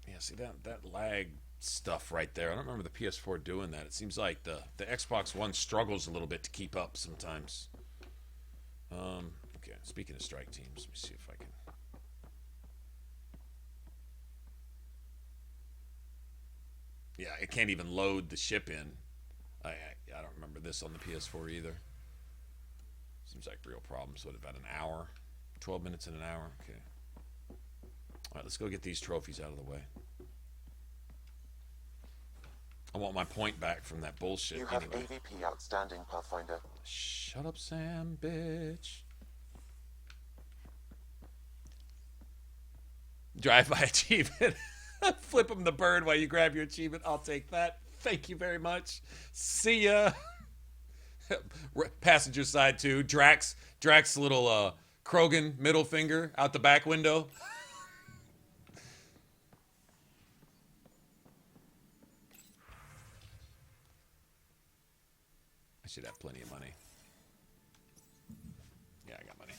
Speaker 1: Yeah, see that lag stuff right there. I don't remember the PS4 doing that. It seems like the Xbox One struggles a little bit to keep up sometimes. Okay, speaking of strike teams, let me see if I can... Yeah, it can't even load the ship in. I don't remember this on the PS4 either. Seems like real problems. What, about an hour? 12 minutes in an hour? Okay. Alright, let's go get these trophies out of the way. I want my point back from that bullshit.
Speaker 3: You have
Speaker 1: anyway.
Speaker 3: AVP outstanding, Pathfinder.
Speaker 1: Shut up, Sam, bitch. Drive-by achievement. Flip him the bird while you grab your achievement. I'll take that. Thank you very much. See ya. Passenger side too. Drax little Krogan middle finger out the back window. I should have plenty of money. Yeah, I got money.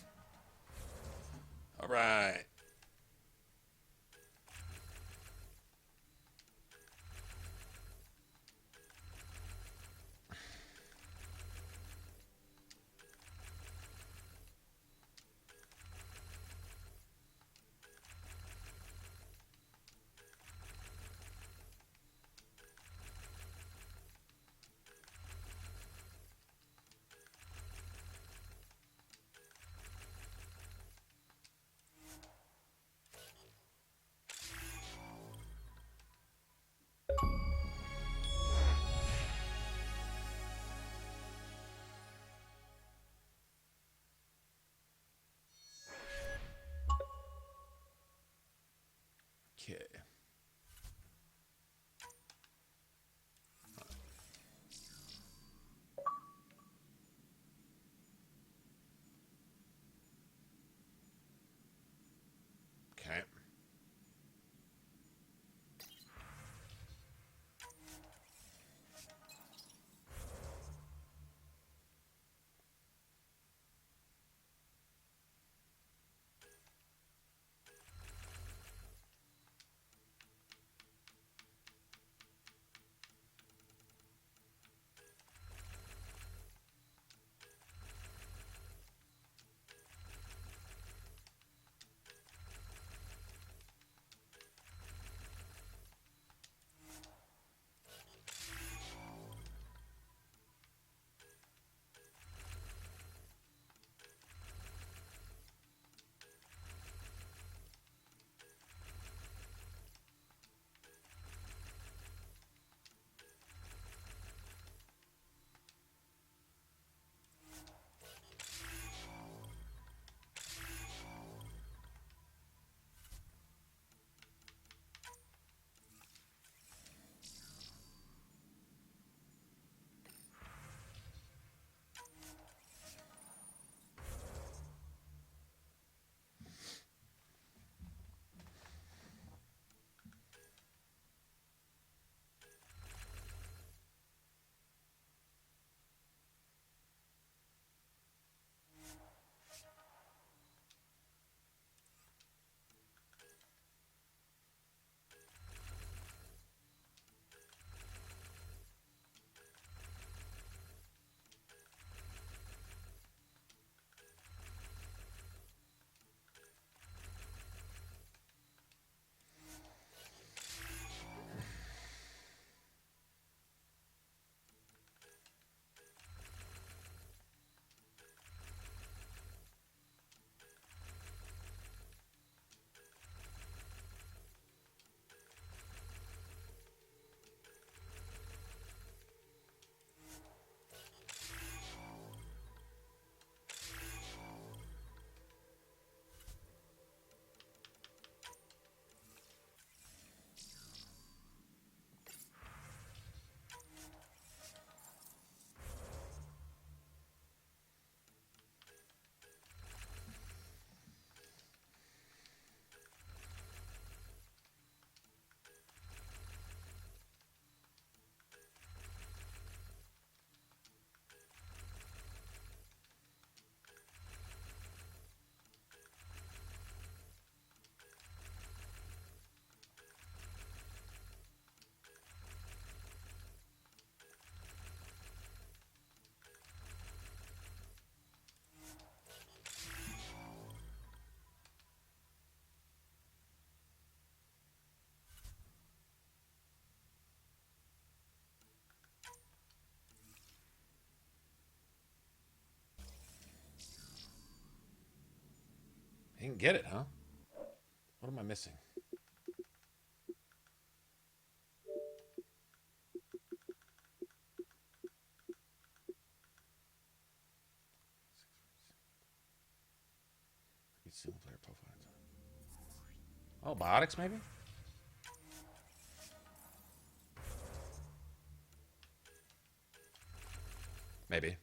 Speaker 1: Didn't get it, huh? What am I missing? Single player profile. Oh, biotics maybe? Maybe.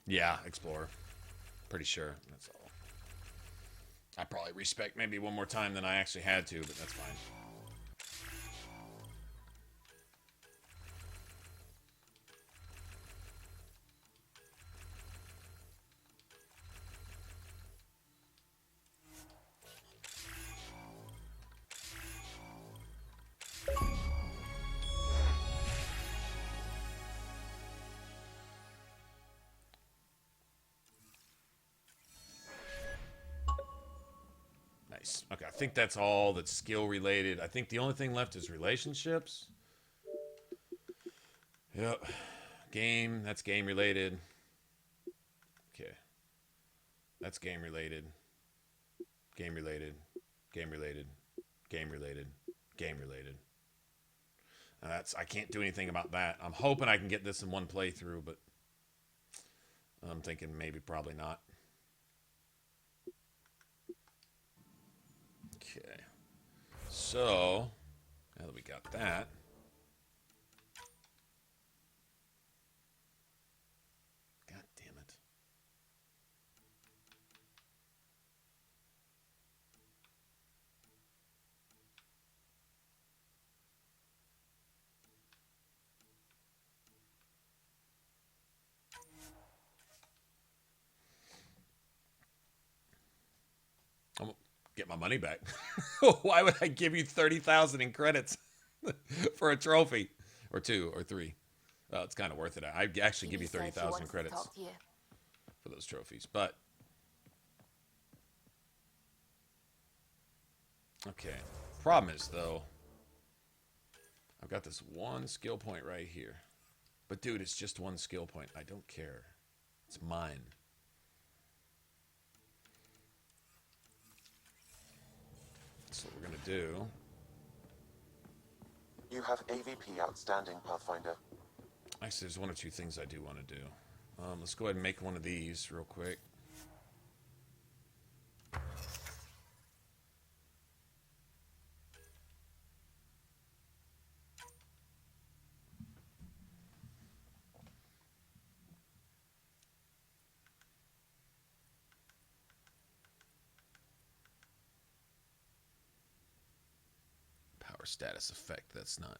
Speaker 1: Yeah, Explorer. Pretty sure. That's all. I probably respec maybe one more time than I actually had to, but that's fine. Nice. Okay, I think that's all that's skill related. I think the only thing left is relationships. Yep. Game, that's game related. Okay. That's game related. Game related. Game related. Game related. Game related. And that's, I can't do anything about that. I'm hoping I can get this in one playthrough, but I'm thinking maybe probably not. Okay. So, now that we got that, God damn it. I'm gonna get my money back. Why would I give you 30,000 in credits for a trophy? Or 2 or 3. Well, it's kind of worth it. I'd actually give you 30,000 credits for those trophies. But, okay. Problem is, though, I've got this one skill point right here. But, dude, it's just one skill point. I don't care. It's mine. That's what we're going to do.
Speaker 3: You have AVP outstanding, Pathfinder.
Speaker 1: Actually, there's 1 or 2 things I do want to do. Let's go ahead and make one of these real quick. Power status effect, that's not.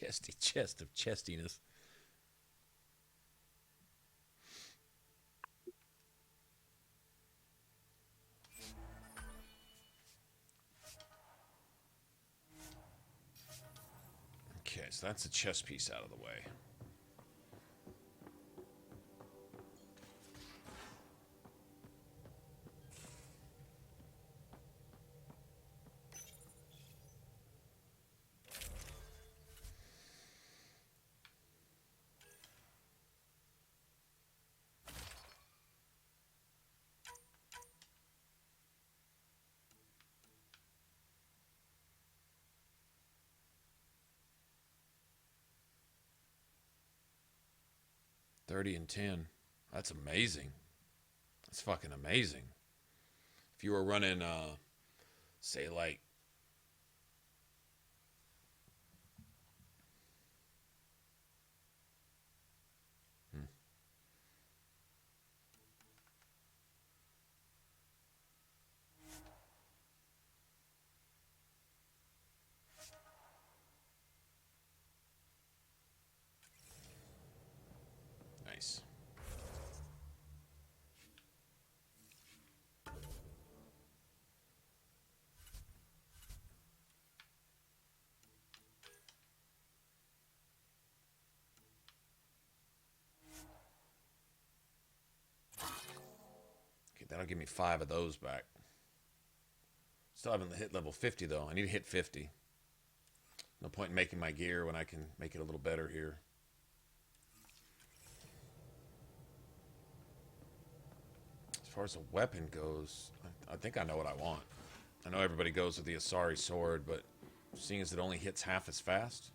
Speaker 1: Chesty chest of chestiness. Okay, so that's a chest piece out of the way. $30 and $10. That's amazing. That's fucking amazing. If you were running, say like, nice. Okay, that'll give me 5 of those back. Still haven't hit level 50 though. I need to hit 50. No point in making my gear when I can make it a little better here. As far as a weapon goes, I think I know what I want. I know everybody goes with the Asari sword, but seeing as it only hits half as fast.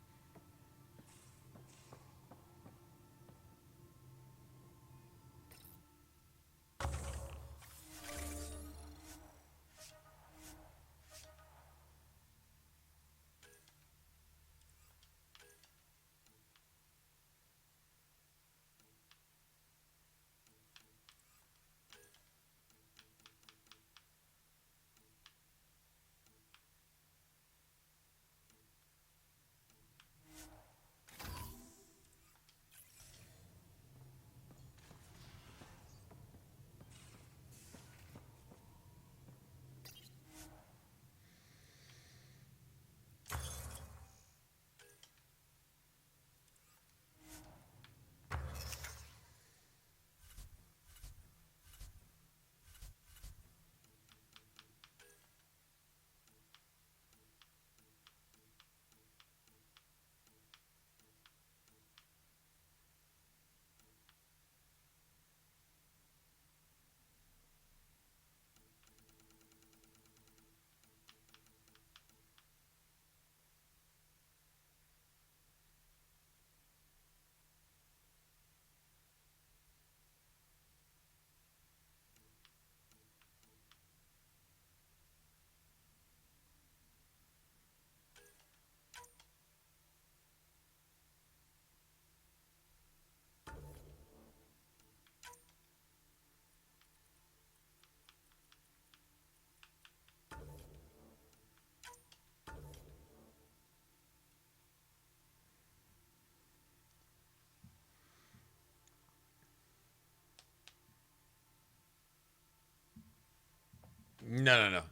Speaker 1: No,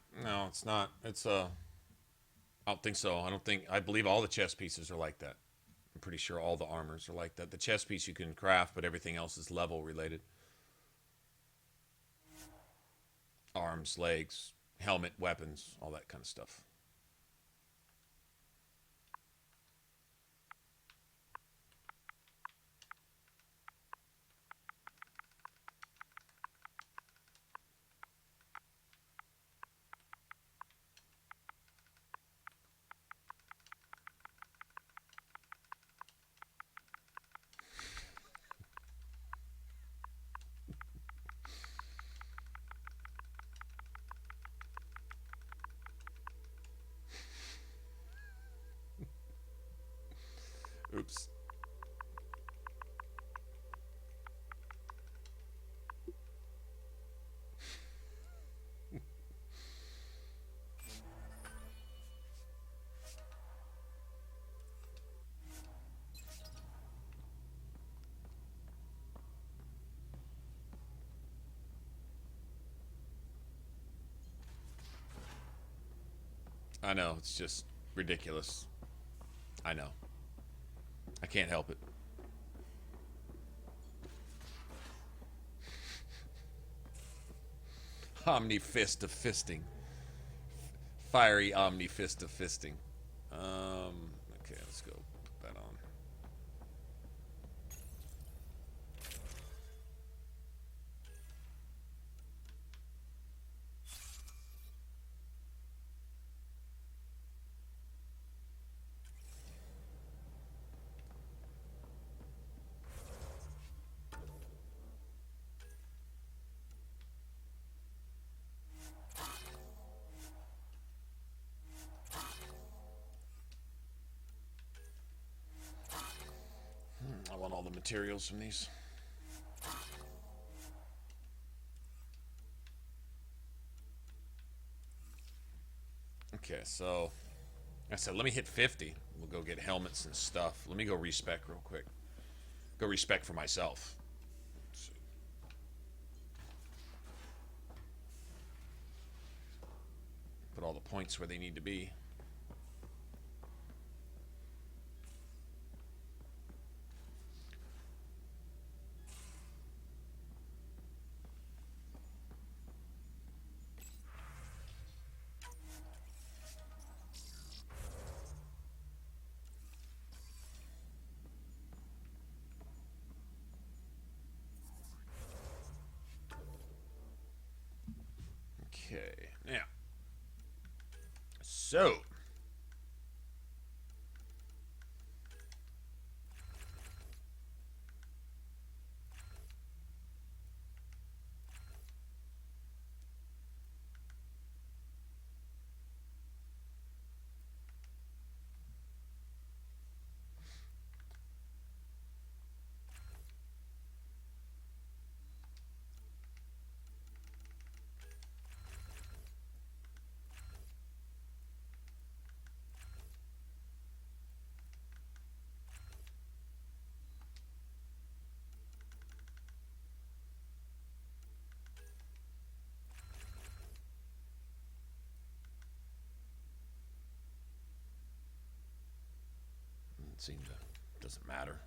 Speaker 1: it's not. It's I don't think so. I believe all the chest pieces are like that. I'm pretty sure all the armors are like that. The chest piece you can craft, but everything else is level related. Arms, legs, helmet, weapons, all that kind of stuff. I know, it's just ridiculous. I know. I can't help it. Omni fist of fisting. Fiery Omni fist of fisting. Okay, let's go put that on. I want all the materials from these. Okay, so I said, let me hit 50. We'll go get helmets and stuff. Let me go respec real quick. Go respec for myself. Put all the points where they need to be. Okay, now, so it seems to doesn't matter.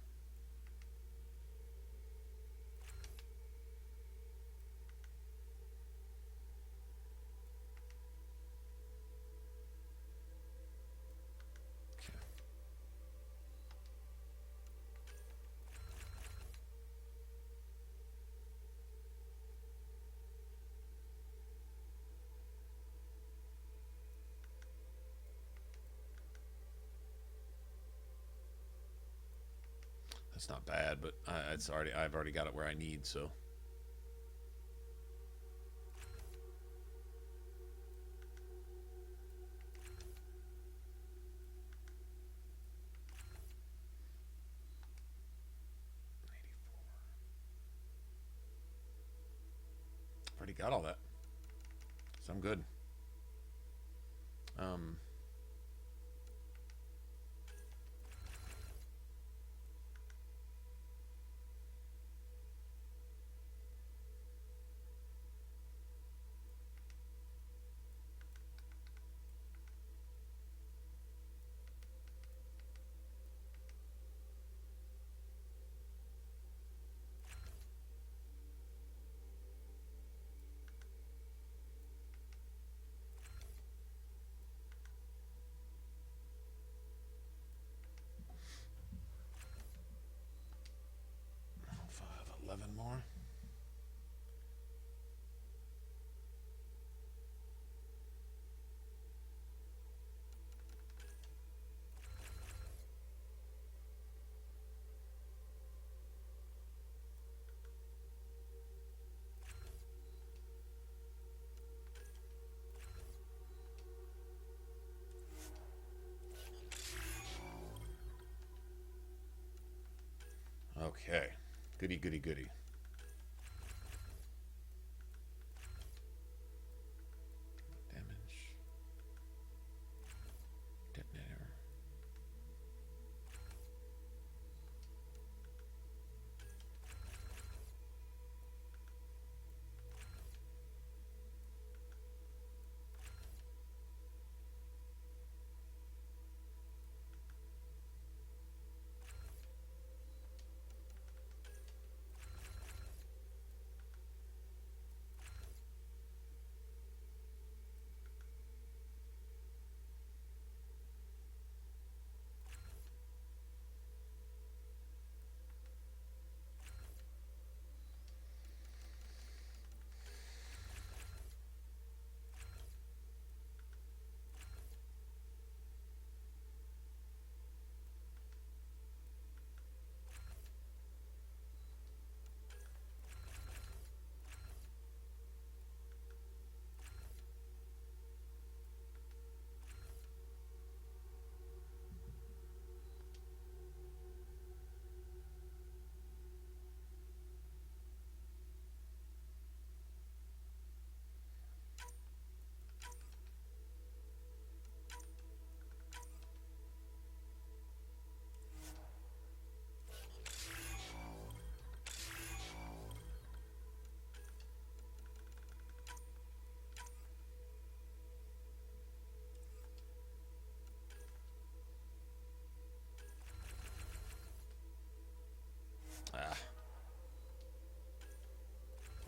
Speaker 1: It's not bad, but I've already got it where I need, so. Already got all that, so I'm good. More. Okay, goody, goody, goody.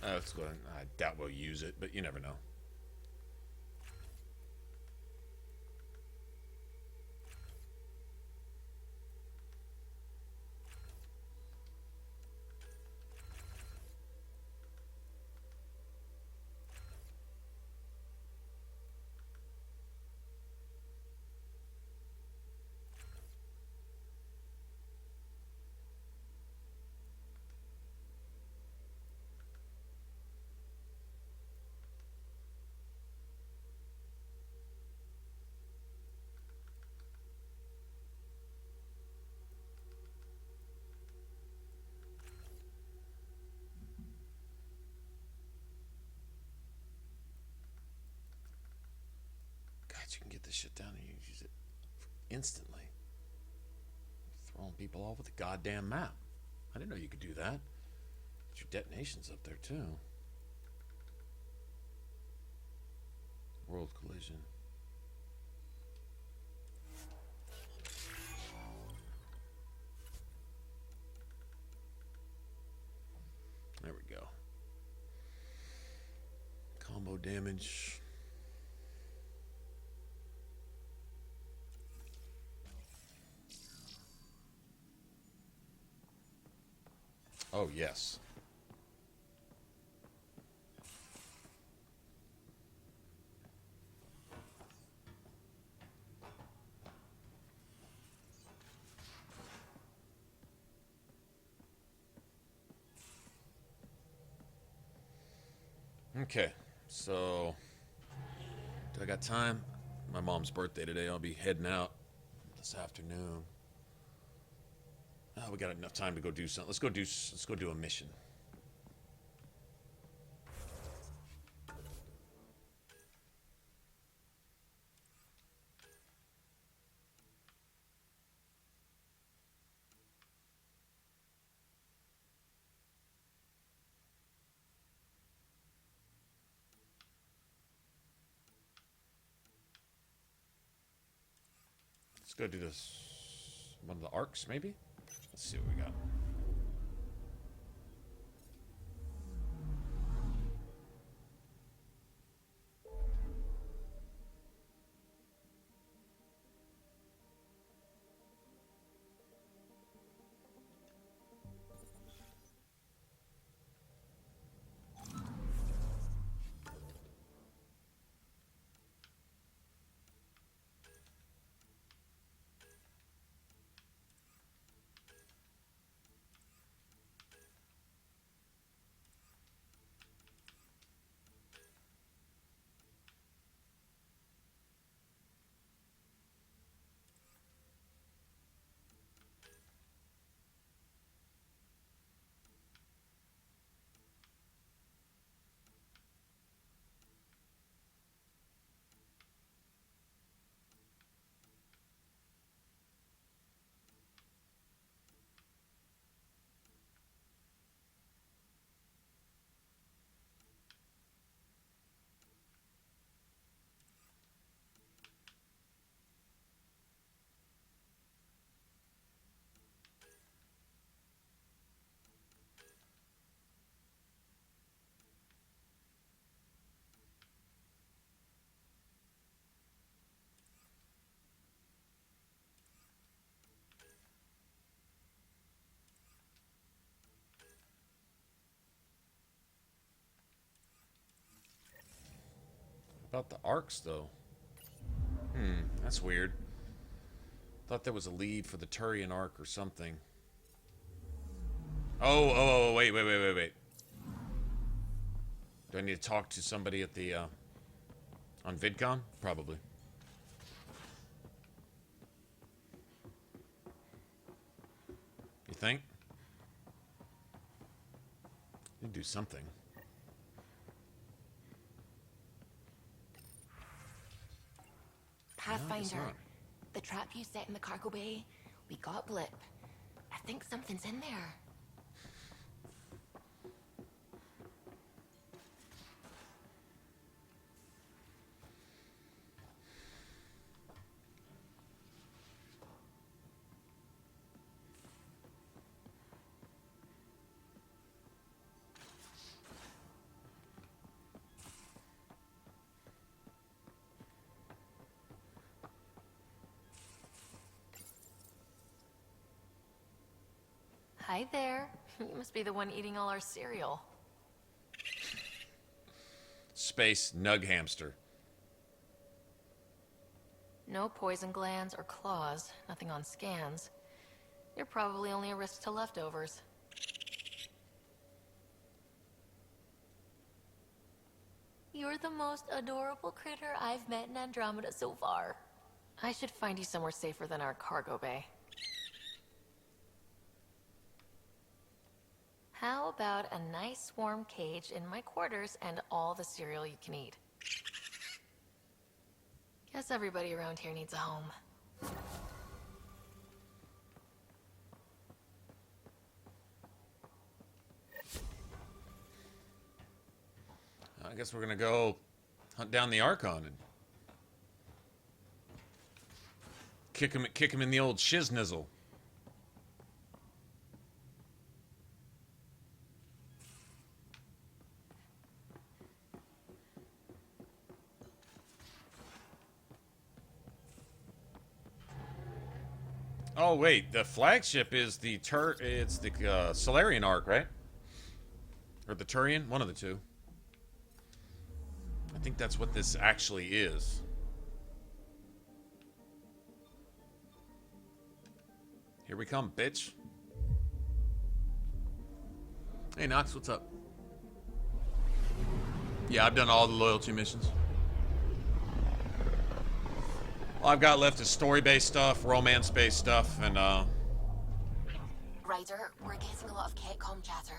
Speaker 1: Let's go ahead. I doubt we'll use it, but you never know. You can get this shit down and you use it instantly. Throwing people all over the goddamn map. I didn't know you could do that. Get your detonations up there too. World collision. There we go. Combo damage. Oh, yes. Okay, so do I got time? My mom's birthday today. I'll be heading out this afternoon. Oh, we got enough time to go do something. Let's go do a mission. Let's go do this. One of the arcs, maybe? Let's see what we got. About the arcs, though. That's weird. Thought there was a lead for the Turian arc or something. Oh, wait. Do I need to talk to somebody at the, on VidCon? Probably. You think? You do something.
Speaker 11: Pathfinder, the trap you set in the cargo bay, we got blip. I think something's in there.
Speaker 2: Hi there. You must be the one eating all our cereal.
Speaker 1: Space nug hamster.
Speaker 2: No poison glands or claws, nothing on scans. You're probably only a risk to leftovers. You're the most adorable critter I've met in Andromeda so far. I should find you somewhere safer than our cargo bay. How about a nice warm cage in my quarters and all the cereal you can eat? Guess everybody around here needs a home.
Speaker 1: I guess we're gonna go hunt down the Archon and kick him in the old shiznizzle. Oh wait, the flagship is the Solarian Arc, right? Or the Turian, one of the two. I think that's what this actually is. Here we come, bitch. Hey, Nox, what's up? Yeah, I've done all the loyalty missions. All I've got left is story-based stuff, romance-based stuff, and,
Speaker 11: Ryder, we're getting a lot of Ketcom chatter.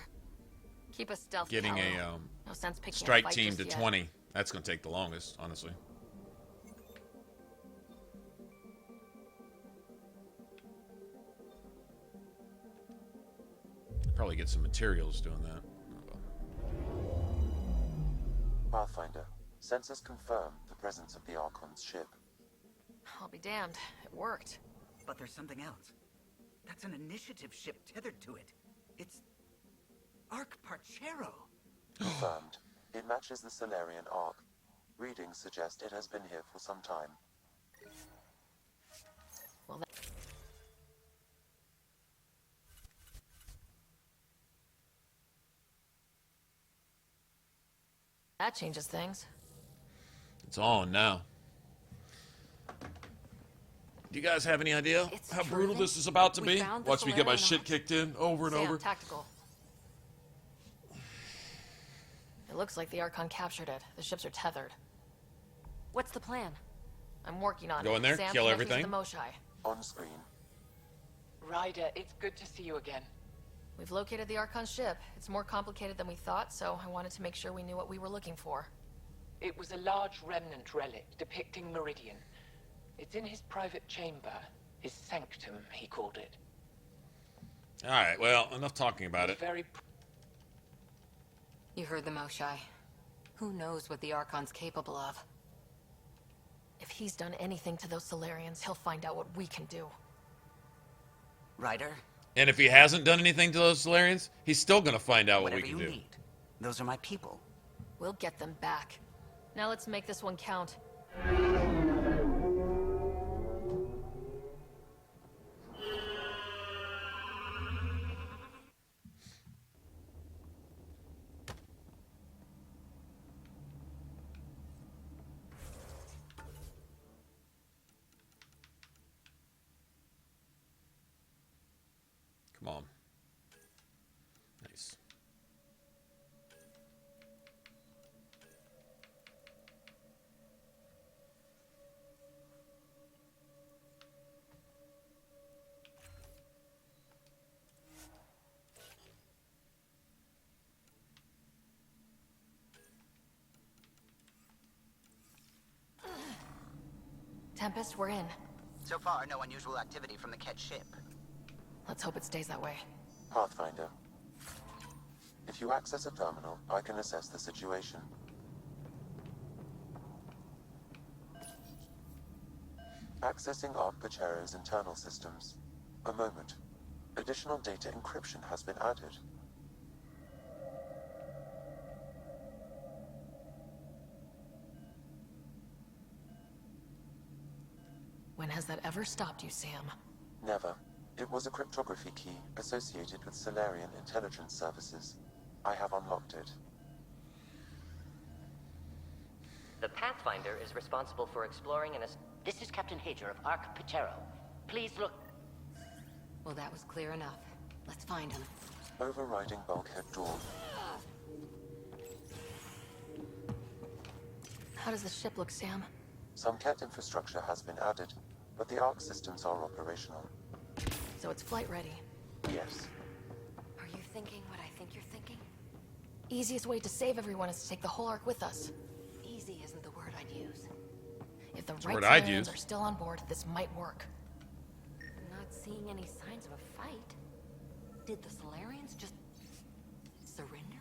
Speaker 2: Keep a stealth
Speaker 1: getting
Speaker 2: cowl.
Speaker 1: a,
Speaker 2: no sense picking
Speaker 1: strike
Speaker 2: a fight
Speaker 1: team
Speaker 2: just
Speaker 1: to
Speaker 2: yet.
Speaker 1: 20. That's gonna take the longest, honestly. Probably get some materials doing that.
Speaker 3: Pathfinder, sensors confirm the presence of the Archon's ship.
Speaker 2: I'll be damned. It worked.
Speaker 6: But there's something else. That's an initiative ship tethered to it. It's Arc Parchero.
Speaker 3: Confirmed. It matches the Solarian Arc. Readings suggest it has been here for some time.
Speaker 2: Well, that changes things.
Speaker 1: It's on now. Do you guys have any idea how brutal this is about to be? Watch me get my shit kicked in over and over.
Speaker 2: Tactical. It looks like the Archon captured it. The ships are tethered.
Speaker 22: What's the plan?
Speaker 2: I'm working on it.
Speaker 1: Go in there,
Speaker 2: Sam,
Speaker 1: kill
Speaker 2: connect me to
Speaker 1: everything.
Speaker 2: the Moshai.
Speaker 3: On screen.
Speaker 7: Ryder, it's good to see you again.
Speaker 2: We've located the Archon ship. It's more complicated than we thought, so I wanted to make sure we knew what we were looking for.
Speaker 7: It was a large remnant relic depicting Meridian. It's in his private chamber. His sanctum, he called it.
Speaker 1: Alright, well, enough talking about it.
Speaker 5: You heard the Moshai. Who knows what the Archon's capable of?
Speaker 2: If he's done anything to those Solarians, he'll find out what we can do.
Speaker 6: Ryder?
Speaker 1: And if he hasn't done anything to those Solarians, he's still gonna find out what we
Speaker 6: Whatever
Speaker 1: can
Speaker 6: you
Speaker 1: do.
Speaker 6: need. Those are my people.
Speaker 2: We'll get them back. Now let's make this one count.
Speaker 1: Come on. Nice.
Speaker 2: Tempest, we're in.
Speaker 6: So far, no unusual activity from the Ket ship.
Speaker 2: Let's hope it stays that way.
Speaker 3: Pathfinder. If you access a terminal, I can assess the situation. Accessing Arc Parchero's internal systems. A moment. Additional data encryption has been added.
Speaker 2: When has that ever stopped you, Sam?
Speaker 3: Never. It was a cryptography key associated with Solarian intelligence services. I have unlocked it.
Speaker 17: The Pathfinder is responsible for exploring This is Captain Hager of Arc Patero. Please look.
Speaker 5: Well, that was clear enough. Let's find him.
Speaker 3: Overriding bulkhead door.
Speaker 2: How does the ship look, Sam?
Speaker 3: Some Ket infrastructure has been added, but the Arc systems are operational.
Speaker 2: So it's flight ready.
Speaker 3: Yes.
Speaker 22: Are you thinking what I think you're thinking?
Speaker 2: Easiest way to save everyone is to take the whole Arc with us.
Speaker 22: Easy isn't the word I'd use.
Speaker 2: If the
Speaker 1: That's
Speaker 2: right
Speaker 1: the word I'd
Speaker 2: Solarians
Speaker 1: use.
Speaker 2: are still on board, this might work.
Speaker 22: Not seeing any signs of a fight.
Speaker 5: Did the Solarians just surrender?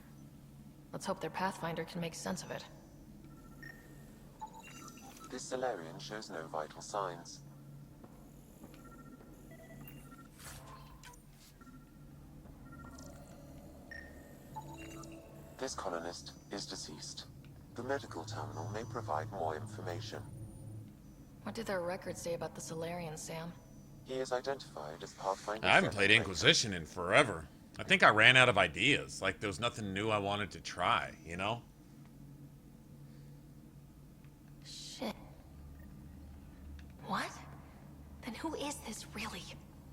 Speaker 2: Let's hope their Pathfinder can make sense of it.
Speaker 3: This Solarian shows no vital signs. This colonist is deceased. The medical terminal may provide more information.
Speaker 2: What do their records say about the Solarians, Sam?
Speaker 3: He is identified as Pathfinder.
Speaker 1: I haven't played Inquisition in forever. I think I ran out of ideas. Like, there was nothing new I wanted to try, you know?
Speaker 2: Shit. What? Then who is this really?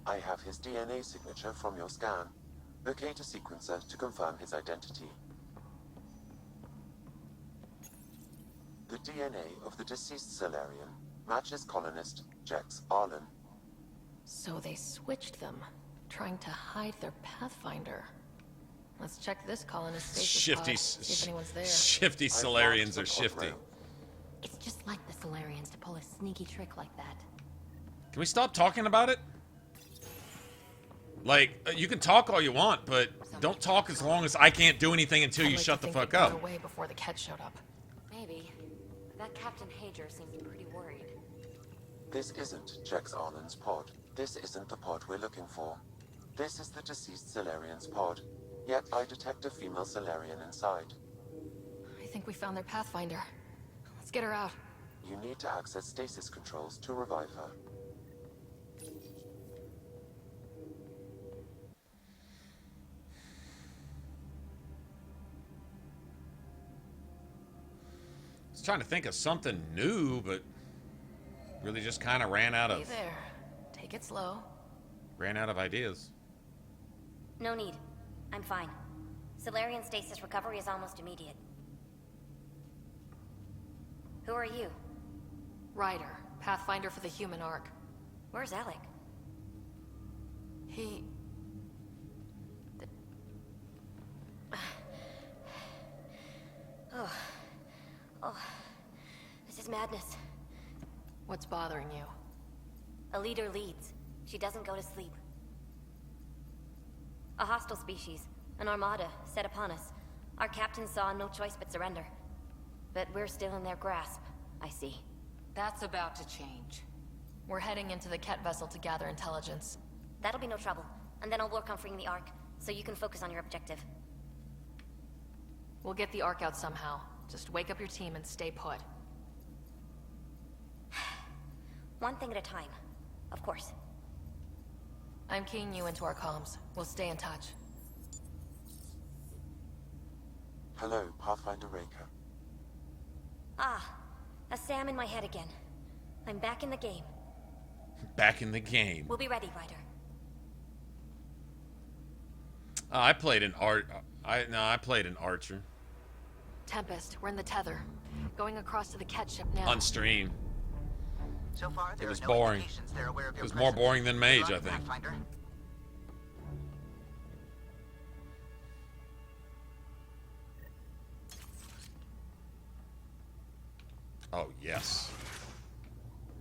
Speaker 3: I have his DNA signature from your scan. Locate a sequencer to confirm his identity. The DNA of the deceased Solarian matches colonist Jex Arlen.
Speaker 2: So they switched them, trying to hide their Pathfinder. Let's check this colonist stasis pod, see if anyone's there.
Speaker 1: Shifty Solarians are shifty.
Speaker 5: It's just like the Solarians to pull a sneaky trick like that.
Speaker 1: Can we stop talking about it? Like, you can talk all you want, but don't talk as long as I can't do anything until you shut the fuck up.
Speaker 2: Away before the Ket showed up.
Speaker 22: Maybe. That Captain Hager seems pretty worried.
Speaker 3: This isn't Jex Arlen's pod. This isn't the pod we're looking for. This is the deceased Solarian's pod. Yet I detect a female Solarian inside.
Speaker 2: I think we found their Pathfinder. Let's get her out.
Speaker 3: You need to access stasis controls to revive her.
Speaker 1: I was trying to think of something new, but really just kind of ran out
Speaker 2: Hey
Speaker 1: of
Speaker 2: there. Take it slow.
Speaker 1: ideas.
Speaker 19: No need. I'm fine. Solarian stasis recovery is almost immediate. Who are you?
Speaker 2: Ryder, Pathfinder for the human Ark.
Speaker 19: Where's Alec?
Speaker 2: He...
Speaker 19: Oh, this is madness.
Speaker 2: What's bothering you?
Speaker 19: A leader leads. She doesn't go to sleep. A hostile species, an armada, set upon us. Our captain saw no choice but surrender. But we're still in their grasp, I see.
Speaker 5: That's about to change.
Speaker 2: We're heading into the Ket vessel to gather intelligence.
Speaker 19: That'll be no trouble, and then I'll work on freeing the Ark, so you can focus on your objective.
Speaker 2: We'll get the Ark out somehow. Just wake up your team and stay put.
Speaker 19: One thing at a time, of course.
Speaker 2: I'm keying you into our comms. We'll stay in touch.
Speaker 3: Hello, Pathfinder Raker.
Speaker 19: Ah, a Sam in my head again. I'm back in the game.
Speaker 1: Back in the game.
Speaker 19: We'll be ready, Ryder.
Speaker 1: I played an I played an Archer.
Speaker 2: Tempest, we're in the tether. Going across to the Ket ship now.
Speaker 1: On stream.
Speaker 6: So far,
Speaker 1: It
Speaker 6: there
Speaker 1: was
Speaker 6: are no
Speaker 1: boring.
Speaker 6: indications they're aware of
Speaker 1: It
Speaker 6: your
Speaker 1: was more
Speaker 6: presence.
Speaker 1: boring than Mage,
Speaker 6: Good
Speaker 1: I
Speaker 6: luck,
Speaker 1: think.
Speaker 6: Pathfinder.
Speaker 1: Oh, yes.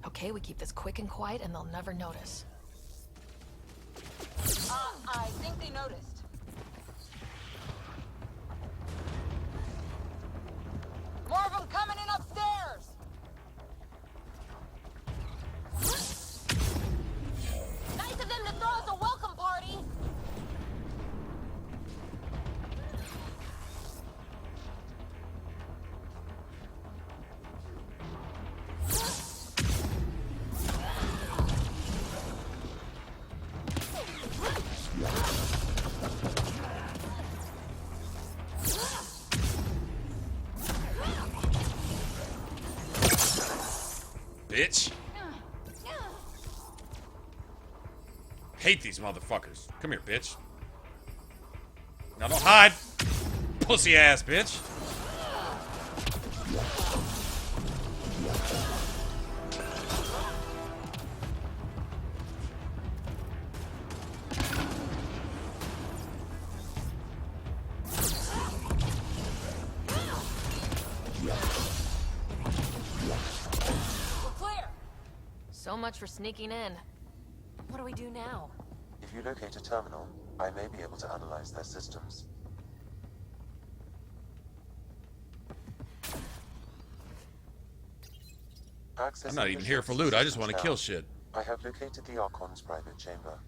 Speaker 2: Okay, we keep this quick and quiet and they'll never notice.
Speaker 7: I think they noticed. More of them coming in upstairs! Nice of them to throw us a welcome party!
Speaker 1: bitch. Hate these motherfuckers. Come here, bitch. Now don't hide. Pussy ass bitch.
Speaker 2: So much for sneaking in.
Speaker 22: What do we do now?
Speaker 3: If you locate a terminal, I may be able to analyze their systems.
Speaker 1: I'm not even here for loot. I just want to kill shit.
Speaker 3: I have located the Archon's private chamber.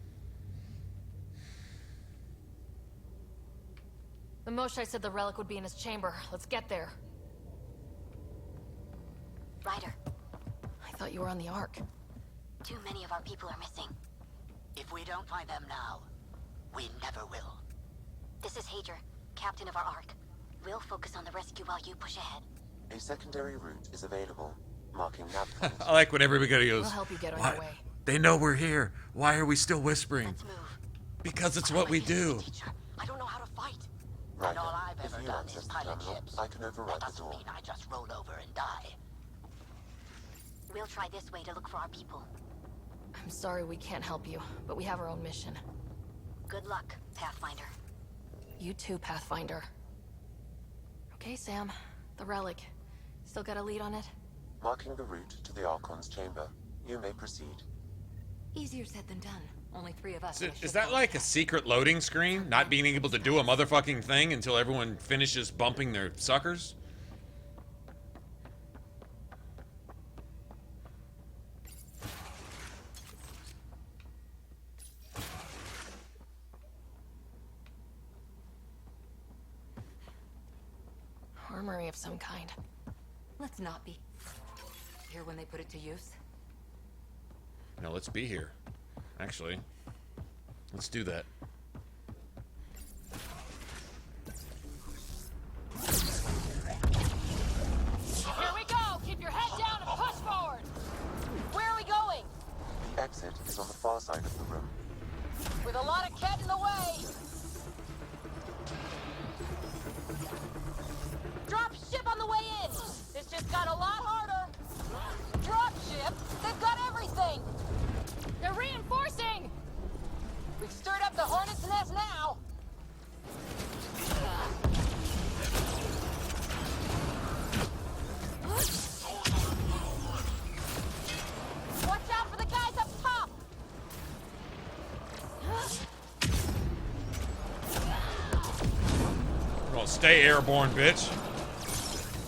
Speaker 2: The Moshai said the relic would be in his chamber. Let's get there.
Speaker 11: Ryder,
Speaker 2: I thought you were on the Ark.
Speaker 11: too many of our people are missing.
Speaker 12: If we don't find them now, we never will.
Speaker 11: This is Hager, captain of our Ark. We'll focus on the rescue while you push ahead.
Speaker 3: A secondary route is available, marking nav point.
Speaker 1: I like when everybody goes,
Speaker 2: We'll help you get on
Speaker 1: "Why-
Speaker 2: your way.
Speaker 1: They know we're here. Why are we still whispering? Because it's what we do.
Speaker 12: I don't know how to fight.
Speaker 3: Right.
Speaker 12: And all I've
Speaker 3: If
Speaker 12: ever
Speaker 3: you
Speaker 12: done
Speaker 3: access
Speaker 12: is
Speaker 3: the
Speaker 12: pilot
Speaker 3: terminal,
Speaker 12: ships.
Speaker 3: I can override
Speaker 12: That
Speaker 3: the
Speaker 12: doesn't
Speaker 3: door.
Speaker 12: mean I just roll over and die.
Speaker 11: We'll try this way to look for our people.
Speaker 2: I'm sorry we can't help you, but we have our own mission.
Speaker 11: Good luck, Pathfinder.
Speaker 2: You too, Pathfinder. Okay, Sam. The relic. Still got a lead on it?
Speaker 3: Marking the route to the Archon's chamber. You may proceed.
Speaker 5: Easier said than done. Only 3 of us.
Speaker 1: Is that like a secret loading screen? Not being able to do a motherfucking thing until everyone finishes bumping their suckers?
Speaker 2: Armory of some kind.
Speaker 5: Let's not be here when they put it to use.
Speaker 1: No, let's be here. Actually, let's do that.
Speaker 20: Here we go! Keep your head down and push forward! Where are we going?
Speaker 3: The exit is on the far side of the room.
Speaker 20: With a lot of Ket in the way! Drop ship on the way in! This just got a lot harder! Drop ship? They've got everything! They're reinforcing! We've stirred up the hornet's nest now! Watch out for the guys up top!
Speaker 1: We're gonna stay airborne, bitch.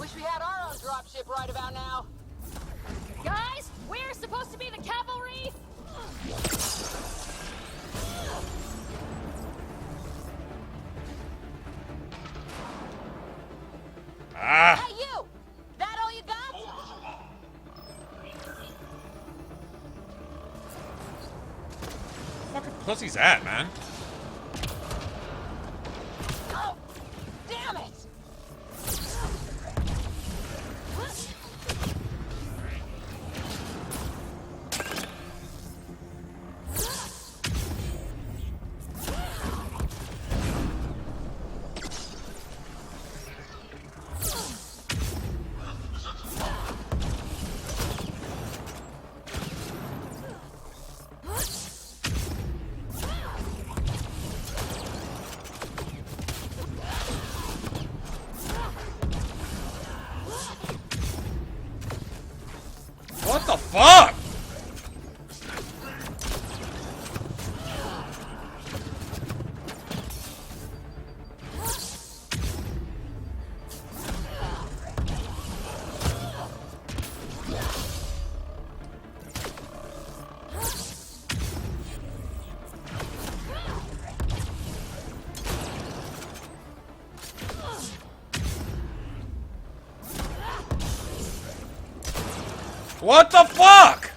Speaker 20: Wish we had our own dropship right about now. Guys, we're supposed to be the cavalry!
Speaker 1: Ah!
Speaker 20: Hey, you! That all you got?
Speaker 1: Fucking pussy's at, man?
Speaker 20: Oh, damn it!
Speaker 1: What the fuck? What the fuck?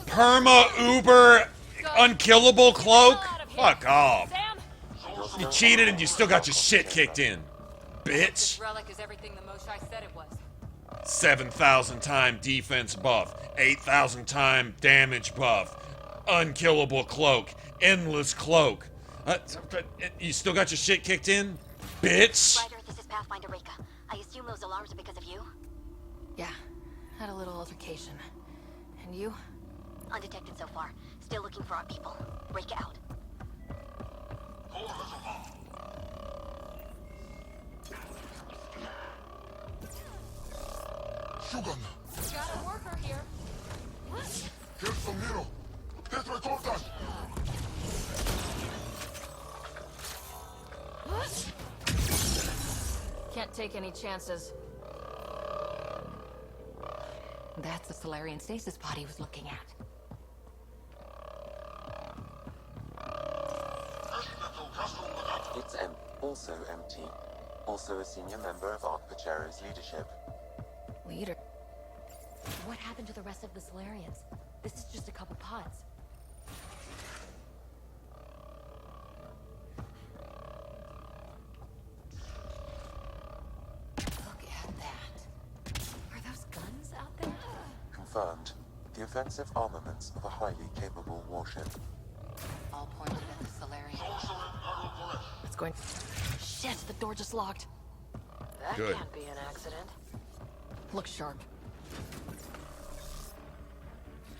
Speaker 1: Perma Uber unkillable cloak? Fuck off. You cheated and you still got your shit kicked in. bitch.
Speaker 5: This relic is everything the Moshai said it was.
Speaker 1: 7,000 time defense buff, 8,000 time damage buff, unkillable cloak, endless cloak. You still got your shit kicked in, bitch?
Speaker 19: Ryder, this is Pathfinder Reka. I assume those alarms are because of you?
Speaker 2: Yeah, had a little altercation. And you?
Speaker 19: Undetected so far. Still looking for our people. Reka out.
Speaker 8: Shogun!
Speaker 20: Got a worker here.
Speaker 8: Here's some hero! Destroy contact!
Speaker 2: Can't take any chances.
Speaker 5: That's the Solarian stasis pod he was looking at.
Speaker 3: It's also empty. Also a senior member of AlpineYJ's leadership.
Speaker 2: Leader?
Speaker 19: What happened to the rest of the Solarians? This is just a couple pods.
Speaker 2: Look at that. Are those guns out there?
Speaker 3: Confirmed. The offensive armaments of a highly capable warship.
Speaker 5: All pointed at the Solarian.
Speaker 2: What's going? Shit, the door just locked.
Speaker 22: That
Speaker 1: Good.
Speaker 22: can't be an accident.
Speaker 2: Look sharp.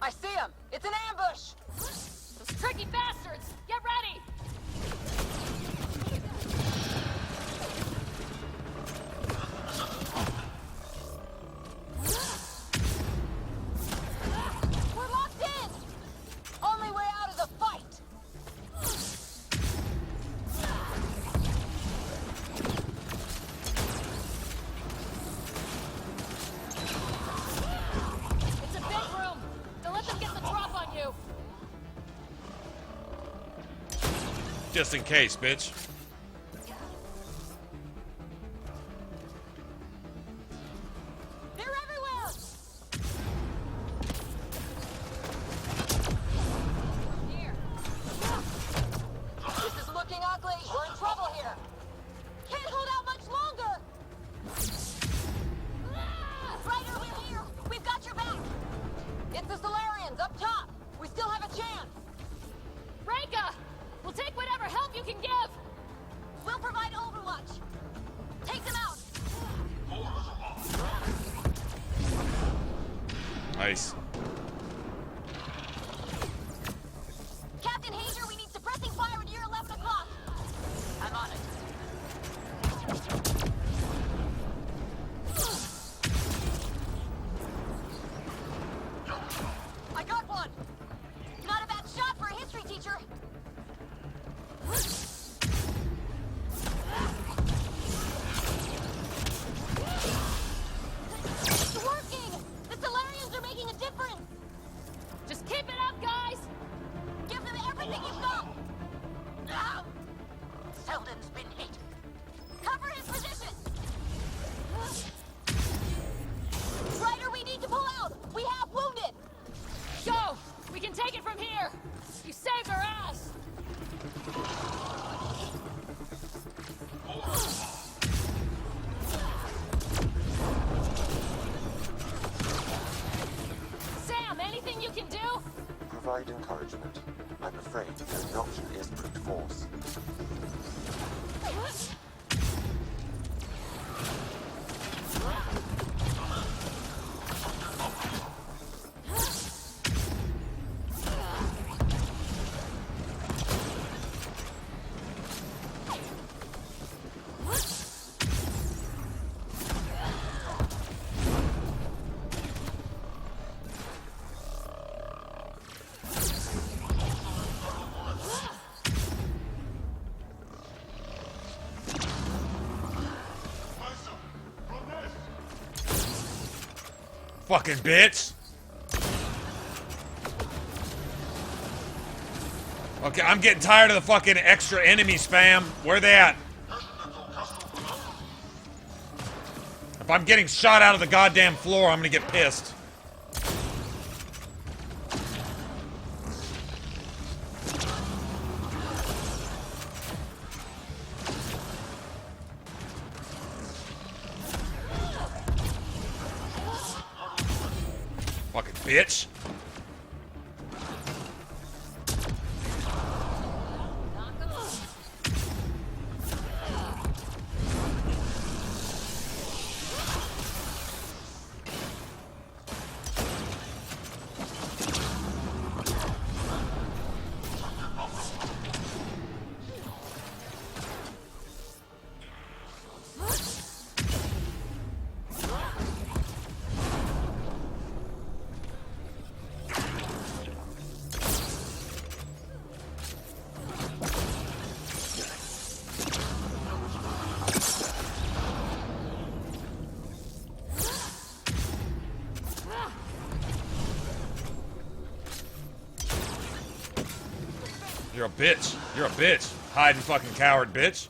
Speaker 20: I see him! It's an ambush!
Speaker 2: Those tricky bastards! Get ready!
Speaker 20: We're locked in! Only way out is a fight!
Speaker 2: It's a big room! Don't let them get the drop on you!
Speaker 1: Just in case, bitch.
Speaker 20: They're everywhere! Here. This is looking ugly. We're in trouble here. Can't hold out much longer.
Speaker 19: Ryder, we're here! We've got your back!
Speaker 20: It's the Solarians up top. We still have a chance.
Speaker 2: Reka! We'll take whatever help you can give!
Speaker 19: We'll provide overwatch! Take them out!
Speaker 1: Nice.
Speaker 19: Captain Hager, we need suppressing fire at year 11 o'clock! I'm on it.
Speaker 20: I got one.
Speaker 19: Not a bad shot for a history teacher!
Speaker 20: It's working. The Solarians are making a difference.
Speaker 2: Just keep it up, guys!
Speaker 19: Give them everything you've got! Ow! Selden's been hit. Cover his position!
Speaker 20: Ryder, we need to pull out. We have wounded.
Speaker 2: Go! We can take it from here! You saved our ass! Sam, anything you can do?
Speaker 3: Provide encouragement. I'm afraid the only option is brute force.
Speaker 1: Fucking bitch. Okay, I'm getting tired of the fucking extra enemy spam. Where they at? If I'm getting shot out of the goddamn floor, I'm gonna get pissed. bitch. You're a bitch. You're a bitch. Hiding fucking coward, bitch.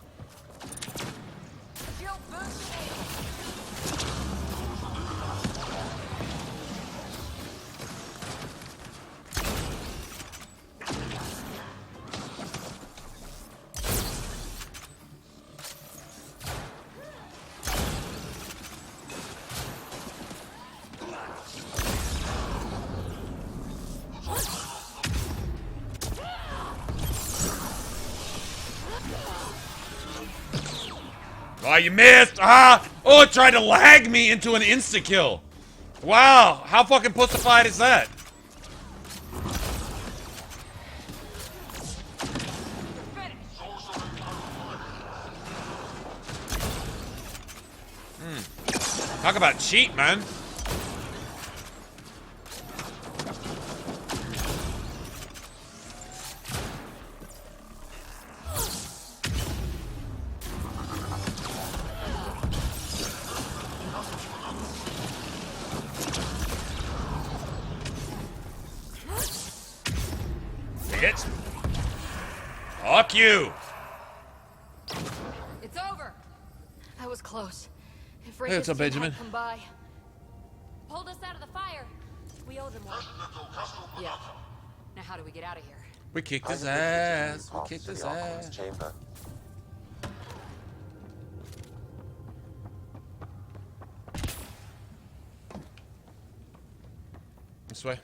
Speaker 1: Oh, you missed! Ah! Oh, it tried to lag me into an insta-kill. Wow, how fucking pussified is that? Talk about cheat, man. Bitch. Fuck you.
Speaker 2: It's over. That was close. If
Speaker 1: Hey, what's up, Benjamin?
Speaker 2: Come by.
Speaker 5: Pulled us out of the fire. We owe them one. Yeah. Now how do we get out of here?
Speaker 1: We kicked his ass. We kicked his ass.
Speaker 3: Chamber.
Speaker 1: This way.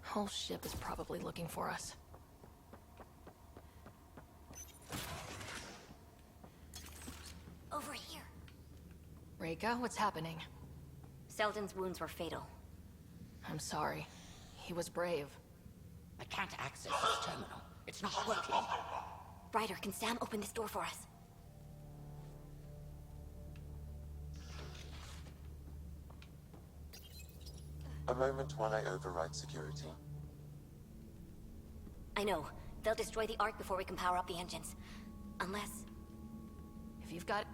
Speaker 2: Whole ship is probably looking for us.
Speaker 19: Over here.
Speaker 2: Reika, what's happening?
Speaker 19: Selden's wounds were fatal.
Speaker 2: I'm sorry. He was brave.
Speaker 12: I can't access this terminal. It's not working.
Speaker 19: Ryder, can Sam open this door for us?
Speaker 3: A moment while I override security.
Speaker 19: I know. They'll destroy the Ark before we can power up the engines. Unless...
Speaker 2: If you've got...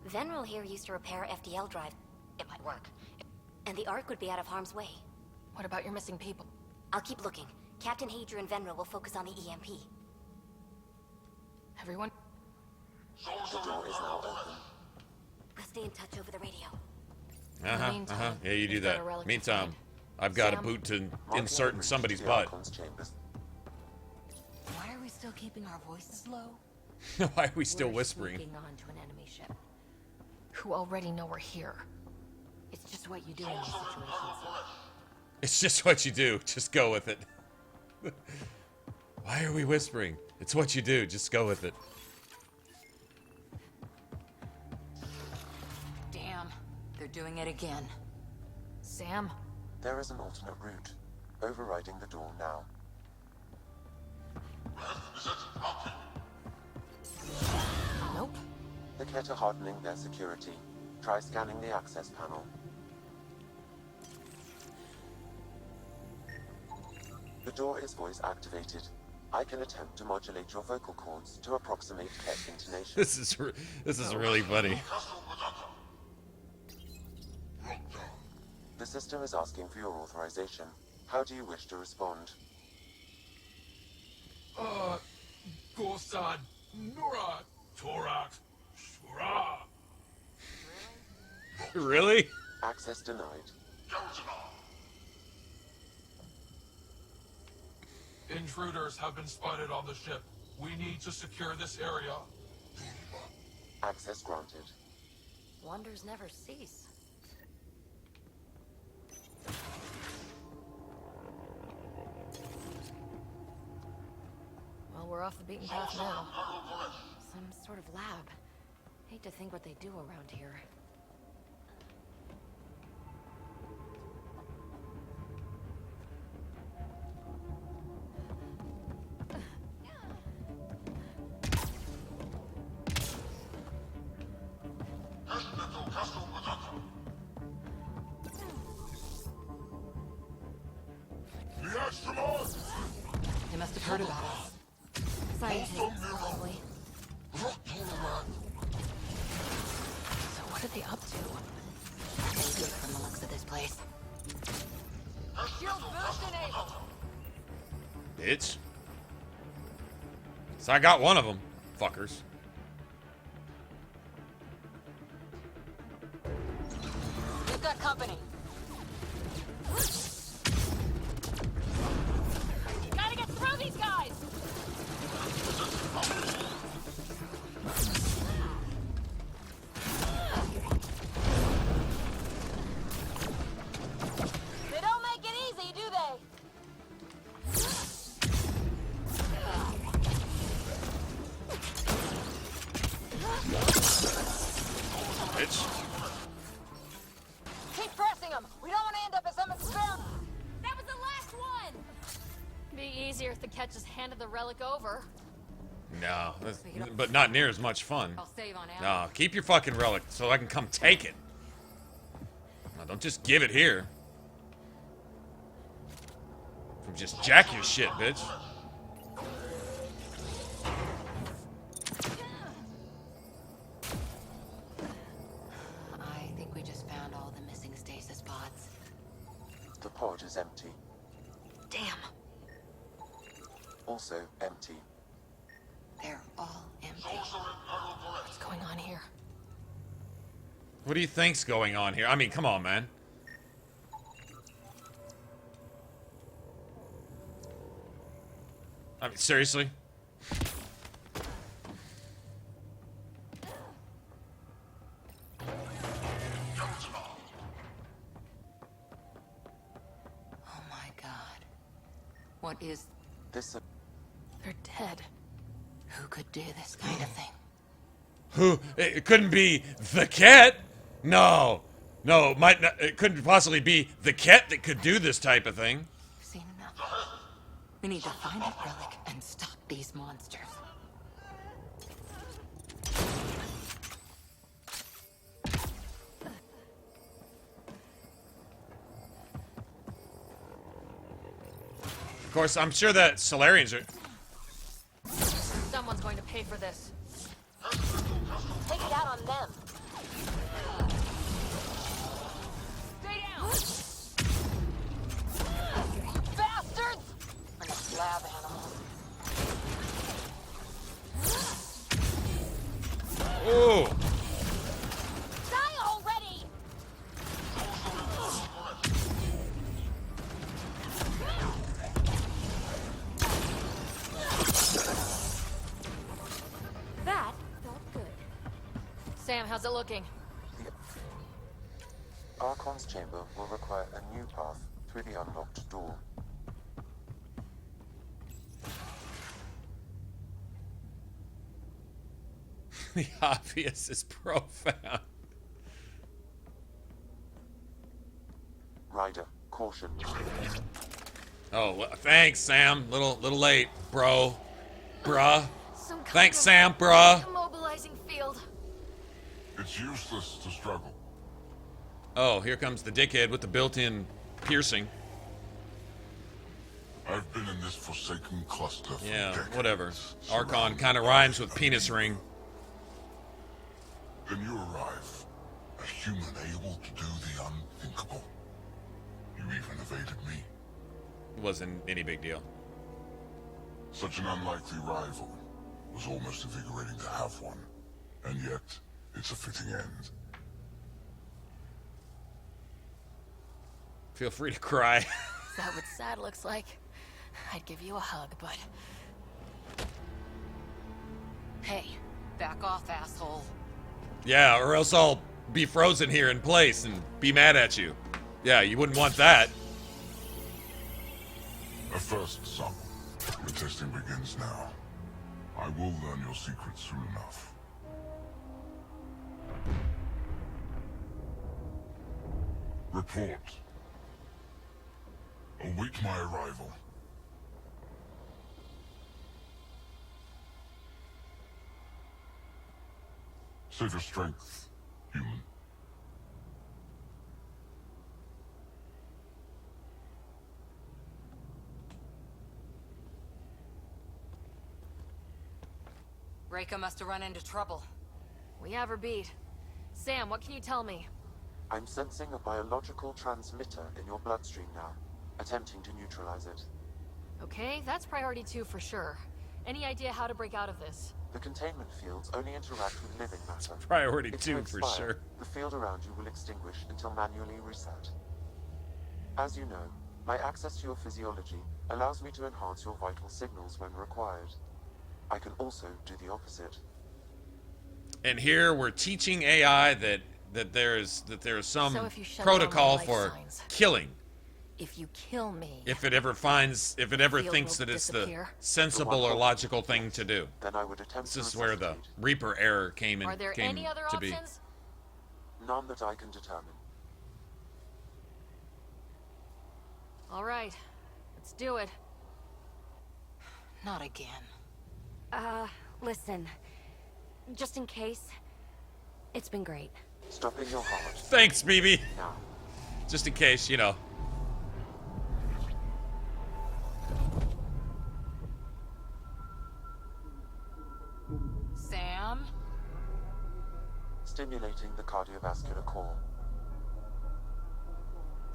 Speaker 19: Venril here used to repair FDL drive. It might work. And the Ark would be out of harm's way.
Speaker 2: What about your missing people?
Speaker 19: I'll keep looking. Captain Hager and Venril will focus on the EMP.
Speaker 2: Everyone?
Speaker 3: The door is now open.
Speaker 19: We'll stay in touch over the radio.
Speaker 1: Yeah, you do that. Meantime, I've got a boot to insert in somebody's butt.
Speaker 5: Why are we still keeping our voices low?
Speaker 1: Why are we still whispering?
Speaker 5: Sneaking onto an enemy ship.
Speaker 2: Who already know we're here.
Speaker 5: It's just what you do in these situations.
Speaker 1: It's just what you do. Just go with it. Why are we whispering? It's what you do. Just go with it.
Speaker 5: Damn, they're doing it again.
Speaker 2: Sam?
Speaker 3: There is an alternate route. Overriding the door now.
Speaker 2: Nope.
Speaker 3: The Ket are hardening their security. Try scanning the access panel. The door is voice activated. I can attempt to modulate your vocal cords to approximate Ket intonation.
Speaker 1: This is really funny.
Speaker 3: The system is asking for your authorization. How do you wish to respond?
Speaker 10: Gorsad, Nura, Torak, Shura.
Speaker 1: Really?
Speaker 3: Access denied.
Speaker 10: Intruders have been spotted on the ship. We need to secure this area.
Speaker 3: Access granted.
Speaker 22: Wonders never cease. Well, we're off the beaten path now. Some sort of lab. Hate to think what they do around here. They must have heard about us. Scientists, probably. So what are they up to? Nothing good from the looks of this place.
Speaker 20: Shield boost enabled.
Speaker 1: Bitch. So I got one of them, fuckers.
Speaker 20: We've got company. Gotta get through these guys! They don't make it easy, do they?
Speaker 1: Bitch.
Speaker 20: Keep pressing them. We don't want to end up as some experiment. That was the last one.
Speaker 2: Be easier if the catches handed the relic over.
Speaker 1: No, but not near as much fun.
Speaker 2: I'll save on ammo.
Speaker 1: No, keep your fucking relic so I can come take it. No, don't just give it here. Just jack your shit, bitch.
Speaker 22: I think we just found all the missing stasis pods.
Speaker 3: The pod is empty.
Speaker 22: Damn,
Speaker 3: Also empty.
Speaker 22: they're all empty.
Speaker 2: What's going on here?
Speaker 1: What do you think's going on here? I mean, come on, man. I mean, seriously?
Speaker 22: Oh my god. What is...
Speaker 3: This...
Speaker 22: They're dead. Who could do this kind of thing?
Speaker 1: Who? It couldn't be the cat? No. No, it couldn't possibly be the cat that could do this type of thing.
Speaker 22: Seen enough. We need to find a relic and stop these monsters.
Speaker 1: Of course, I'm sure that Solarians are...
Speaker 2: Someone's going to pay for this.
Speaker 20: Take it out on them. Stay down! You bastards! Lab animals.
Speaker 1: Ooh.
Speaker 20: Die already!
Speaker 2: That felt good. Sam, how's it looking?
Speaker 3: The Archon's chamber will require a new path through the unlocked door.
Speaker 1: The obvious is profound.
Speaker 3: Ryder, caution.
Speaker 1: Oh, well, thanks, Sam. Little late, bro. Bruh. Thanks, Sam, bruh.
Speaker 2: Immobilizing field.
Speaker 8: It's useless to struggle.
Speaker 1: Oh, here comes the dickhead with the built-in piercing.
Speaker 8: I've been in this forsaken cluster for
Speaker 1: Yeah,
Speaker 8: decades.
Speaker 1: whatever. Archon kind of rhymes with penis ring.
Speaker 8: Then you arrive, a human able to do the unthinkable. You even evaded me.
Speaker 1: It wasn't any big deal.
Speaker 8: Such an unlikely rival. Was almost invigorating to have one. And yet, it's a fitting end.
Speaker 1: Feel free to cry.
Speaker 2: Is that what sad looks like? I'd give you a hug, but...
Speaker 22: Hey, back off, asshole.
Speaker 1: Yeah, or else I'll be frozen here in place and be mad at you. Yeah, you wouldn't want that.
Speaker 8: A first, son. The testing begins now. I will learn your secrets soon enough. Report. Await my arrival. Save your strength, human.
Speaker 20: Reika must have run into trouble.
Speaker 2: We have her beat. Sam, what can you tell me?
Speaker 3: I'm sensing a biological transmitter in your bloodstream now, attempting to neutralize it.
Speaker 2: Okay, that's priority 2 for sure. Any idea how to break out of this?
Speaker 3: The containment fields only interact with living matter.
Speaker 1: Priority
Speaker 3: If
Speaker 1: 2
Speaker 3: you
Speaker 1: for
Speaker 3: expire,
Speaker 1: sure.
Speaker 3: The field around you will extinguish until manually reset. As you know, my access to your physiology allows me to enhance your vital signals when required. I can also do the opposite.
Speaker 1: And here we're teaching AI that there's some
Speaker 2: So if you shut
Speaker 1: protocol
Speaker 2: down my
Speaker 1: for
Speaker 2: life signs,
Speaker 1: killing.
Speaker 2: if you kill me,
Speaker 1: If it ever thinks
Speaker 2: field
Speaker 1: that
Speaker 2: will
Speaker 1: it's the
Speaker 2: disappear?
Speaker 1: sensible or logical thing to do.
Speaker 3: Then I would attempt
Speaker 1: This
Speaker 3: to
Speaker 1: is where the Reaper error came
Speaker 2: are there any other
Speaker 1: to be.
Speaker 2: options?
Speaker 3: None that I can determine.
Speaker 2: All right, let's do it.
Speaker 20: Not again.
Speaker 19: Listen. Just in case, it's been great.
Speaker 3: Stopping your heart.
Speaker 1: Thanks, BB.
Speaker 3: Now.
Speaker 1: Just in case, you know.
Speaker 20: Sam?
Speaker 3: Stimulating the cardiovascular core.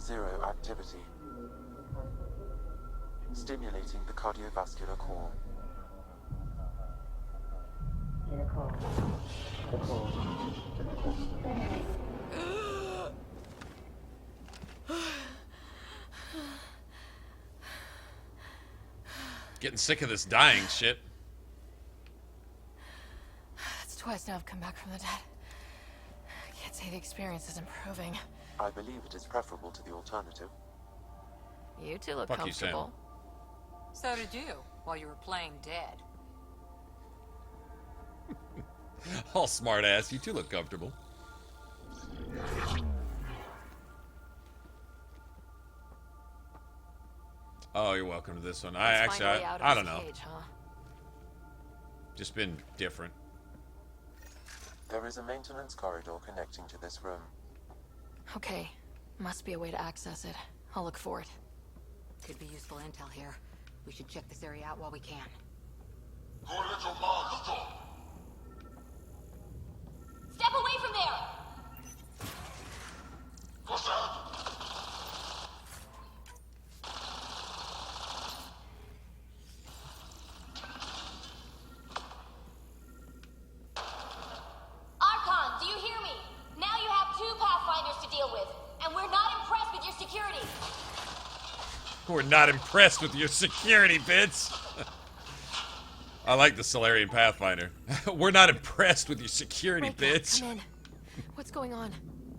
Speaker 3: 0 activity. Stimulating the cardiovascular core.
Speaker 1: Getting sick of this dying shit.
Speaker 2: It's twice now I've come back from the dead. I can't say the experience is improving.
Speaker 3: I believe it is preferable to the alternative.
Speaker 2: You two look
Speaker 1: Fuck you, Sam.
Speaker 2: comfortable.
Speaker 20: So did you, while you were playing dead.
Speaker 1: All smart ass. You two look comfortable. Oh, you're welcome to this one.
Speaker 2: Let's find a way out of
Speaker 1: I
Speaker 2: this
Speaker 1: don't know.
Speaker 2: cage, huh?
Speaker 1: Just been different.
Speaker 3: There is a maintenance corridor connecting to this room.
Speaker 2: Okay, must be a way to access it. I'll look for it.
Speaker 20: Could be useful intel here. We should check this area out while we can.
Speaker 11: Step away from there! Archon, do you hear me? Now you have 2 Pathfinders to deal with, and we're not impressed with your security.
Speaker 1: We're not impressed with your security, bits. I like the Solarian Pathfinder. We're not impressed with your security, bitch.
Speaker 2: Come in. What's going on?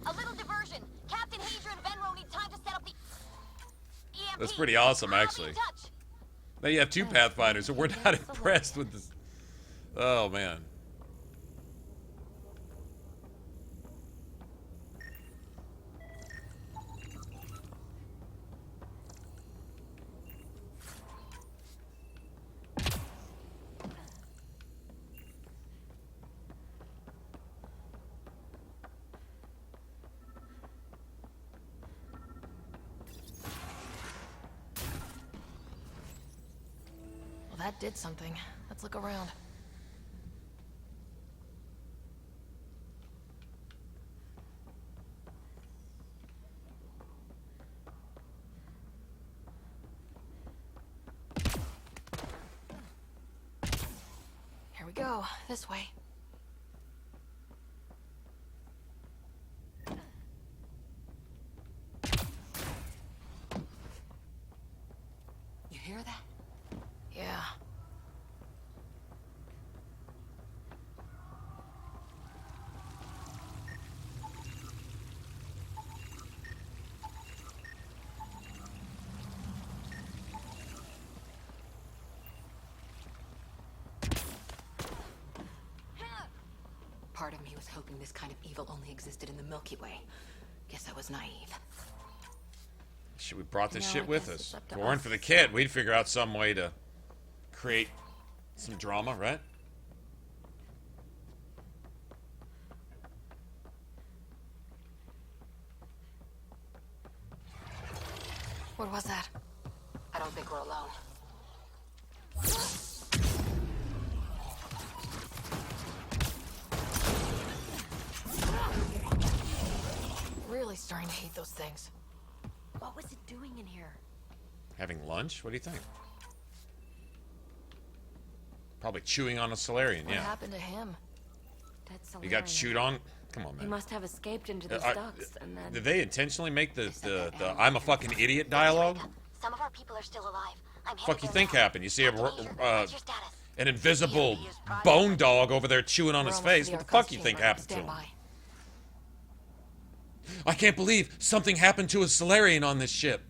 Speaker 11: A little diversion. Captain Hadra and Venro need time to set up the EMP.
Speaker 1: That's pretty awesome,
Speaker 11: I'll be
Speaker 1: actually.
Speaker 11: in touch.
Speaker 1: Now you have 2 Pathfinders, and we're not impressed with this. Oh, man.
Speaker 2: Well, that did something. Let's look around. Here we go. This way.
Speaker 20: You hear that?
Speaker 2: Yeah.
Speaker 15: hoping this kind of evil only existed in the Milky Way. Guess I was naive.
Speaker 1: Shit, we brought this
Speaker 15: No,
Speaker 1: shit
Speaker 15: I
Speaker 1: with
Speaker 15: guess
Speaker 1: us.
Speaker 15: it's up
Speaker 1: If
Speaker 15: to
Speaker 1: it weren't
Speaker 15: us.
Speaker 1: for the kid, we'd figure out some way to create some drama, right?
Speaker 2: What was that?
Speaker 20: I don't think we're alone.
Speaker 2: Really starting to hate those things.
Speaker 19: What was it doing in here?
Speaker 1: Having lunch? What do you think? Probably chewing on a Solarian,
Speaker 2: What
Speaker 1: yeah.
Speaker 2: happened to him?
Speaker 19: That's
Speaker 1: You got chewed on? Come on,
Speaker 19: He
Speaker 1: man.
Speaker 19: must have escaped into the
Speaker 1: Uh,
Speaker 19: ducts and then...
Speaker 1: Did they intentionally make the I'm a fucking idiot dialogue?
Speaker 11: Some of our people are still alive. I'm
Speaker 1: Fuck you think happened? You see an invisible bone dog over there chewing on his face. What the fuck you think happened to him? I can't believe something happened to a Solarian on this ship.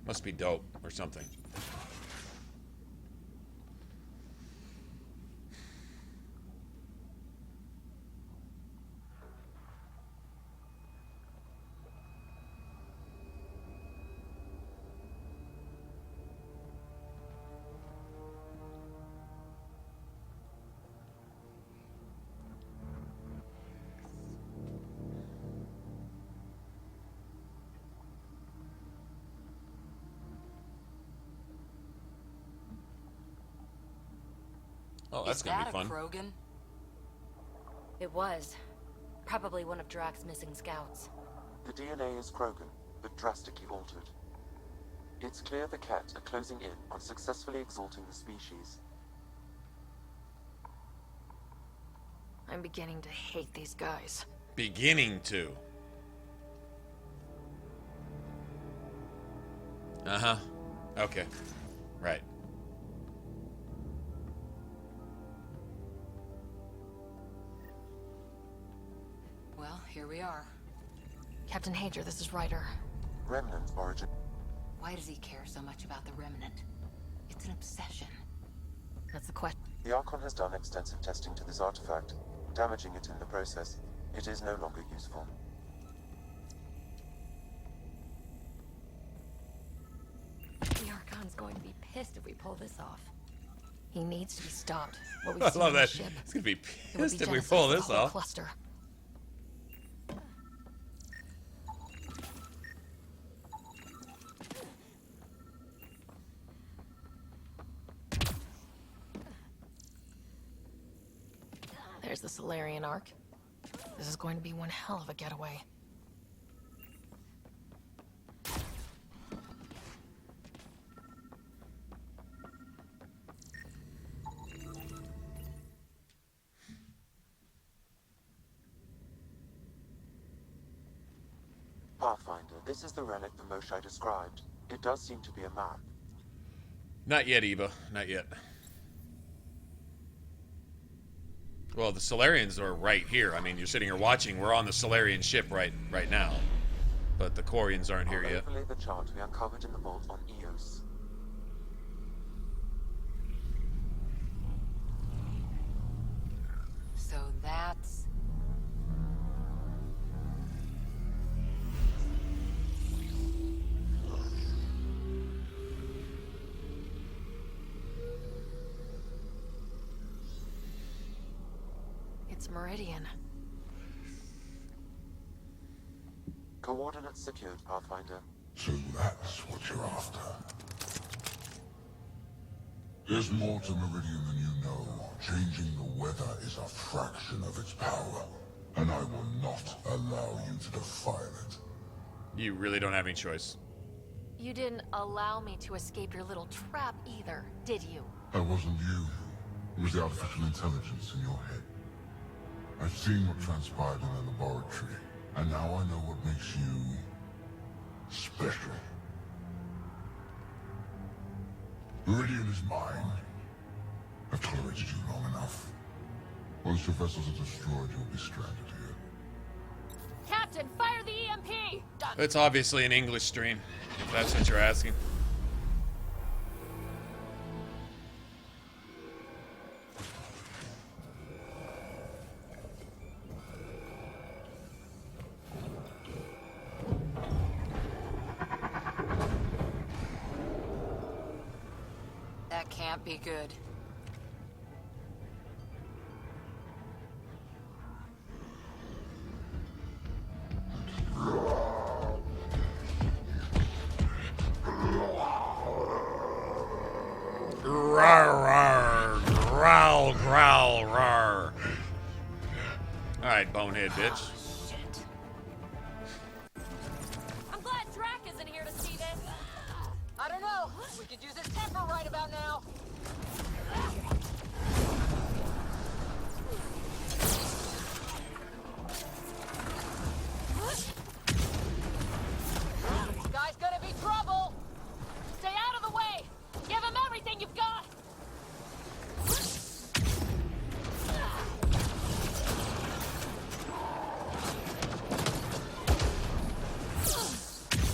Speaker 1: Must be dope or something. Oh, that's gonna be fun.
Speaker 15: Is that a Krogan?
Speaker 19: It was. Probably one of Drax's missing scouts.
Speaker 3: The DNA is Krogan, but drastically altered. It's clear the Ket are closing in on successfully exalting the species.
Speaker 2: I'm beginning to hate these guys.
Speaker 1: Beginning to. Uh-huh. Okay. Right.
Speaker 15: Well, here we are.
Speaker 2: Captain Hager, this is Ryder.
Speaker 3: Remnant origin.
Speaker 15: Why does he care so much about the Remnant? It's an obsession.
Speaker 2: That's the question.
Speaker 3: The Archon has done extensive testing to this artifact, damaging it in the process. It is no longer useful.
Speaker 2: The Archon's going to be pissed if we pull this off. He needs to be stopped. What we've
Speaker 1: I
Speaker 2: seen
Speaker 1: love
Speaker 2: on the
Speaker 1: that.
Speaker 2: ship.
Speaker 1: He's gonna be
Speaker 2: It would
Speaker 1: pissed
Speaker 2: be
Speaker 1: if we
Speaker 2: genocide
Speaker 1: pull
Speaker 2: for the
Speaker 1: this
Speaker 2: whole
Speaker 1: off.
Speaker 2: cluster. There's the Solarian Ark. This is going to be one hell of a getaway.
Speaker 3: Pathfinder, this is the relic the Moshai described. It does seem to be a map.
Speaker 1: Not yet, Eva. Not yet. Well, the Solarians are right here. I mean, you're sitting here watching. We're on the Solarian ship right now. But the Quarians aren't here yet.
Speaker 3: Overlay the chart we uncovered in the vault on Eos.
Speaker 15: So that's...
Speaker 2: It's Meridian.
Speaker 3: Coordinates secured, Pathfinder.
Speaker 8: So that's what you're after. There's more to Meridian than you know. Changing the weather is a fraction of its power, and I will not allow you to defile it.
Speaker 1: You really don't have any choice.
Speaker 2: You didn't allow me to escape your little trap either, did you?
Speaker 8: That wasn't you. It was the artificial intelligence in your head. I've seen what transpired in the laboratory, and now I know what makes you special. Meridian is mine. I've tolerated you long enough. Once your vessels are destroyed, you'll be stranded here.
Speaker 20: Captain, fire the EMP!
Speaker 1: It's obviously an English stream, if that's what you're asking.
Speaker 20: That can't be good.
Speaker 1: Rawr, growl, growl, rawr. Alright, bonehead bitch.
Speaker 20: I'm glad Drac isn't here to see this. I don't know. We could use his temper right about now. This guy's gonna be trouble. Stay out of the way. Give him everything you've got.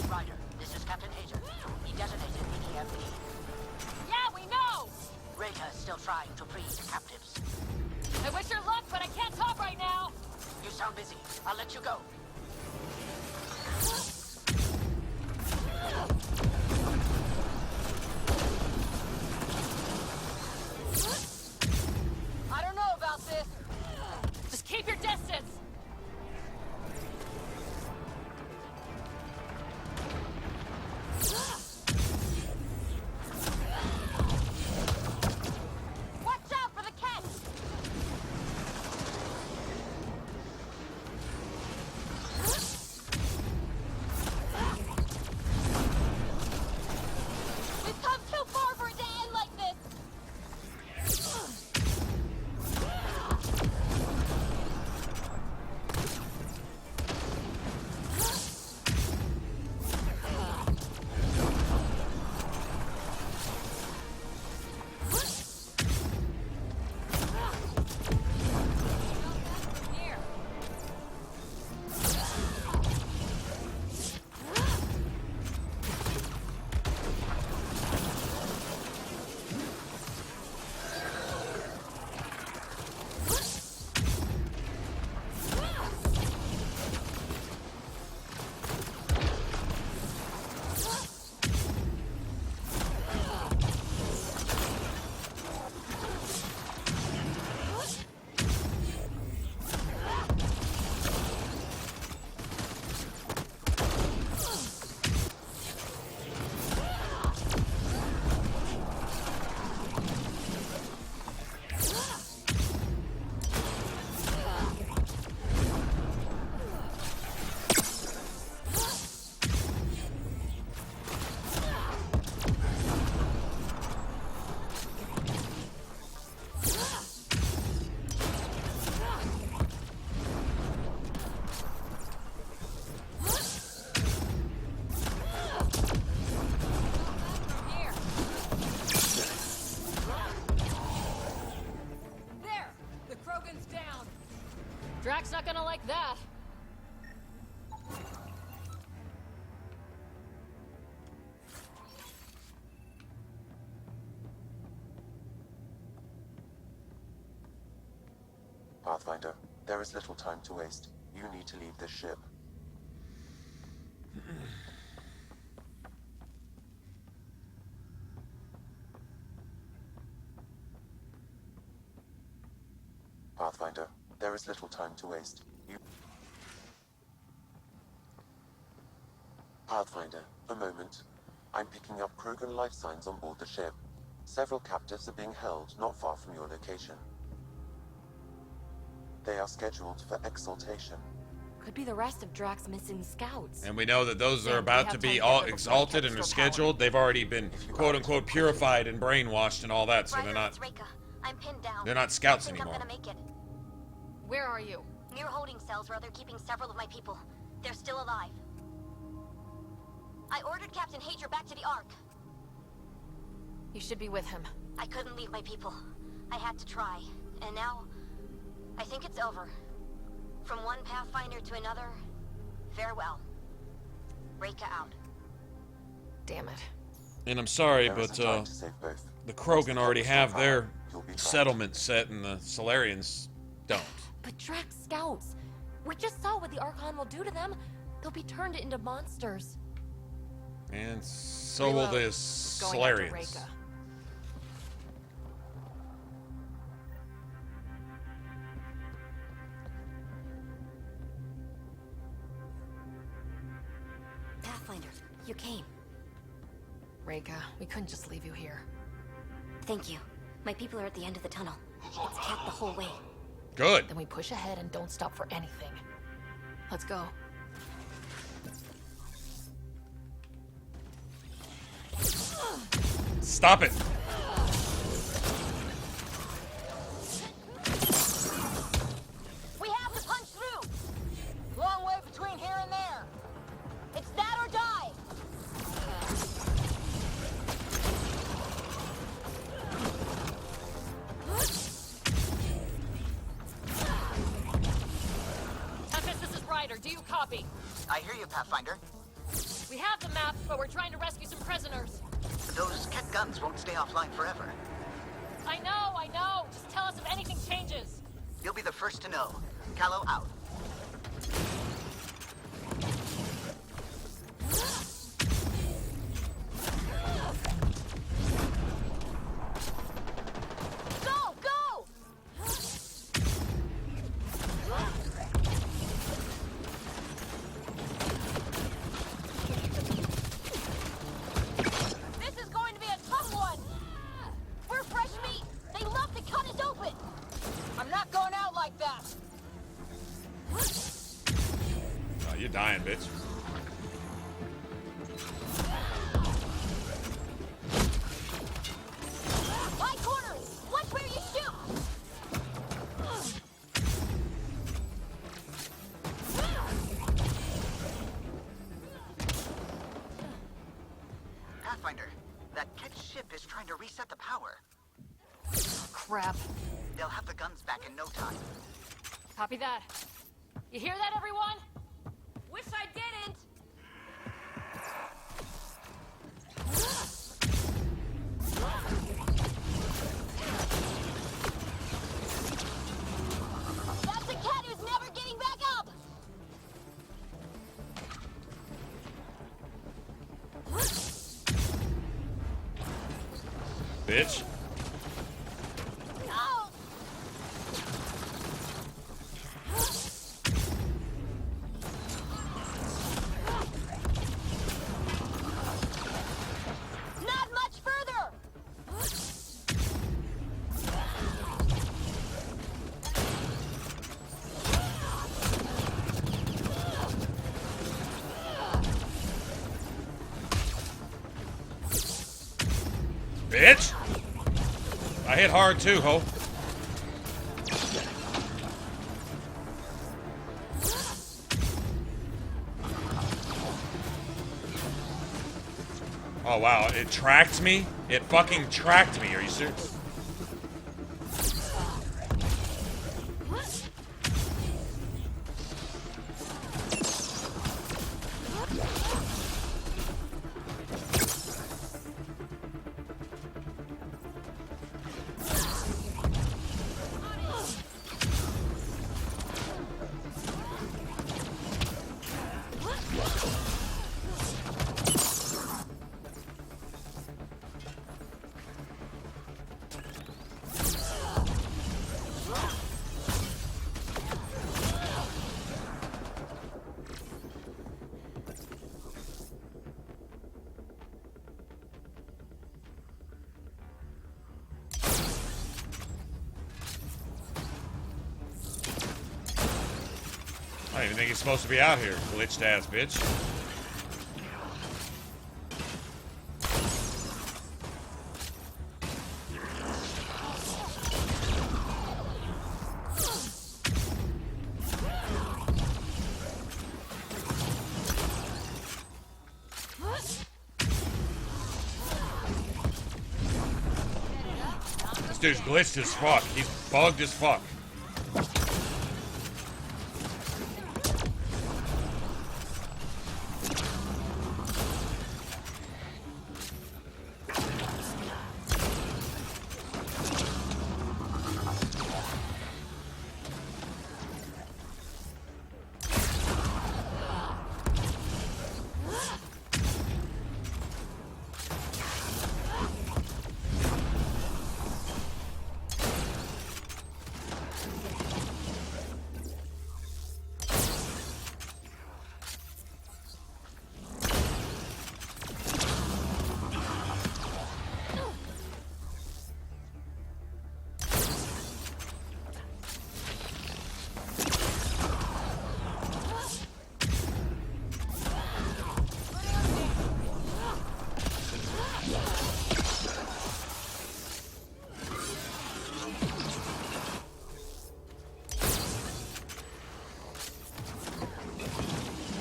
Speaker 12: Ryder, this is Captain Hager. He detonated the EMP.
Speaker 20: Yeah, we know.
Speaker 12: Reka is still trying to free the captives.
Speaker 20: I wish her luck, but I can't talk right now.
Speaker 12: You sound busy. I'll let you go.
Speaker 20: I don't know about this. Just keep your distance. Watch out for the cat. We've come too far for it to end like this. Here. Here. There. The Krogan's down. Drac's not gonna like that.
Speaker 3: Pathfinder, there is little time to waste. You need to leave this ship. Pathfinder, there is little time to waste. Pathfinder, a moment. I'm picking up Krogan life signs on board the ship. Several captives are being held not far from your location. They are scheduled for exaltation.
Speaker 19: Could be the rest of Drac's missing scouts.
Speaker 1: And we know that those are about to be all exalted and are scheduled. They've already been quote unquote purified and brainwashed and all that, so they're not
Speaker 19: I'm pinned down.
Speaker 1: they're not scouts
Speaker 19: I think
Speaker 1: anymore.
Speaker 19: I'm gonna make it.
Speaker 2: Where are you?
Speaker 19: Near holding cells where they're keeping several of my people. They're still alive. I ordered Captain Hager back to the Ark.
Speaker 2: You should be with him.
Speaker 19: I couldn't leave my people. I had to try. And now, I think it's over. From one Pathfinder to another, farewell. Reka out.
Speaker 2: Damn it.
Speaker 1: And I'm sorry, but the Krogan already have their settlement set and the Solarians don't.
Speaker 19: But Drac's scouts! We just saw what the Archon will do to them. They'll be turned into monsters.
Speaker 1: And so will the Solarians.
Speaker 19: Pathfinder, you came.
Speaker 2: Reika, we couldn't just leave you here.
Speaker 19: Thank you. My people are at the end of the tunnel. It's capped the whole way.
Speaker 1: Good.
Speaker 2: Then we push ahead and don't stop for anything. Let's go.
Speaker 1: Stop it.
Speaker 20: We have to punch through. Long way between here and there. It's that or die.
Speaker 5: Tempest, this is Ryder. Do you copy?
Speaker 12: I hear you, Pathfinder.
Speaker 5: We have the map, but we're trying to rescue some prisoners.
Speaker 12: Those Ket guns won't stay offline forever.
Speaker 5: I know. Just tell us if anything changes.
Speaker 12: You'll be the first to know. Callow out.
Speaker 20: Go! Go! This is going to be a tough one. We're fresh meat. They love to cut us open. I'm not going out like that.
Speaker 1: Oh, you're dying, bitch.
Speaker 20: High corners. Watch where you shoot.
Speaker 12: Pathfinder, that Ket ship is trying to reset the power.
Speaker 2: Crap.
Speaker 12: They'll have the guns back in no time.
Speaker 5: Copy that. You hear that, everyone?
Speaker 20: Wish I didn't. That's a cat who's never getting back up.
Speaker 1: Bitch.
Speaker 20: No. Not much further.
Speaker 1: Bitch. I hit hard too, ho. Oh wow, it tracked me? It fucking tracked me, are you serious? I don't even think he's supposed to be out here, glitched ass bitch. This dude's glitched as fuck. He's bugged as fuck.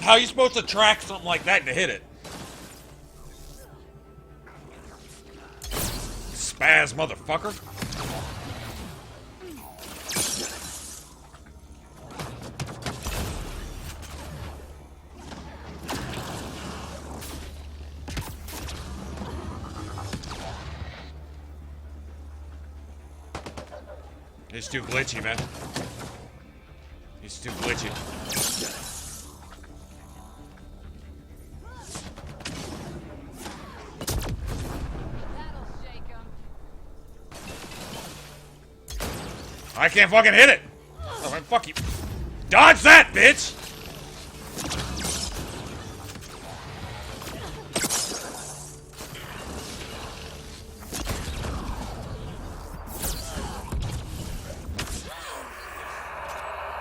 Speaker 1: How are you supposed to track something like that to hit it? Spaz, motherfucker. He's too glitchy, man. He's too glitchy. I can't fucking hit it. Oh, man, fuck you. Dodge that, bitch.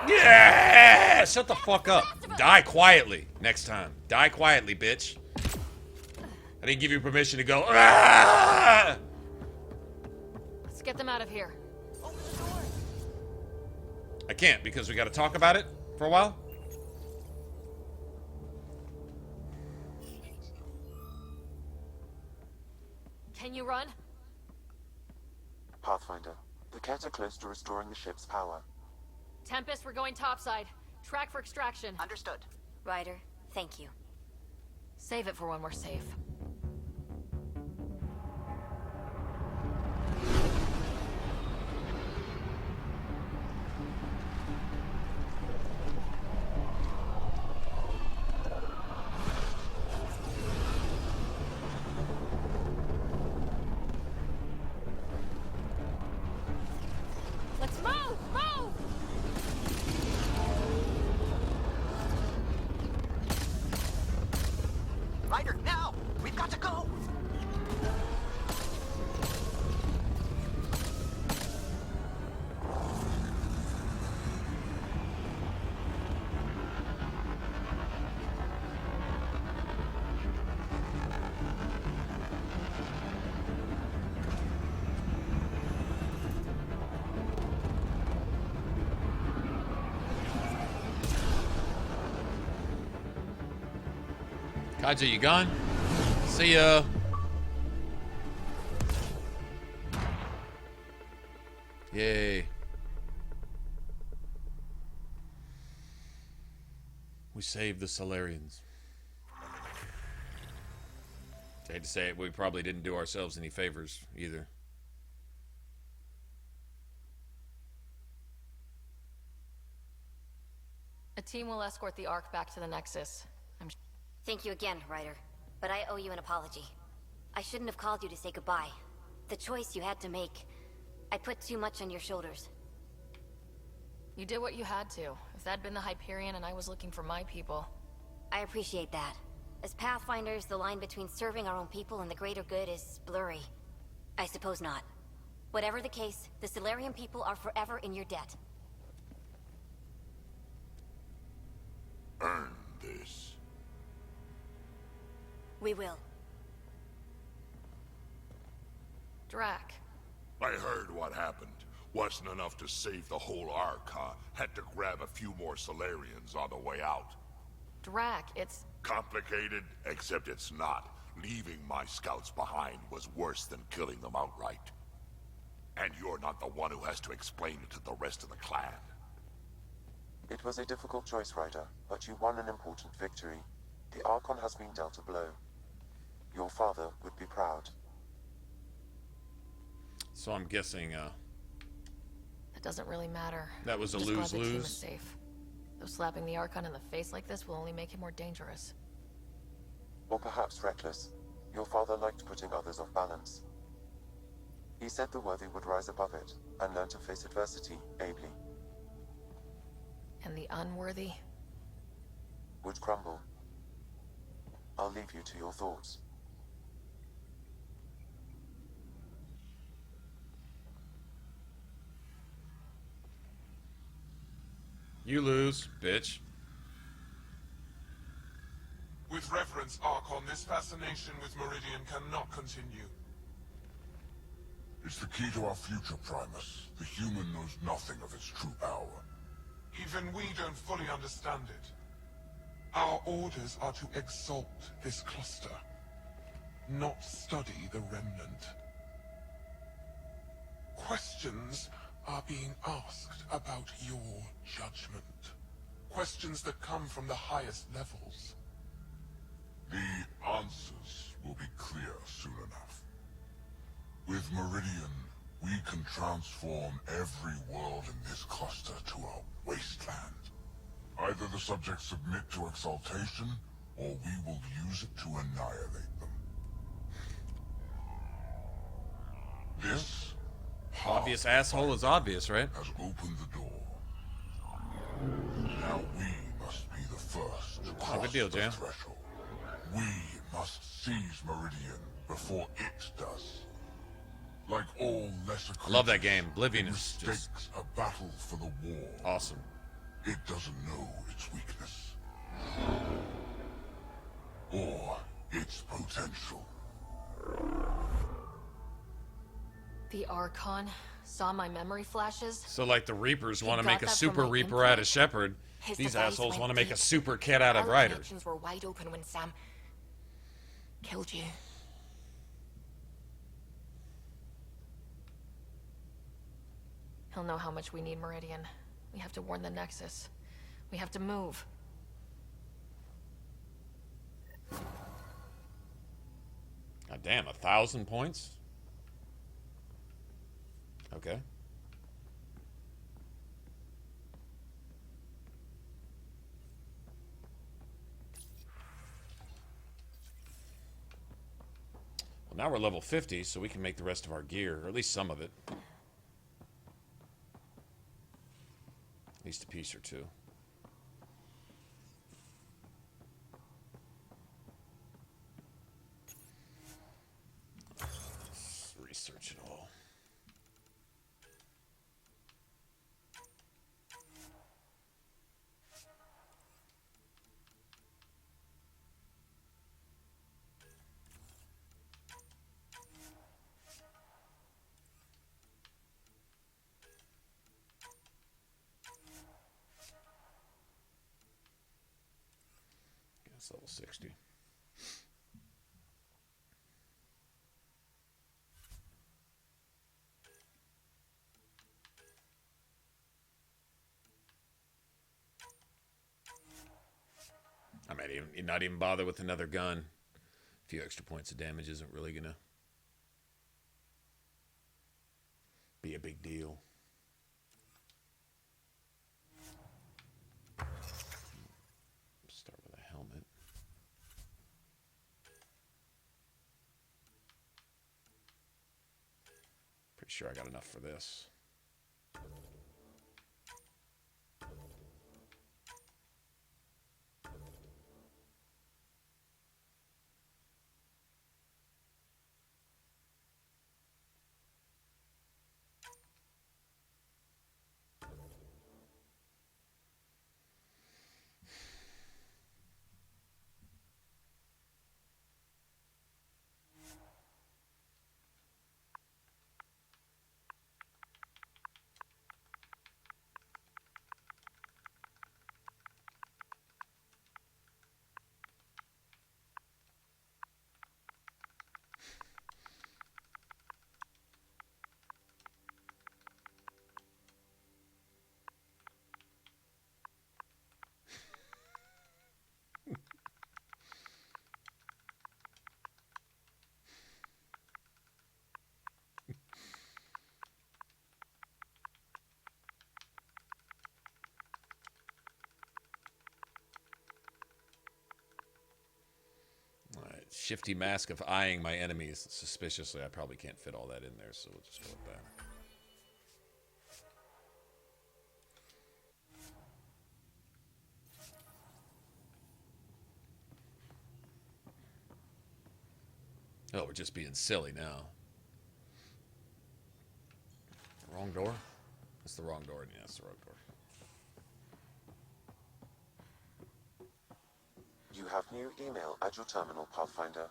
Speaker 1: Yeah! Shut the fuck up. Die quietly next time. Die quietly, bitch. I didn't give you permission to go. Ah!
Speaker 2: Let's get them out of here.
Speaker 1: I can't because we got to talk about it for a while.
Speaker 2: Can you run?
Speaker 3: Pathfinder, the Ket are close to restoring the ship's power.
Speaker 2: Tempest, we're going topside. Track for extraction.
Speaker 12: Understood.
Speaker 19: Ryder, thank you.
Speaker 2: Save it for when we're safe.
Speaker 20: Let's move! Move!
Speaker 12: Ryder, now! We've got to go!
Speaker 1: Kaja, you gone? See ya. Yay. We saved the Solarians. I hate to say it, we probably didn't do ourselves any favors either.
Speaker 2: A team will escort the Ark back to the Nexus.
Speaker 19: Thank you again, Ryder. But I owe you an apology. I shouldn't have called you to say goodbye. The choice you had to make. I put too much on your shoulders.
Speaker 2: You did what you had to. If that'd been the Hyperion and I was looking for my people...
Speaker 19: I appreciate that. As Pathfinders, the line between serving our own people and the greater good is blurry. I suppose not. Whatever the case, the Solarian people are forever in your debt.
Speaker 4: Earn this.
Speaker 19: We will.
Speaker 2: Drac.
Speaker 4: I heard what happened. Wasn't enough to save the whole Ark, huh? Had to grab a few more Solarians on the way out.
Speaker 2: Drac, it's...
Speaker 4: Complicated, except it's not. Leaving my scouts behind was worse than killing them outright. And you're not the one who has to explain it to the rest of the clan.
Speaker 3: It was a difficult choice, Ryder, but you won an important victory. The Archon has been dealt a blow. Your father would be proud.
Speaker 1: So I'm guessing,
Speaker 2: That doesn't really matter.
Speaker 1: That was a
Speaker 2: I'm just glad the team is
Speaker 1: lose-lose?
Speaker 2: safe. Though slapping the Archon in the face like this will only make him more dangerous.
Speaker 3: Or perhaps reckless. Your father liked putting others off balance. He said the worthy would rise above it, and learn to face adversity ably.
Speaker 2: And the unworthy?
Speaker 3: Would crumble. I'll leave you to your thoughts.
Speaker 1: You lose, bitch.
Speaker 18: With reference, Archon, this fascination with Meridian cannot continue.
Speaker 8: It's the key to our future, Primus. The human knows nothing of its true power.
Speaker 18: Even we don't fully understand it. Our orders are to exalt this cluster, not study the remnant. Questions are being asked about your judgment. Questions that come from the highest levels.
Speaker 8: The answers will be clear soon enough. With Meridian, we can transform every world in this cluster to a wasteland. Either the subjects submit to exaltation, or we will use it to annihilate them. This
Speaker 1: obvious asshole is obvious, right?
Speaker 8: has opened the door. Now we must be the first to cross
Speaker 1: good deal,
Speaker 8: the
Speaker 1: Jam.
Speaker 8: threshold. We must seize Meridian before it does. Like all lesser creatures,
Speaker 1: I love that game. Oblivion
Speaker 8: it
Speaker 1: is
Speaker 8: mistakes
Speaker 1: just
Speaker 8: a battle for the war.
Speaker 1: awesome.
Speaker 8: It doesn't know its weakness. Or its potential.
Speaker 2: The Archon saw my memory flashes.
Speaker 1: So like the Reapers want to
Speaker 2: got
Speaker 1: make a
Speaker 2: that
Speaker 1: super
Speaker 2: from my
Speaker 1: Reaper out of
Speaker 2: input.
Speaker 1: Shepherd.
Speaker 11: His
Speaker 1: These
Speaker 11: device
Speaker 1: assholes
Speaker 11: went
Speaker 1: want to make a
Speaker 11: deep.
Speaker 1: super kid out of
Speaker 11: Our
Speaker 1: Riders.
Speaker 11: connections were wide open when Sam killed you.
Speaker 2: He'll know how much we need Meridian. We have to warn the Nexus. We have to move.
Speaker 1: God damn, 1,000 points? Okay. Well, now we're level 50, so we can make the rest of our gear, or at least some of it. At least a piece or two. Let's research it all. It's level 60. I might even not even bother with another gun. A few extra points of damage isn't really gonna be a big deal. Start with a helmet. Pretty sure I got enough for this. Shifty mask of eyeing my enemies suspiciously. I probably can't fit all that in there, so we'll just go with that. Oh, we're just being silly now. Wrong door? That's the wrong door. Yeah, that's the wrong door.
Speaker 3: You have new email at your terminal, Pathfinder.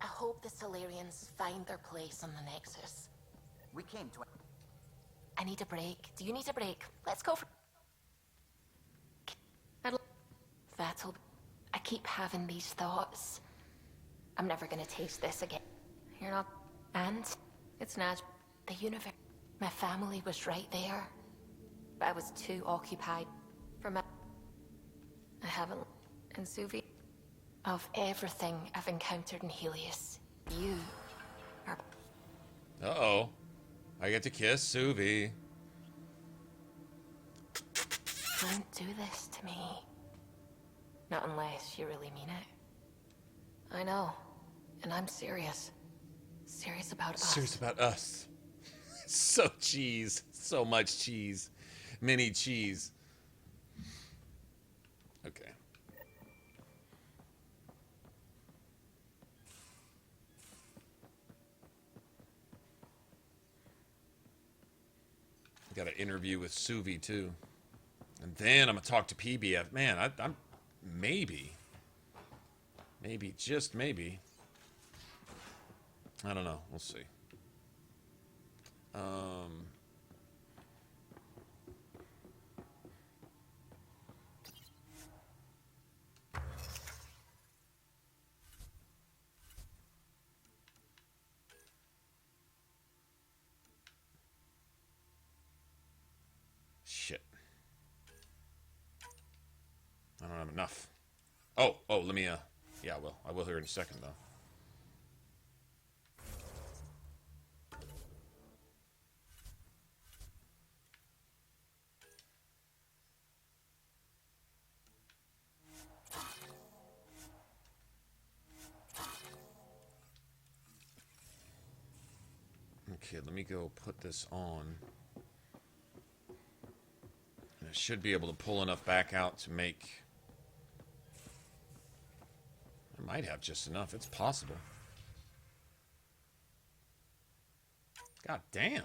Speaker 11: I hope the Solarians find their place on the Nexus.
Speaker 6: We came to...
Speaker 11: I need a break. Do you need a break? Let's go for... That'll... I keep having these thoughts. I'm never gonna taste this again. You're not... And? It's not... The universe... My family was right there. But I was too occupied for my... I haven't... And Suvi... Of everything I've encountered in Helios, you are...
Speaker 1: Uh-oh. I get to kiss Suvi.
Speaker 11: Don't do this to me. Not unless you really mean it. I know. And I'm serious. Serious about us.
Speaker 1: Serious about us. So cheese. So much cheese. Mini cheese. Okay. Got an interview with Suvi too. And then I'm going to talk to PBF. Man, I'm maybe, just maybe. I don't know. We'll see. Shit. I don't have enough. Oh, let me, yeah, I will here in a second, though. Okay, let me go put this on. And I should be able to pull enough back out to make... I might have just enough. It's possible. God damn.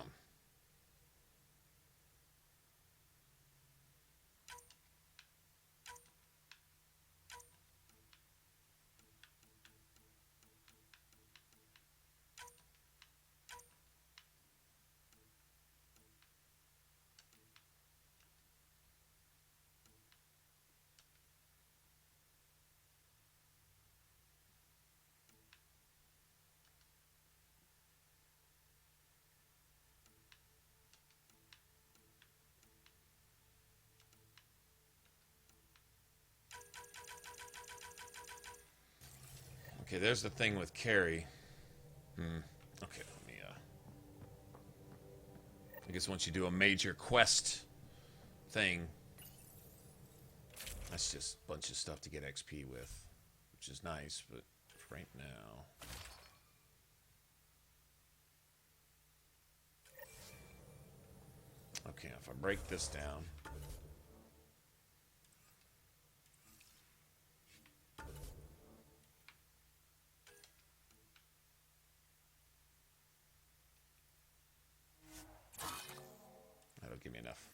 Speaker 1: Okay, there's the thing with Carrie. Okay, let me, I guess once you do a major quest thing, that's just a bunch of stuff to get XP with, which is nice, but for right now... Okay, if I break this down... That'll give me enough.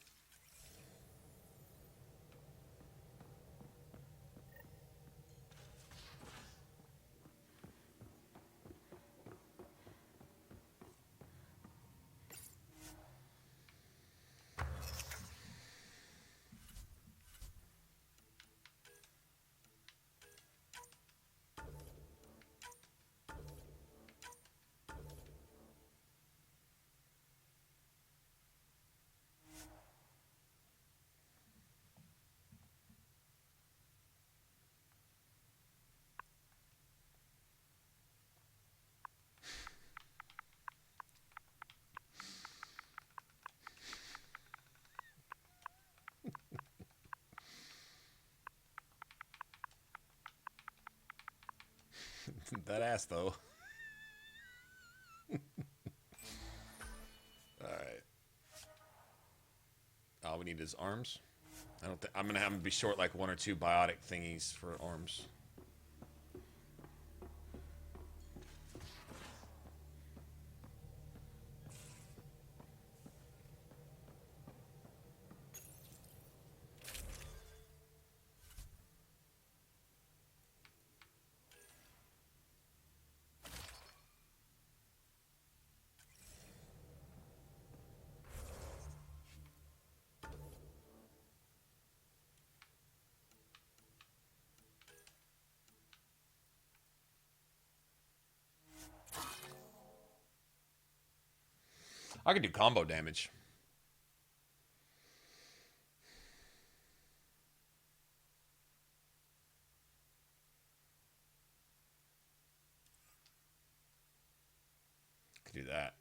Speaker 1: That ass, though. Alright. All we need is arms. I don't think I'm gonna have to be short like 1 or 2 biotic thingies for arms. I could do combo damage. Could do that.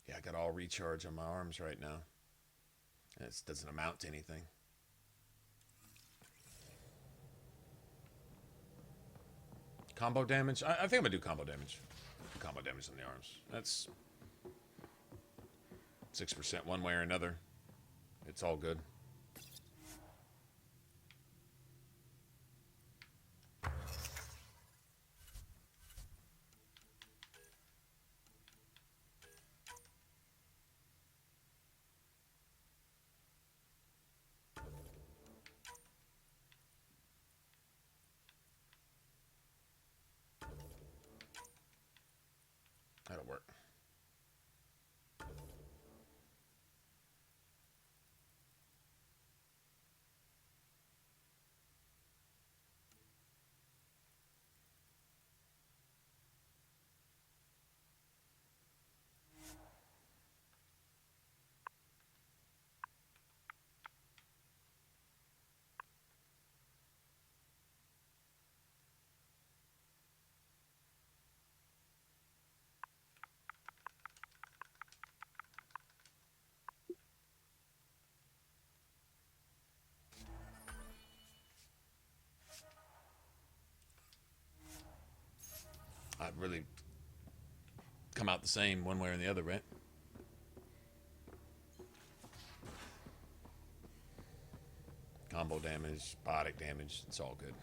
Speaker 1: Yeah, I got all recharge on my arms right now. And it doesn't amount to anything. Combo damage? I think I'm gonna do combo damage. Combo damage on the arms. That's 6% one way or another. It's all good. That'll work. I'd really come out the same one way or the other, right? Combo damage, biotic damage, it's all good.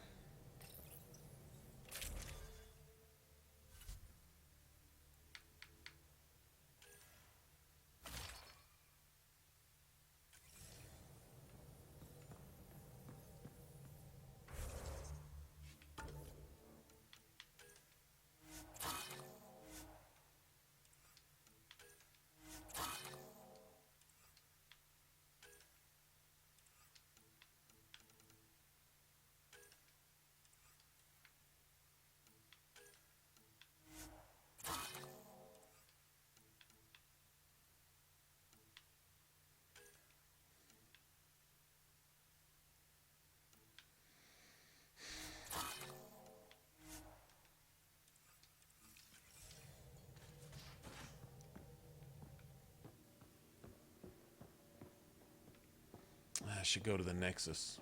Speaker 1: I should go to the Nexus.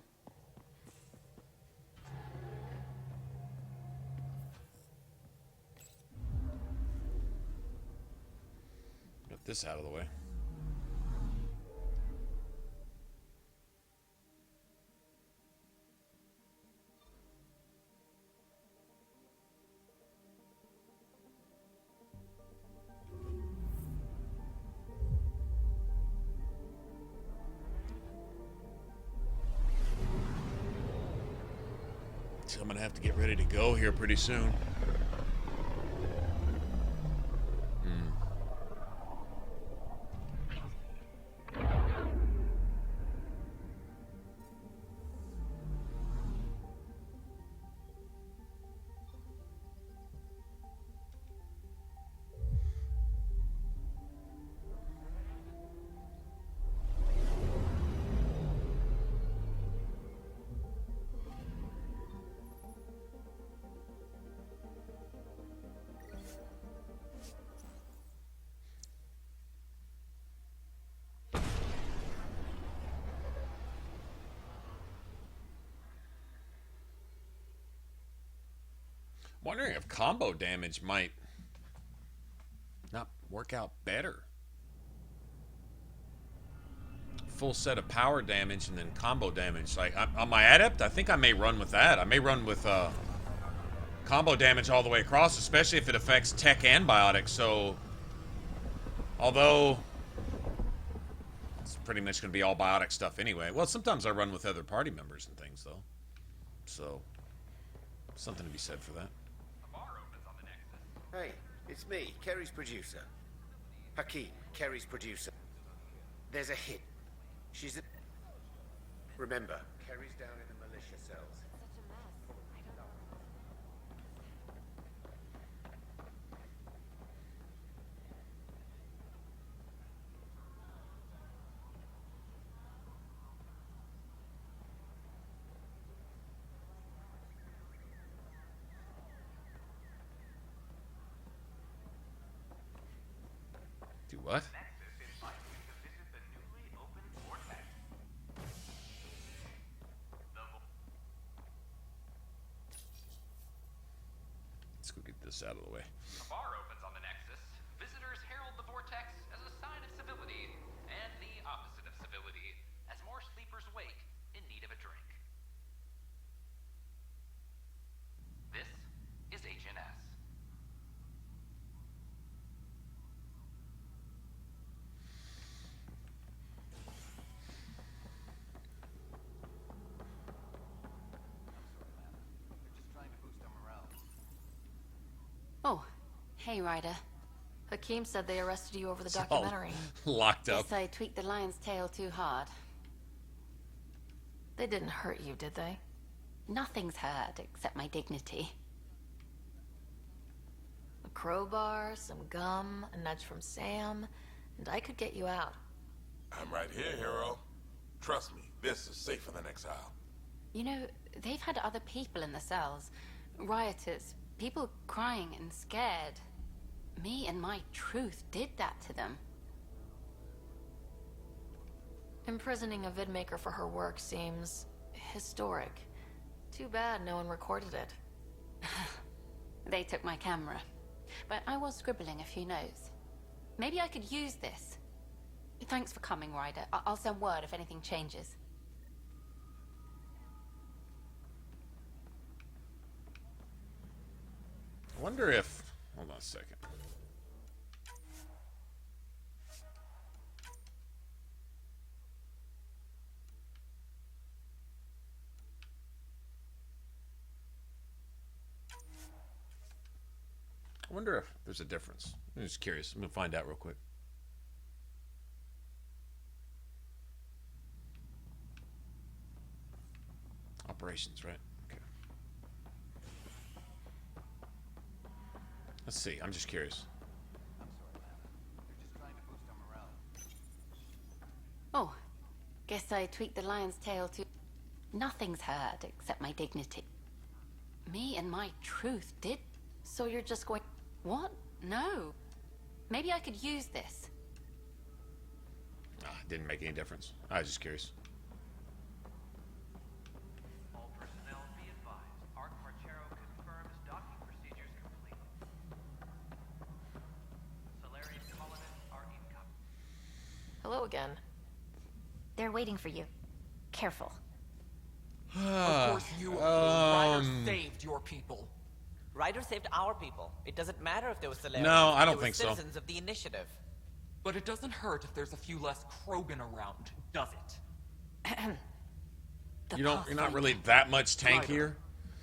Speaker 1: Get this out of the way. So I'm gonna have to get ready to go here pretty soon. Wondering if combo damage might not work out better. Full set of power damage and then combo damage. Like on my adept, I think I may run with that. I may run with combo damage all the way across, especially if it affects tech and biotics. So, although it's pretty much going to be all biotic stuff anyway. Well, sometimes I run with other party members and things though. So, something to be said for that.
Speaker 16: Hey, it's me, Kerry's producer. Hakeem, Kerry's producer. There's a hit. She's a... Remember, Kerry's down in the militia cells.
Speaker 1: Do what? Let's go get this out of the way.
Speaker 14: A bar opens on the Nexus. Visitors herald the vortex as a sign of civility, and the opposite of civility, as more sleepers wake in need of a drink. This is HNS.
Speaker 15: Oh, hey, Ryder.
Speaker 2: Hakim said they arrested you over the
Speaker 1: It's all
Speaker 2: documentary.
Speaker 1: locked up.
Speaker 15: Guess I tweaked the lion's tail too hard.
Speaker 2: They didn't hurt you, did they?
Speaker 15: Nothing's hurt except my dignity.
Speaker 2: A crowbar, some gum, a nudge from Sam, and I could get you out.
Speaker 21: I'm right here, hero. Trust me, this is safer than exile.
Speaker 15: You know, they've had other people in the cells. Rioters, people crying and scared. Me and my truth did that to them.
Speaker 2: Imprisoning a vidmaker for her work seems historic. Too bad no one recorded it.
Speaker 15: They took my camera. But I was scribbling a few notes. Maybe I could use this. Thanks for coming, Ryder. I'll send word if anything changes.
Speaker 1: I wonder if... Hold on a second. I wonder if there's a difference. I'm just curious. I'm going to find out real quick. Operations, right? Okay. Let's see. I'm just curious.
Speaker 15: Oh, guess I tweaked the lion's tail too. Nothing's hurt except my dignity. Me and my truth did.
Speaker 2: So you're just going...
Speaker 15: What? No. Maybe I could use this.
Speaker 1: Didn't make any difference. I was just curious.
Speaker 14: All personnel be advised. Arthmoor confirms docking procedures complete. Solarian colonists are incoming.
Speaker 2: Hello again.
Speaker 19: They're waiting for you. Careful.
Speaker 23: Of course you, Ryder saved your people.
Speaker 7: Ryder saved our people. It doesn't matter if there was Solarians.
Speaker 1: No, I don't
Speaker 7: They were
Speaker 1: think so.
Speaker 7: citizens of the initiative.
Speaker 23: But it doesn't hurt if there's a few less Krogan around, does it?
Speaker 1: You're not really that much tankier.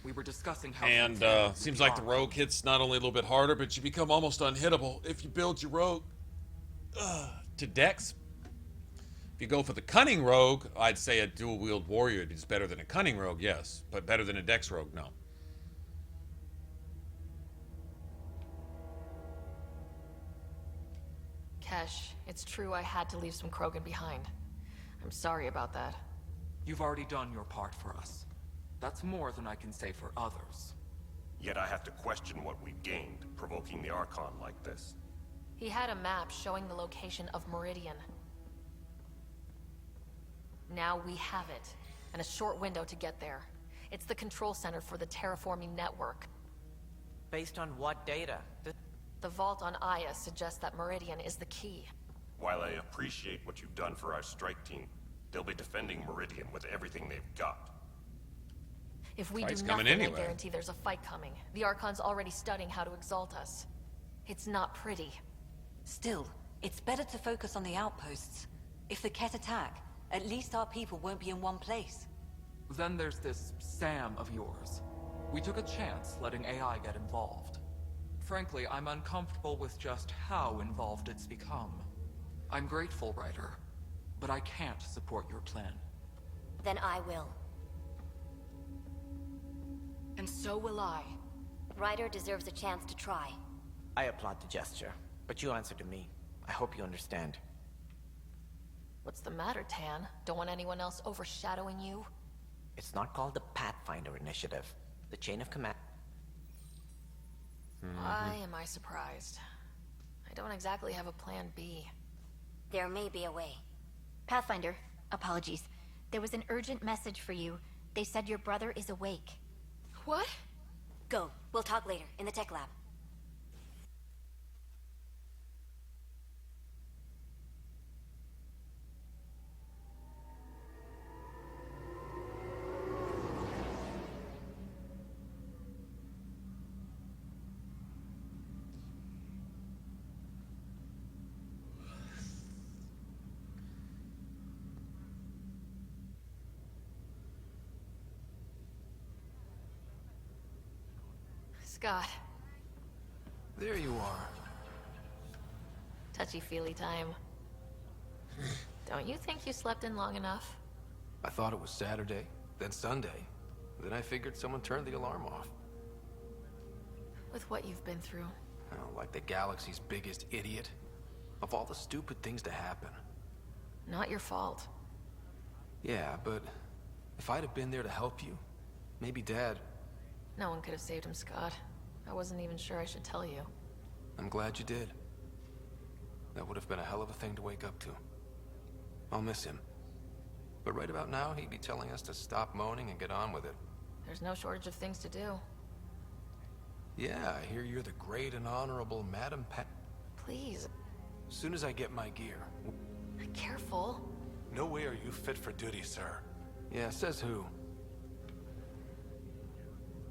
Speaker 23: We were discussing how...
Speaker 1: And seems like the rogue hits not only a little bit harder, but you become almost unhittable if you build your rogue to dex. If you go for the cunning rogue, I'd say a dual-wield warrior is better than a cunning rogue, yes. But better than a dex rogue, no.
Speaker 2: Kesh, it's true I had to leave some Krogan behind. I'm sorry about that.
Speaker 23: You've already done your part for us. That's more than I can say for others.
Speaker 24: Yet I have to question what we gained, provoking the Archon like this.
Speaker 2: He had a map showing the location of Meridian. Now we have it, and a short window to get there. It's the control center for the terraforming network.
Speaker 7: Based on what data?
Speaker 2: The vault on Aya suggests that Meridian is the key.
Speaker 24: While I appreciate what you've done for our strike team, they'll be defending Meridian with everything they've got.
Speaker 2: If we
Speaker 1: Fight's
Speaker 2: do
Speaker 1: coming
Speaker 2: nothing,
Speaker 1: anyway.
Speaker 2: I guarantee there's a fight coming. The Archon's already studying how to exalt us. It's not pretty.
Speaker 25: Still, it's better to focus on the outposts. If the Ket attack, at least our people won't be in one place.
Speaker 23: Then there's this Sam of yours. We took a chance letting AI get involved. Frankly, I'm uncomfortable with just how involved it's become. I'm grateful, Ryder, but I can't support your plan.
Speaker 19: Then I will.
Speaker 2: And so will I.
Speaker 19: Ryder deserves a chance to try.
Speaker 7: I applaud the gesture, but you answer to me. I hope you understand.
Speaker 2: What's the matter, Tan? Don't want anyone else overshadowing you?
Speaker 7: It's not called the Pathfinder Initiative. The chain of command...
Speaker 2: Why am I surprised? I don't exactly have a plan B.
Speaker 19: There may be a way.
Speaker 9: Pathfinder, apologies. There was an urgent message for you. They said your brother is awake.
Speaker 2: What?
Speaker 19: Go. We'll talk later, in the tech lab.
Speaker 2: Scott.
Speaker 10: There you are.
Speaker 2: Touchy-feely time. Don't you think you slept in long enough?
Speaker 10: I thought it was Saturday, then Sunday. Then I figured someone turned the alarm off.
Speaker 2: With what you've been through.
Speaker 10: Oh, like the galaxy's biggest idiot. Of all the stupid things to happen.
Speaker 2: Not your fault.
Speaker 10: Yeah, but if I'd have been there to help you, maybe Dad...
Speaker 2: No one could have saved him, Scott. I wasn't even sure I should tell you.
Speaker 10: I'm glad you did. That would have been a hell of a thing to wake up to. I'll miss him. But right about now, he'd be telling us to stop moaning and get on with it.
Speaker 2: There's no shortage of things to do.
Speaker 10: Yeah, I hear you're the great and honorable Madam Pat...
Speaker 2: Please.
Speaker 10: As soon as I get my gear...
Speaker 2: Careful.
Speaker 18: No way are you fit for duty, sir.
Speaker 10: Yeah, says who?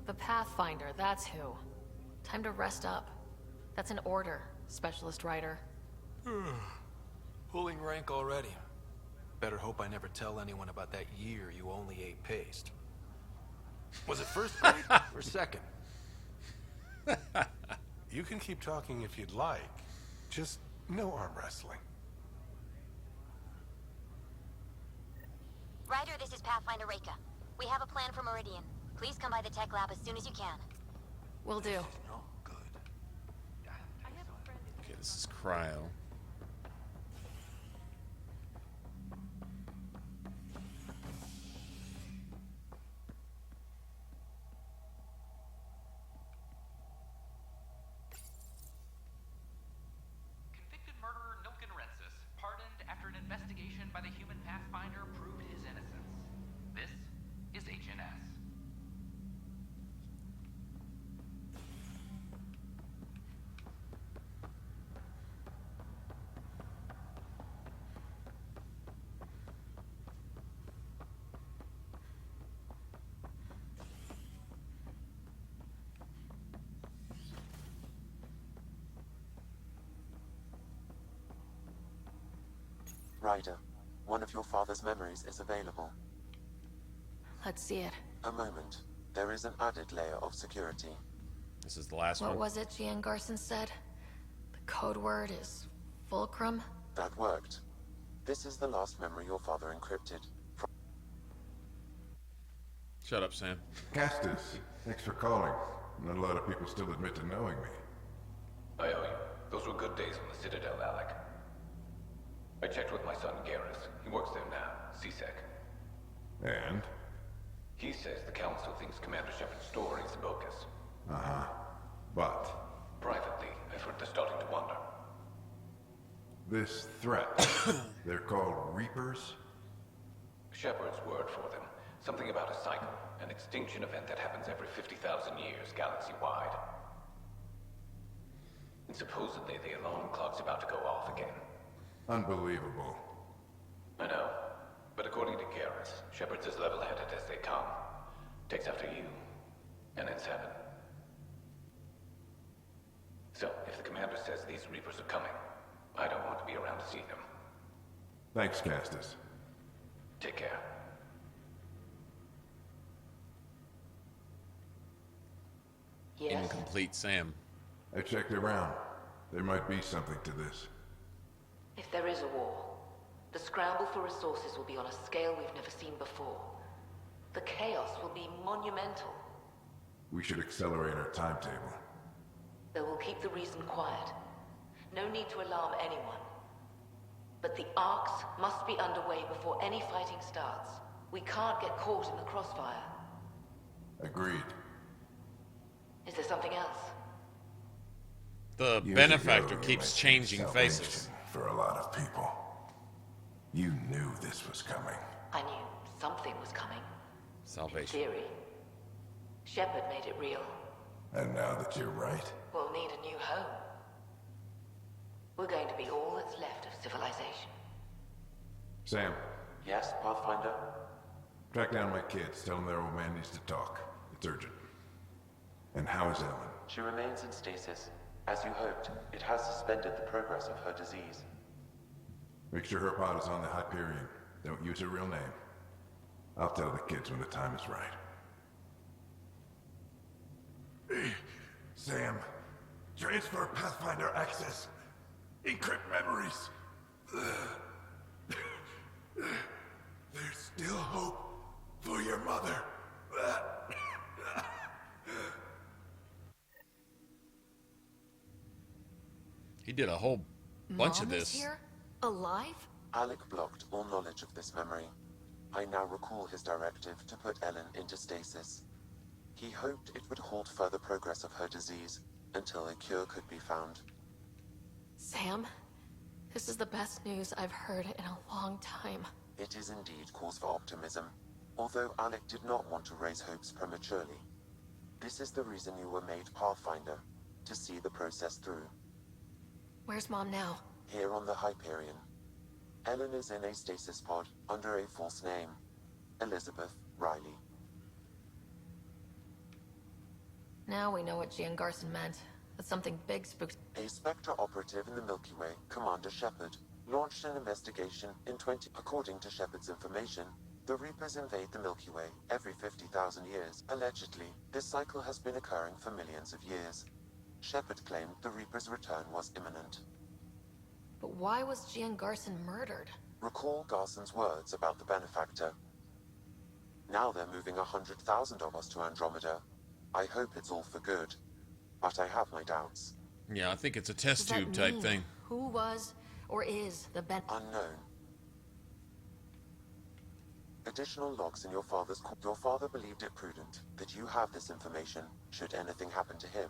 Speaker 2: The Pathfinder, that's who. Time to rest up. That's an order, Specialist Rider.
Speaker 10: Pulling rank already. Better hope I never tell anyone about that year you only ate paste. Was it first grade or second?
Speaker 18: You can keep talking if you'd like. Just no arm wrestling.
Speaker 19: Ryder, this is Pathfinder Reika. We have a plan for Meridian. Please come by the tech lab as soon as you can.
Speaker 2: Will do.
Speaker 1: Okay, this is Cryo.
Speaker 14: Convicted murderer Nilken Rensis, pardoned after an investigation by the human Pathfinder proved his innocence. This is HNS.
Speaker 3: Ryder, one of your father's memories is available.
Speaker 2: Let's see it.
Speaker 3: A moment. There is an added layer of security.
Speaker 1: This is the last one.
Speaker 2: What was it Gian Garson said? The code word is Fulcrum?
Speaker 3: That worked. This is the last memory your father encrypted.
Speaker 1: Shut up, Sam.
Speaker 13: Castus, thanks for calling. Not a lot of people still admit to knowing me.
Speaker 17: I owe you. Those were good days on the Citadel, Alec. I checked with my son, Garrus. He works there now, CSEC.
Speaker 13: And?
Speaker 17: He says the Council thinks Commander Shepard's story is bogus.
Speaker 13: Uh-huh. But?
Speaker 17: Privately, I've heard they're starting to wonder.
Speaker 13: This threat, they're called Reapers?
Speaker 17: Shepard's word for them. Something about a cycle, an extinction event that happens every 50,000 years, galaxy-wide. And supposedly the alarm clock's about to go off again.
Speaker 13: Unbelievable.
Speaker 17: I know. But according to Garrus, Shepard's as level-headed as they come. Takes after you. And then 7. So, if the commander says these Reapers are coming, I don't want to be around to see them.
Speaker 13: Thanks, Castus.
Speaker 17: Take care.
Speaker 2: Yes.
Speaker 1: Incomplete Sam.
Speaker 13: I checked around. There might be something to this.
Speaker 22: If there is a war, the scramble for resources will be on a scale we've never seen before. The chaos will be monumental.
Speaker 13: We should accelerate our timetable.
Speaker 22: They will keep the reason quiet. No need to alarm anyone. But the arcs must be underway before any fighting starts. We can't get caught in the crossfire.
Speaker 13: Agreed.
Speaker 22: Is there something else?
Speaker 1: The
Speaker 13: Years
Speaker 1: benefactor
Speaker 13: ago,
Speaker 1: keeps
Speaker 13: you
Speaker 1: changing
Speaker 13: mentioned
Speaker 1: faces.
Speaker 13: salvation for a lot of people. You knew this was coming.
Speaker 22: I knew something was coming.
Speaker 1: Salvation.
Speaker 22: In theory. Shepard made it real.
Speaker 13: And now that you're right,
Speaker 22: We'll need a new home. We're going to be all that's left of civilization.
Speaker 13: Sam,
Speaker 3: Yes, Pathfinder?
Speaker 13: track down my kids. Tell them their old man needs to talk. It's urgent. And how is Ellen?
Speaker 3: She remains in stasis. As you hoped, it has suspended the progress of her disease.
Speaker 13: Make sure her pod is on the Hyperion. Don't use her real name. I'll tell the kids when the time is right. Sam, transfer Pathfinder access. Encrypt memories. There's still hope for your mother.
Speaker 1: He did a whole bunch of
Speaker 2: Mom is
Speaker 1: this.
Speaker 2: here? Alive?
Speaker 3: Alec blocked all knowledge of this memory. I now recall his directive to put Ellen into stasis. He hoped it would halt further progress of her disease until a cure could be found.
Speaker 2: Sam, this is the best news I've heard in a long time.
Speaker 3: It is indeed cause for optimism, although Alec did not want to raise hopes prematurely. This is the reason you were made Pathfinder, to see the process through.
Speaker 2: Where's Mom now?
Speaker 3: Here on the Hyperion. Ellen is in a stasis pod under a false name. Elizabeth Riley.
Speaker 2: Now we know what Gian Garson meant. That something big spooked.
Speaker 3: A Spectre operative in the Milky Way, Commander Shepard, launched an investigation in According to Shepard's information, the Reapers invade the Milky Way every 50,000 years. Allegedly, this cycle has been occurring for millions of years. Shepard claimed the Reaper's return was imminent.
Speaker 2: But why was Gian Garson murdered?
Speaker 3: Recall Garson's words about the benefactor. Now they're moving 100,000 of us to Andromeda. I hope it's all for good, but I have my doubts.
Speaker 1: Yeah, I think it's a test
Speaker 2: Does that
Speaker 1: tube type
Speaker 2: mean
Speaker 1: thing.
Speaker 2: Who was or is the
Speaker 3: Unknown. Additional logs in your father's Your father believed it prudent that you have this information should anything happen to him.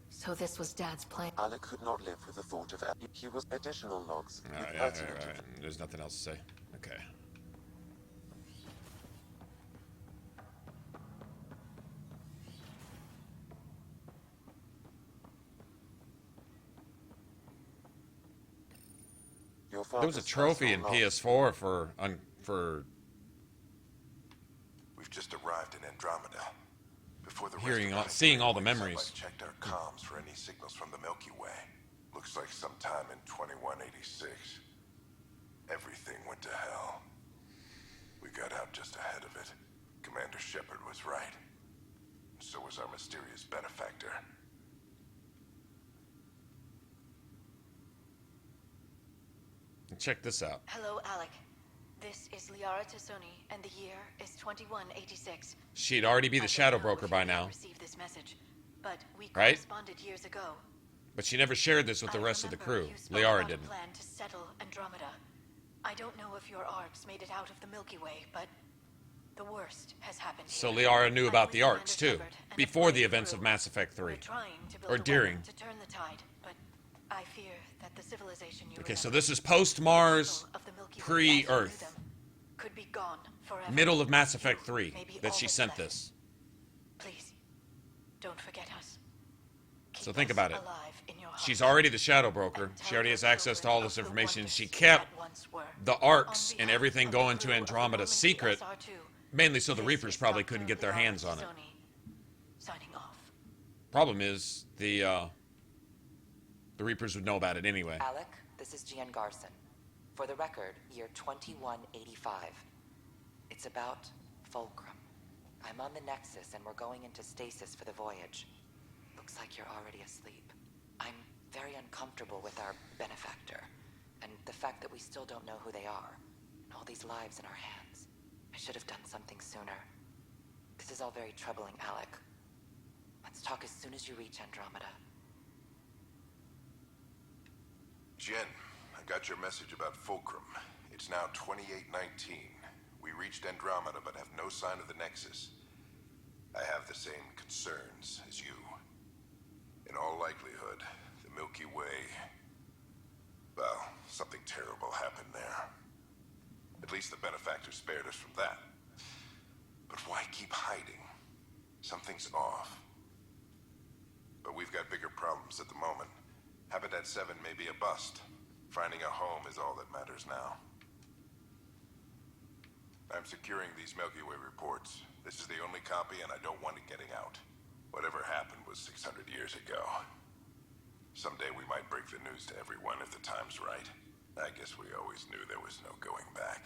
Speaker 2: So this was Dad's plan.
Speaker 3: Alec could not live with the thought of he was additional logs.
Speaker 1: All right. There's nothing else to say. Okay. There was a trophy in PS4 for
Speaker 13: We've just arrived in Andromeda. Before the
Speaker 1: seeing all the memories.
Speaker 13: I checked our comms for any signals from the Milky Way. Looks like sometime in 2186. Everything went to hell. We got out just ahead of it. Commander Shepard was right. So was our mysterious benefactor.
Speaker 1: Check this out.
Speaker 4: Hello, Alec. This is Liara Tassoni, and the year is 2186.
Speaker 1: She'd already be the shadow broker by now.
Speaker 4: Received this message, but we
Speaker 1: Right?
Speaker 4: corresponded years ago.
Speaker 1: But she never shared this with the rest of the crew.
Speaker 4: You spoke
Speaker 1: Liara
Speaker 4: about a
Speaker 1: didn't.
Speaker 4: plan to settle Andromeda. I don't know if your arcs made it out of the Milky Way, but the worst has happened.
Speaker 1: So
Speaker 4: here.
Speaker 1: Liara knew about the
Speaker 4: Commander
Speaker 1: arcs too,
Speaker 4: Shepard and
Speaker 1: before
Speaker 4: the
Speaker 1: the events of
Speaker 4: crew.
Speaker 1: Mass Effect 3.
Speaker 4: We're trying to build
Speaker 1: Or
Speaker 4: a
Speaker 1: during.
Speaker 4: weapon to turn the tide, but I fear that the civilization you
Speaker 1: Okay, so
Speaker 4: remember,
Speaker 1: this is post-Mars,
Speaker 4: of the Milky Way as you
Speaker 1: pre-Earth.
Speaker 4: knew them, could be gone forever.
Speaker 1: Middle of Mass Effect 3
Speaker 4: Maybe
Speaker 1: that
Speaker 4: all
Speaker 1: she
Speaker 4: that's
Speaker 1: sent
Speaker 4: left.
Speaker 1: this.
Speaker 4: Please, don't forget us.
Speaker 1: So think about it.
Speaker 4: alive in your
Speaker 1: She's already the shadow broker. She already has access to all this information. She kept the arcs and everything going to Andromeda secret, mainly so the Reapers probably couldn't get their hands on it.
Speaker 4: Signing off.
Speaker 1: Problem is, the Reapers would know about it anyway.
Speaker 5: Alec, this is Gian Garson. For the record, year 2185. It's about Fulcrum. I'm on the Nexus and we're going into stasis for the voyage. Looks like you're already asleep. I'm very uncomfortable with our benefactor, and the fact that we still don't know who they are, and all these lives in our hands. I should have done something sooner. This is all very troubling, Alec. Let's talk as soon as you reach Andromeda.
Speaker 13: Jen, I got your message about Fulcrum. It's now 2819. We reached Andromeda but have no sign of the Nexus. I have the same concerns as you. In In all likelihood, the Milky Way... Well, something terrible happened there. At least the benefactor spared us from that. But why keep hiding? Something's off. But we've got bigger problems at the moment. Pt.7 may be a bust. Finding a home is all that matters now. I'm securing these Milky Way reports. This is the only copy, and I don't want it getting out. Whatever happened was 600 years ago. Someday we might break the news to everyone if the time's right. I guess we always knew there was no going back.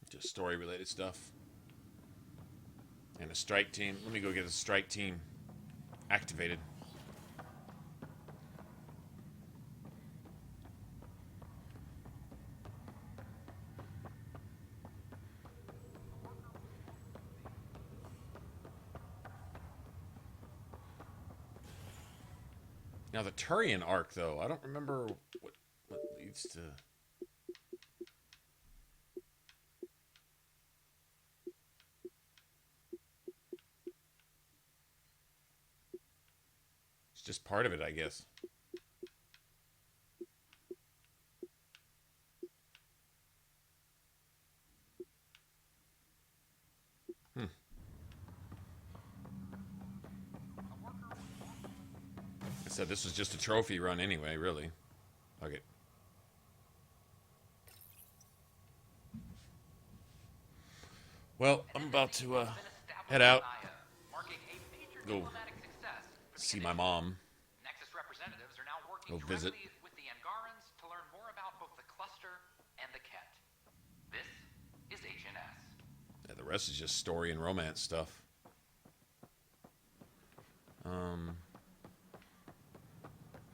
Speaker 1: Just story-related stuff. And a strike team. Let me go get a strike team activated. Now the Turian arc, though, I don't remember what leads to... It's just part of it, I guess. I said this was just a trophy run anyway, really. Okay. Well, I'm about to head out. Go see my mom.
Speaker 14: Nexus representatives are now working
Speaker 1: Go visit.
Speaker 14: directly with the Angarans to learn more about both the cluster and the Ket. This is Agent S.
Speaker 1: Yeah, the rest is just story and romance stuff.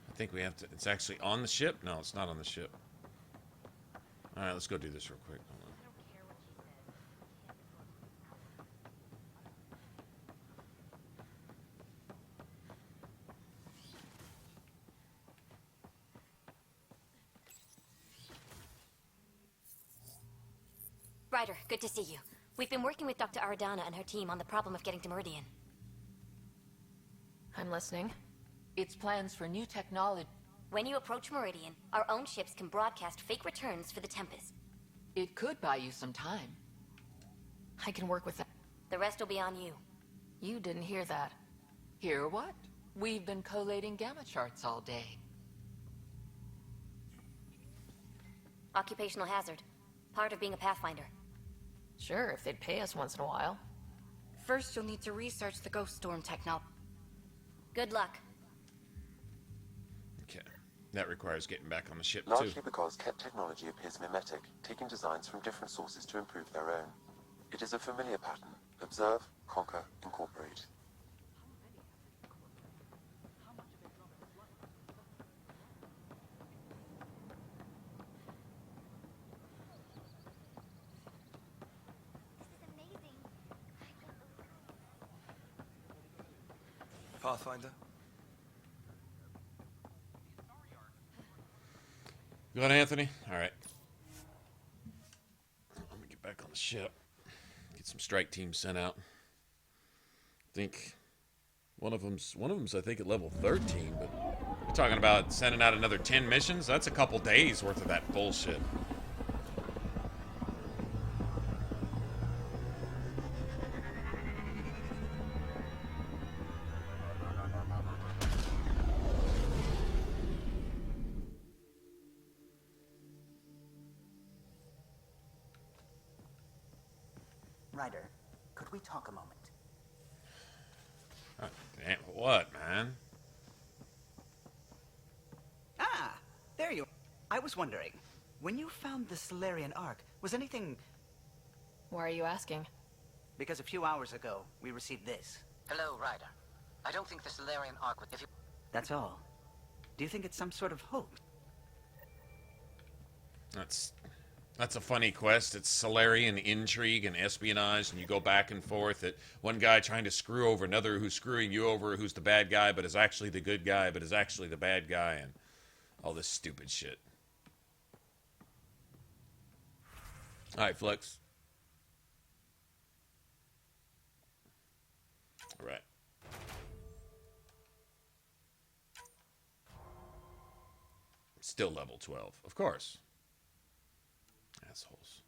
Speaker 1: I think we have to... It's actually on the ship? No, it's not on the ship. Alright, let's go do this real quick. Hold on.
Speaker 19: Ryder, good to see you. We've been working with Dr. Aradana and her team on the problem of getting to Meridian.
Speaker 2: I'm listening.
Speaker 15: It's plans for new technology.
Speaker 19: When you approach Meridian, our own ships can broadcast fake returns for the Tempest.
Speaker 15: It could buy you some time.
Speaker 2: I can work with that.
Speaker 19: The rest will be on you.
Speaker 2: You didn't hear that.
Speaker 15: Hear what? We've been collating gamma charts all day.
Speaker 19: Occupational hazard. Part of being a Pathfinder.
Speaker 2: Sure, if they'd pay us once in a while.
Speaker 6: First, you'll need to research the Ghost Storm technology.
Speaker 19: Good luck.
Speaker 1: Okay. That requires getting back on the ship,
Speaker 3: Largely
Speaker 1: too.
Speaker 3: because Ket technology appears mimetic, taking designs from different sources to improve their own. It is a familiar pattern. Observe, conquer, incorporate.
Speaker 8: Pathfinder?
Speaker 1: You on, Anthony? Alright. Let me get back on the ship. Get some strike teams sent out. I think one of them's I think at level 13, but you're talking about sending out another 10 missions? That's a couple days worth of that bullshit.
Speaker 11: Ryder, could we talk a moment?
Speaker 1: Damn, what, man?
Speaker 11: Ah, there you are. I was wondering, when you found the Solarian Ark, was anything...
Speaker 2: Why are you asking?
Speaker 11: Because a few hours ago, we received this.
Speaker 12: Hello, Ryder. I don't think the Solarian Ark would... If you...
Speaker 11: That's all. Do you think it's some sort of hoax?
Speaker 1: That's That's a funny quest. It's Solarian intrigue and espionage, and you go back and forth at one guy trying to screw over another who's screwing you over, who's the bad guy, but is actually the good guy, but is actually the bad guy, and all this stupid shit. Alright, Flex. Alright. Still level 12, of course. Assholes.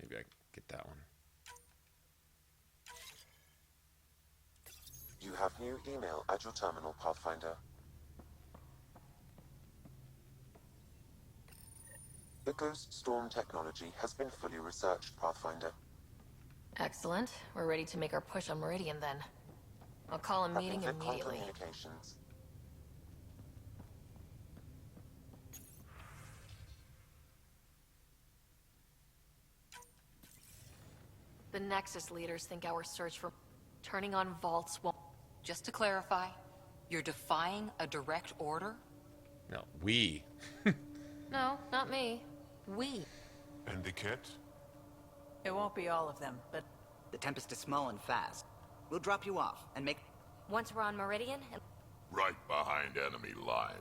Speaker 1: Maybe I can get that one.
Speaker 3: You have new email at your terminal, Pathfinder. The Ghost Storm technology has been fully researched, Pathfinder.
Speaker 2: Excellent. We're ready to make our push on Meridian then. I'll call a meeting immediately.
Speaker 3: Communications.
Speaker 2: The Nexus leaders think our search for turning on vaults won't...
Speaker 25: Just to clarify, you're defying a direct order?
Speaker 1: No, we.
Speaker 2: No, not me. We.
Speaker 13: And the kit?
Speaker 11: It won't be all of them, but the Tempest is small and fast. We'll drop you off and make...
Speaker 19: Once we're on Meridian...
Speaker 13: Right behind enemy line.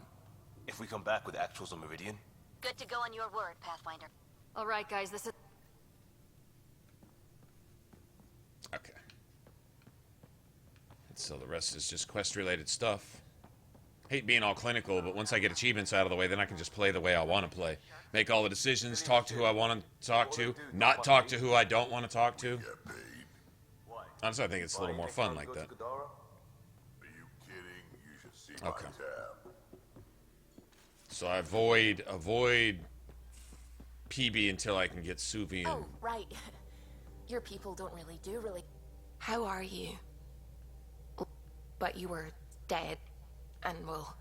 Speaker 8: If we come back with actuals on Meridian?
Speaker 19: Good to go on your word, Pathfinder.
Speaker 2: Alright, guys, this is...
Speaker 1: Okay. So the rest is just quest-related stuff. Hate being all clinical, but once I get achievements out of the way, then I can just play the way I want to play. Make all the decisions, talk to who I want to talk to, not talk to who I don't want to talk to. Honestly, I think it's a little more fun like that. Okay. So I avoid PB until I can get Suvi.
Speaker 2: Oh, right. Your people don't really do really... How are you? But you were dead, and well...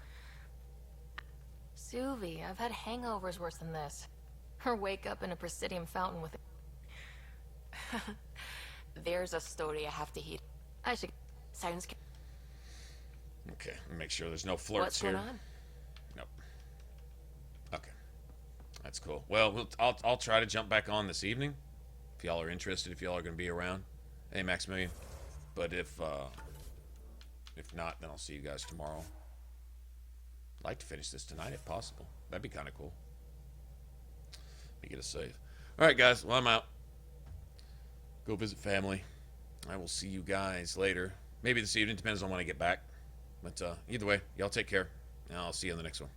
Speaker 2: Suvi, I've had hangovers worse than this. Or wake up in a Presidium fountain with... There's a story I have to hear. I should... Sounds...
Speaker 1: Okay, make sure there's no flirts here.
Speaker 2: What's going on?
Speaker 1: Nope. Okay. That's cool. Well, I'll try to jump back on this evening. If y'all are interested, if y'all are going to be around. Hey, Maximilian. But if not, then I'll see you guys tomorrow. I'd like to finish this tonight if possible. That'd be kind of cool. Let me get a save. Alright, guys. Well, I'm out. Go visit family. I will see you guys later. Maybe this evening. Depends on when I get back. But either way, y'all take care. And I'll see you on the next one.